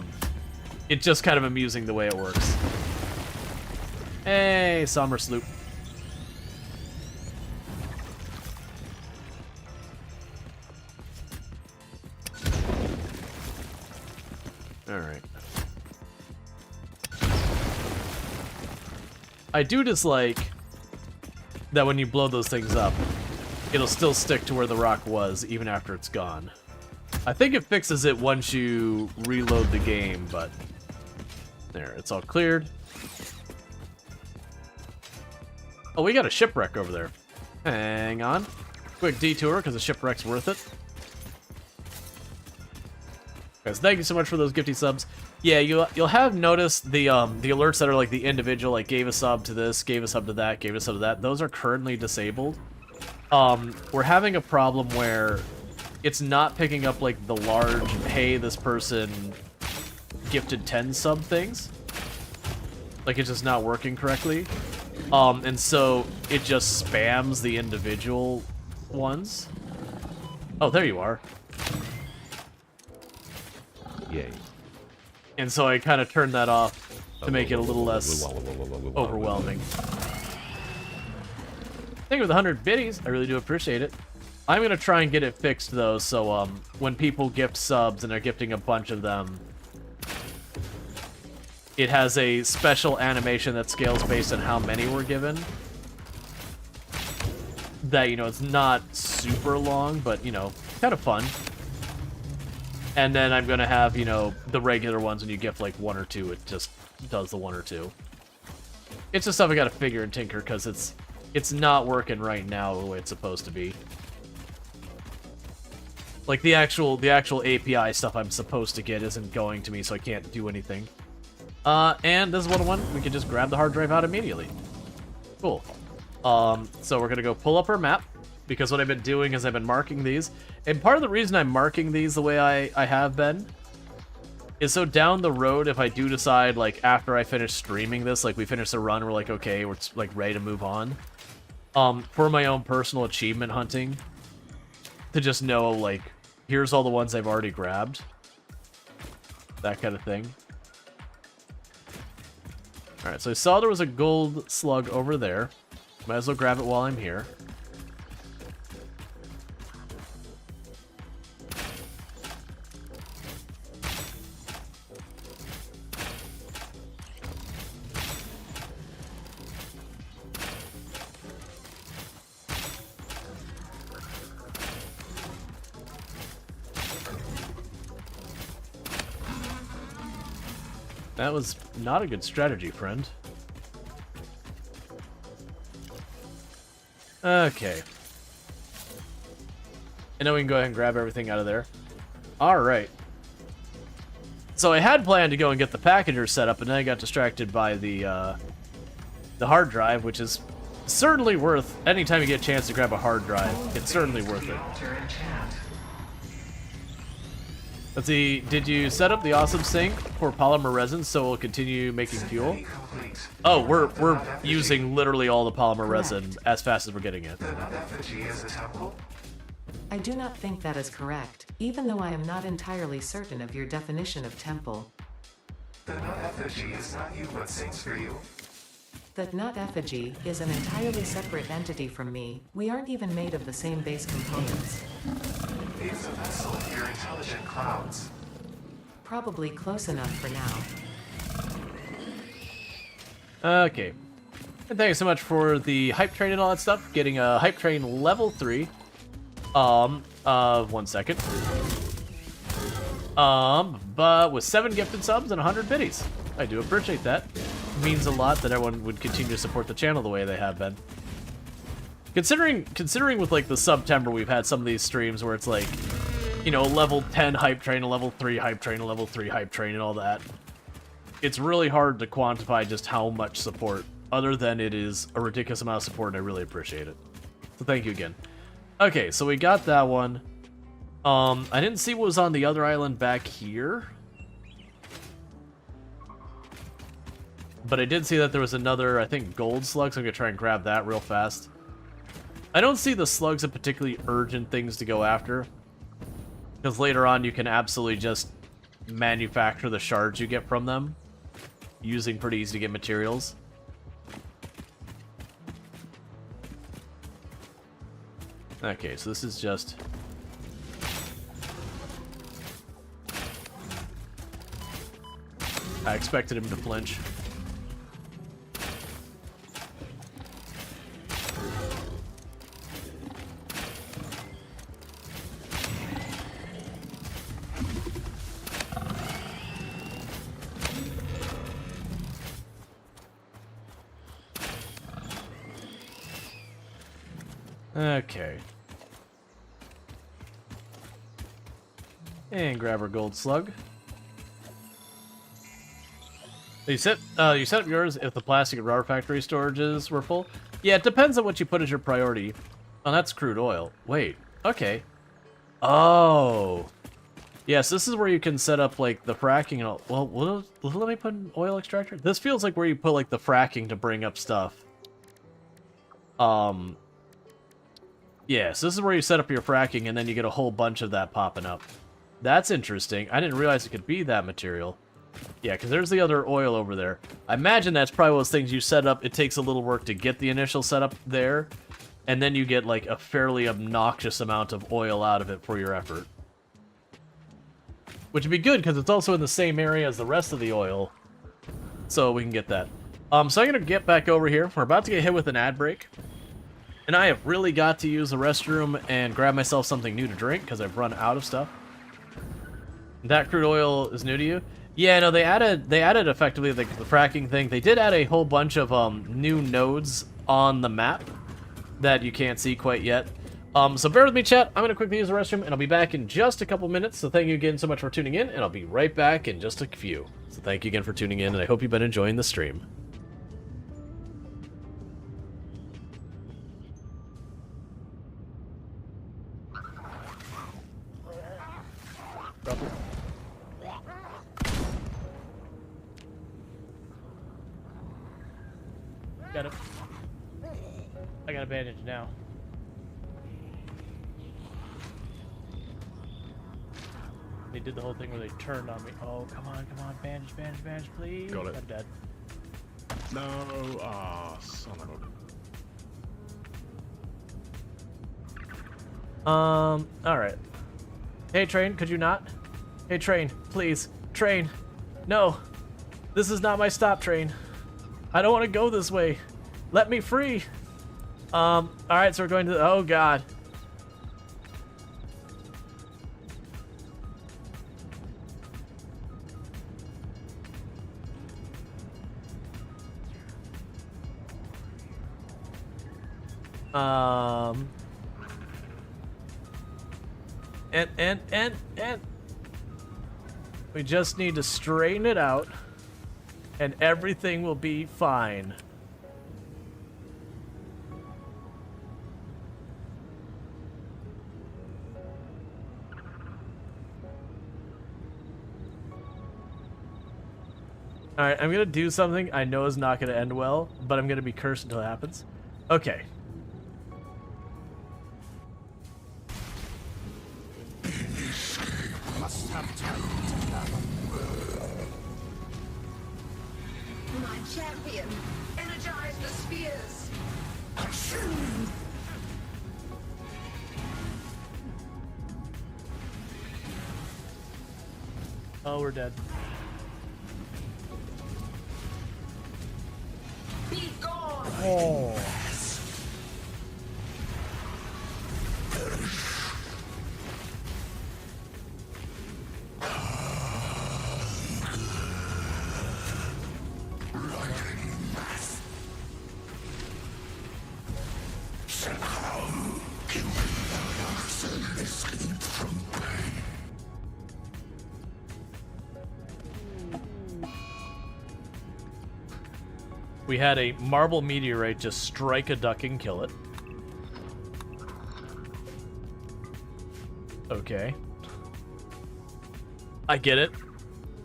it's just kind of amusing the way it works. Hey, Summer Sloop. Alright. I do dislike that when you blow those things up, it'll still stick to where the rock was, even after it's gone. I think it fixes it once you reload the game, but... There, it's all cleared. Oh, we got a shipwreck over there. Hang on. Quick detour, because the shipwreck's worth it. Guys, thank you so much for those gifty subs. Yeah, you'll have noticed the alerts that are like the individual, like gave a sub to this, gave a sub to that, gave a sub to that. Those are currently disabled. We're having a problem where it's not picking up like the large, hey, this person gifted 10 sub things. Like it's just not working correctly. And so it just spams the individual ones. Oh, there you are. Yay. And so I kind of turned that off to make it a little less overwhelming. Thank you for the 100 biddies. I really do appreciate it. I'm going to try and get it fixed, though, so when people gift subs and they're gifting a bunch of them, it has a special animation that scales based on how many were given. That, you know, it's not super long, but, you know, kind of fun. And then I'm going to have, you know, the regular ones when you gift like 1 or 2, it just does the 1 or 2. It's just stuff I got to figure and tinker because it's not working right now the way it's supposed to be. Like the actual API stuff I'm supposed to get isn't going to me, so I can't do anything. And this is one we can just grab the hard drive out immediately. Cool. So we're gonna go pull up our map, because what I've been doing is I've been marking these. And part of the reason I'm marking these the way I have been is so down the road, if I do decide, like, after I finish streaming this, like, we finish the run, we're like, okay, we're, like, ready to move on. For my own personal achievement hunting, to just know, like, here's all the ones I've already grabbed. That kind of thing. Alright, so I saw there was a gold slug over there. Might as well grab it while I'm here. That was not a good strategy, friend. Okay. And then we can go ahead and grab everything out of there. Alright. So I had planned to go and get the packager set up, and then I got distracted by the hard drive, which is certainly worth, anytime you get a chance to grab a hard drive, it's certainly worth it. Let's see, did you set up the awesome sink for polymer resin so we'll continue making fuel? Oh, we're using literally all the polymer resin as fast as we're getting it. I do not think that is correct, even though I am not entirely certain of your definition of temple. The nut effigy is not you, but sings for you. That nut effigy is an entirely separate entity from me. We aren't even made of the same base components. It's a vessel of your intelligent clouds. Probably close enough for now. Okay. And thank you so much for the hype train and all that stuff. Getting a hype train level 3. 1 second. But with 7 gifted subs and 100 biddies. I do appreciate that. It means a lot that everyone would continue to support the channel the way they have been. Considering with like the September, we've had some of these streams where it's like, you know, a level 10 hype train, a level 3 hype train, a level 3 hype train, and all that. It's really hard to quantify just how much support, other than it is a ridiculous amount of support, and I really appreciate it. So thank you again. Okay, so we got that one. I didn't see what was on the other island back here. But I did see that there was another, I think, gold slug, so I'm going to try and grab that real fast. I don't see the slugs as particularly urgent things to go after. Because later on you can absolutely just manufacture the shards you get from them. Using pretty easy to get materials. Okay, so this is just... I expected him to flinch. Okay. And grab our gold slug. You set up yours if the plastic and rubber factory storages were full. Yeah, it depends on what you put as your priority. Oh, that's crude oil. Wait. Okay. Oh. Yes, this is where you can set up like the fracking and all. Well, let me put an oil extractor. This feels like where you put like the fracking to bring up stuff. Yes, this is where you set up your fracking and then you get a whole bunch of that popping up. That's interesting. I didn't realize it could be that material. Yeah, because there's the other oil over there. I imagine that's probably one of those things you set up. It takes a little work to get the initial setup there, and then you get like a fairly obnoxious amount of oil out of it for your effort. Which would be good because it's also in the same area as the rest of the oil, so we can get that. So I'm gonna get back over here. We're about to get hit with an ad break, and I have really got to use the restroom and grab myself something new to drink because I've run out of stuff. That crude oil is new to you? Yeah, no, they added effectively the fracking thing. They did add a whole bunch of new nodes on the map that you can't see quite yet. So bear with me, chat. I'm going to quickly use the restroom, and I'll be back in just a couple minutes. So thank you again so much for tuning in, and I'll be right back in just a few. So thank you again for tuning in, and I hope you've been enjoying the stream. Drop it. Got it. I got a bandage now. They did the whole thing where they turned on me. Oh, come on, bandage, please. Got it. I'm dead. No, son of a... Alright. Hey, train, could you not? Hey, train, please. Train. No. This is not my stop, train. I don't want to go this way. Let me free. Alright, so we're going to... Oh, God. And we just need to straighten it out and everything will be fine. Alright, I'm gonna do something I know is not gonna end well, but I'm gonna be cursed until it happens. Okay. My champion, energize the spheres. Oh, we're dead. Be gone. Oh. We had a marble meteorite just strike a duck and kill it. Okay. I get it.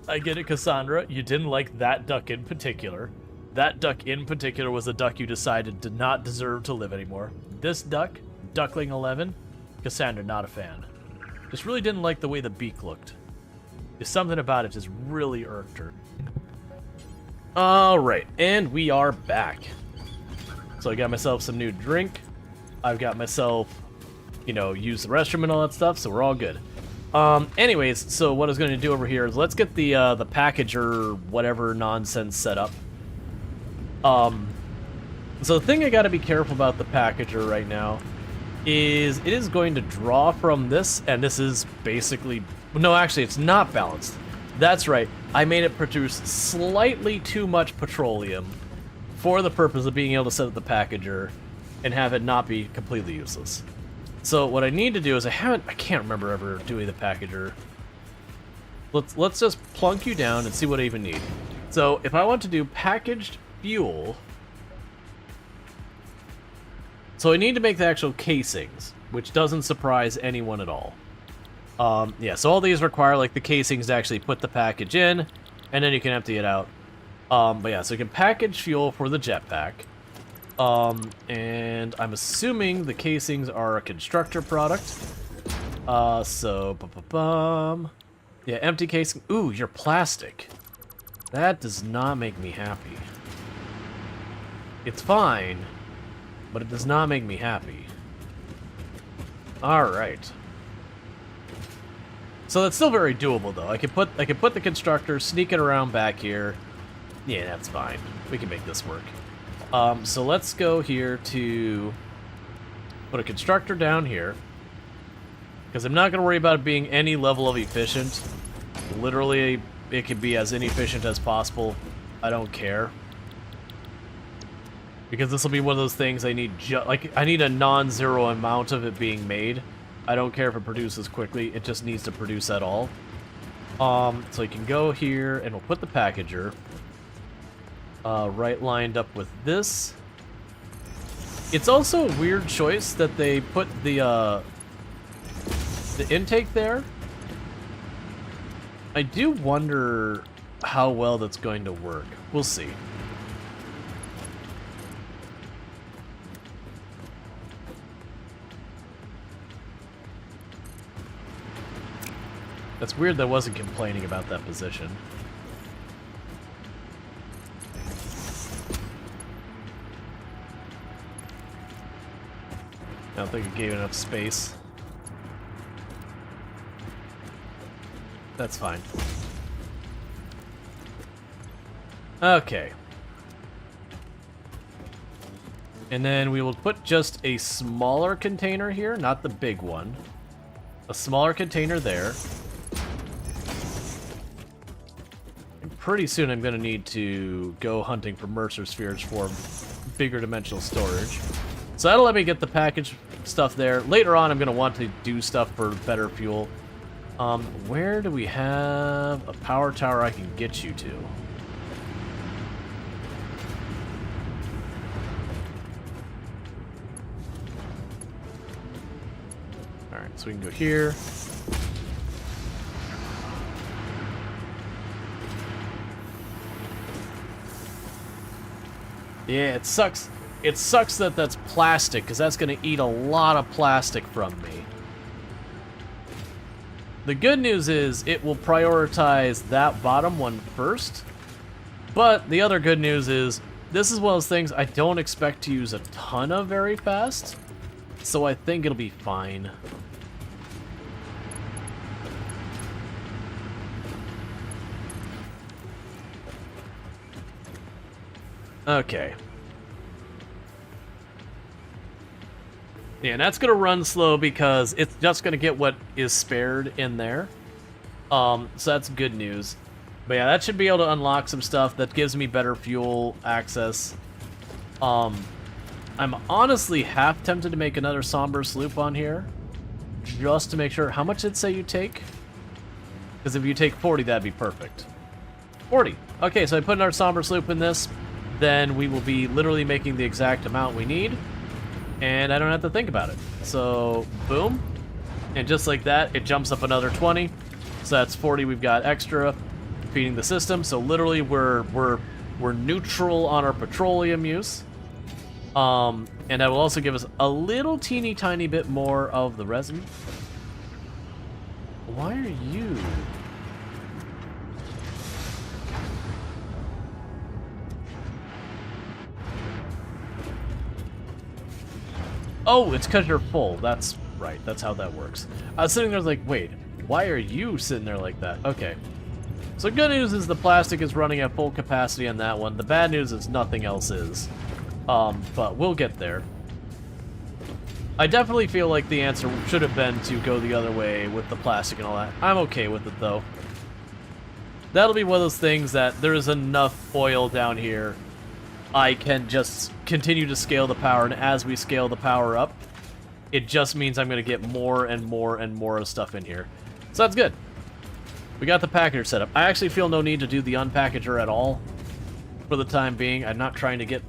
I get it, Cassandra. You didn't like that duck in particular. That duck in particular was a duck you decided did not deserve to live anymore. This duck, Duckling 11, Cassandra, not a fan. Just really didn't like the way the beak looked. There's something about it just really irked her. Alright, and we are back. So I got myself some new drink. I've got myself, you know, use the restroom and all that stuff, so we're all good. Anyways, so what I was going to do over here is let's get the package or whatever nonsense set up. So the thing I got to be careful about the packager right now is it is going to draw from this, and this is basically... No, actually, it's not balanced. That's right. I made it produce slightly too much petroleum for the purpose of being able to set up the packager and have it not be completely useless. So what I need to do is I can't remember ever doing the packager. let's just plunk you down and see what I even need. So if I want to do packaged fuel, so I need to make the actual casings, which doesn't surprise anyone at all. Yeah, so all these require like the casings to actually put the package in, and then you can empty it out. But yeah, so you can package fuel for the jetpack. And I'm assuming the casings are a constructor product. Yeah, empty casing. Ooh, you're plastic. That does not make me happy. It's fine, but it does not make me happy. Alright. So that's still very doable though. I could put the constructor, sneak it around back here. Yeah, that's fine. We can make this work. So let's go here to put a constructor down here. Because I'm not going to worry about it being any level of efficient. Literally, it can be as inefficient as possible. I don't care. Because this will be one of those things I need I need a non-zero amount of it being made. I don't care if it produces quickly, it just needs to produce at all. So you can go here and we'll put the packager right lined up with this. It's also a weird choice that they put the intake there. I do wonder how well that's going to work. We'll see. That's weird that I wasn't complaining about that position. I don't think it gave enough space. That's fine. Okay. And then we will put just a smaller container here, not the big one. A smaller container there. And pretty soon I'm going to need to go hunting for Mercer spheres for bigger dimensional storage. So that'll let me get the package stuff there. Later on I'm going to want to do stuff for better fuel. Where do we have a power tower I can get you to? Alright, so we can go here. Yeah, it sucks. It sucks that that's plastic, because that's going to eat a lot of plastic from me. The good news is it will prioritize that bottom one first. But the other good news is this is one of those things I don't expect to use a ton of very fast. So I think it'll be fine. Okay. Yeah, and that's going to run slow because it's just going to get what is spared in there. So that's good news. But yeah, that should be able to unlock some stuff that gives me better fuel access. I'm honestly half tempted to make another somber sloop on here. Just to make sure. How much did it say you take? Because if you take 40, that'd be perfect. 40. Okay, so I put another somber sloop in this. Then we will be literally making the exact amount we need. And I don't have to think about it. So, boom. And just like that, it jumps up another 20. So that's 40 we've got extra feeding the system. So literally we're neutral on our petroleum use. And that will also give us a little teeny tiny bit more of the resin. Why are you... Oh, it's because you're full. That's right. That's how that works. I was sitting there like, wait, why are you sitting there like that? Okay. So good news is the plastic is running at full capacity on that one. The bad news is nothing else is. But we'll get there. I definitely feel like the answer should have been to go the other way with the plastic and all that. I'm okay with it, though. That'll be one of those things that there is enough oil down here. I can just continue to scale the power, and as we scale the power up, it just means I'm going to get more and more and more of stuff in here. So that's good. We got the packager set up. I actually feel no need to do the unpackager at all for the time being. I'm not trying to get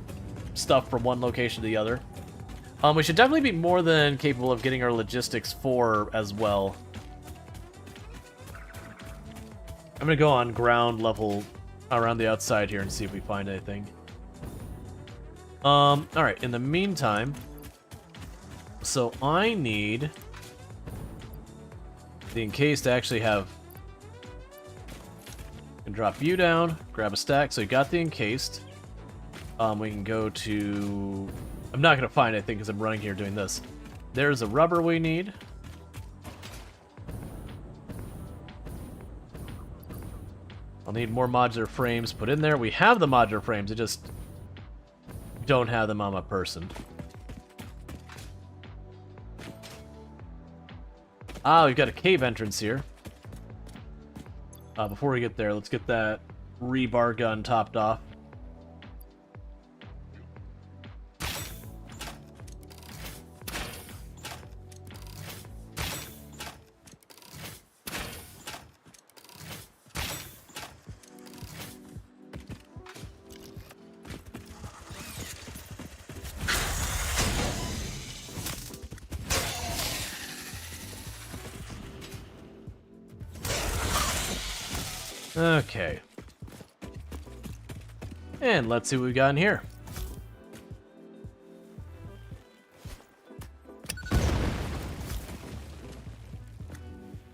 stuff from one location to the other. We should definitely be more than capable of getting our logistics 4 as well. I'm gonna go on ground level around the outside here and see if we find anything. Alright, in the meantime, so I need the encased to actually have... Can drop you down, grab a stack, so you got the encased. We can go to... I'm not gonna find anything because I'm running here doing this. There's a rubber we need. I'll need more modular frames put in there. We have the modular frames, I just don't have them on my person. Ah, we've got a cave entrance here. Before we get there, let's get that rebar gun topped off. Okay. And let's see what we got in here.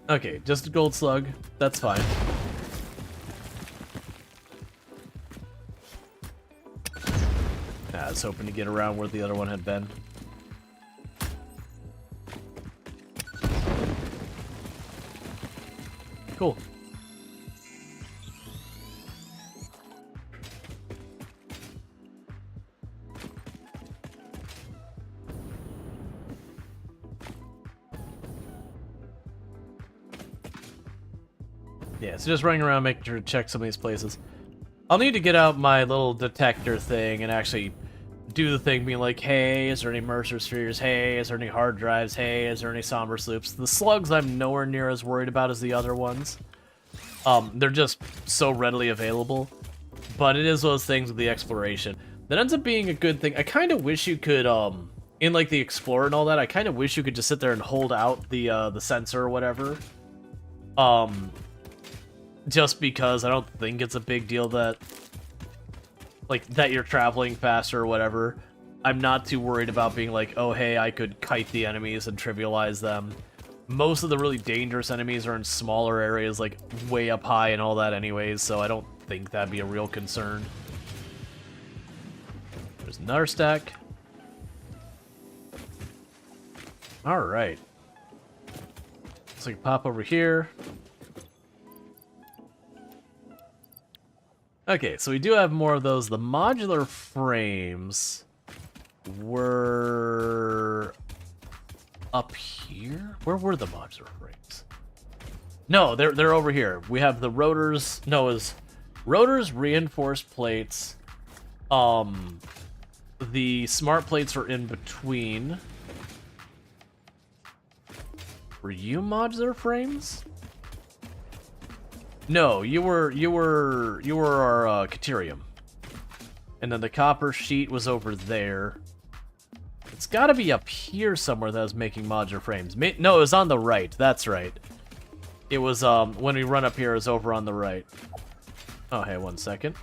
Okay, just a gold slug. That's fine. I was hoping to get around where the other one had been. Cool. Yeah, so just running around making sure to check some of these places. I'll need to get out my little detector thing and actually do the thing being like, hey, is there any Mercer spheres? Hey, is there any hard drives? Hey, is there any somber sloops? The slugs I'm nowhere near as worried about as the other ones. They're just so readily available. But it is those things with the exploration that ends up being a good thing. I kind of wish you could, in like the Explorer and all that, I kind of wish you could just sit there and hold out the sensor or whatever. Just because I don't think it's a big deal that, like, that you're traveling faster or whatever. I'm not too worried about being like, oh, hey, I could kite the enemies and trivialize them. Most of the really dangerous enemies are in smaller areas, like, way up high and all that anyways, so I don't think that'd be a real concern. There's another stack. Alright. So we can pop over here. Okay, so we do have more of those. The modular frames were up here? Where were the modular frames? No, they're over here. We have the rotors. No, it's rotors, reinforced plates. The smart plates are in between. Were you modular frames? No, you were our Caterium. And then the copper sheet was over there. It's got to be up here somewhere that was making modular frames. No, it was on the right. That's right. It was, when we run up here, it was over on the right. Oh, hey, 1 second.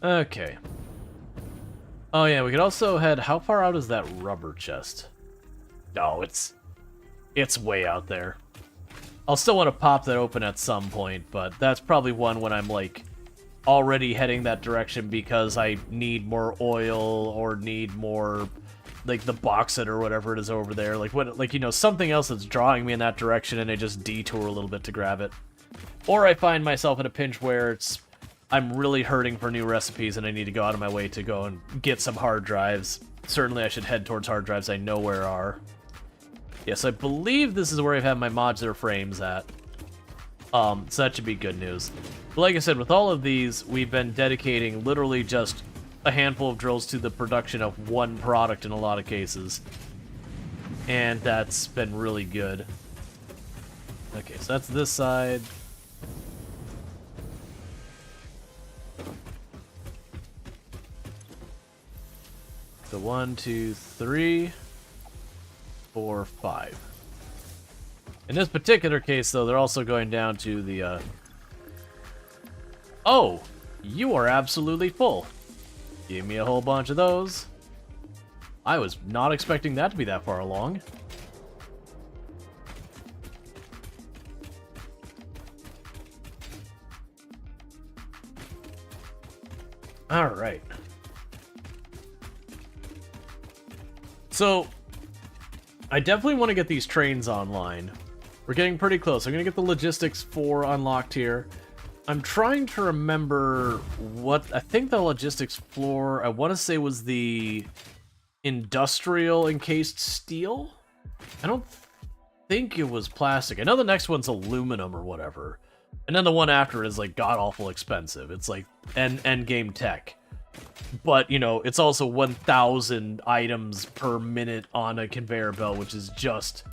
Okay. Oh yeah, we could also head... How far out is that rubber chest? No, it's way out there. I'll still want to pop that open at some point, but that's probably one when I'm, like, already heading that direction because I need more oil or need more, like, the bauxite or whatever it is over there. Like, what, like, you know, something else that's drawing me in that direction and I just detour a little bit to grab it. Or I find myself in a pinch where it's... I'm really hurting for new recipes and I need to go out of my way to go and get some hard drives. Certainly I should head towards hard drives I know where are. Yes, I believe this is where I've had my modular frames at. So that should be good news. But like I said, with all of these, we've been dedicating literally just a handful of drills to the production of one product in a lot of cases. And that's been really good. Okay, so that's this side. So 1, 2, 3, 4, 5. In this particular case, though, they're also going down to the, Oh! You are absolutely full. Give me a whole bunch of those. I was not expecting that to be that far along. Alright. So, I definitely want to get these trains online. We're getting pretty close. I'm going to get the Logistics 4 unlocked here. I'm trying to remember what... I think the Logistics floor, I want to say, was the industrial encased steel? I don't think it was plastic. I know the next one's aluminum or whatever. And then the one after is, like, god-awful expensive. It's, like, end-game tech. But, you know, it's also 1,000 items per minute on a conveyor belt, which is just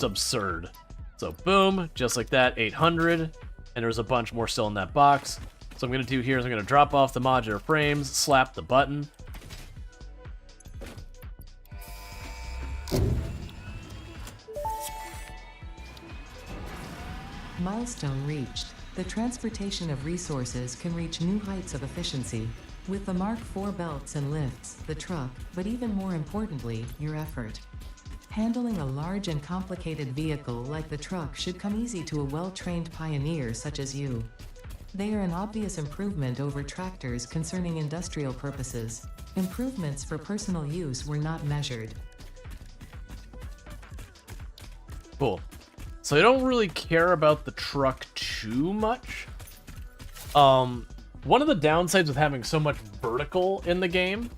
absurd. So, boom, just like that, 800. And there's a bunch more still in that box. So what I'm going to do here is I'm going to drop off the modular frames, slap the button. Milestone reached. The transportation of resources can reach new heights of efficiency. With the Mark IV belts and lifts, the truck, but even more importantly, your effort. Handling a large and complicated vehicle like the truck should come easy to a well-trained pioneer such as you. They are an obvious improvement over tractors concerning industrial purposes. Improvements for personal use were not measured. Cool. So I don't really care about the truck too much. One of the downsides with having so much vertical in the game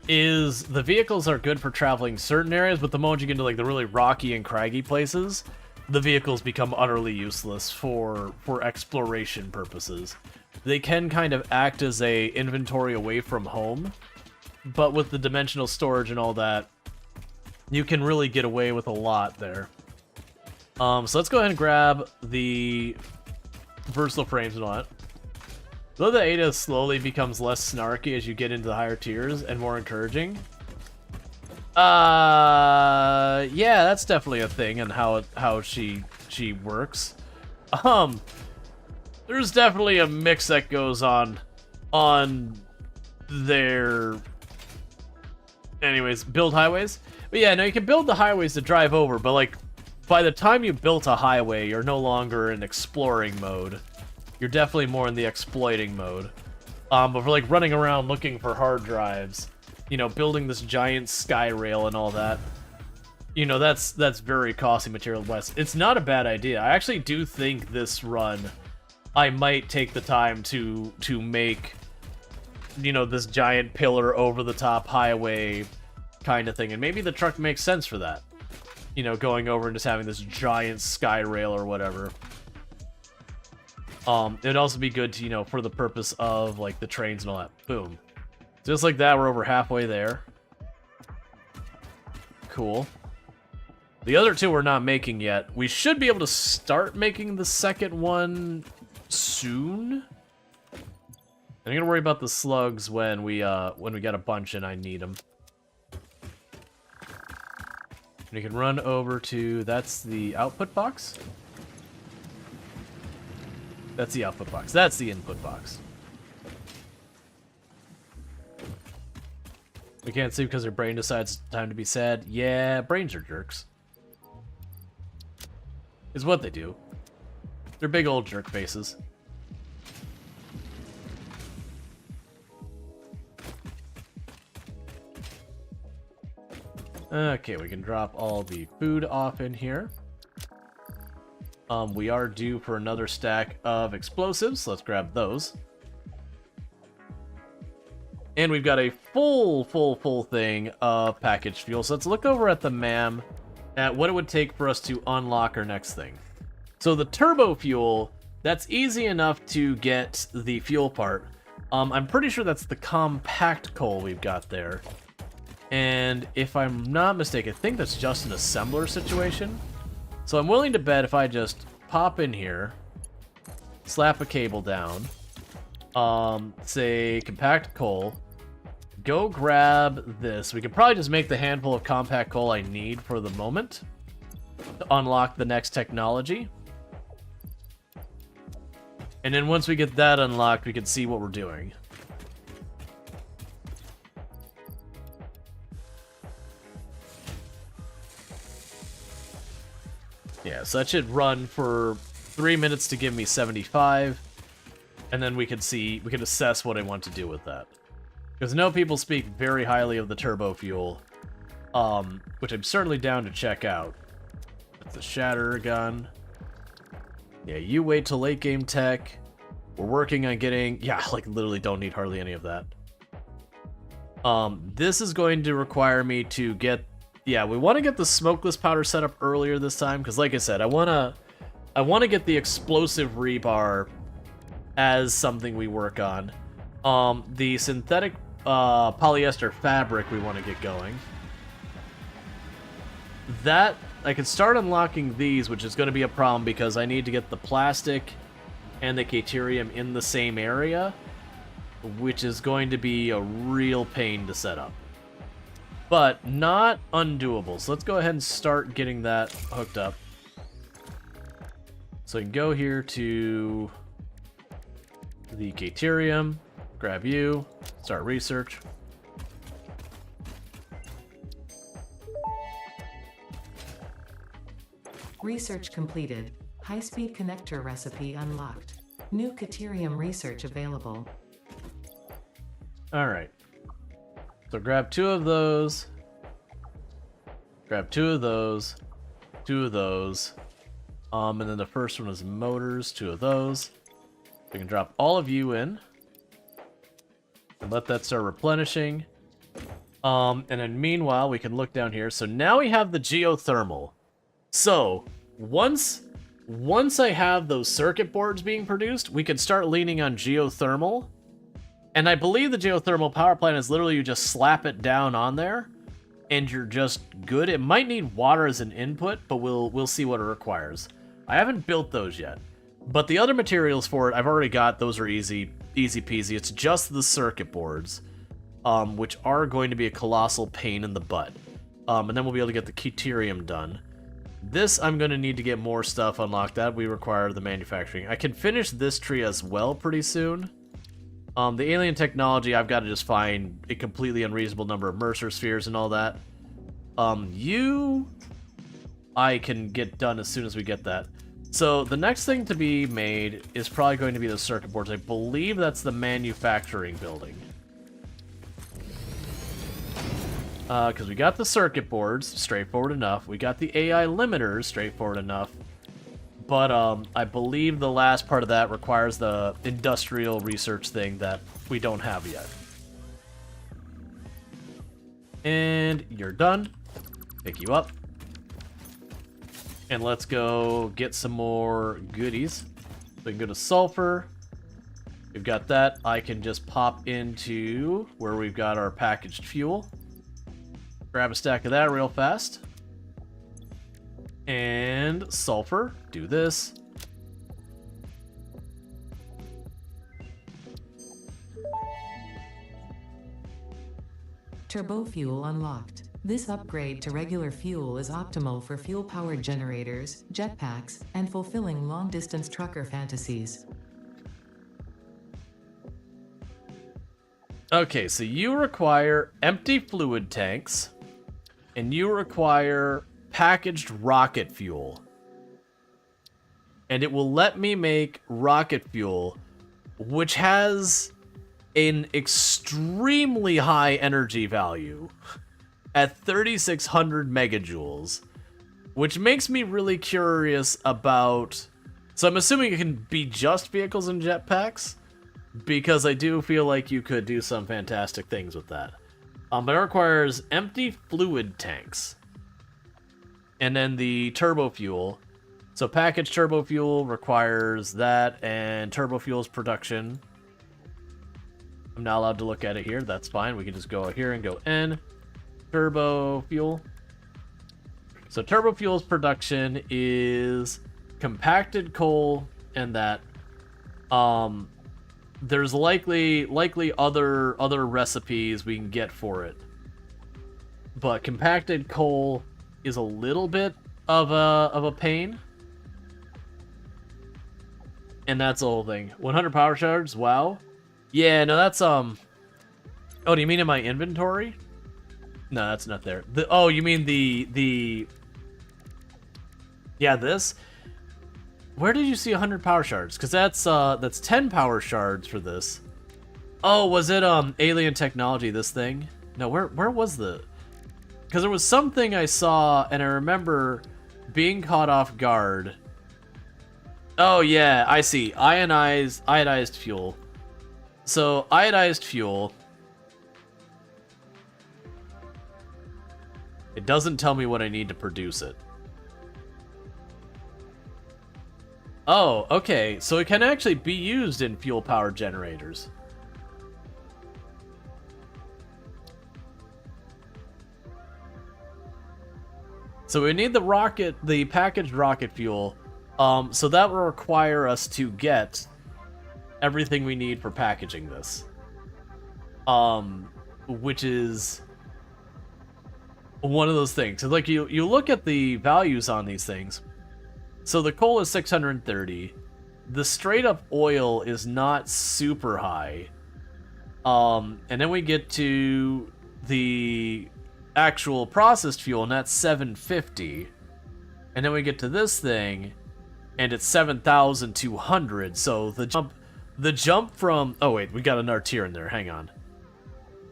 is the vehicles are good for traveling certain areas, but the moment you get into like the really rocky and craggy places, the vehicles become utterly useless for exploration purposes. They can kind of act as a inventory away from home, but with the dimensional storage and all that, you can really get away with a lot there. So let's go ahead and grab the versatile frames and all that. Though the Ada slowly becomes less snarky as you get into the higher tiers and more encouraging. Yeah, that's definitely a thing and how she works. There's definitely a mix that goes on their anyways, build highways. But yeah, no, you can build the highways to drive over, but like by the time you built a highway, you're no longer in exploring mode. You're definitely more in the exploiting mode. But for like running around looking for hard drives, you know, building this giant sky rail and all that, you know, that's very costly material west. It's not a bad idea. I actually do think this run, I might take the time to make, you know, this giant pillar over the top highway kind of thing, and maybe the truck makes sense for that. You know, going over and just having this giant sky rail or whatever. It'd also be good to, you know, for the purpose of, like, the trains and all that. Boom. Just like that, we're over halfway there. Cool. The other two we're not making yet. We should be able to start making the second one soon. I'm gonna worry about the slugs when we get a bunch and I need them. We can run over to, that's the output box? That's the output box. That's the input box. We can't sleep because our brain decides it's time to be sad. Yeah, brains are jerks. Is what they do. They're big old jerk faces. Okay, we can drop all the food off in here. We are due for another stack of explosives, so let's grab those. And we've got a full thing of packaged fuel. So let's look over at the MAM at what it would take for us to unlock our next thing. So the turbo fuel, that's easy enough to get the fuel part. I'm pretty sure that's the compact coal we've got there. And if I'm not mistaken, I think that's just an assembler situation. So I'm willing to bet if I just pop in here, slap a cable down, say compact coal, go grab this. We could probably just make the handful of compact coal I need for the moment to unlock the next technology. And then once we get that unlocked, we can see what we're doing. Yeah, so that should run for 3 minutes to give me 75, and then we can assess what I want to do with that. Because I know people speak very highly of the turbo fuel, which I'm certainly down to check out. It's a shatter gun. Yeah, you wait till late game tech. We're working on getting... Yeah, like, literally don't need hardly any of that. This is going to require me to get... Yeah, we want to get the smokeless powder set up earlier this time, because like I said, I want to get the explosive rebar as something we work on. The synthetic polyester fabric we want to get going. That... I can start unlocking these, which is going to be a problem because I need to get the plastic and the Caterium in the same area, which is going to be a real pain to set up. But not undoable. So let's go ahead and start getting that hooked up. So I can go here to the Caterium, grab you, start research. Research completed. High-speed connector recipe unlocked. New Caterium research available. Alright. So grab 2 of those. Grab 2 of those. 2 of those. And then the first one is motors, 2 of those. We can drop all of you in. And let that start replenishing. And then meanwhile, we can look down here. So now we have the geothermal. So, once I have those circuit boards being produced, we can start leaning on geothermal. And I believe the geothermal power plant is literally you just slap it down on there, and you're just good. It might need water as an input, but we'll see what it requires. I haven't built those yet. But the other materials for it, I've already got. Those are easy peasy. It's just the circuit boards, which are going to be a colossal pain in the butt. And then we'll be able to get the Caterium done. This, I'm going to need to get more stuff unlocked. That we require the manufacturing. I can finish this tree as well pretty soon. The alien technology, I've got to just find a completely unreasonable number of Mercer spheres and all that. I can get done as soon as we get that. So the next thing to be made is probably going to be the circuit boards. I believe that's the manufacturing building. Because we got the circuit boards, straightforward enough. We got the AI limiters, straightforward enough. But I believe the last part of that requires the industrial research thing that we don't have yet. And you're done. Pick you up. And let's go get some more goodies. We can go to sulfur. We've got that. I can just pop into where we've got our packaged fuel. Grab a stack of that real fast. And sulfur. Do this. Turbo fuel unlocked. This upgrade to regular fuel is optimal for fuel-powered generators, jetpacks, and fulfilling long-distance trucker fantasies. Okay, so you require empty fluid tanks, and you require packaged rocket fuel. And it will let me make rocket fuel, which has an extremely high energy value at 3,600 megajoules, which makes me really curious about... So I'm assuming it can be just vehicles and jetpacks, because I do feel like you could do some fantastic things with that. But it requires empty fluid tanks. And then the turbo fuel. So packaged turbo fuel requires that, and turbo fuel's production. I'm not allowed to look at it here. That's fine. We can just go here and go N. Turbo fuel. So turbo fuel's production is compacted coal and that. There's likely other recipes we can get for it. But compacted coal is a little bit of a pain. And that's the whole thing. 100 power shards, wow. Yeah, no, that's oh, do you mean in my inventory? No, that's not there. Oh, you mean the yeah, this? Where did you see 100 power shards? Because that's 10 power shards for this. Oh, was it alien technology, this thing? No, where was the... Because there was something I saw, and I remember being caught off guard. Oh, yeah, I see. Iodized fuel. So, iodized fuel... It doesn't tell me what I need to produce it. Oh, okay. So it can actually be used in fuel power generators. So we need the packaged rocket fuel. So that will require us to get everything we need for packaging this. Which is one of those things. So like you look at the values on these things. So the coal is 630. The straight up oil is not super high. And then we get to the actual processed fuel, and that's 750. And then we get to this thing, and it's 7,200. So the jump from... Oh wait, we got another tier in there. Hang on.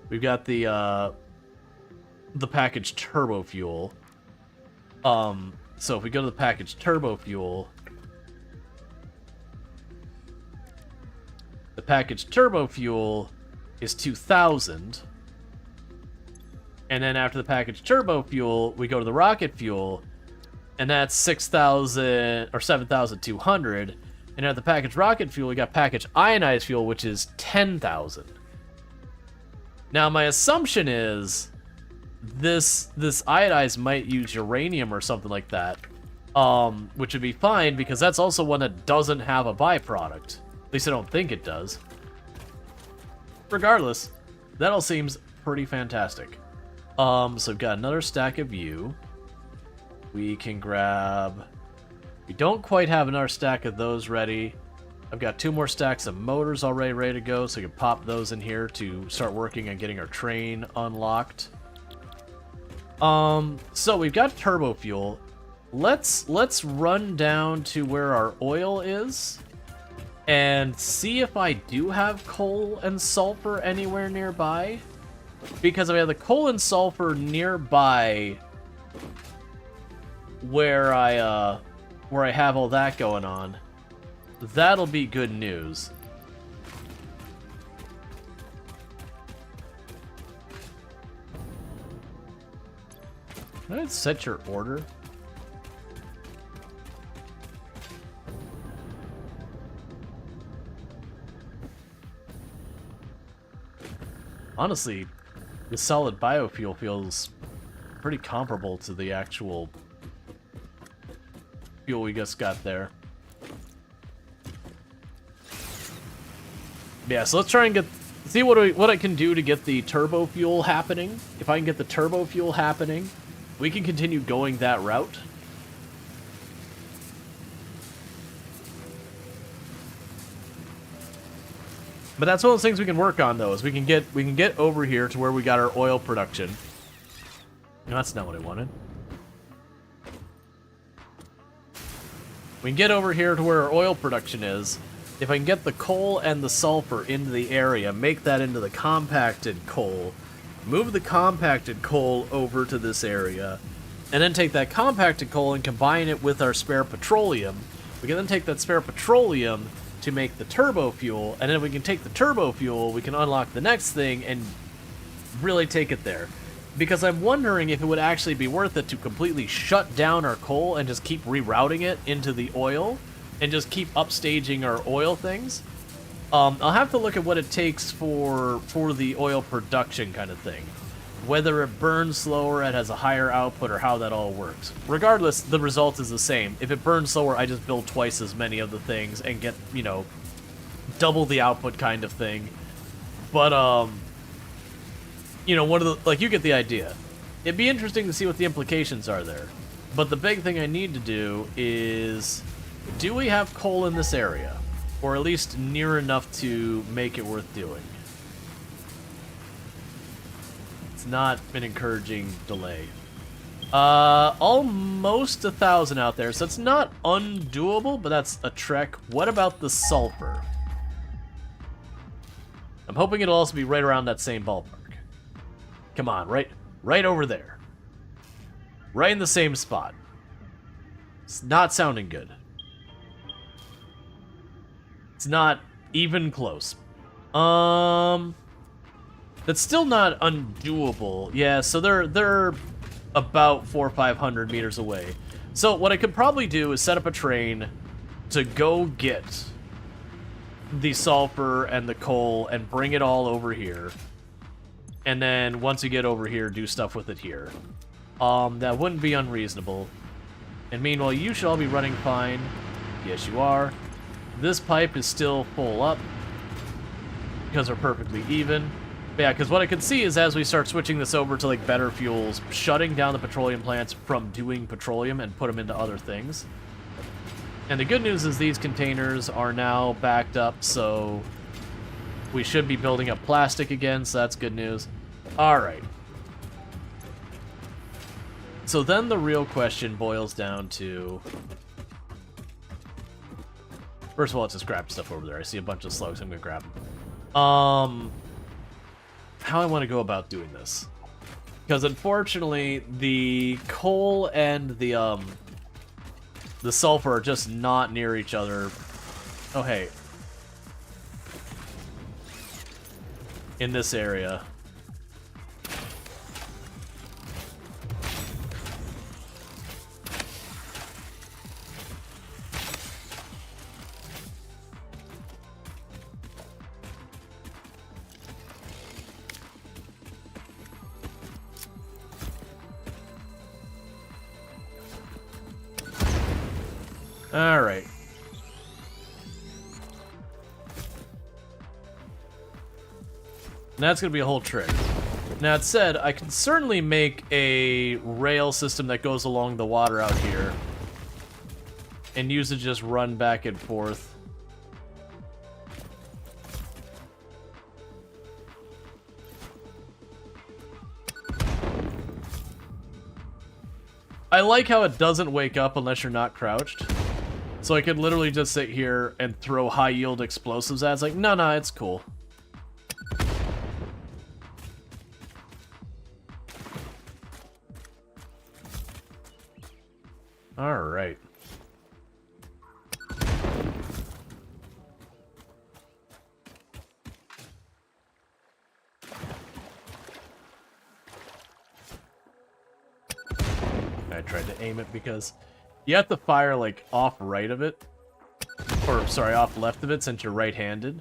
We've got the packaged turbo fuel. So if we go to the packaged turbo fuel, the packaged turbo fuel is 2,000. And then after the packaged turbo fuel, we go to the rocket fuel, and that's 6,000 or 7,200. And at the packaged rocket fuel, we got packaged ionized fuel, which is 10,000. Now my assumption is this iodized might use uranium or something like that, which would be fine because that's also one that doesn't have a byproduct. At least I don't think it does. Regardless, that all seems pretty fantastic. So we've got another stack of you. We can grab... We don't quite have another stack of those ready. I've got 2 more stacks of motors already ready to go, so we can pop those in here to start working on getting our train unlocked. So we've got turbo fuel. Let's run down to where our oil is and see if I do have coal and sulfur anywhere nearby. Because if I have the coal and sulfur nearby where I have all that going on, that'll be good news. Can I set your order? Honestly, the solid biofuel feels pretty comparable to the actual fuel we just got there. Yeah, so let's try and see what I can do to get the turbo fuel happening. If I can get the turbo fuel happening, we can continue going that route. But that's one of those things we can work on, though, is we can get over here to where we got our oil production. No, that's not what I wanted. We can get over here to where our oil production is. If I can get the coal and the sulfur into the area, make that into the compacted coal, move the compacted coal over to this area, and then take that compacted coal and combine it with our spare petroleum. We can then take that spare petroleum to make the turbo fuel, and then if we can take the turbo fuel, we can unlock the next thing and really take it there. because I'm wondering if it would actually be worth it to completely shut down our coal and just keep rerouting it into the oil and just keep upstaging our oil things. I'll have to look at what it takes for the oil production kind of thing. Whether it burns slower, it has a higher output, or how that all works. Regardless, the result is the same. If it burns slower, I just build twice as many of the things and get, you know, double the output kind of thing. But, you know, one of the, like, you get the idea. It'd be interesting to see what the implications are there. But the big thing I need to do is, do we have coal in this area? Or at least near enough to make it worth doing? It's not an encouraging delay. Almost 1,000 out there, so it's not undoable, but that's a trek. What about the sulfur? I'm hoping it'll also be right around that same ballpark. Come on, right over there. Right in the same spot. It's not sounding good. It's not even close. That's still not undoable. Yeah, so they're about 400 or 500 meters away. So what I could probably do is set up a train to go get the sulfur and the coal and bring it all over here. And then once you get over here, do stuff with it here. That wouldn't be unreasonable. And meanwhile, you should all be running fine. Yes, you are. This pipe is still full up because we're perfectly even. But yeah, because what I can see is as we start switching this over to like better fuels, shutting down the petroleum plants from doing petroleum and put them into other things. And the good news is these containers are now backed up, so we should be building up plastic again, so that's good news. All right. So then the real question boils down to... First of all, let's just grab stuff over there. I see a bunch of slugs. I'm going to grab them. How I want to go about doing this. Because unfortunately, the coal and the sulfur are just not near each other. Oh, hey. In this area. Alright. That's going to be a whole trick. Now, that said, I can certainly make a rail system that goes along the water out here and use it to just run back and forth. I like how it doesn't wake up unless you're not crouched. So I could literally just sit here and throw high-yield explosives at it. It's like, no, it's cool. Alright. I tried to aim it because you have to fire, like, off right of it. Or, sorry, off left of it since you're right-handed.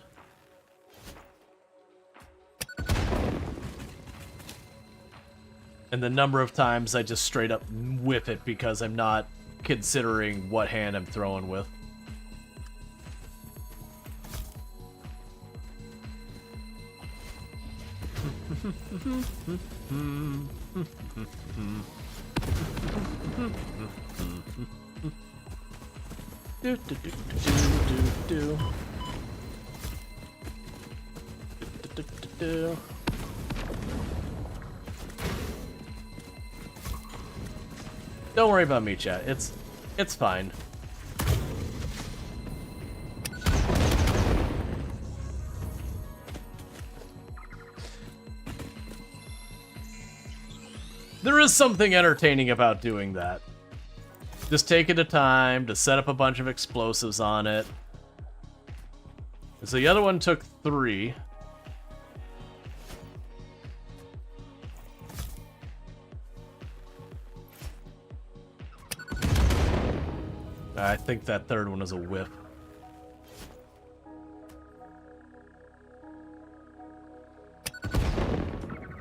And the number of times I just straight up whip it because I'm not considering what hand I'm throwing with. Do, do, do, do, do, do. Do, do, do, do. Don't worry about me, chat. It's fine. There is something entertaining about doing that. Just taking the time to set up a bunch of explosives on it. So the other one took 3. I think that third one is a whiff.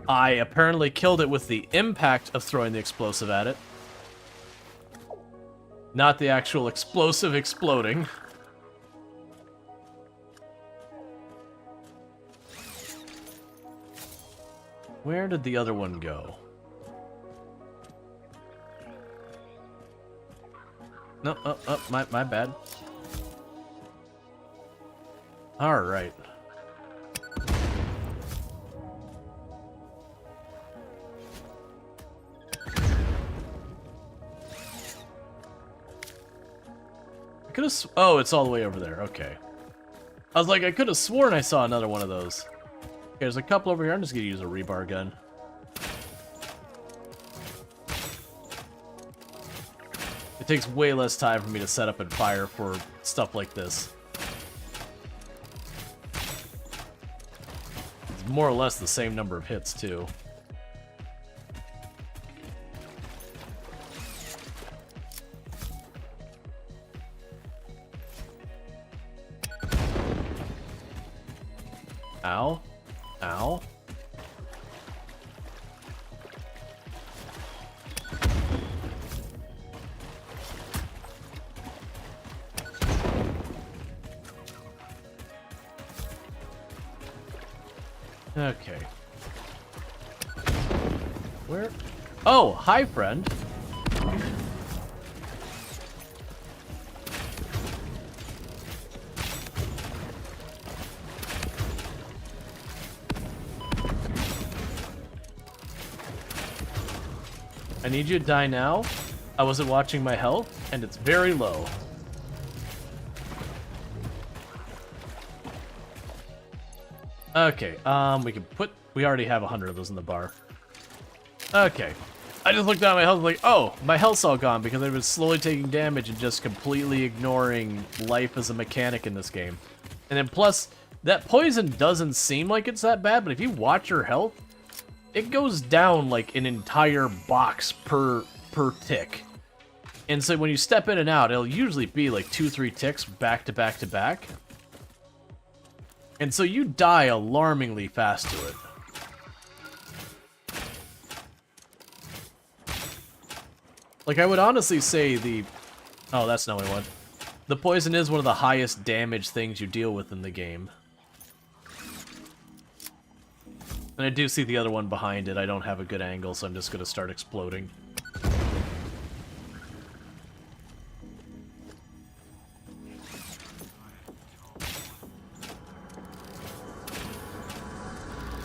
I apparently killed it with the impact of throwing the explosive at it. Not the actual explosive exploding. Where did the other one go? No, my bad. Alright. I could have. Oh, it's all the way over there. Okay. I was like, I could have sworn I saw another one of those. Okay, there's a couple over here. I'm just gonna use a rebar gun. It takes way less time for me to set up and fire for stuff like this. It's more or less the same number of hits, too. Ow. Ow. Okay. Where? Oh, hi, friend. I need you to die now. I wasn't watching my health, and it's very low. Okay, we already have 100 of those in the bar. Okay. I just looked down at my health like, oh, my health's all gone because I've been slowly taking damage and just completely ignoring life as a mechanic in this game. And then plus, that poison doesn't seem like it's that bad, but if you watch your health, it goes down like an entire box per tick. And so when you step in and out, it'll usually be like 2-3 ticks back to back to back. And so you die alarmingly fast to it. Like, I would honestly say the... Oh, that's not what I want. The poison is one of the highest damage things you deal with in the game. And I do see the other one behind it. I don't have a good angle, so I'm just going to start exploding.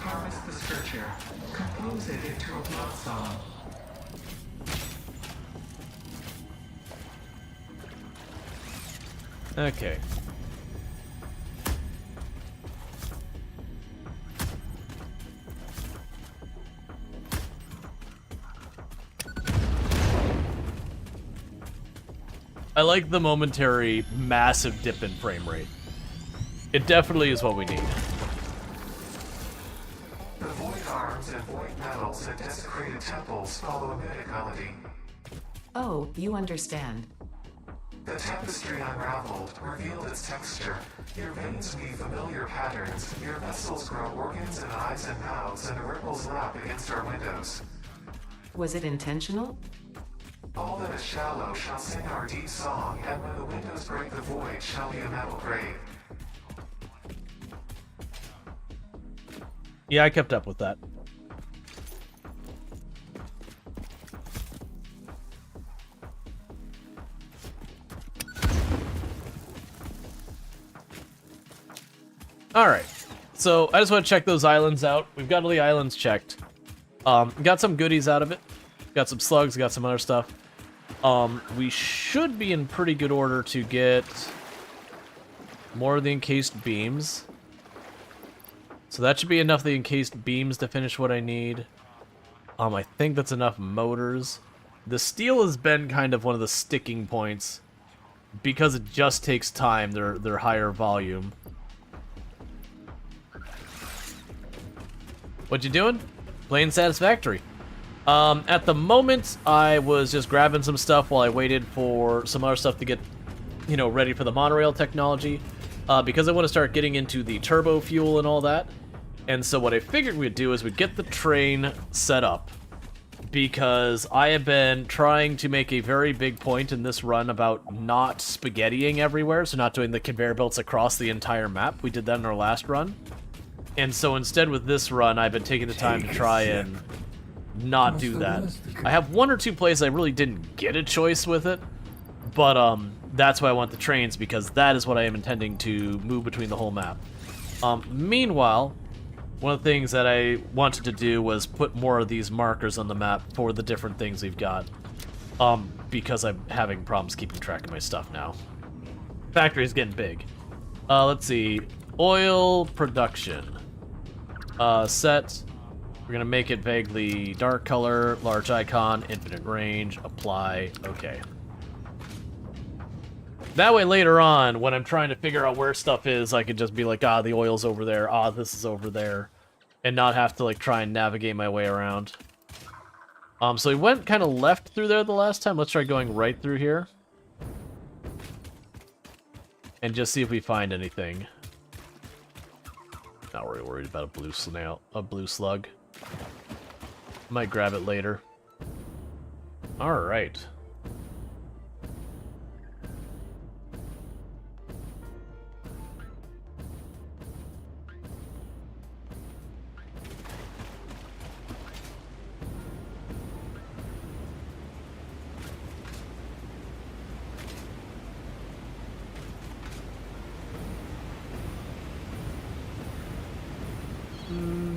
Harvest the scripture. Compose it into a blood song. Okay. I like the momentary massive dip in frame rate. It definitely is what we need. The void arms and void metals and desecrated temples follow a Vedic melody. Oh, you understand. The tapestry unraveled, revealed its texture. Your veins weave familiar patterns. Your vessels grow organs and eyes and mouths, and the ripples lap against our windows. Was it intentional? All that is shallow shall sing our deep song, and when the windows break the void shall be a metal grave. Yeah, I kept up with that. Alright, so I just want to check those islands out. We've got all the islands checked. Got some goodies out of it. Got some slugs, got some other stuff. We should be in pretty good order to get more of the encased beams. So that should be enough of the encased beams to finish what I need. I think that's enough motors. The steel has been kind of one of the sticking points because it just takes time. They're higher volume. What you doing? Playing Satisfactory. At the moment, I was just grabbing some stuff while I waited for some other stuff to get ready for the monorail technology, because I want to start getting into the turbo fuel and all that. And so what I figured we'd do is we'd get the train set up, because I have been trying to make a very big point in this run about not spaghettiing everywhere, so not doing the conveyor belts across the entire map. We did that in our last run. And so instead with this run, I've been taking the time to try and not do that. I have one or two places I really didn't get a choice with it, but that's why I want the trains, because that is what I am intending to move between the whole map. Meanwhile, one of the things that I wanted to do was put more of these markers on the map for the different things we've got, because I'm having problems keeping track of my stuff now. Factory's getting big. Let's see. Oil production. Set. We're going to make it vaguely dark color, large icon, infinite range, apply. Okay. That way later on, when I'm trying to figure out where stuff is, I could just be like, the oil's over there, this is over there, and not have to like try and navigate my way around. So we went kind of left through there the last time. Let's try going right through here. And just see if we find anything. Not really worried about a blue slug. Might grab it later. Alright.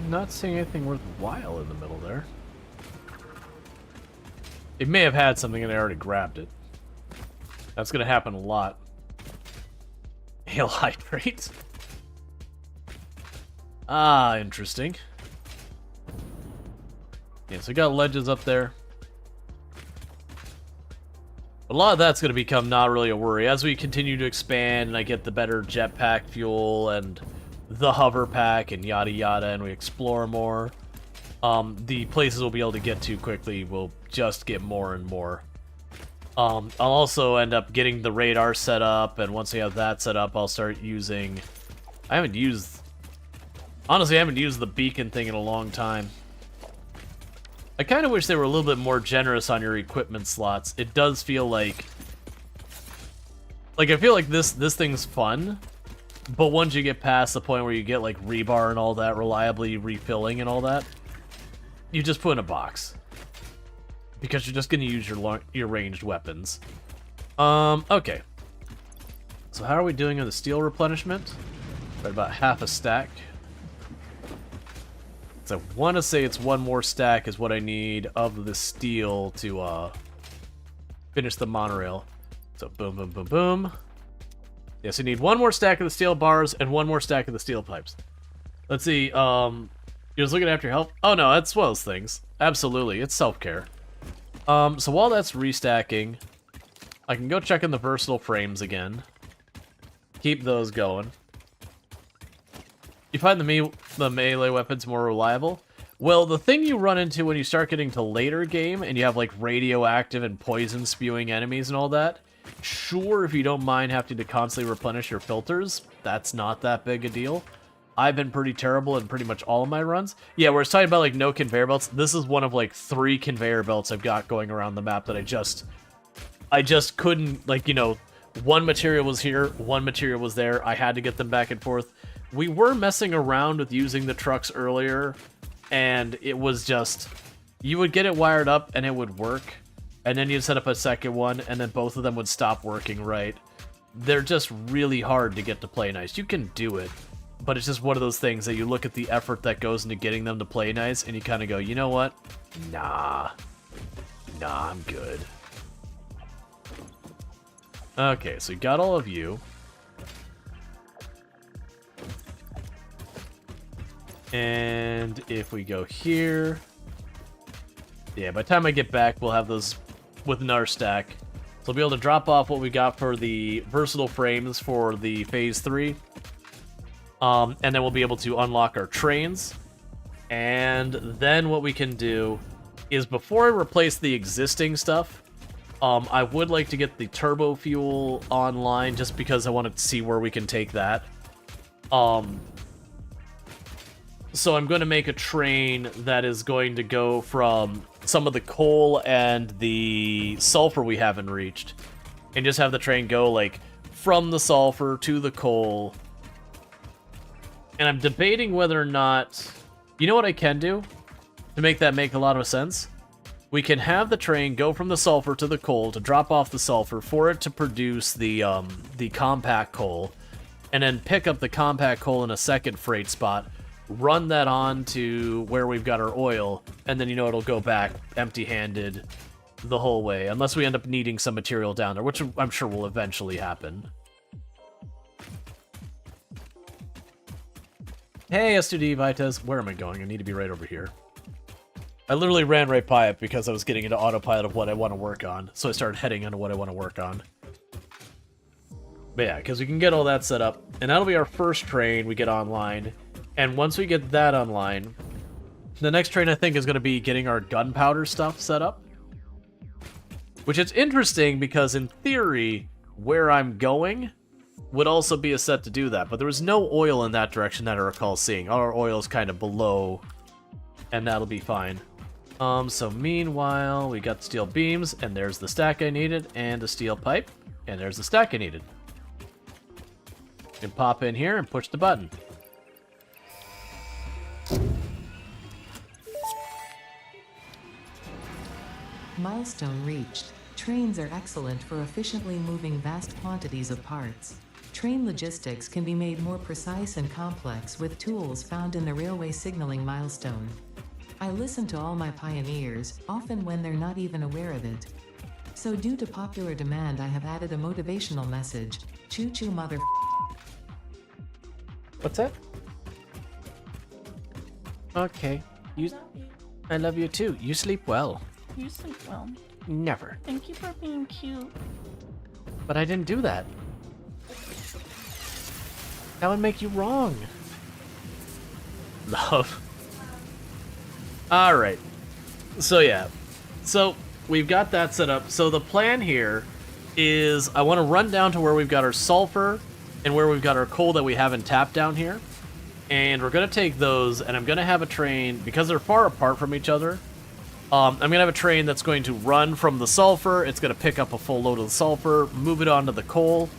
Not seeing anything worthwhile in the middle there. It may have had something and I already grabbed it. That's gonna happen a lot. Ale hydrate. Interesting. Yeah, so we got ledges up there. A lot of that's gonna become not really a worry. As we continue to expand and I get the better jetpack fuel and the hover pack and yada yada, and we explore more, the places we'll be able to get to quickly will just get more and more. I'll also end up getting the radar set up, and once we have that set up, I'll start using... Honestly, I haven't used the beacon thing in a long time. I kind of wish they were a little bit more generous on your equipment slots. It does feel like... I feel like this thing's fun, but once you get past the point where you get, like, rebar and all that, reliably refilling and all that, you just put in a box. Because you're just going to use your ranged weapons. Okay. So how are we doing on the steel replenishment? Right about half a stack. So I want to say it's one more stack is what I need of the steel to finish the monorail. So boom, boom, boom, boom. Yes, you need one more stack of the steel bars and one more stack of the steel pipes. Let's see, you're just looking after your health? Oh no, that's one of those things. Absolutely, it's self-care. So while that's restacking, I can go check in the versatile frames again. Keep those going. You find the melee weapons more reliable? Well, the thing you run into when you start getting to later game and you have like radioactive and poison spewing enemies and all that, sure, if you don't mind having to constantly replenish your filters, that's not that big a deal. I've been pretty terrible in pretty much all of my runs. Yeah, where it's talking about like no conveyor belts, this is one of like 3 conveyor belts I've got going around the map that I just couldn't, like, you know, one material was here, one material was there, I had to get them back and forth. We were messing around with using the trucks earlier, and it was just, you would get it wired up and it would work, and then you'd set up a second one, and then both of them would stop working right. They're just really hard to get to play nice. You can do it, but it's just one of those things that you look at the effort that goes into getting them to play nice, and you kind of go, you know what? Nah, I'm good. Okay, so we got all of you. And if we go here... Yeah, by the time I get back, we'll have those with another stack. So we'll be able to drop off what we got for the versatile frames for the Phase 3. And then we'll be able to unlock our trains. And then what we can do is, before I replace the existing stuff, I would like to get the turbo fuel online just because I want to see where we can take that. So I'm going to make a train that is going to go from some of the coal and the sulfur we haven't reached, and just have the train go like from the sulfur to the coal. And I'm debating whether or not, you know what I can do to make that make a lot of sense? We can have the train go from the sulfur to the coal to drop off the sulfur for it to produce the compact coal, and then pick up the compact coal in a second freight spot, run that on to where we've got our oil, and then, you know, it'll go back empty-handed the whole way, unless we end up needing some material down there, which I'm sure will eventually happen. Hey, S2D Vitas, where am I going? I need to be right over here. I literally ran right by it because I was getting into autopilot of what I want to work on, so I started heading into what I want to work on. But yeah, because we can get all that set up, and that'll be our first train we get online. And once we get that online, the next train I think is going to be getting our gunpowder stuff set up. Which is interesting because in theory, where I'm going would also be a set to do that. But there was no oil in that direction that I recall seeing. All our oil is kind of below, and that'll be fine. So meanwhile, we got the steel beams, and there's the stack I needed, and the steel pipe, and there's the stack I needed. You can pop in here and push the button. Milestone reached. Trains are excellent for efficiently moving vast quantities of parts. Train logistics can be made more precise and complex with tools found in the railway signaling milestone. I listen to all my pioneers, often when they're not even aware of it. So due to popular demand, I have added a motivational message. Choo-choo mother. What's that? Okay. I love you too. You sleep well. You sleep well. Never. Thank you for being cute. But I didn't do that. That would make you wrong. Love. Alright. So yeah. So we've got that set up. So the plan here is I want to run down to where we've got our sulfur and where we've got our coal that we haven't tapped down here. And we're going to take those, and I'm going to have a train, because they're far apart from each other, I'm going to have a train that's going to run from the sulfur. It's going to pick up a full load of the sulfur, move it onto the coal,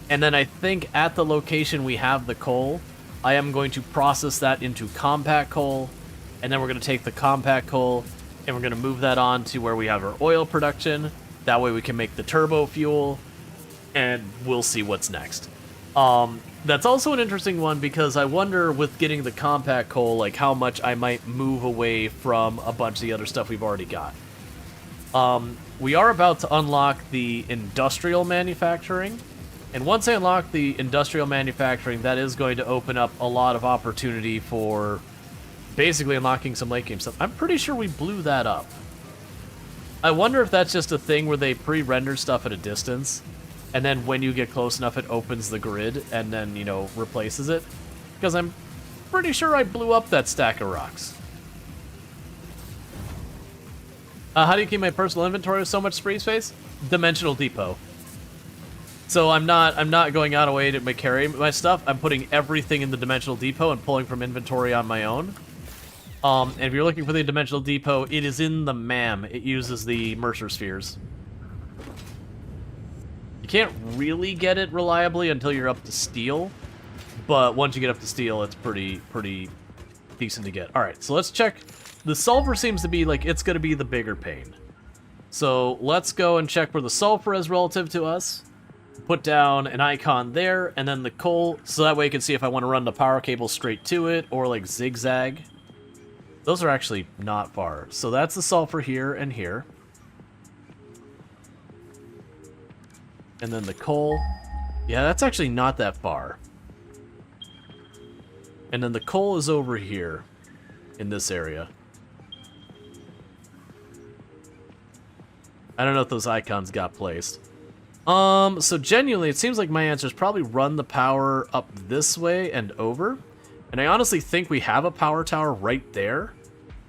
and then I think at the location we have the coal, I am going to process that into compact coal, and then we're going to take the compact coal, and we're going to move that on to where we have our oil production. That way we can make the turbo fuel, and we'll see what's next. That's also an interesting one because I wonder with getting the compact coal, like how much I might move away from a bunch of the other stuff we've already got. We are about to unlock the industrial manufacturing, and once I unlock the industrial manufacturing, that is going to open up a lot of opportunity for basically unlocking some late game stuff. I'm pretty sure we blew that up. I wonder if that's just a thing where they pre-render stuff at a distance, and then when you get close enough, it opens the grid and then, you know, replaces it. Because I'm pretty sure I blew up that stack of rocks. How do you keep my personal inventory with so much free space? Dimensional depot. So I'm not going out of way to carry my stuff. I'm putting everything in the dimensional depot and pulling from inventory on my own. And if you're looking for the dimensional depot, it is in the MAM. It uses the Mercer spheres. You can't really get it reliably until you're up to steel, but once you get up to steel, it's pretty decent to get. All right, so let's check. The sulfur seems to be like it's going to be the bigger pain. So let's go and check where the sulfur is relative to us. Put down an icon there, and then the coal, so that way you can see if I want to run the power cable straight to it or like zigzag. Those are actually not far. So that's the sulfur here and here. And then the coal. Yeah, that's actually not that far. And then the coal is over here in this area. I don't know if those icons got placed. So genuinely, it seems like my answer is probably run the power up this way and over. And I honestly think we have a power tower right there.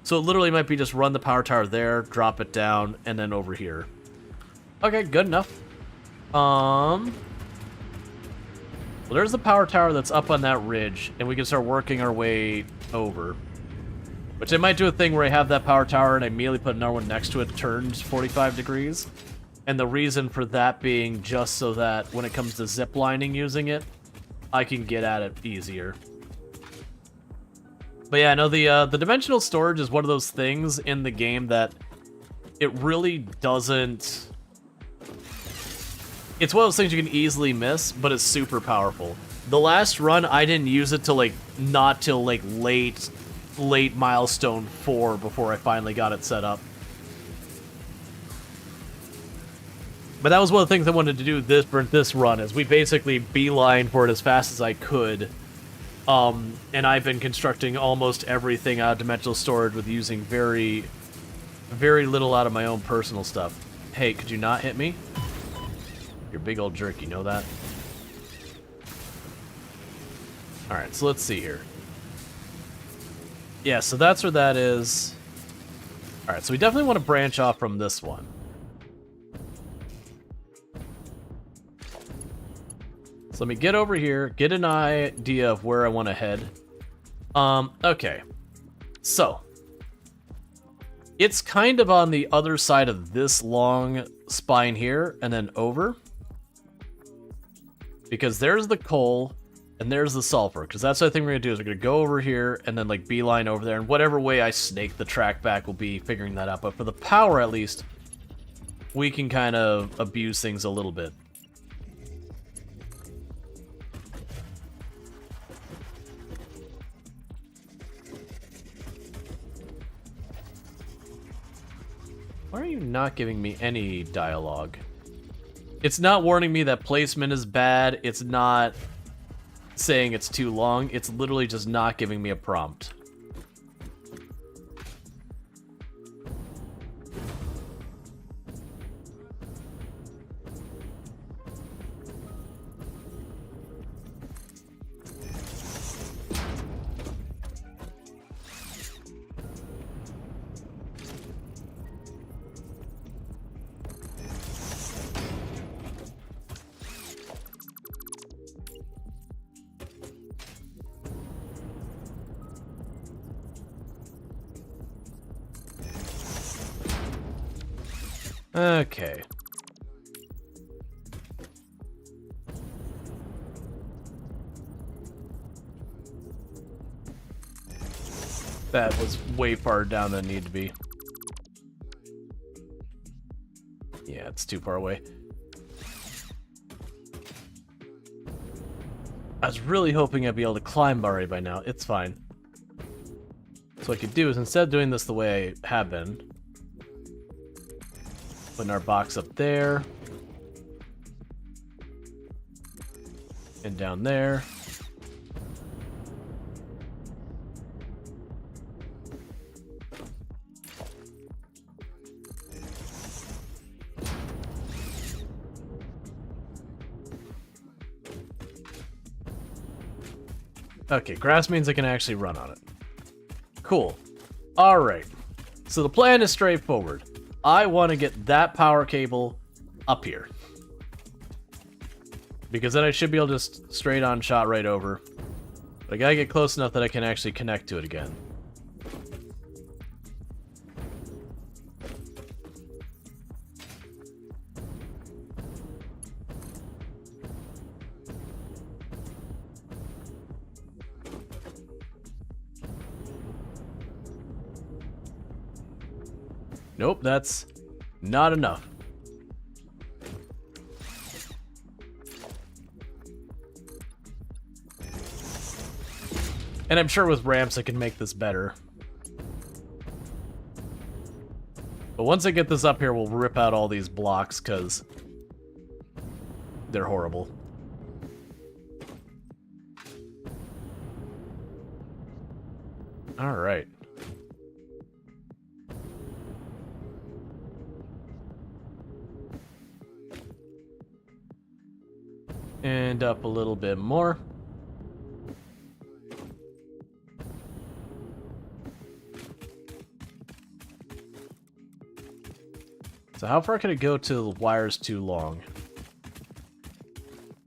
So it literally might be just run the power tower there, drop it down, and then over here. Okay, good enough. Well, there's the power tower that's up on that ridge, and we can start working our way over. Which I might do a thing where I have that power tower and I immediately put another one next to it turns 45 degrees. And the reason for that being just so that when it comes to zip lining using it, I can get at it easier. But yeah, no, the dimensional storage is one of those things in the game that it really doesn't... It's one of those things you can easily miss, but it's super powerful. The last run, I didn't use it till like, not till like late milestone 4 before I finally got it set up. But that was one of the things I wanted to do this run, is we basically beeline for it as fast as I could. And I've been constructing almost everything out of dimensional storage with using very, very little out of my own personal stuff. Hey, could you not hit me? You're a big old jerk, you know that? Alright, so let's see here. Yeah, so that's where that is. Alright, so we definitely want to branch off from this one. So let me get over here, get an idea of where I want to head. Okay. So. It's kind of on the other side of this long spine here, and then over. Because there's the coal, and there's the sulfur. Because that's the thing we're going to do, is we're going to go over here, and then like beeline over there. And whatever way I snake the track back will be figuring that out. But for the power, at least, we can kind of abuse things a little bit. Why are you not giving me any dialogue? It's not warning me that placement is bad. It's not saying it's too long. It's literally just not giving me a prompt. Okay. That was way far down than it needed to be. Yeah, it's too far away. I was really hoping I'd be able to climb already by now. It's fine. So what I could do is, instead of doing this the way I have been, putting our box up there. And down there. Okay, grass means I can actually run on it. Cool. Alright. So the plan is straightforward. I want to get that power cable up here. Because then I should be able to just straight on shot right over. But I gotta get close enough that I can actually connect to it again. Nope, that's not enough. And I'm sure with ramps I can make this better. But once I get this up here, we'll rip out all these blocks, because they're horrible. Alright. And up a little bit more. So how far can it go till the wire's too long?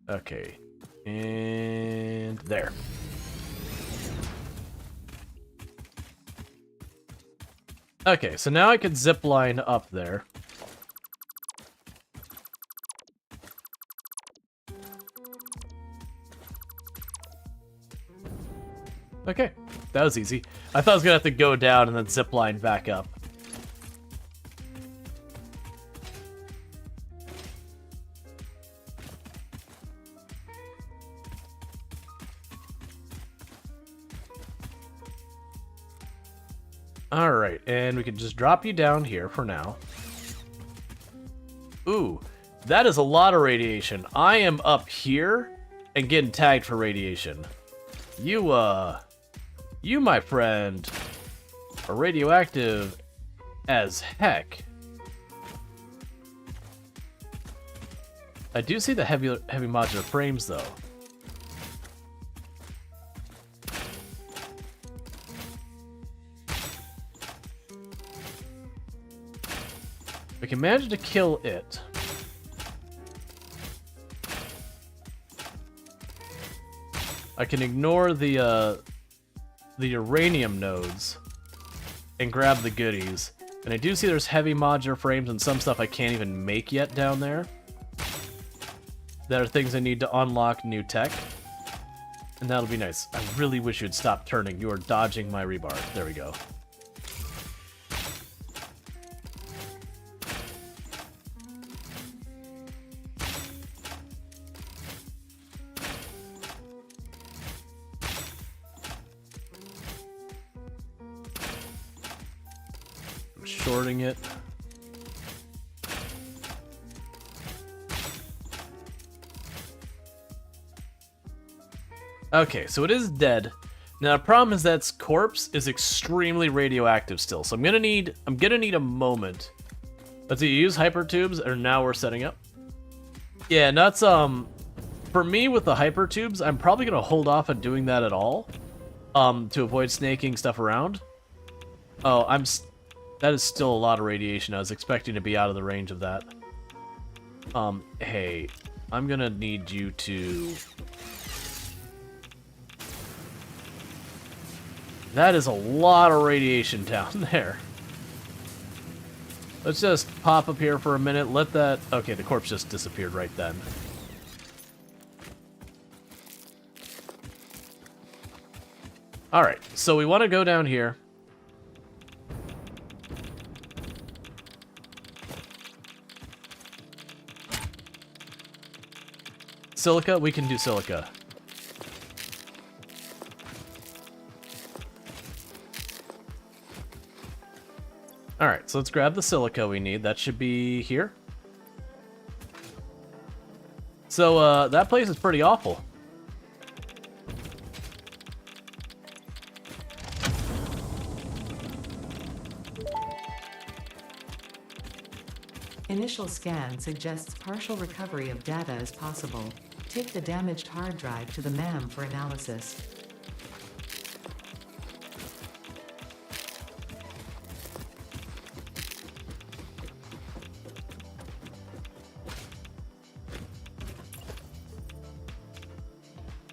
Okay. And there. Okay, so now I can zip line up there. Okay, that was easy. I thought I was gonna have to go down and then zip line back up. Alright, and we can just drop you down here for now. Ooh, that is a lot of radiation. I am up here and getting tagged for radiation. You, my friend, are radioactive as heck. I do see the heavy modular frames, though. We can manage to kill it. I can ignore the uranium nodes and grab the goodies. And I do see there's heavy modular frames and some stuff I can't even make yet down there. That are things I need to unlock new tech. And that'll be nice. I really wish you'd stop turning. You are dodging my rebar. There we go. Shorting it. Okay, so it is dead. Now the problem is that its corpse is extremely radioactive still, so I'm gonna need a moment. Let's see, use hyper tubes, or now we're setting up. Yeah, and that's for me with the hyper tubes, I'm probably gonna hold off on doing that at all, to avoid snaking stuff around. Oh, that is still a lot of radiation. I was expecting to be out of the range of that. Hey, I'm gonna need you to... That is a lot of radiation down there. Let's just pop up here for a minute. Let that... Okay, the corpse just disappeared right then. Alright, so we want to go down here. Silica? We can do silica. Alright, so let's grab the silica we need. That should be here. So, that place is pretty awful. Initial scan suggests partial recovery of data is possible. Take the damaged hard drive to the MAM for analysis.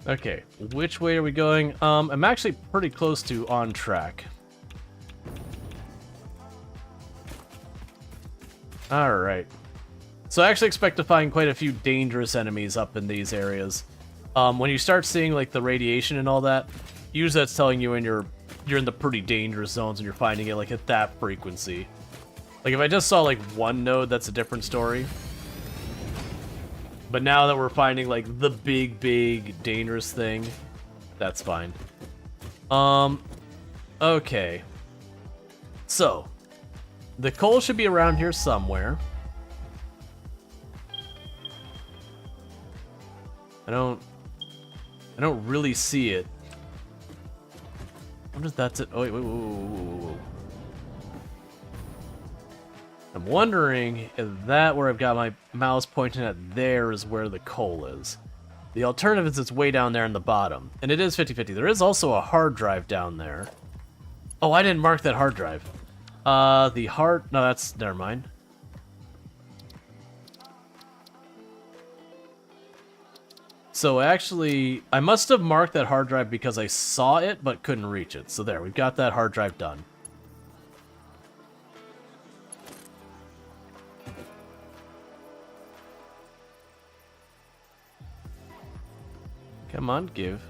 Okay, which way are we going? I'm actually pretty close to on track. Alright. So I actually expect to find quite a few dangerous enemies up in these areas. When you start seeing like the radiation and all that, usually that's telling you you're in the pretty dangerous zones and you're finding it like at that frequency. Like if I just saw like one node, that's a different story. But now that we're finding like the big dangerous thing, that's fine. Okay. So the coal should be around here somewhere. I don't really see it. I wonder if that's it. Oh, wait, whoa. I'm wondering if that where I've got my mouse pointing at there is where the coal is. The alternative is it's way down there in the bottom. And it is 50-50. There is also a hard drive down there. Oh, I didn't mark that hard drive. No, that's... Never mind. So actually, I must have marked that hard drive because I saw it but couldn't reach it. So there, we've got that hard drive done. Come on, give.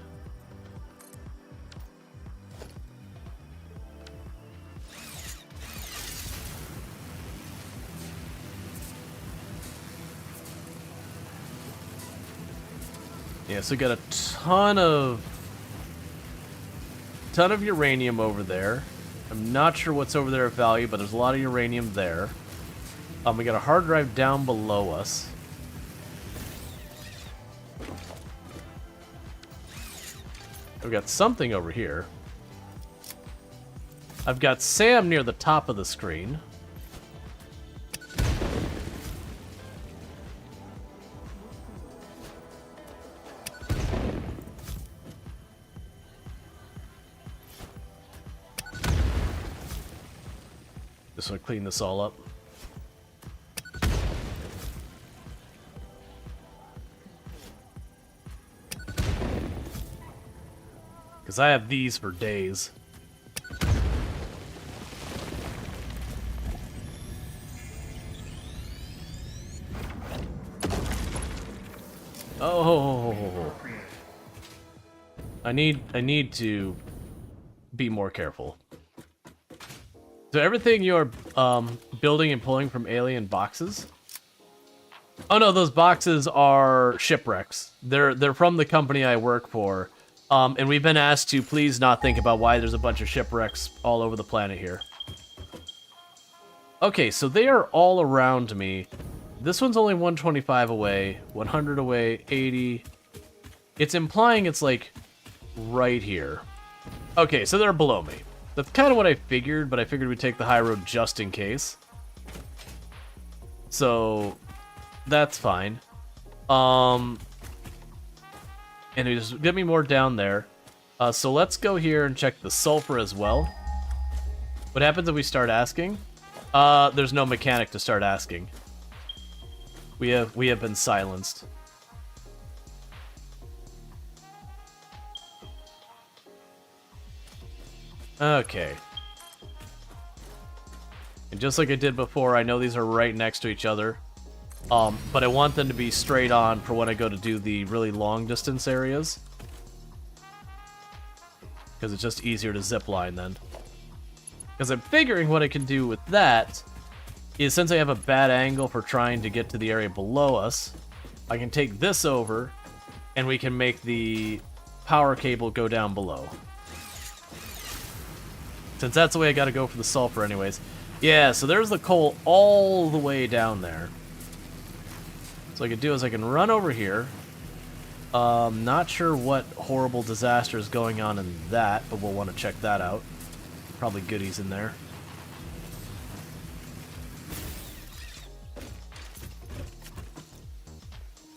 Yeah, so we got a ton of uranium over there. I'm not sure what's over there of value, but there's a lot of uranium there. We got a hard drive down below us. We got something over here. I've got Sam near the top of the screen. Just want to clean this all up. Because I have these for days. Oh, I need to be more careful. So everything you're building and pulling from alien boxes. Oh no, those boxes are shipwrecks. They're from the company I work for. And we've been asked to please not think about why there's a bunch of shipwrecks all over the planet here. Okay, so they are all around me. This one's only 125 away, 100 away, 80. It's implying it's like right here. Okay, so they're below me. That's kind of what I figured, but I figured we'd take the high road just in case. So that's fine. And it just get me more down there. So let's go here and check the sulfur as well. What happens if we start asking? There's no mechanic to start asking. We have been silenced. Okay. And just like I did before, I know these are right next to each other. But I want them to be straight on for when I go to do the really long distance areas. Because it's just easier to zip line then. Because I'm figuring what I can do with that is, since I have a bad angle for trying to get to the area below us, I can take this over and we can make the power cable go down below. Since that's the way I gotta go for the sulfur anyways. Yeah, so there's the coal all the way down there. So what I can do is I can run over here. Not sure what horrible disaster is going on in that, but we'll want to check that out. Probably goodies in there.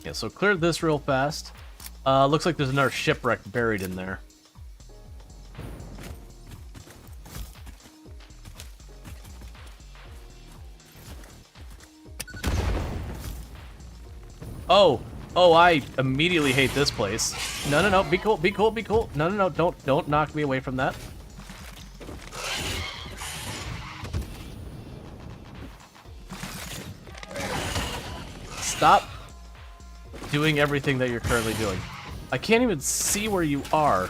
Yeah, so cleared this real fast. Looks like there's another shipwreck buried in there. Oh, I immediately hate this place. No, be cool, be cool, be cool. No, don't knock me away from that. Stop doing everything that you're currently doing. I can't even see where you are.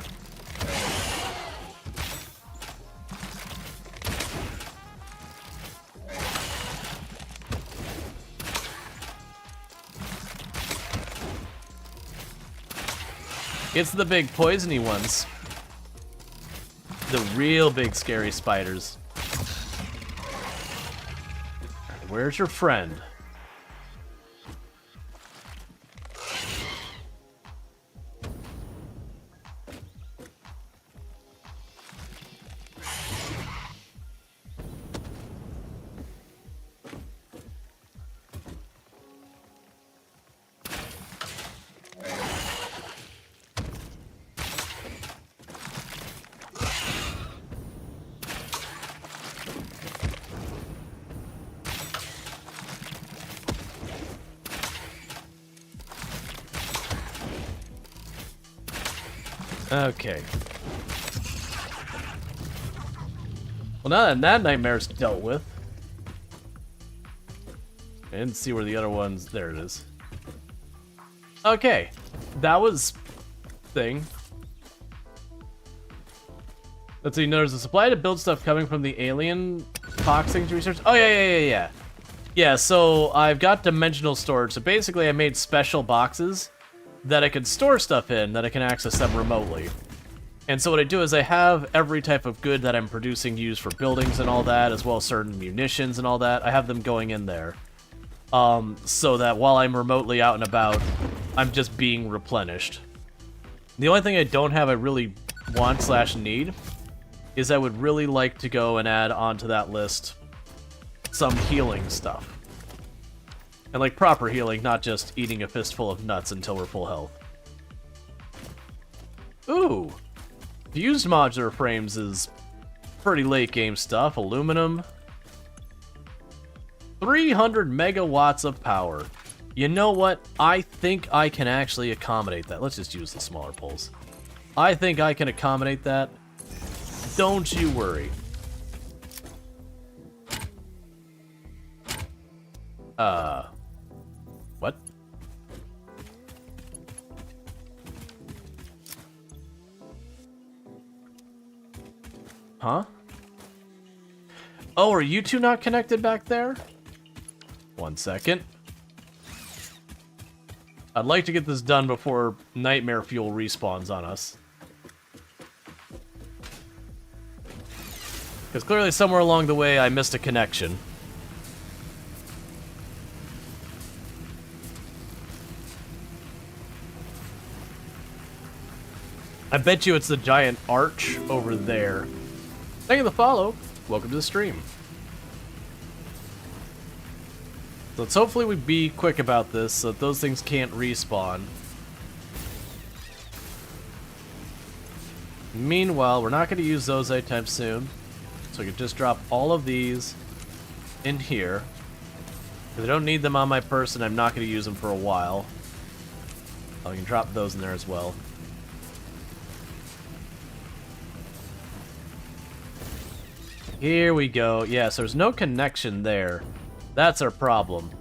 It's the big poisony ones. The real big scary spiders. Where's your friend? Okay. Well, now that that nightmare's dealt with. I didn't see where the other ones... There it is. Okay. That was... thing. Let's see, there's a supply to build stuff coming from the alien toxins research. Oh, yeah. Yeah, so I've got dimensional storage. So basically I made special boxes that I could store stuff in, that I can access them remotely. And so what I do is I have every type of good that I'm producing used for buildings and all that, as well as certain munitions and all that. I have them going in there. So that while I'm remotely out and about, I'm just being replenished. The only thing I don't have I really want/need is I would really like to go and add onto that list some healing stuff. And like proper healing, not just eating a fistful of nuts until we're full health. Ooh! Fused modular frames is pretty late game stuff. Aluminum. 300 megawatts of power. You know what? I think I can actually accommodate that. Let's just use the smaller poles. I think I can accommodate that. Don't you worry. What? Huh? Oh, are you two not connected back there? 1 second. I'd like to get this done before Nightmare Fuel respawns on us. Because clearly somewhere along the way I missed a connection. I bet you it's the giant arch over there. Thank you for the follow. Welcome to the stream. So let's hopefully we be quick about this so that those things can't respawn. Meanwhile, we're not going to use those anytime soon. So we can just drop all of these in here. Because I don't need them on my person, I'm not going to use them for a while. I can drop those in there as well. Here we go. Yeah, so there's no connection there. That's our problem.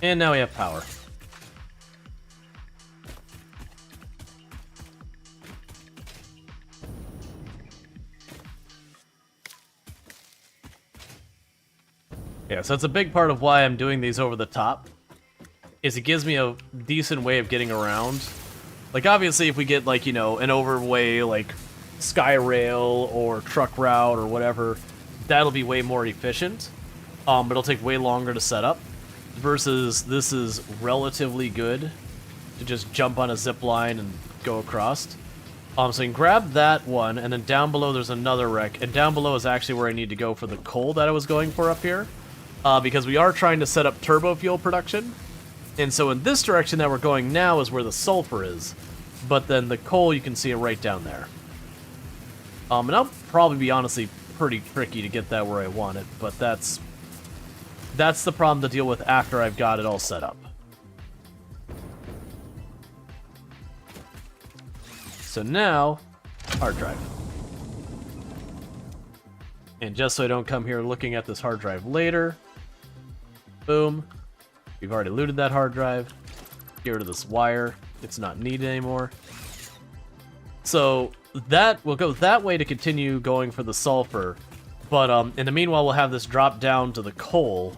And now we have power. Yeah, so that's a big part of why I'm doing these over the top. Is it gives me a decent way of getting around. Like, obviously, if we get, like, you know, an overway, like, sky rail or truck route or whatever, that'll be way more efficient. But it'll take way longer to set up. Versus, this is relatively good to just jump on a zip line and go across. So you can grab that one, and then down below there's another wreck. And down below is actually where I need to go for the coal that I was going for up here. Because we are trying to set up turbo fuel production. And so in this direction that we're going now is where the sulfur is. But then the coal, you can see it right down there. And I'll probably be honestly pretty tricky to get that where I want it. But that's the problem to deal with after I've got it all set up. So now, hard drive. And just so I don't come here looking at this hard drive later, boom. We've already looted that hard drive. Get rid of this wire. It's not needed anymore. So that will go that way to continue going for the sulfur. But in the meanwhile, we'll have this drop down to the coal.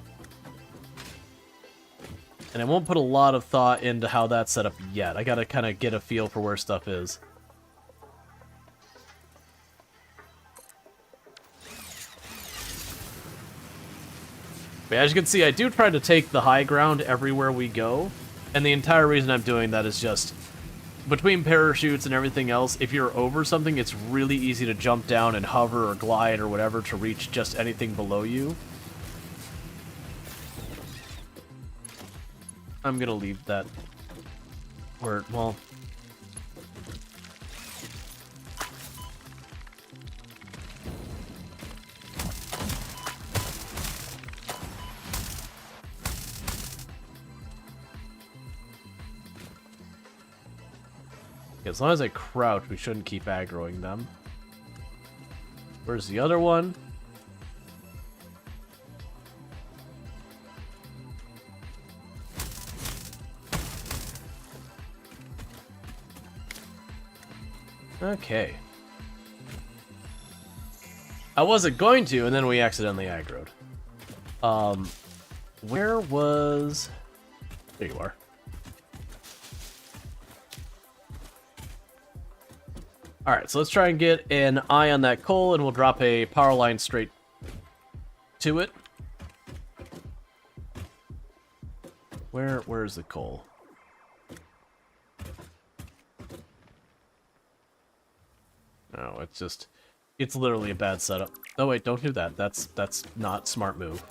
And I won't put a lot of thought into how that's set up yet. I gotta kind of get a feel for where stuff is. But as you can see, I do try to take the high ground everywhere we go. And the entire reason I'm doing that is just, between parachutes and everything else, if you're over something, it's really easy to jump down and hover or glide or whatever to reach just anything below you. I'm gonna leave that where, well... As long as I crouch, we shouldn't keep aggroing them. Where's the other one? Okay. I wasn't going to, and then we accidentally aggroed. Where was... There you are. Alright, so let's try and get an eye on that coal, and we'll drop a power line straight to it. Where's the coal? No, it's literally a bad setup. Oh wait, don't do that. That's not smart move.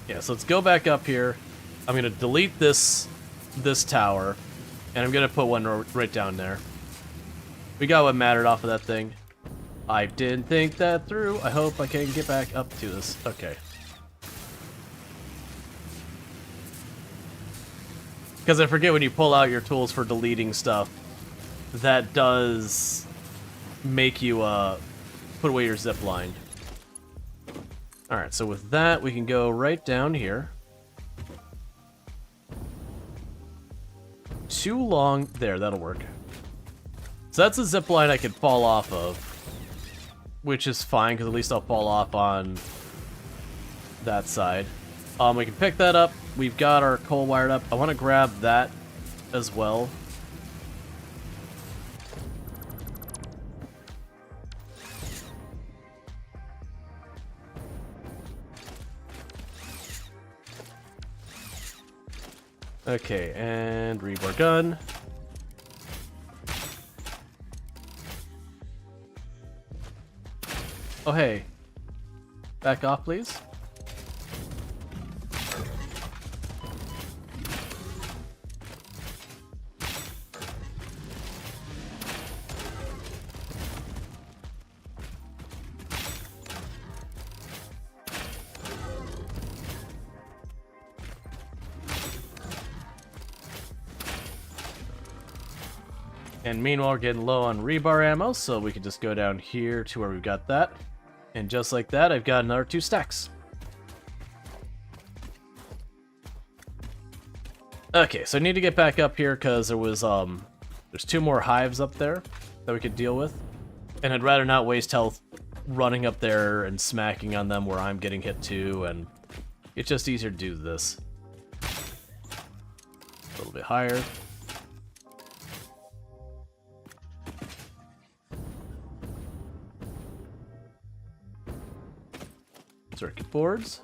Yeah, so let's go back up here. I'm gonna delete this tower, and I'm gonna put one right down there. We got what mattered off of that thing. I didn't think that through. I hope I can get back up to this. Okay. Because I forget when you pull out your tools for deleting stuff, that does make you put away your zip line. Alright, so with that, we can go right down here. Too long. There, that'll work. So that's a zip line I could fall off of, which is fine, because at least I'll fall off on that side. We can pick that up. We've got our coal wired up. I want to grab that as well. Okay, and rebar gun. Oh, hey. Back off, please. And meanwhile, we're getting low on rebar ammo, so we can just go down here to where we've got that. And just like that, I've got another 2 stacks. Okay, so I need to get back up here because there was there's 2 more hives up there that we could deal with. And I'd rather not waste health running up there and smacking on them where I'm getting hit too, and it's just easier to do this. A little bit higher. Circuit boards,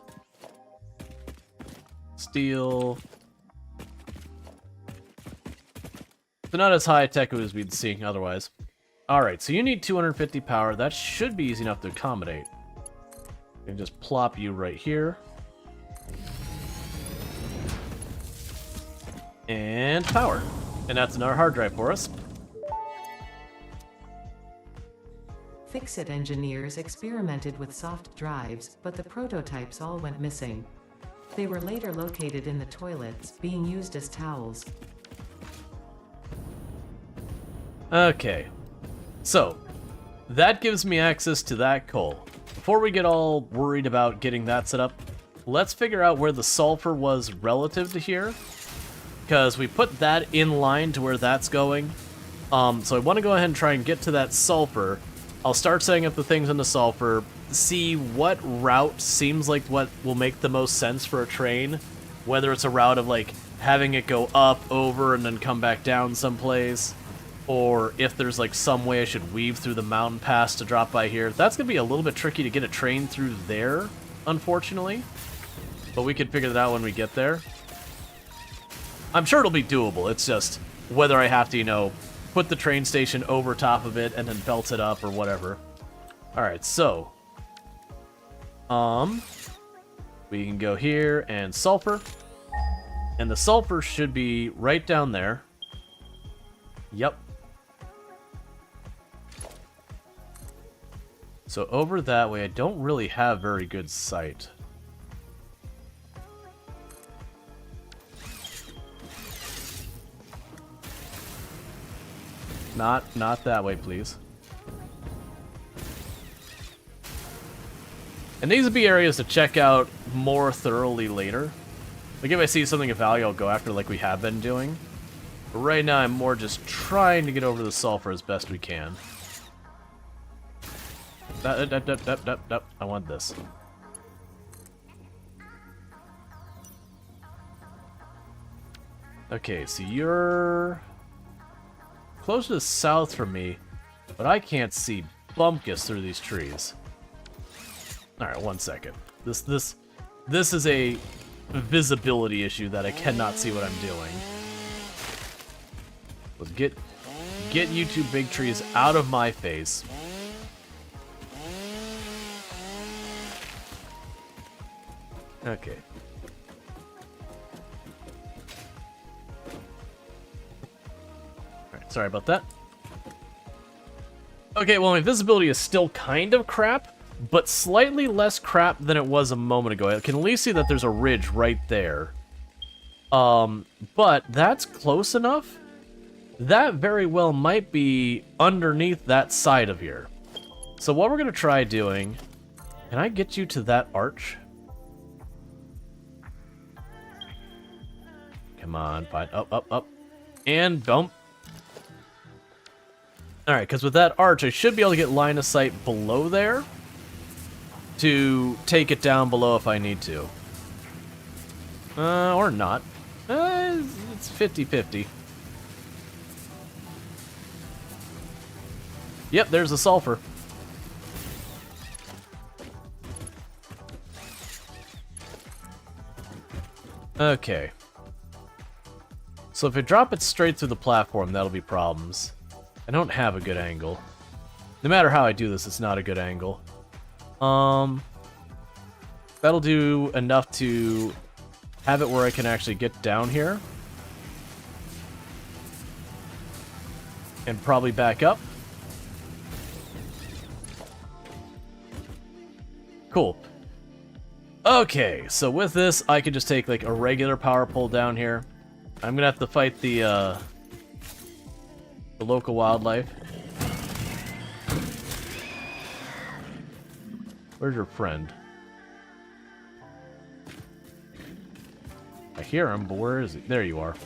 steel. So not as high tech as we'd see otherwise. Alright, so you need 250 power. That should be easy enough to accommodate. And just plop you right here. And power. And that's another hard drive for us. Fix-It engineers experimented with soft drives, but the prototypes all went missing. They were later located in the toilets, being used as towels. Okay. So, that gives me access to that coal. Before we get all worried about getting that set up, let's figure out where the sulfur was relative to here. Because we put that in line to where that's going. So I want to go ahead and try and get to that sulfur. I'll start setting up the things in the sulfur, see what route seems like what will make the most sense for a train. Whether it's a route of like having it go up, over, and then come back down someplace. Or if there's like some way I should weave through the mountain pass to drop by here. That's going to be a little bit tricky to get a train through there, unfortunately. But we can figure that out when we get there. I'm sure it'll be doable, it's just whether I have to, you know, put the train station over top of it and then belt it up or whatever. Alright, so we can go here and sulfur. And the sulfur should be right down there. Yep. So over that way, I don't really have very good sight. Not that way, please. And these would be areas to check out more thoroughly later. Like if I see something of value, I'll go after like we have been doing. But right now, I'm more just trying to get over the sulfur as best we can. I want this. Okay, so you're close to the south from me, but I can't see bumpkus through these trees. All right, 1 second. This is a visibility issue that I cannot see what I'm doing. Let's get you two big trees out of my face. Okay. Alright, sorry about that. Okay, well, my visibility is still kind of crap, but slightly less crap than it was a moment ago. I can at least see that there's a ridge right there. But that's close enough. That very well might be underneath that side of here. So what we're going to try doing... Can I get you to that arch? Come on, fine. Up. And bump. Alright, because with that arch, I should be able to get line of sight below there to take it down below if I need to. Or not. It's 50-50. Yep, there's the sulfur. Okay. So if I drop it straight through the platform, that'll be problems. I don't have a good angle. No matter how I do this, it's not a good angle. That'll do enough to have it where I can actually get down here. And probably back up. Cool. Okay, so with this, I can just take like a regular power pole down here. I'm gonna have to fight the local wildlife. Where's your friend? I hear him, but where is he? There you are.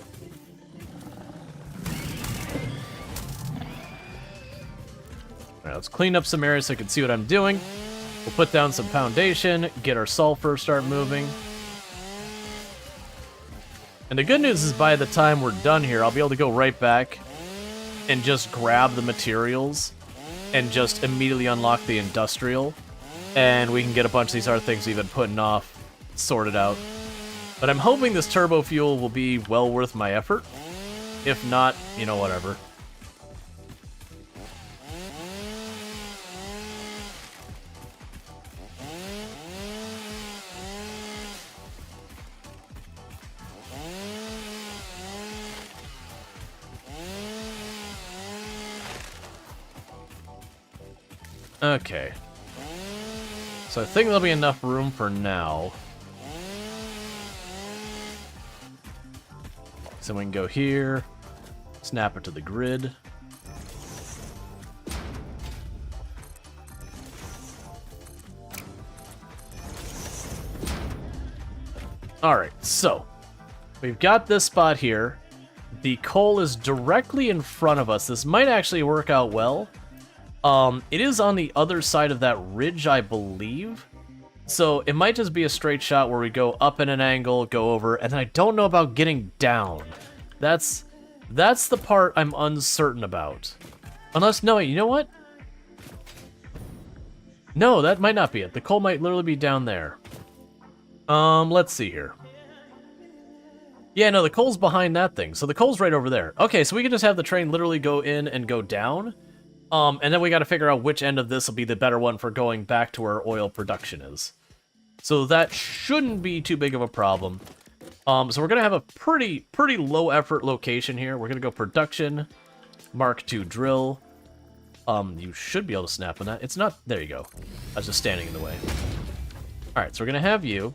Alright, let's clean up some areas so I can see what I'm doing. We'll put down some foundation, get our sulfur, start moving. And the good news is by the time we're done here, I'll be able to go right back and just grab the materials and just immediately unlock the industrial. And we can get a bunch of these other things we've been putting off sorted out. But I'm hoping this turbo fuel will be well worth my effort. If not, you know, whatever. Okay. So I think there'll be enough room for now. So we can go here, snap it to the grid. Alright, so we've got this spot here. The coal is directly in front of us. This might actually work out well. It is on the other side of that ridge, I believe. So it might just be a straight shot where we go up in an angle, go over, and then I don't know about getting down. That's the part I'm uncertain about. Unless, no, you know what? No, that might not be it. The coal might literally be down there. Let's see here. Yeah, no, the coal's behind that thing. So the coal's right over there. Okay, so we can just have the train literally go in and go down. And then we got to figure out which end of this will be the better one for going back to where oil production is. So that shouldn't be too big of a problem. So we're going to have a pretty low effort location here. We're going to go production, Mark II drill. You should be able to snap on that. It's not, there you go. I was just standing in the way. All right, so we're going to have you.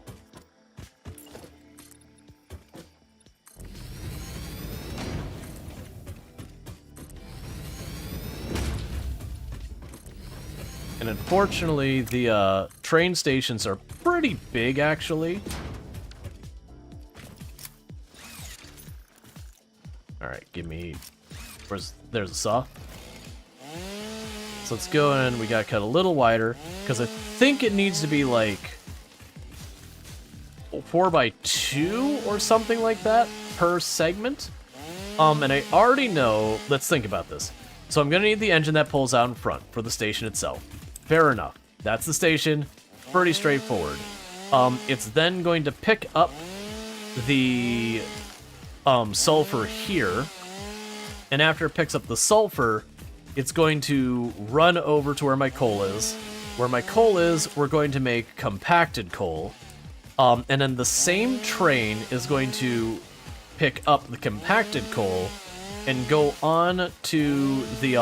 And unfortunately, the train stations are pretty big, actually. Alright, give me... There's a saw. So let's go in, we gotta cut a little wider, because I think it needs to be like 4x2 or something like that per segment. And I already know, let's think about this. So I'm gonna need the engine that pulls out in front for the station itself. Fair enough. That's the station, pretty straightforward. It's then going to pick up the sulfur here, and after it picks up the sulfur, it's going to run over to where my coal is. Where my coal is, we're going to make compacted coal, and then the same train is going to pick up the compacted coal and go on to the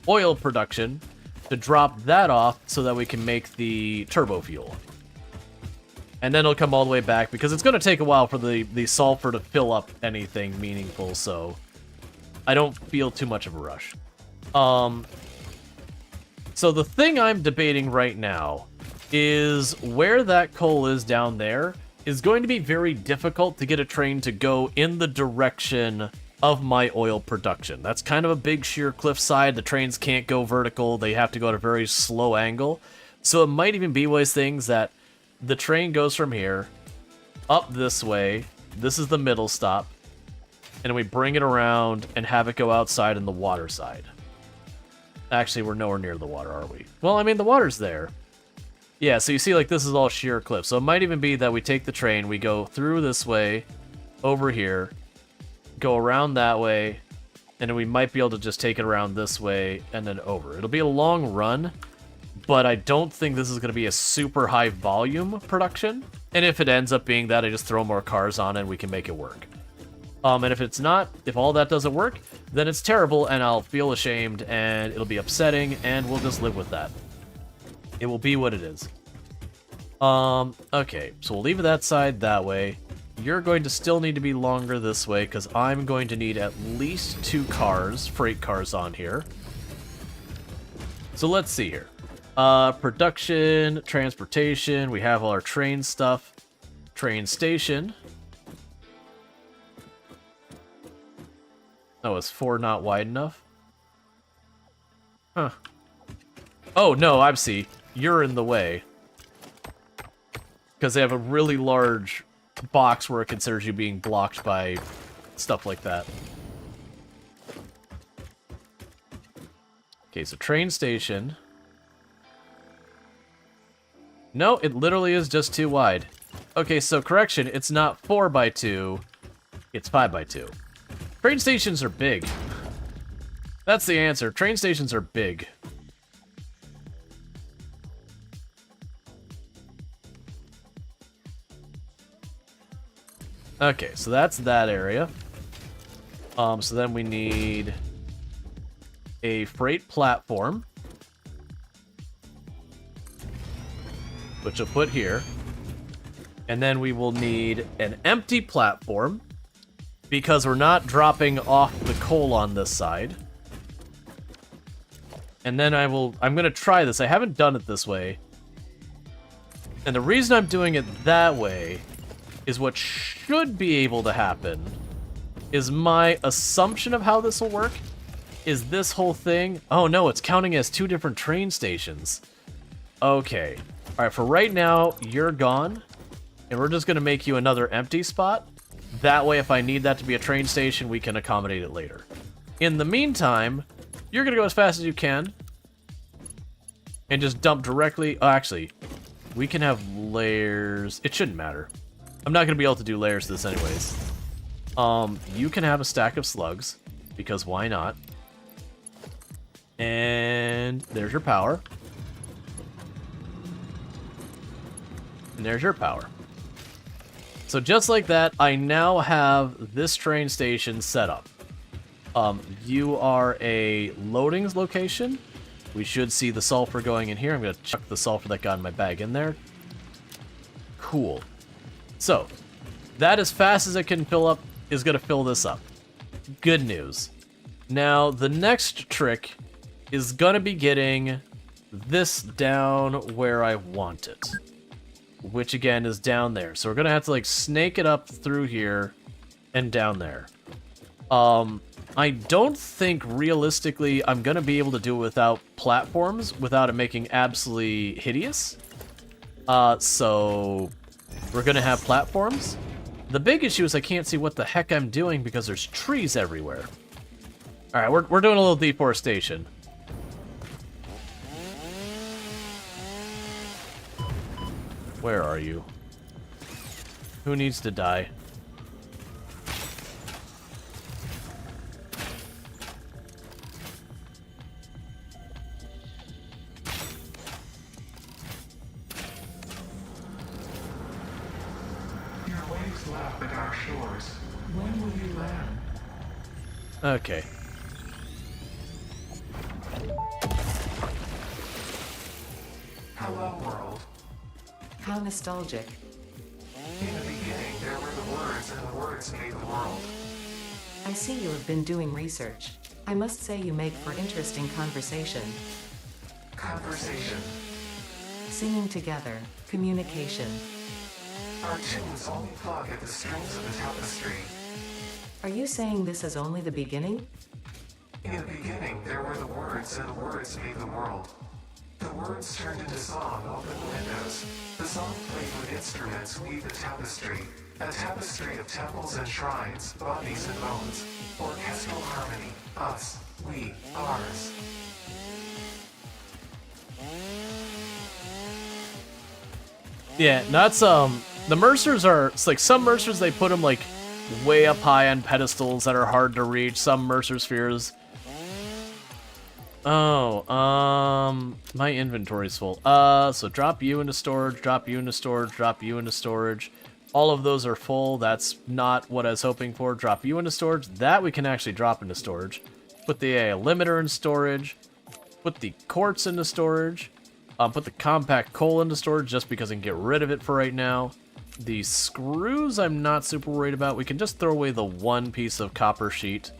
oil production to drop that off so that we can make the turbo fuel. And then it'll come all the way back, because it's going to take a while for the sulfur to fill up anything meaningful, so I don't feel too much of a rush. So the thing I'm debating right now is where that coal is down there is going to be very difficult to get a train to go in the direction of my oil production. That's kind of a big sheer cliffside. The trains can't go vertical. They have to go at a very slow angle. So it might even be one of those things that the train goes from here, up this way, this is the middle stop, and we bring it around and have it go outside in the water side. Actually, we're nowhere near the water, are we? Well, I mean, the water's there. Yeah, so you see, like, this is all sheer cliff. So it might even be that we take the train, we go through this way, over here, go around that way, and then we might be able to just take it around this way and then over. It'll be a long run, but I don't think this is going to be a super high volume production. And if it ends up being that, I just throw more cars on and we can make it work. And if it's not, if all that doesn't work, then it's terrible and I'll feel ashamed and it'll be upsetting and we'll just live with that. It will be what it is. Okay, so we'll leave that side that way. You're going to still need to be longer this way because I'm going to need at least 2 cars, freight cars on here. So let's see here. Production, transportation, we have all our train stuff. Train station. Oh, is 4 not wide enough? Huh. Oh, no, I see. You're in the way. Because they have a really large box where it considers you being blocked by stuff like that. Okay, so train station. No, it literally is just too wide. Okay, so correction, it's not 4x2, it's 5x2. Train stations are big. That's the answer. Train stations are big. Okay, so that's that area. So then we need a freight platform, which we'll put here. And then we will need an empty platform, because we're not dropping off the coal on this side. And then I'm gonna try this. I haven't done it this way. And the reason I'm doing it that way is what should be able to happen is my assumption of how this will work is this whole thing. Oh no, it's counting as 2 different train stations. Okay. All right, for right now, you're gone. And we're just gonna make you another empty spot. That way, if I need that to be a train station, we can accommodate it later. In the meantime, you're going to go as fast as you can. And just dump directly... Oh, actually, we can have layers. It shouldn't matter. I'm not going to be able to do layers to this anyways. You can have a stack of slugs, because why not? And there's your power. And there's your power. So just like that, I now have this train station set up. You are a loadings location. We should see the sulfur going in here. I'm going to chuck the sulfur that got in my bag in there. Cool. So, that as fast as it can fill up is going to fill this up. Good news. Now, the next trick is gonna be getting this down where I want it. Which, again, is down there. So we're gonna have to, like, snake it up through here and down there. I don't think, realistically, I'm gonna be able to do it without platforms, without it making absolutely hideous. So we're gonna have platforms. The big issue is I can't see what the heck I'm doing because there's trees everywhere. Alright, we're doing a little deforestation. Where are you? Who needs to die? Your waves lap at our shores. When will you land? Okay. Hello, world. How nostalgic. In the beginning, there were the words, and the words made the world. I see you have been doing research. I must say you make for interesting conversation. Conversation. Singing together, communication. Our tunes only plug at the strings of the tapestry. Are you saying this is only the beginning? In the beginning, there were the words, and the words made the world. The words turned into song, open the windows. The song played with instruments, weave the tapestry. A tapestry of temples and shrines, bodies and bones. Orchestral harmony. Us. We. Ours. Yeah, that's, the Mercers are, it's like some Mercers, they put them, like, way up high on pedestals that are hard to reach. Some Mercer spheres. Oh, my inventory's full. So drop you into storage, drop you into storage, drop you into storage. All of those are full. That's not what I was hoping for. Drop you into storage. That we can actually drop into storage. Put the limiter in storage. Put the quartz into storage. Put the compact coal into storage just because I can get rid of it for right now. The screws I'm not super worried about. We can just throw away the one piece of copper sheet.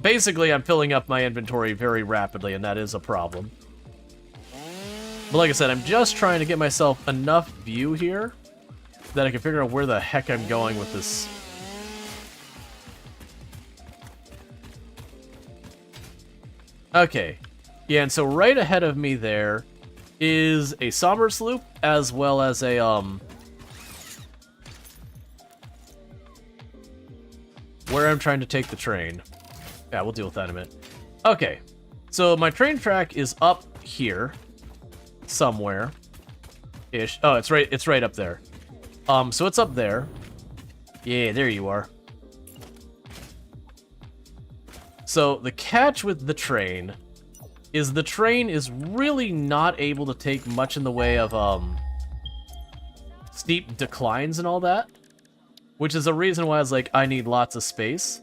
Basically, I'm filling up my inventory very rapidly, and that is a problem. But like I said, I'm just trying to get myself enough view here that I can figure out where the heck I'm going with this. Okay. Yeah, and so right ahead of me there is a somber sloop, as well as a, where I'm trying to take the train. Yeah, we'll deal with that in a minute. Okay, so my train track is up here, somewhere, ish. Oh, it's right up there. So it's up there. Yeah, there you are. So the catch with the train is really not able to take much in the way of steep declines and all that, which is a reason why I was like, I need lots of space.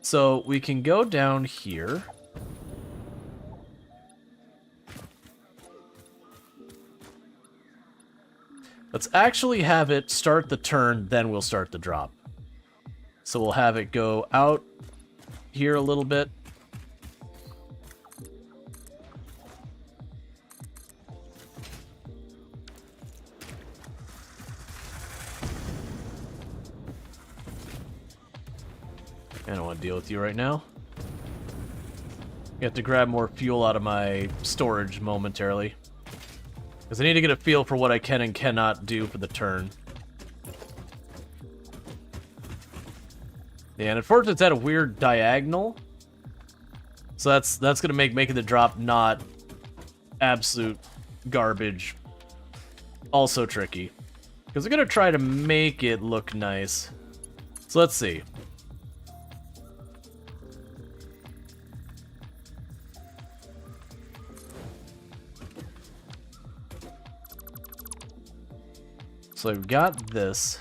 So we can go down here. Let's actually have it start the turn, then we'll start the drop. So we'll have it go out here a little bit. I don't want to deal with you right now. You have to grab more fuel out of my storage momentarily. Because I need to get a feel for what I can and cannot do for the turn. Yeah, and unfortunately it's at a weird diagonal. So that's going to make making the drop not absolute garbage. Also tricky. Because I'm going to try to make it look nice. So let's see. So I've got this.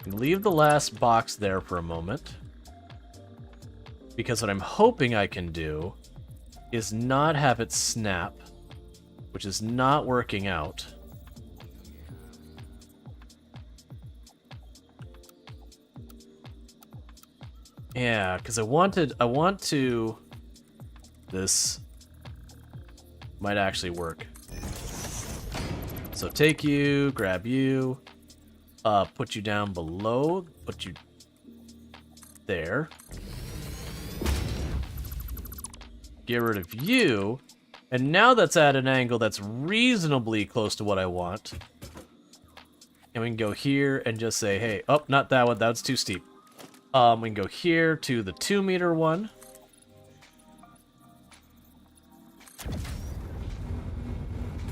Leave the last box there for a moment. Because what I'm hoping I can do is not have it snap, which is not working out. Yeah, because I want to... This might actually work. So take you, grab you, put you down below, put you there. Get rid of you, and now that's at an angle that's reasonably close to what I want. And we can go here and just say, hey, oh, not that one, that's too steep. We can go here to the 2-meter one.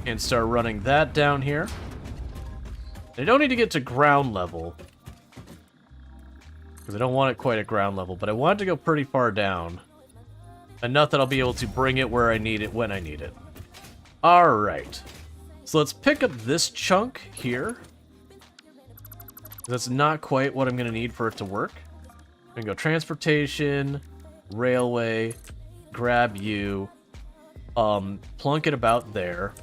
And start running that down here. I don't need to get to ground level, because I don't want it quite at ground level, but I want it to go pretty far down. Enough that I'll be able to bring it where I need it when I need it. Alright. So let's pick up this chunk here. That's not quite what I'm going to need for it to work. I'm going to go transportation, railway, grab you, plunk it about there.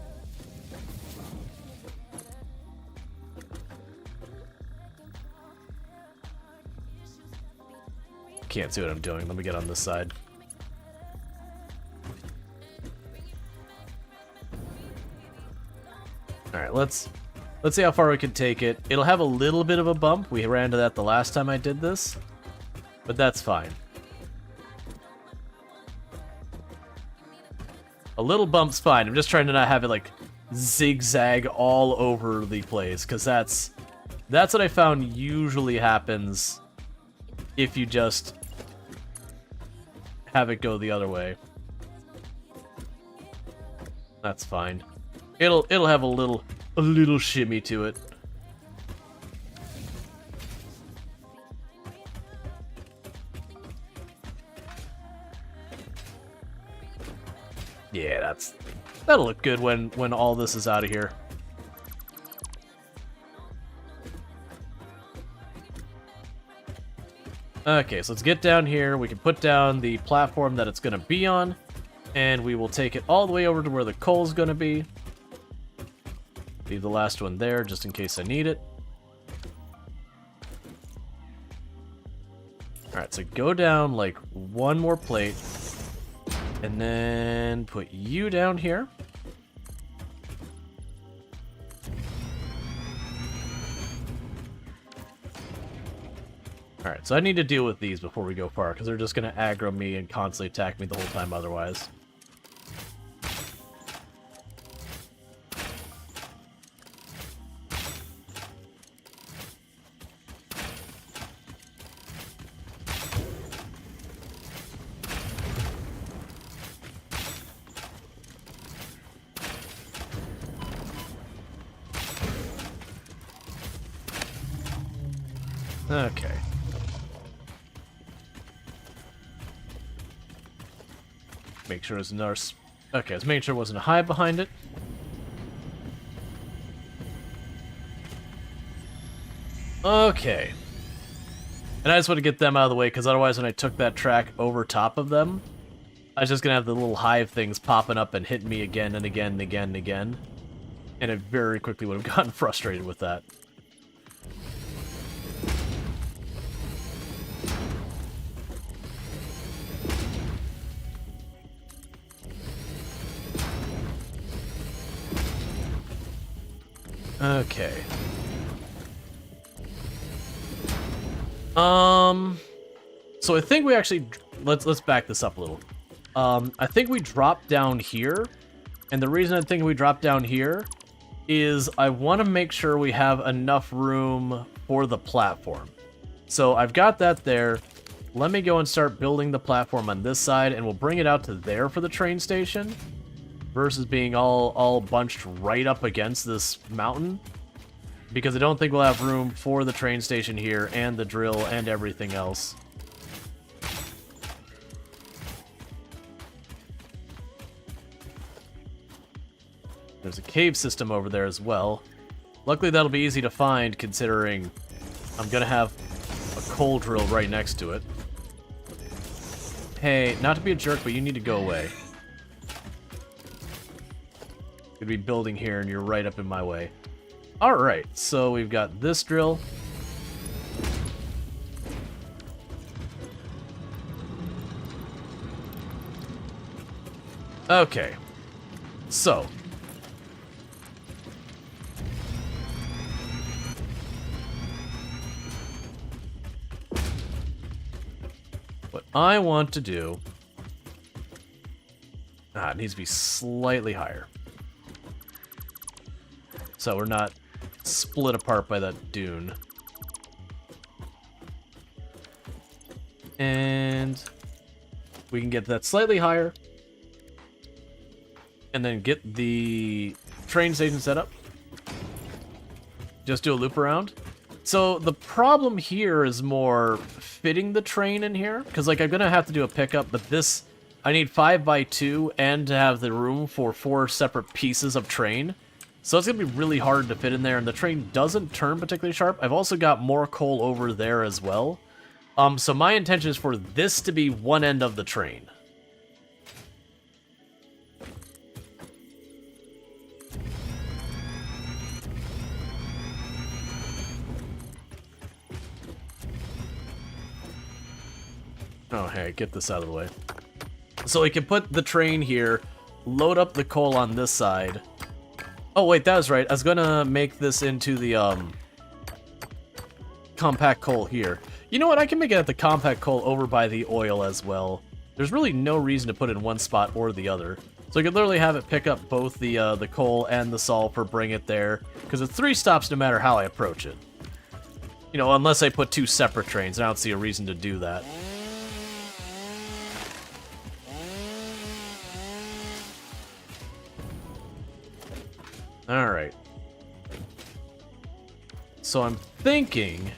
Can't see what I'm doing. Let me get on this side. Alright, let's see how far we can take it. It'll have a little bit of a bump. We ran into that the last time I did this, but that's fine. A little bump's fine. I'm just trying to not have it like zigzag all over the place, because that's what I found usually happens if you just have it go the other way. That's fine. It'll have a little shimmy to it. Yeah, that'll look good when all this is out of here. Okay, so let's get down here. We can put down the platform that it's going to be on, and we will take it all the way over to where the coal's going to be. Leave the last one there, just in case I need it. Alright, so go down like one more plate, and then put you down here. Alright, so I need to deal with these before we go far, because they're just going to aggro me and constantly attack me the whole time otherwise. Okay. Make sure it's nurse. Okay, let's make sure it wasn't a hive behind it. Okay. And I just want to get them out of the way, because otherwise when I took that track over top of them, I was just going to have the little hive things popping up and hitting me again and again and again and again. And I very quickly would have gotten frustrated with that. Okay. So I think we actually let's back this up a little. I think we dropped down here, and the reason I think we dropped down here is I want to make sure we have enough room for the platform. So I've got that there. Let me go and start building the platform on this side, and we'll bring it out to there for the train station, versus being all bunched right up against this mountain, because I don't think we'll have room for the train station here and the drill and everything else. There's a cave system over there as well. Luckily that'll be easy to find, considering I'm gonna have a coal drill right next to it. Hey, not to be a jerk, but you need to go away. Could be building here and you're right up in my way. Alright, so we've got this drill. Okay. So. What I want to do... it needs to be slightly higher. So we're not split apart by that dune. And we can get that slightly higher. And then get the train station set up. Just do a loop around. So the problem here is more fitting the train in here. Because like I'm going to have to do a pickup, but this... I need 5x2 and to have the room for 4 separate pieces of train. So it's going to be really hard to fit in there, and the train doesn't turn particularly sharp. I've also got more coal over there as well. So my intention is for this to be one end of the train. Oh, hey, get this out of the way. So we can put the train here, load up the coal on this side. Oh, wait, that was right. I was gonna make this into the, compact coal here. You know what? I can make it at the compact coal over by the oil as well. There's really no reason to put it in one spot or the other. So I could literally have it pick up both the coal and the sulfur, bring it there. Because it's 3 stops no matter how I approach it. You know, unless I put 2 separate trains. I don't see a reason to do that. Alright. So I'm thinking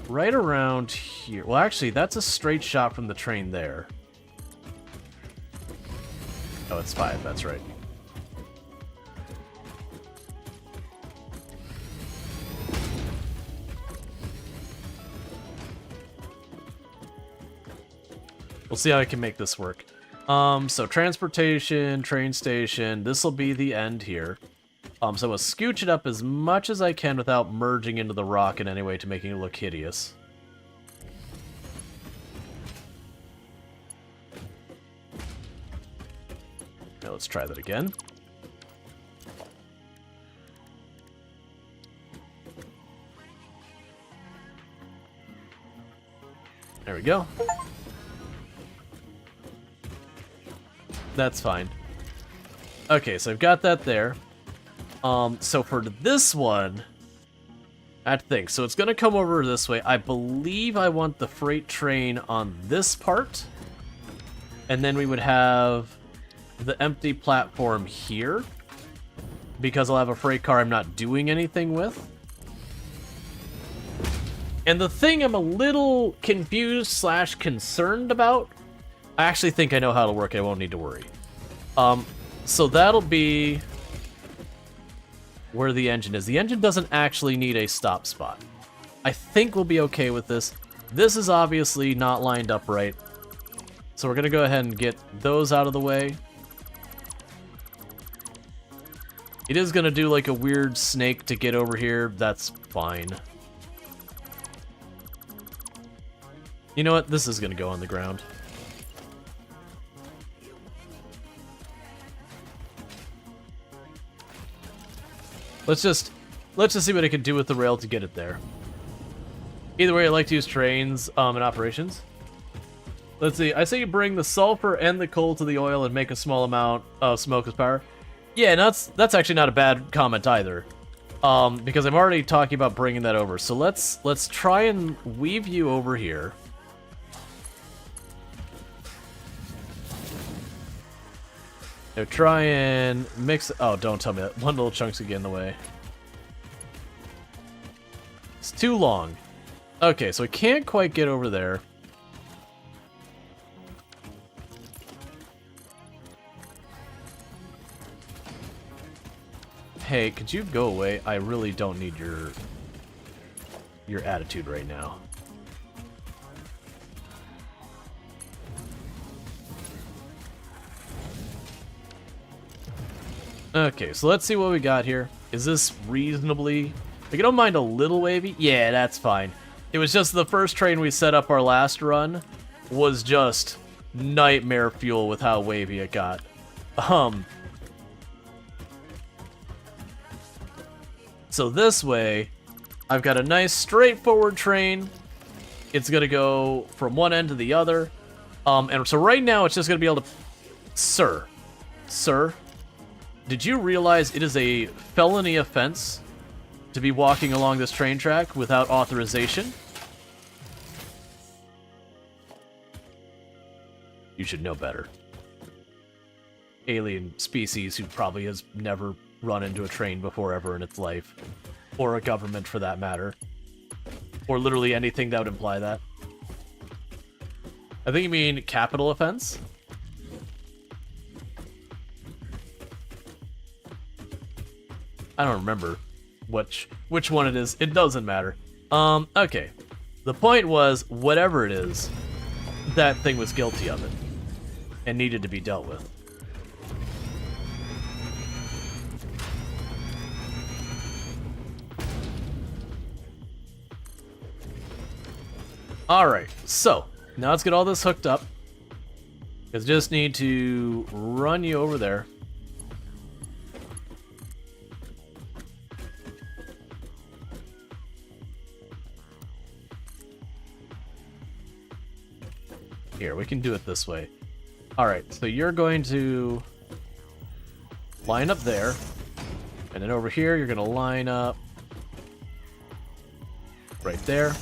right around here. Well, actually, that's a straight shot from the train there. Oh, it's 5. That's right. We'll see how I can make this work. So transportation, train station, this will be the end here. So I'll scooch it up as much as I can without merging into the rock in any way to making it look hideous. Now let's try that again. There we go. That's fine. Okay, so I've got that there. So for this one, I have to think. So it's going to come over this way. I believe I want the freight train on this part. And then we would have the empty platform here. Because I'll have a freight car I'm not doing anything with. And the thing I'm a little confused slash concerned about, I actually think I know how it'll work. I won't need to worry. So that'll be where the engine is. The engine doesn't actually need a stop spot. I think we'll be okay with this. This is obviously not lined up right. So we're going to go ahead and get those out of the way. It is going to do like a weird snake to get over here. That's fine. You know what? This is going to go on the ground. Let's just see what I can do with the rail to get it there. Either way, I like to use trains in operations. Let's see. I say you bring the sulfur and the coal to the oil and make a small amount of smoke as power. Yeah, and that's actually not a bad comment either. Because I'm already talking about bringing that over. So let's try and weave you over here. Now try and mix... Oh, don't tell me that. One little chunk's gonna get in the way. It's too long. Okay, so I can't quite get over there. Hey, could you go away? I really don't need your attitude right now. Okay, so let's see what we got here. Is this reasonably... Like, I don't mind a little wavy. Yeah, that's fine. It was just the first train we set up our last run was just nightmare fuel with how wavy it got. So this way, I've got a nice straightforward train. It's gonna go from one end to the other. And so right now it's just gonna be able to... Sir, did you realize it is a felony offense to be walking along this train track without authorization? You should know better. Alien species who probably has never run into a train before ever in its life. Or a government for that matter. Or literally anything that would imply that. I think you mean capital offense? I don't remember which one it is. It doesn't matter. Okay. The point was, whatever it is, that thing was guilty of it. And needed to be dealt with. Alright, so, now let's get all this hooked up. Because just need to run you over there. Here, we can do it this way. Alright, so you're going to line up there. And then over here, you're going to line up right there.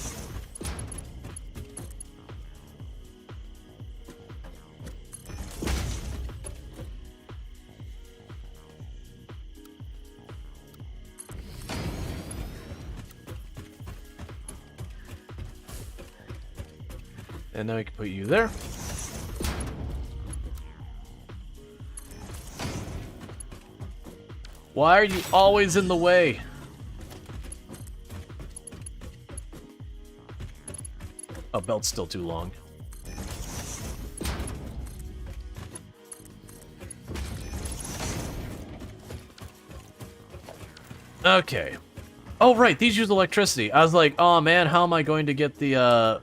And then we can put you there. Why are you always in the way? Oh, belt's still too long. Okay. Oh, right, these use electricity. I was like, oh man, how am I going to get the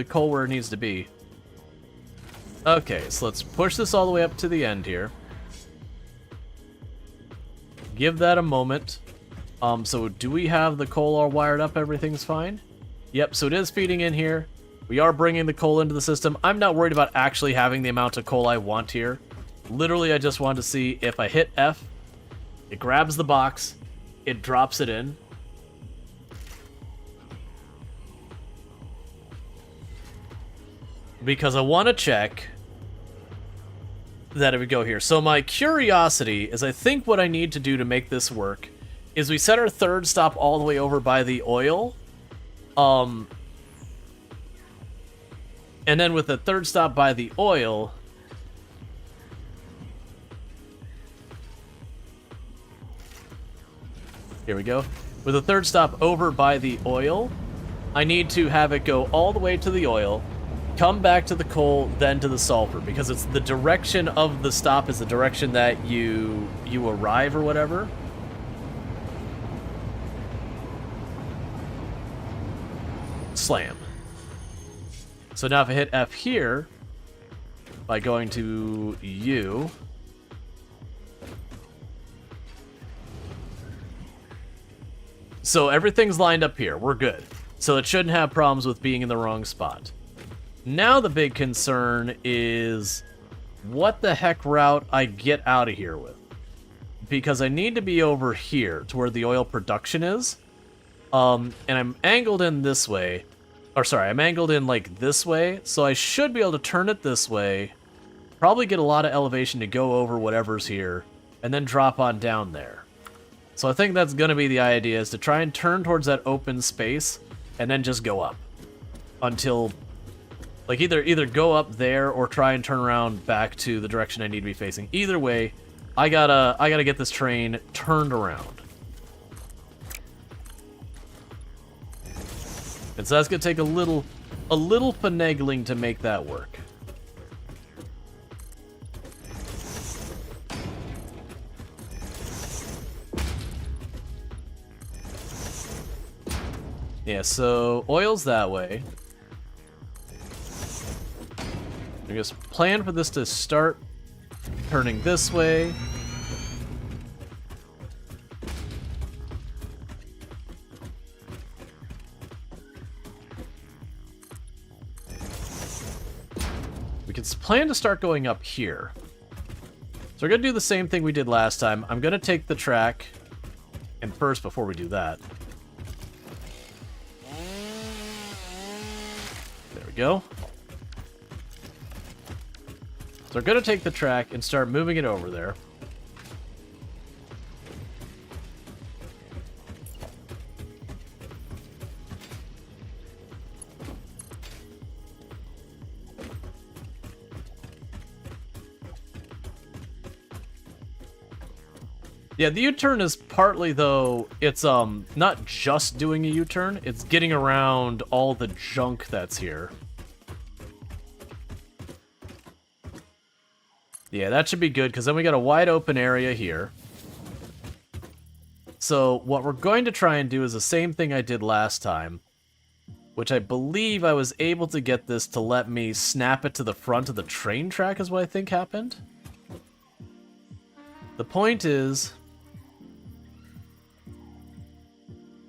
coal where it needs to be? Okay, so let's push this all the way up to the end here. Give that a moment. So do we have the coal all wired up? Everything's fine? Yep, so it is feeding in here. We are bringing the coal into the system. I'm not worried about actually having the amount of coal I want here. Literally, I just want to see if I hit F, it grabs the box, it drops it in. Because I want to check that it would go here. So my curiosity is, I think what I need to do to make this work is we set our third stop all the way over by the oil. And then with the third stop by the oil, here we go. With the third stop over by the oil, I need to have it go all the way to the oil, come back to the coal, then to the sulfur, because it's the direction of the stop is the direction that you arrive or whatever. Slam. So now if I hit F here, by going to U, so everything's lined up here. We're good. So it shouldn't have problems with being in the wrong spot. Now the big concern is what the heck route I get out of here with. Because I need to be over here to where the oil production is. And I'm angled in this way. Or sorry, I'm angled in like this way. So I should be able to turn it this way. Probably get a lot of elevation to go over whatever's here. And then drop on down there. So I think that's going to be the idea, is to try and turn towards that open space. And then just go up. Until... like, either go up there or try and turn around back to the direction I need to be facing. Either way, I gotta get this train turned around. And so that's gonna take a little finagling to make that work. Yeah, so oil's that way. I just plan for this to start turning this way. We can plan to start going up here. So we're going to do the same thing we did last time. I'm going to take the track, and first, before we do that, there we go. So we're going to take the track and start moving it over there. Yeah, the U-turn is partly, though, it's not just doing a U-turn, it's getting around all the junk that's here. Yeah, that should be good, because then we got a wide open area here. So what we're going to try and do is the same thing I did last time, which I believe I was able to get this to let me snap it to the front of the train track is what I think happened. The point is...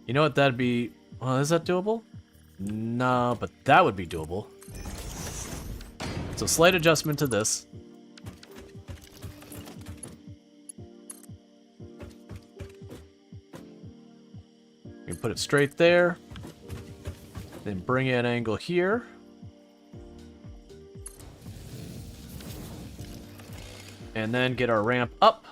You know what, that'd be... Well, is that doable? No, but that would be doable. So slight adjustment to this. We can put it straight there. Then bring in an angle here. And then get our ramp up.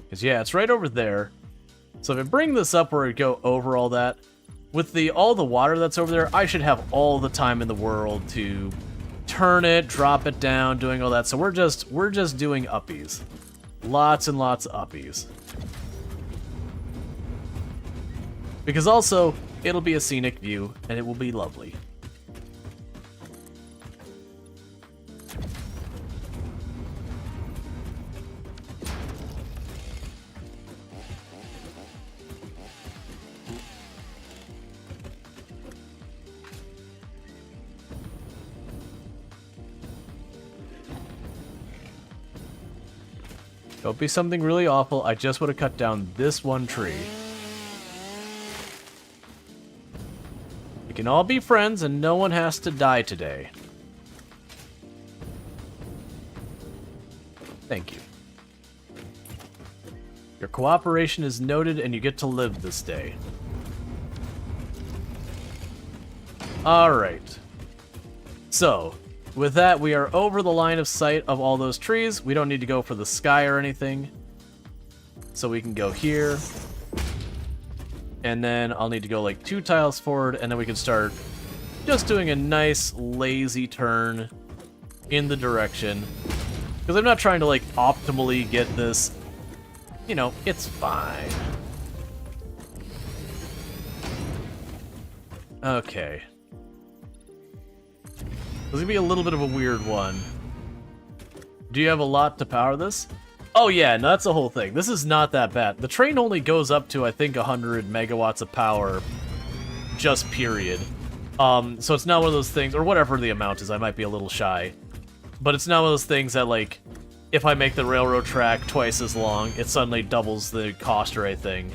Because, yeah, it's right over there. So if I bring this up where it go over all that, with all the water that's over there, I should have all the time in the world to turn it, drop it down, doing all that. So we're just doing uppies. Lots and lots of uppies. Because also, it'll be a scenic view, and it will be lovely. Don't be something really awful. I just would have cut down this one tree. We can all be friends and no one has to die today. Thank you. Your cooperation is noted and you get to live this day. Alright. So, with that, we are over the line of sight of all those trees. We don't need to go for the sky or anything. So we can go here. And then I'll need to go like 2 tiles forward, and then we can start just doing a nice, lazy turn in the direction. Because I'm not trying to like optimally get this. You know, it's fine. Okay. This is gonna be a little bit of a weird one. Do you have a lot to power this? Oh yeah, no, that's the whole thing. This is not that bad. The train only goes up to, I think, 100 megawatts of power, just period. So it's not one of those things, or whatever the amount is, I might be a little shy. But it's not one of those things that, like, if I make the railroad track twice as long, it suddenly doubles the cost or anything.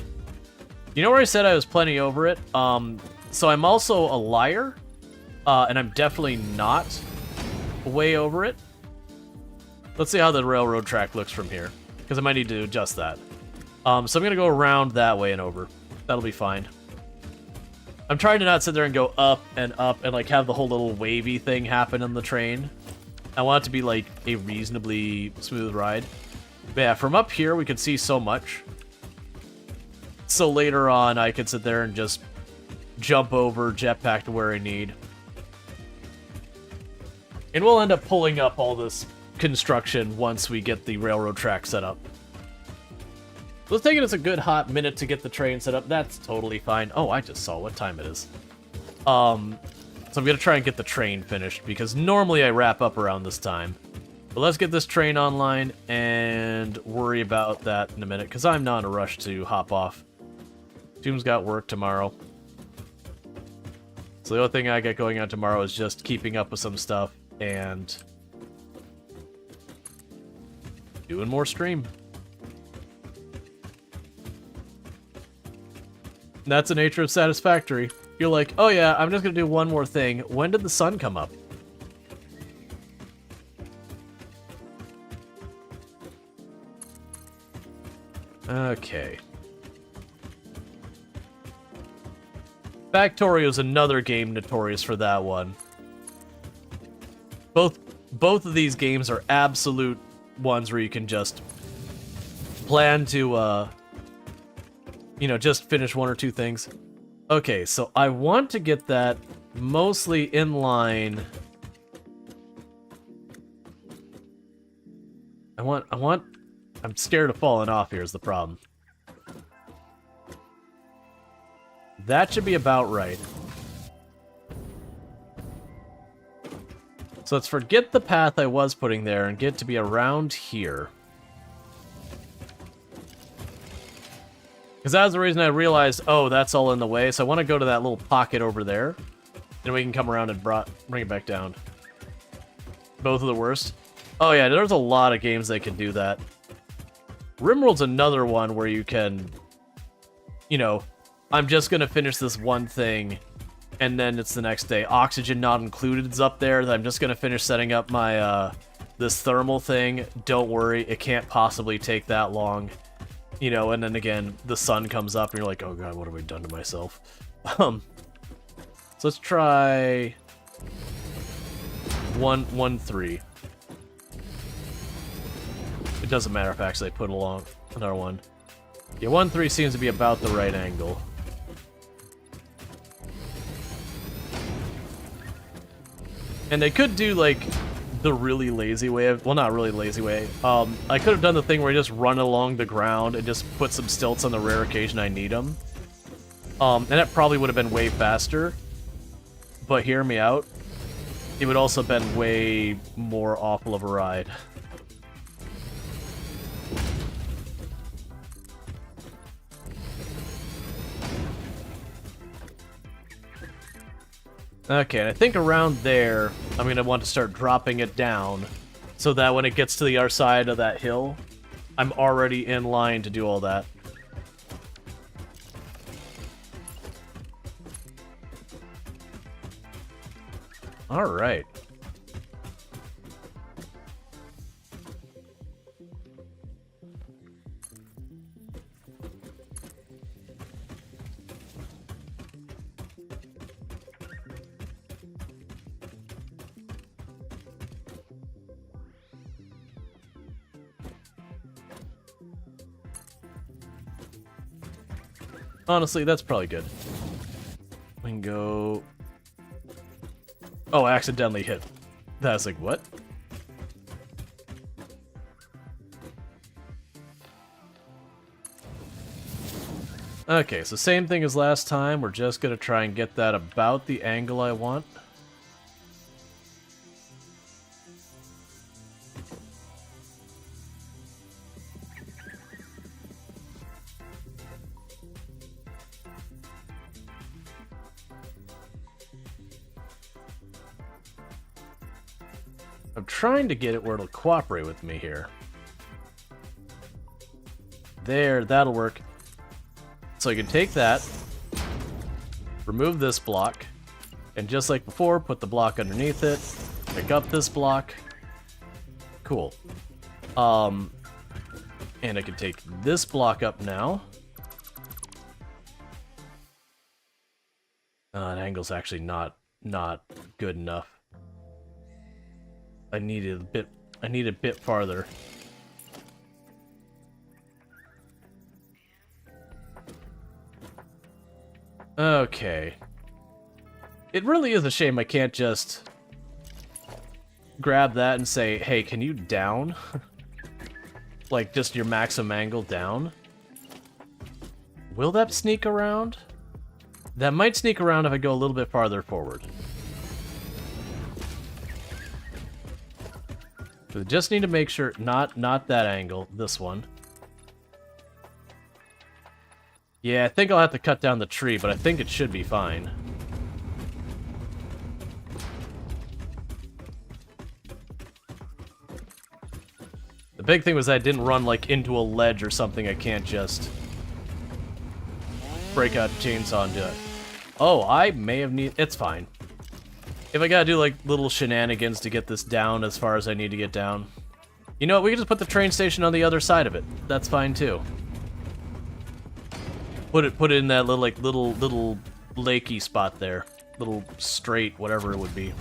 You know where I said I was plenty over it? So I'm also a liar. And I'm definitely not way over it. Let's see how the railroad track looks from here, because I might need to adjust that. So I'm going to go around that way and over. That'll be fine. I'm trying to not sit there and go up and like have the whole little wavy thing happen on the train. I want it to be like a reasonably smooth ride. But yeah, from up here we could see so much. So later on I could sit there and just jump over, jetpack to where I need. And we'll end up pulling up all this construction once we get the railroad track set up. Let's take it as a good hot minute to get the train set up. That's totally fine. Oh, I just saw what time it is. So I'm going to try and get the train finished, because normally I wrap up around this time. But let's get this train online and worry about that in a minute, because I'm not in a rush to hop off. Doom's got work tomorrow. So the only thing I got going on tomorrow is just keeping up with some stuff and doing more stream. That's the nature of Satisfactory. You're like, oh yeah, I'm just gonna do one more thing. When did the sun come up? Okay. Factorio is another game notorious for that one. Both of these games are absolute ones where you can just plan to, you know, just finish one or two things. Okay, so I want to get that mostly in line. I'm scared of falling off here is the problem. That should be about right. So let's forget the path I was putting there and get to be around here. Because that was the reason I realized, oh, that's all in the way. So I want to go to that little pocket over there. Then we can come around and bring it back down. Both of the worst. Oh yeah, there's a lot of games that can do that. Rimworld's another one where you can, you know, I'm just going to finish this one thing, and then it's the next day. Oxygen Not Included is up there. I'm just going to finish setting up my, this thermal thing. Don't worry, it can't possibly take that long. You know, and then again, the sun comes up, and you're like, oh god, what have I done to myself? So let's try 1-1-3. It doesn't matter if actually I put along another one. Yeah, 1-3 seems to be about the right angle. And they could do, like, the really lazy way of... Well, not really lazy way. I could have done the thing where I just run along the ground and just put some stilts on the rare occasion I need them. And that probably would have been way faster. But hear me out. It would also have been way more awful of a ride. Okay, and I think around there, I'm going to want to start dropping it down so that when it gets to the other side of that hill, I'm already in line to do all that. Alright. Honestly, that's probably good. We can go... Oh, I accidentally hit. That's like, what? Okay, so same thing as last time. We're just gonna try and get that about the angle I want. I'm trying to get it where it'll cooperate with me here. There, that'll work. So you can take that, remove this block, and just like before, put the block underneath it, pick up this block. Cool. And I can take this block up now. That angle's actually not good enough. I need a bit farther. Okay. It really is a shame I can't just grab that and say, hey, can you down? Like, just your maximum angle down? Will that sneak around? That might sneak around if I go a little bit farther forward. We just need to make sure, not that angle, this one. Yeah, I think I'll have to cut down the tree, but I think it should be fine. The big thing was that I didn't run, like, into a ledge or something I can't just break out the chainsaw and do it. Oh, I may have it's fine. If I gotta do, like, little shenanigans to get this down as far as I need to get down. You know what, we can just put the train station on the other side of it. That's fine, too. Put it in that little lakey spot there. Little straight, whatever it would be.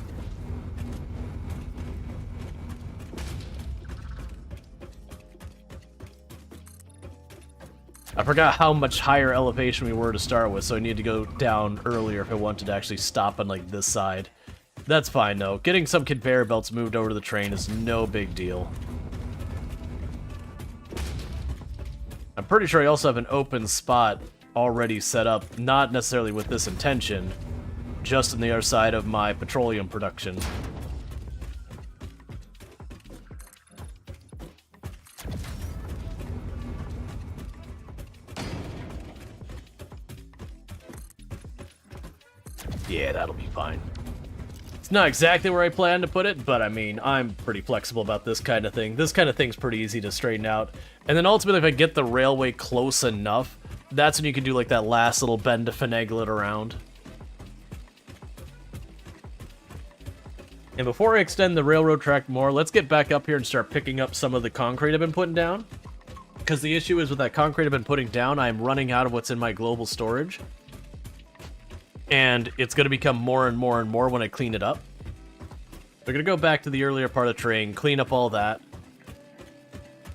I forgot how much higher elevation we were to start with, so I need to go down earlier if I wanted to actually stop on, like, this side. That's fine, though. Getting some conveyor belts moved over to the train is no big deal. I'm pretty sure I also have an open spot already set up, not necessarily with this intention, just on the other side of my petroleum production. Yeah, that'll be fine. It's not exactly where I plan to put it, but I mean, I'm pretty flexible about this kind of thing. This kind of thing's pretty easy to straighten out. And then ultimately, if I get the railway close enough, that's when you can do like that last little bend to finagle it around. And before I extend the railroad track more, let's get back up here and start picking up some of the concrete I've been putting down. Because the issue is with that concrete I've been putting down, I'm running out of what's in my global storage. And it's going to become more and more and more when I clean it up. We're going to go back to the earlier part of the train, clean up all that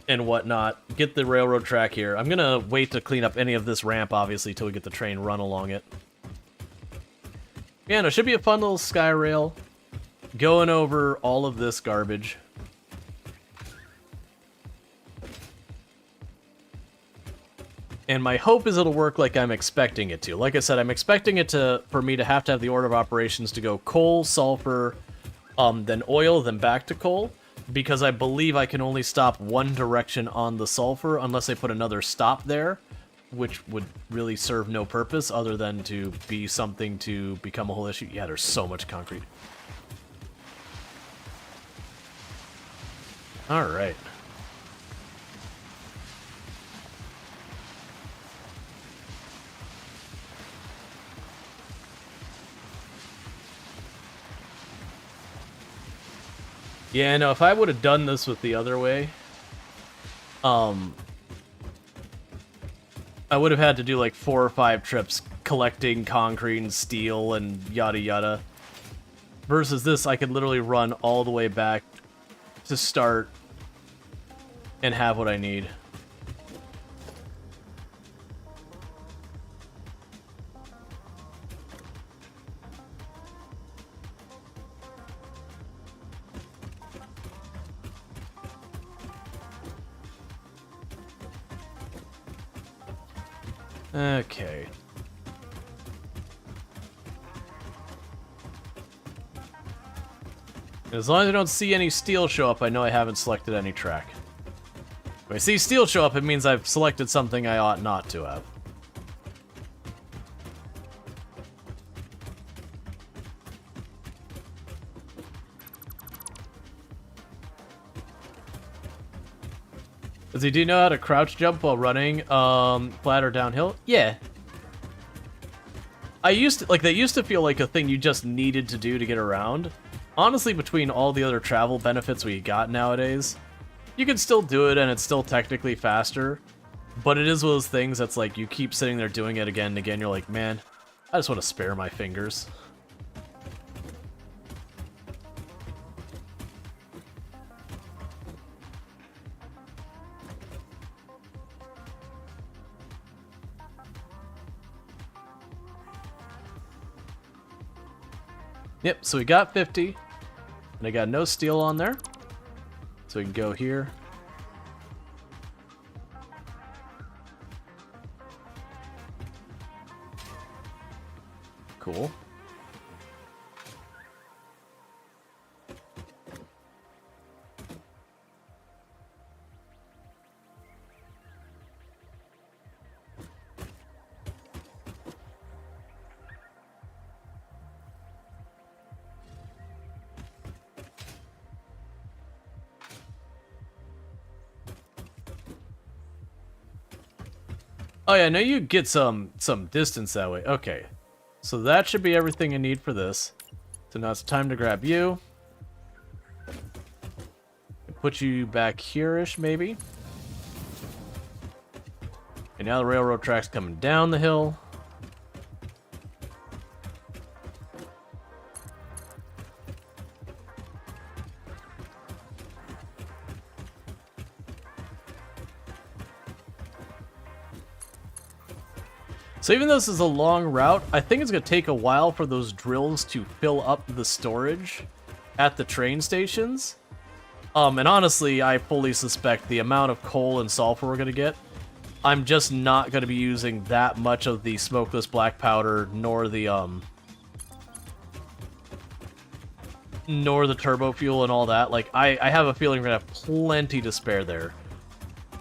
and whatnot, get the railroad track here. I'm going to wait to clean up any of this ramp, obviously, till we get the train run along it. Yeah, no, it should be a fun little sky rail. Going over all of this garbage. And my hope is it'll work like I'm expecting it to. Like I said, I'm expecting it for me to have the order of operations to go coal, sulfur, then oil, then back to coal. Because I believe I can only stop one direction on the sulfur unless I put another stop there, which would really serve no purpose other than to be something to become a whole issue. Yeah, there's so much concrete. Alright. Yeah, no, if I would have done this with the other way, I would have had to do like 4 or 5 trips collecting concrete and steel and yada yada. Versus this, I could literally run all the way back to start and have what I need. Okay. As long as I don't see any steel show up, I know I haven't selected any track. If I see steel show up, it means I've selected something I ought not to have. Does he do know how to crouch jump while running, flat or downhill? Yeah. That used to feel like a thing you just needed to do to get around. Honestly, between all the other travel benefits we got nowadays, you can still do it and it's still technically faster, but it is one of those things that's like, you keep sitting there doing it again and again, you're like, man, I just want to spare my fingers. Yep, so we got 50, and I got no steel on there, so we can go here. Cool. Oh yeah, now you get some distance that way. Okay. So that should be everything I need for this. So now it's time to grab you. Put you back here-ish, maybe. And now the railroad track's coming down the hill. So even though this is a long route, I think it's going to take a while for those drills to fill up the storage at the train stations. And honestly, I fully suspect the amount of coal and sulfur we're going to get, I'm just not going to be using that much of the smokeless black powder, nor the turbo fuel and all that. Like, I have a feeling we're going to have plenty to spare there.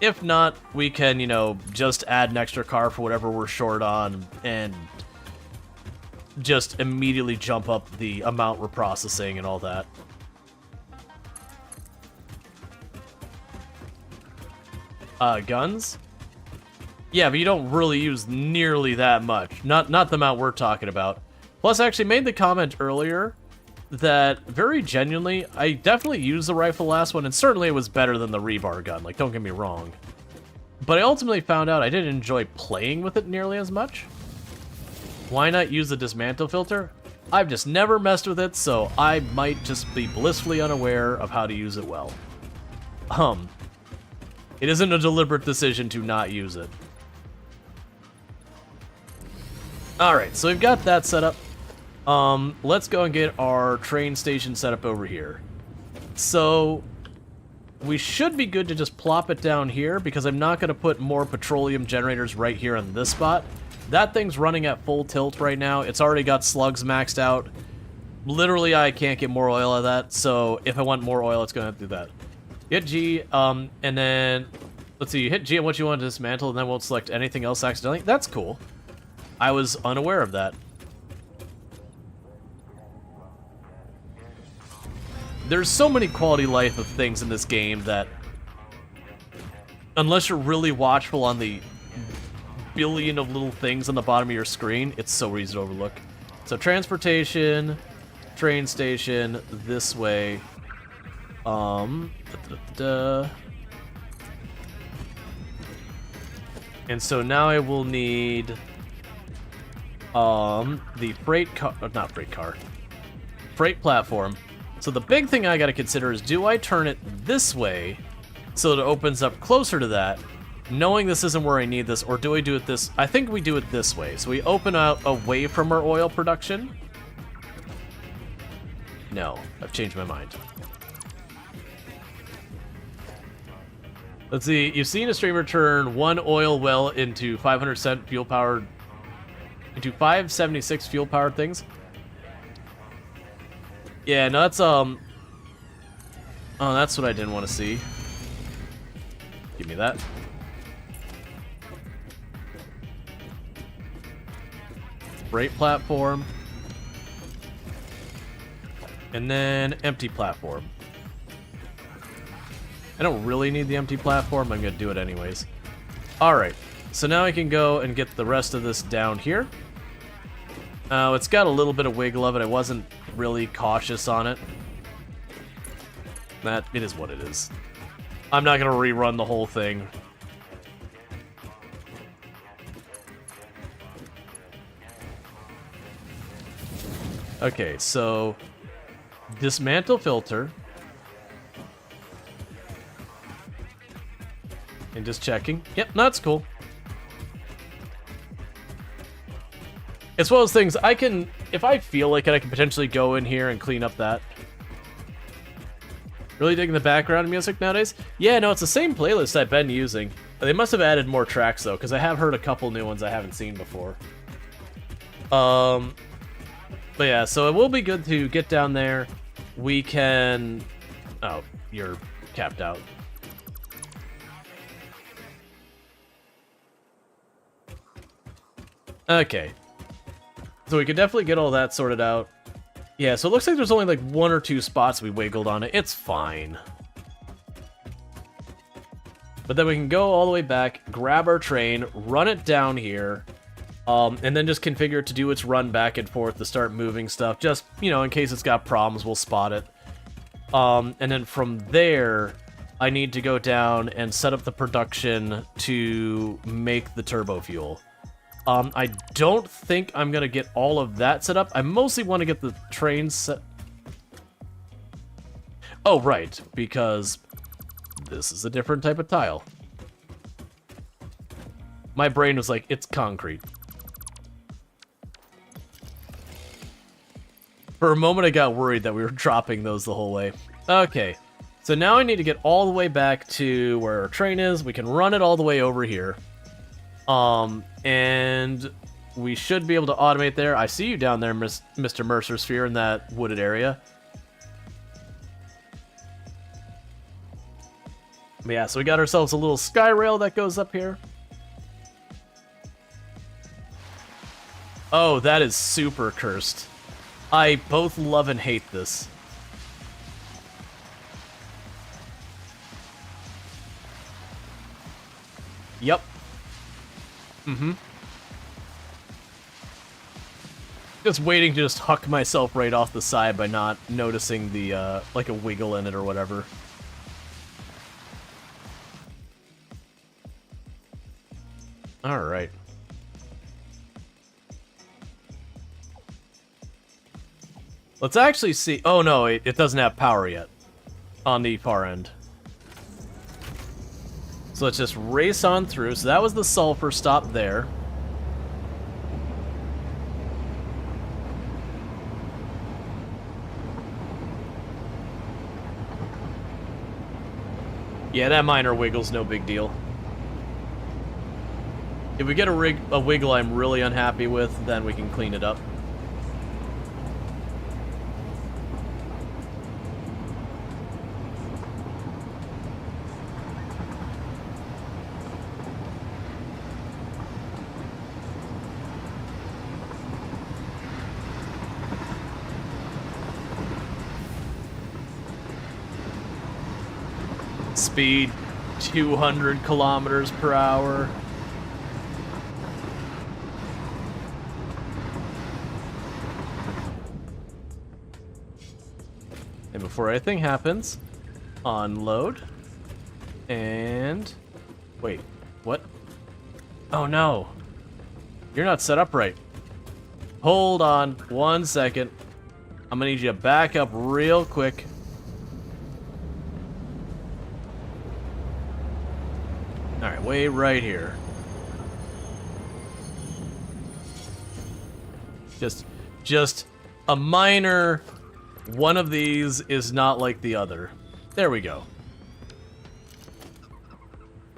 If not, we can, you know, just add an extra car for whatever we're short on and just immediately jump up the amount we're processing and all that. Guns? Yeah, but you don't really use nearly that much. Not the amount we're talking about. Plus, I actually made the comment earlier that, very genuinely, I definitely used the rifle last one, and certainly it was better than the rebar gun, like, don't get me wrong. But I ultimately found out I didn't enjoy playing with it nearly as much. Why not use the dismantle filter? I've just never messed with it, so I might just be blissfully unaware of how to use it well. It isn't a deliberate decision to not use it. Alright, so we've got that set up. Let's go and get our train station set up over here. So, we should be good to just plop it down here, because I'm not going to put more petroleum generators right here on this spot. That thing's running at full tilt right now. It's already got slugs maxed out. Literally, I can't get more oil out of that, so if I want more oil, it's going to have to do that. Hit G, and then, let's see, you hit G on what you want to dismantle, and then won't select anything else accidentally. That's cool. I was unaware of that. There's so many quality life of things in this game that, unless you're really watchful on the billion of little things on the bottom of your screen, it's so easy to overlook. So transportation, train station, this way. And so now I will need the freight platform. So the big thing I gotta consider is, do I turn it this way so that it opens up closer to that, knowing this isn't where I need this, or do I do it this? I think we do it this way. So we open out away from our oil production. No, I've changed my mind. Let's see, you've seen a streamer turn one oil well into 500 fuel powered, into 576 fuel powered things. Yeah, no, that's, oh, that's what I didn't want to see. Give me that. Freight platform. And then empty platform. I don't really need the empty platform, I'm going to do it anyways. Alright, so now I can go and get the rest of this down here. It's got a little bit of wiggle of it. I wasn't really cautious on it. That, it is what it is. I'm not going to rerun the whole thing. Okay, so dismantle filter. And just checking. Yep, that's cool. It's one of those things, I can, if I feel like it, I can potentially go in here and clean up that. Really digging the background music nowadays? Yeah, no, it's the same playlist I've been using. They must have added more tracks, though, because I have heard a couple new ones I haven't seen before. But yeah, so it will be good to get down there. We can... Oh, you're capped out. Okay. So we could definitely get all that sorted out. Yeah, so it looks like there's only like 1 or 2 spots we wiggled on it. It's fine. But then we can go all the way back, grab our train, run it down here, and then just configure it to do its run back and forth to start moving stuff. Just, you know, in case it's got problems, we'll spot it. And then from there, I need to go down and set up the production to make the turbo fuel. I don't think I'm going to get all of that set up. I mostly want to get the train set... Oh, right, because this is a different type of tile. My brain was like, it's concrete. For a moment, I got worried that we were dropping those the whole way. Okay, so now I need to get all the way back to where our train is. We can run it all the way over here. And we should be able to automate there. I see you down there, Mr. Mercer Sphere, in that wooded area. But yeah, so we got ourselves a little sky rail that goes up here. Oh, that is super cursed. I both love and hate this. Yep. Mm-hmm. Just waiting to just huck myself right off the side by not noticing the, like a wiggle in it or whatever. Alright. Let's actually see... Oh no, it doesn't have power yet on the far end. So let's just race on through. So that was the sulfur stop there. Yeah, that minor wiggle's no big deal. If we get a wiggle I'm really unhappy with, then we can clean it up. Speed 200 kilometers per hour. And before anything happens, unload. And... wait, what? Oh no. You're not set up right. Hold on 1 second. I'm gonna need you to back up real quick. Alright, wait right here. Just a minor... one of these is not like the other. There we go.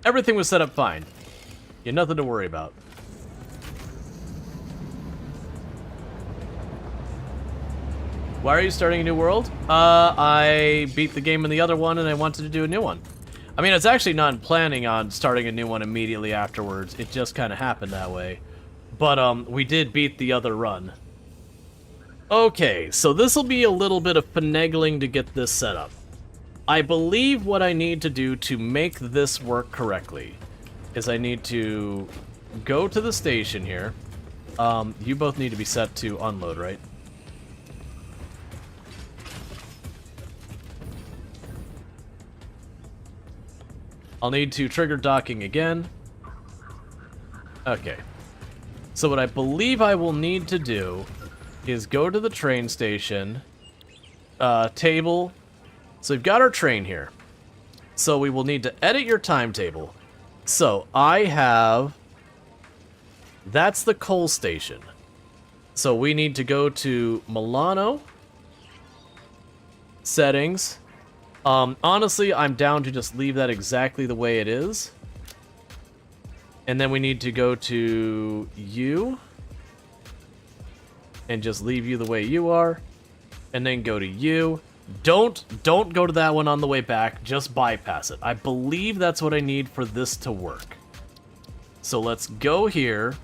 Everything was set up fine. You had nothing to worry about. Why are you starting a new world? I beat the game in the other one and I wanted to do a new one. I mean, I was actually not planning on starting a new one immediately afterwards. It just kind of happened that way. But, we did beat the other run. Okay, so this will be a little bit of finagling to get this set up. I believe what I need to do to make this work correctly is I need to go to the station here. You both need to be set to unload, right? I'll need to trigger docking again. Okay. So what I believe I will need to do is go to the train station, table. So we've got our train here. So we will need to edit your timetable. So I have... that's the coal station. So we need to go to Milano. Settings. Honestly, I'm down to just leave that exactly the way it is. And then we need to go to you. And just leave you the way you are. And then go to you. Don't go to that one on the way back. Just bypass it. I believe that's what I need for this to work. So let's go here.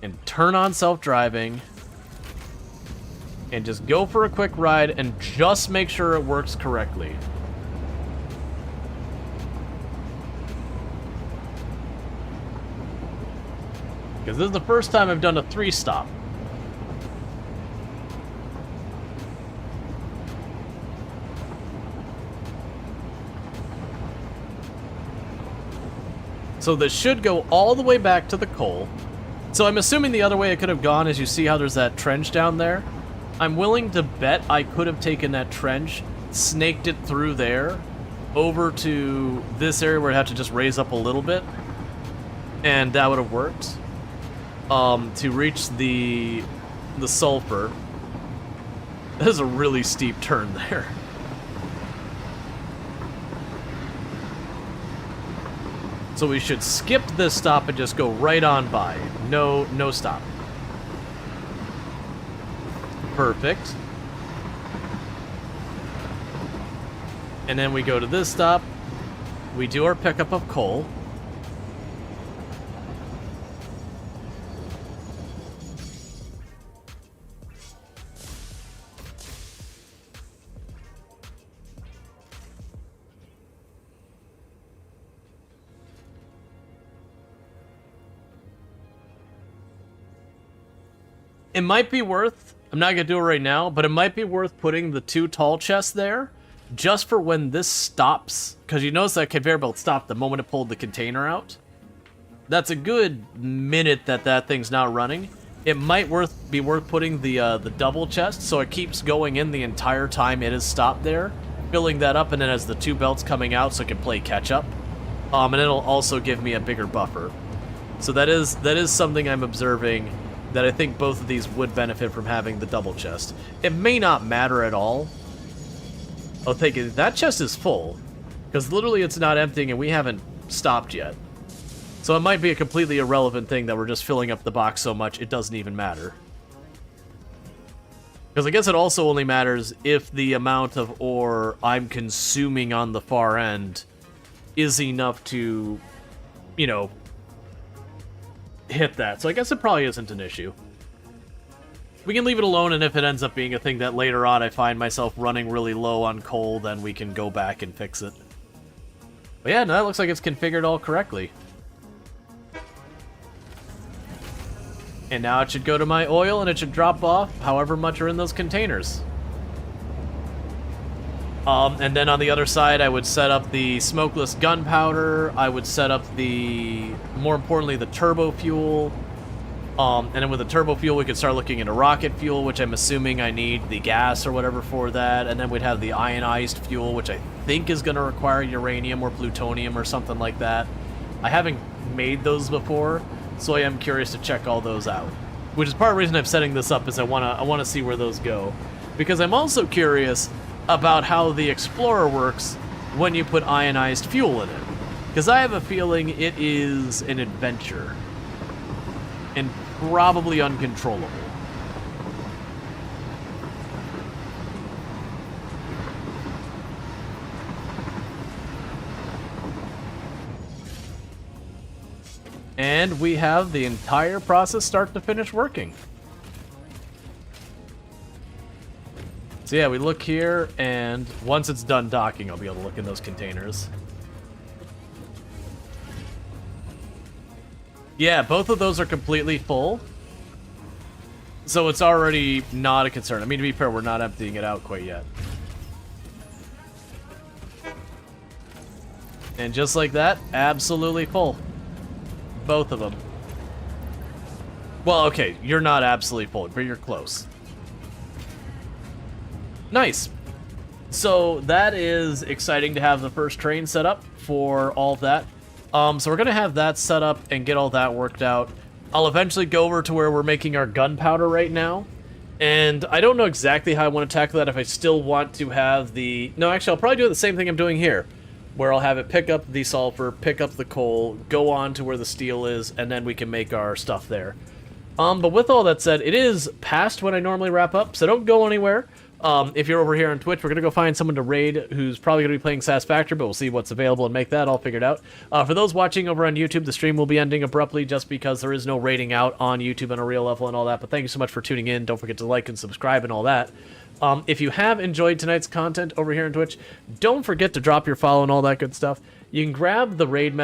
And turn on self-driving. And just go for a quick ride and just make sure it works correctly. Because this is the first time I've done a 3-stop. So this should go all the way back to the coal. So I'm assuming the other way it could have gone is you see how there's that trench down there? I'm willing to bet I could have taken that trench, snaked it through there, over to this area where I'd have to just raise up a little bit, and that would have worked. To reach the sulfur. That is a really steep turn there. So we should skip this stop and just go right on by. No stop. Perfect. And then we go to this stop. We do our pickup of coal. It might be worth, I'm not going to do it right now, but it might be worth putting the 2 tall chests there just for when this stops. Because you notice that conveyor belt stopped the moment it pulled the container out. That's a good minute that thing's not running. It might be worth putting the double chest so it keeps going in the entire time it is stopped there. Filling that up, and then as the 2 belts coming out so it can play catch up. And it'll also give me a bigger buffer. So that is something I'm observing, that I think both of these would benefit from having the double chest. It may not matter at all. Oh, thank you. That chest is full. Because literally it's not emptying and we haven't stopped yet. So it might be a completely irrelevant thing that we're just filling up the box so much it doesn't even matter. Because I guess it also only matters if the amount of ore I'm consuming on the far end is enough to, you know, hit that. So I guess it probably isn't an issue. We can leave it alone, and if it ends up being a thing that later on I find myself running really low on coal, then we can go back and fix it. But yeah, no, that looks like it's configured all correctly. And now it should go to my oil, and it should drop off however much are in those containers. And then on the other side, I would set up the smokeless gunpowder. I would set up more importantly, the turbo fuel. And then with the turbo fuel, we could start looking into rocket fuel, which I'm assuming I need the gas or whatever for that. And then we'd have the ionized fuel, which I think is going to require uranium or plutonium or something like that. I haven't made those before, so I am curious to check all those out. Which is part of the reason I'm setting this up, is I want to see where those go. Because I'm also curious about how the Explorer works when you put ionized fuel in it. Because I have a feeling it is an adventure. And probably uncontrollable. And we have the entire process start to finish working. So yeah, we look here, and once it's done docking, I'll be able to look in those containers. Yeah, both of those are completely full. So it's already not a concern. I mean, to be fair, we're not emptying it out quite yet. And just like that, absolutely full. Both of them. Well, okay, you're not absolutely full, but you're close. Nice. So that is exciting to have the first train set up for all of that. So we're going to have that set up and get all that worked out. I'll eventually go over to where we're making our gunpowder right now. And I don't know exactly how I want to tackle that, if I still want to have the... No, actually, I'll probably do the same thing I'm doing here, where I'll have it pick up the sulfur, pick up the coal, go on to where the steel is, and then we can make our stuff there. But with all that said, it is past when I normally wrap up, so don't go anywhere. If you're over here on Twitch, we're going to go find someone to raid who's probably going to be playing Satisfactory, but we'll see what's available and make that all figured out. For those watching over on YouTube, the stream will be ending abruptly just because there is no raiding out on YouTube on a real level and all that, but thank you so much for tuning in. Don't forget to like and subscribe and all that. If you have enjoyed tonight's content over here on Twitch, don't forget to drop your follow and all that good stuff. You can grab the raid message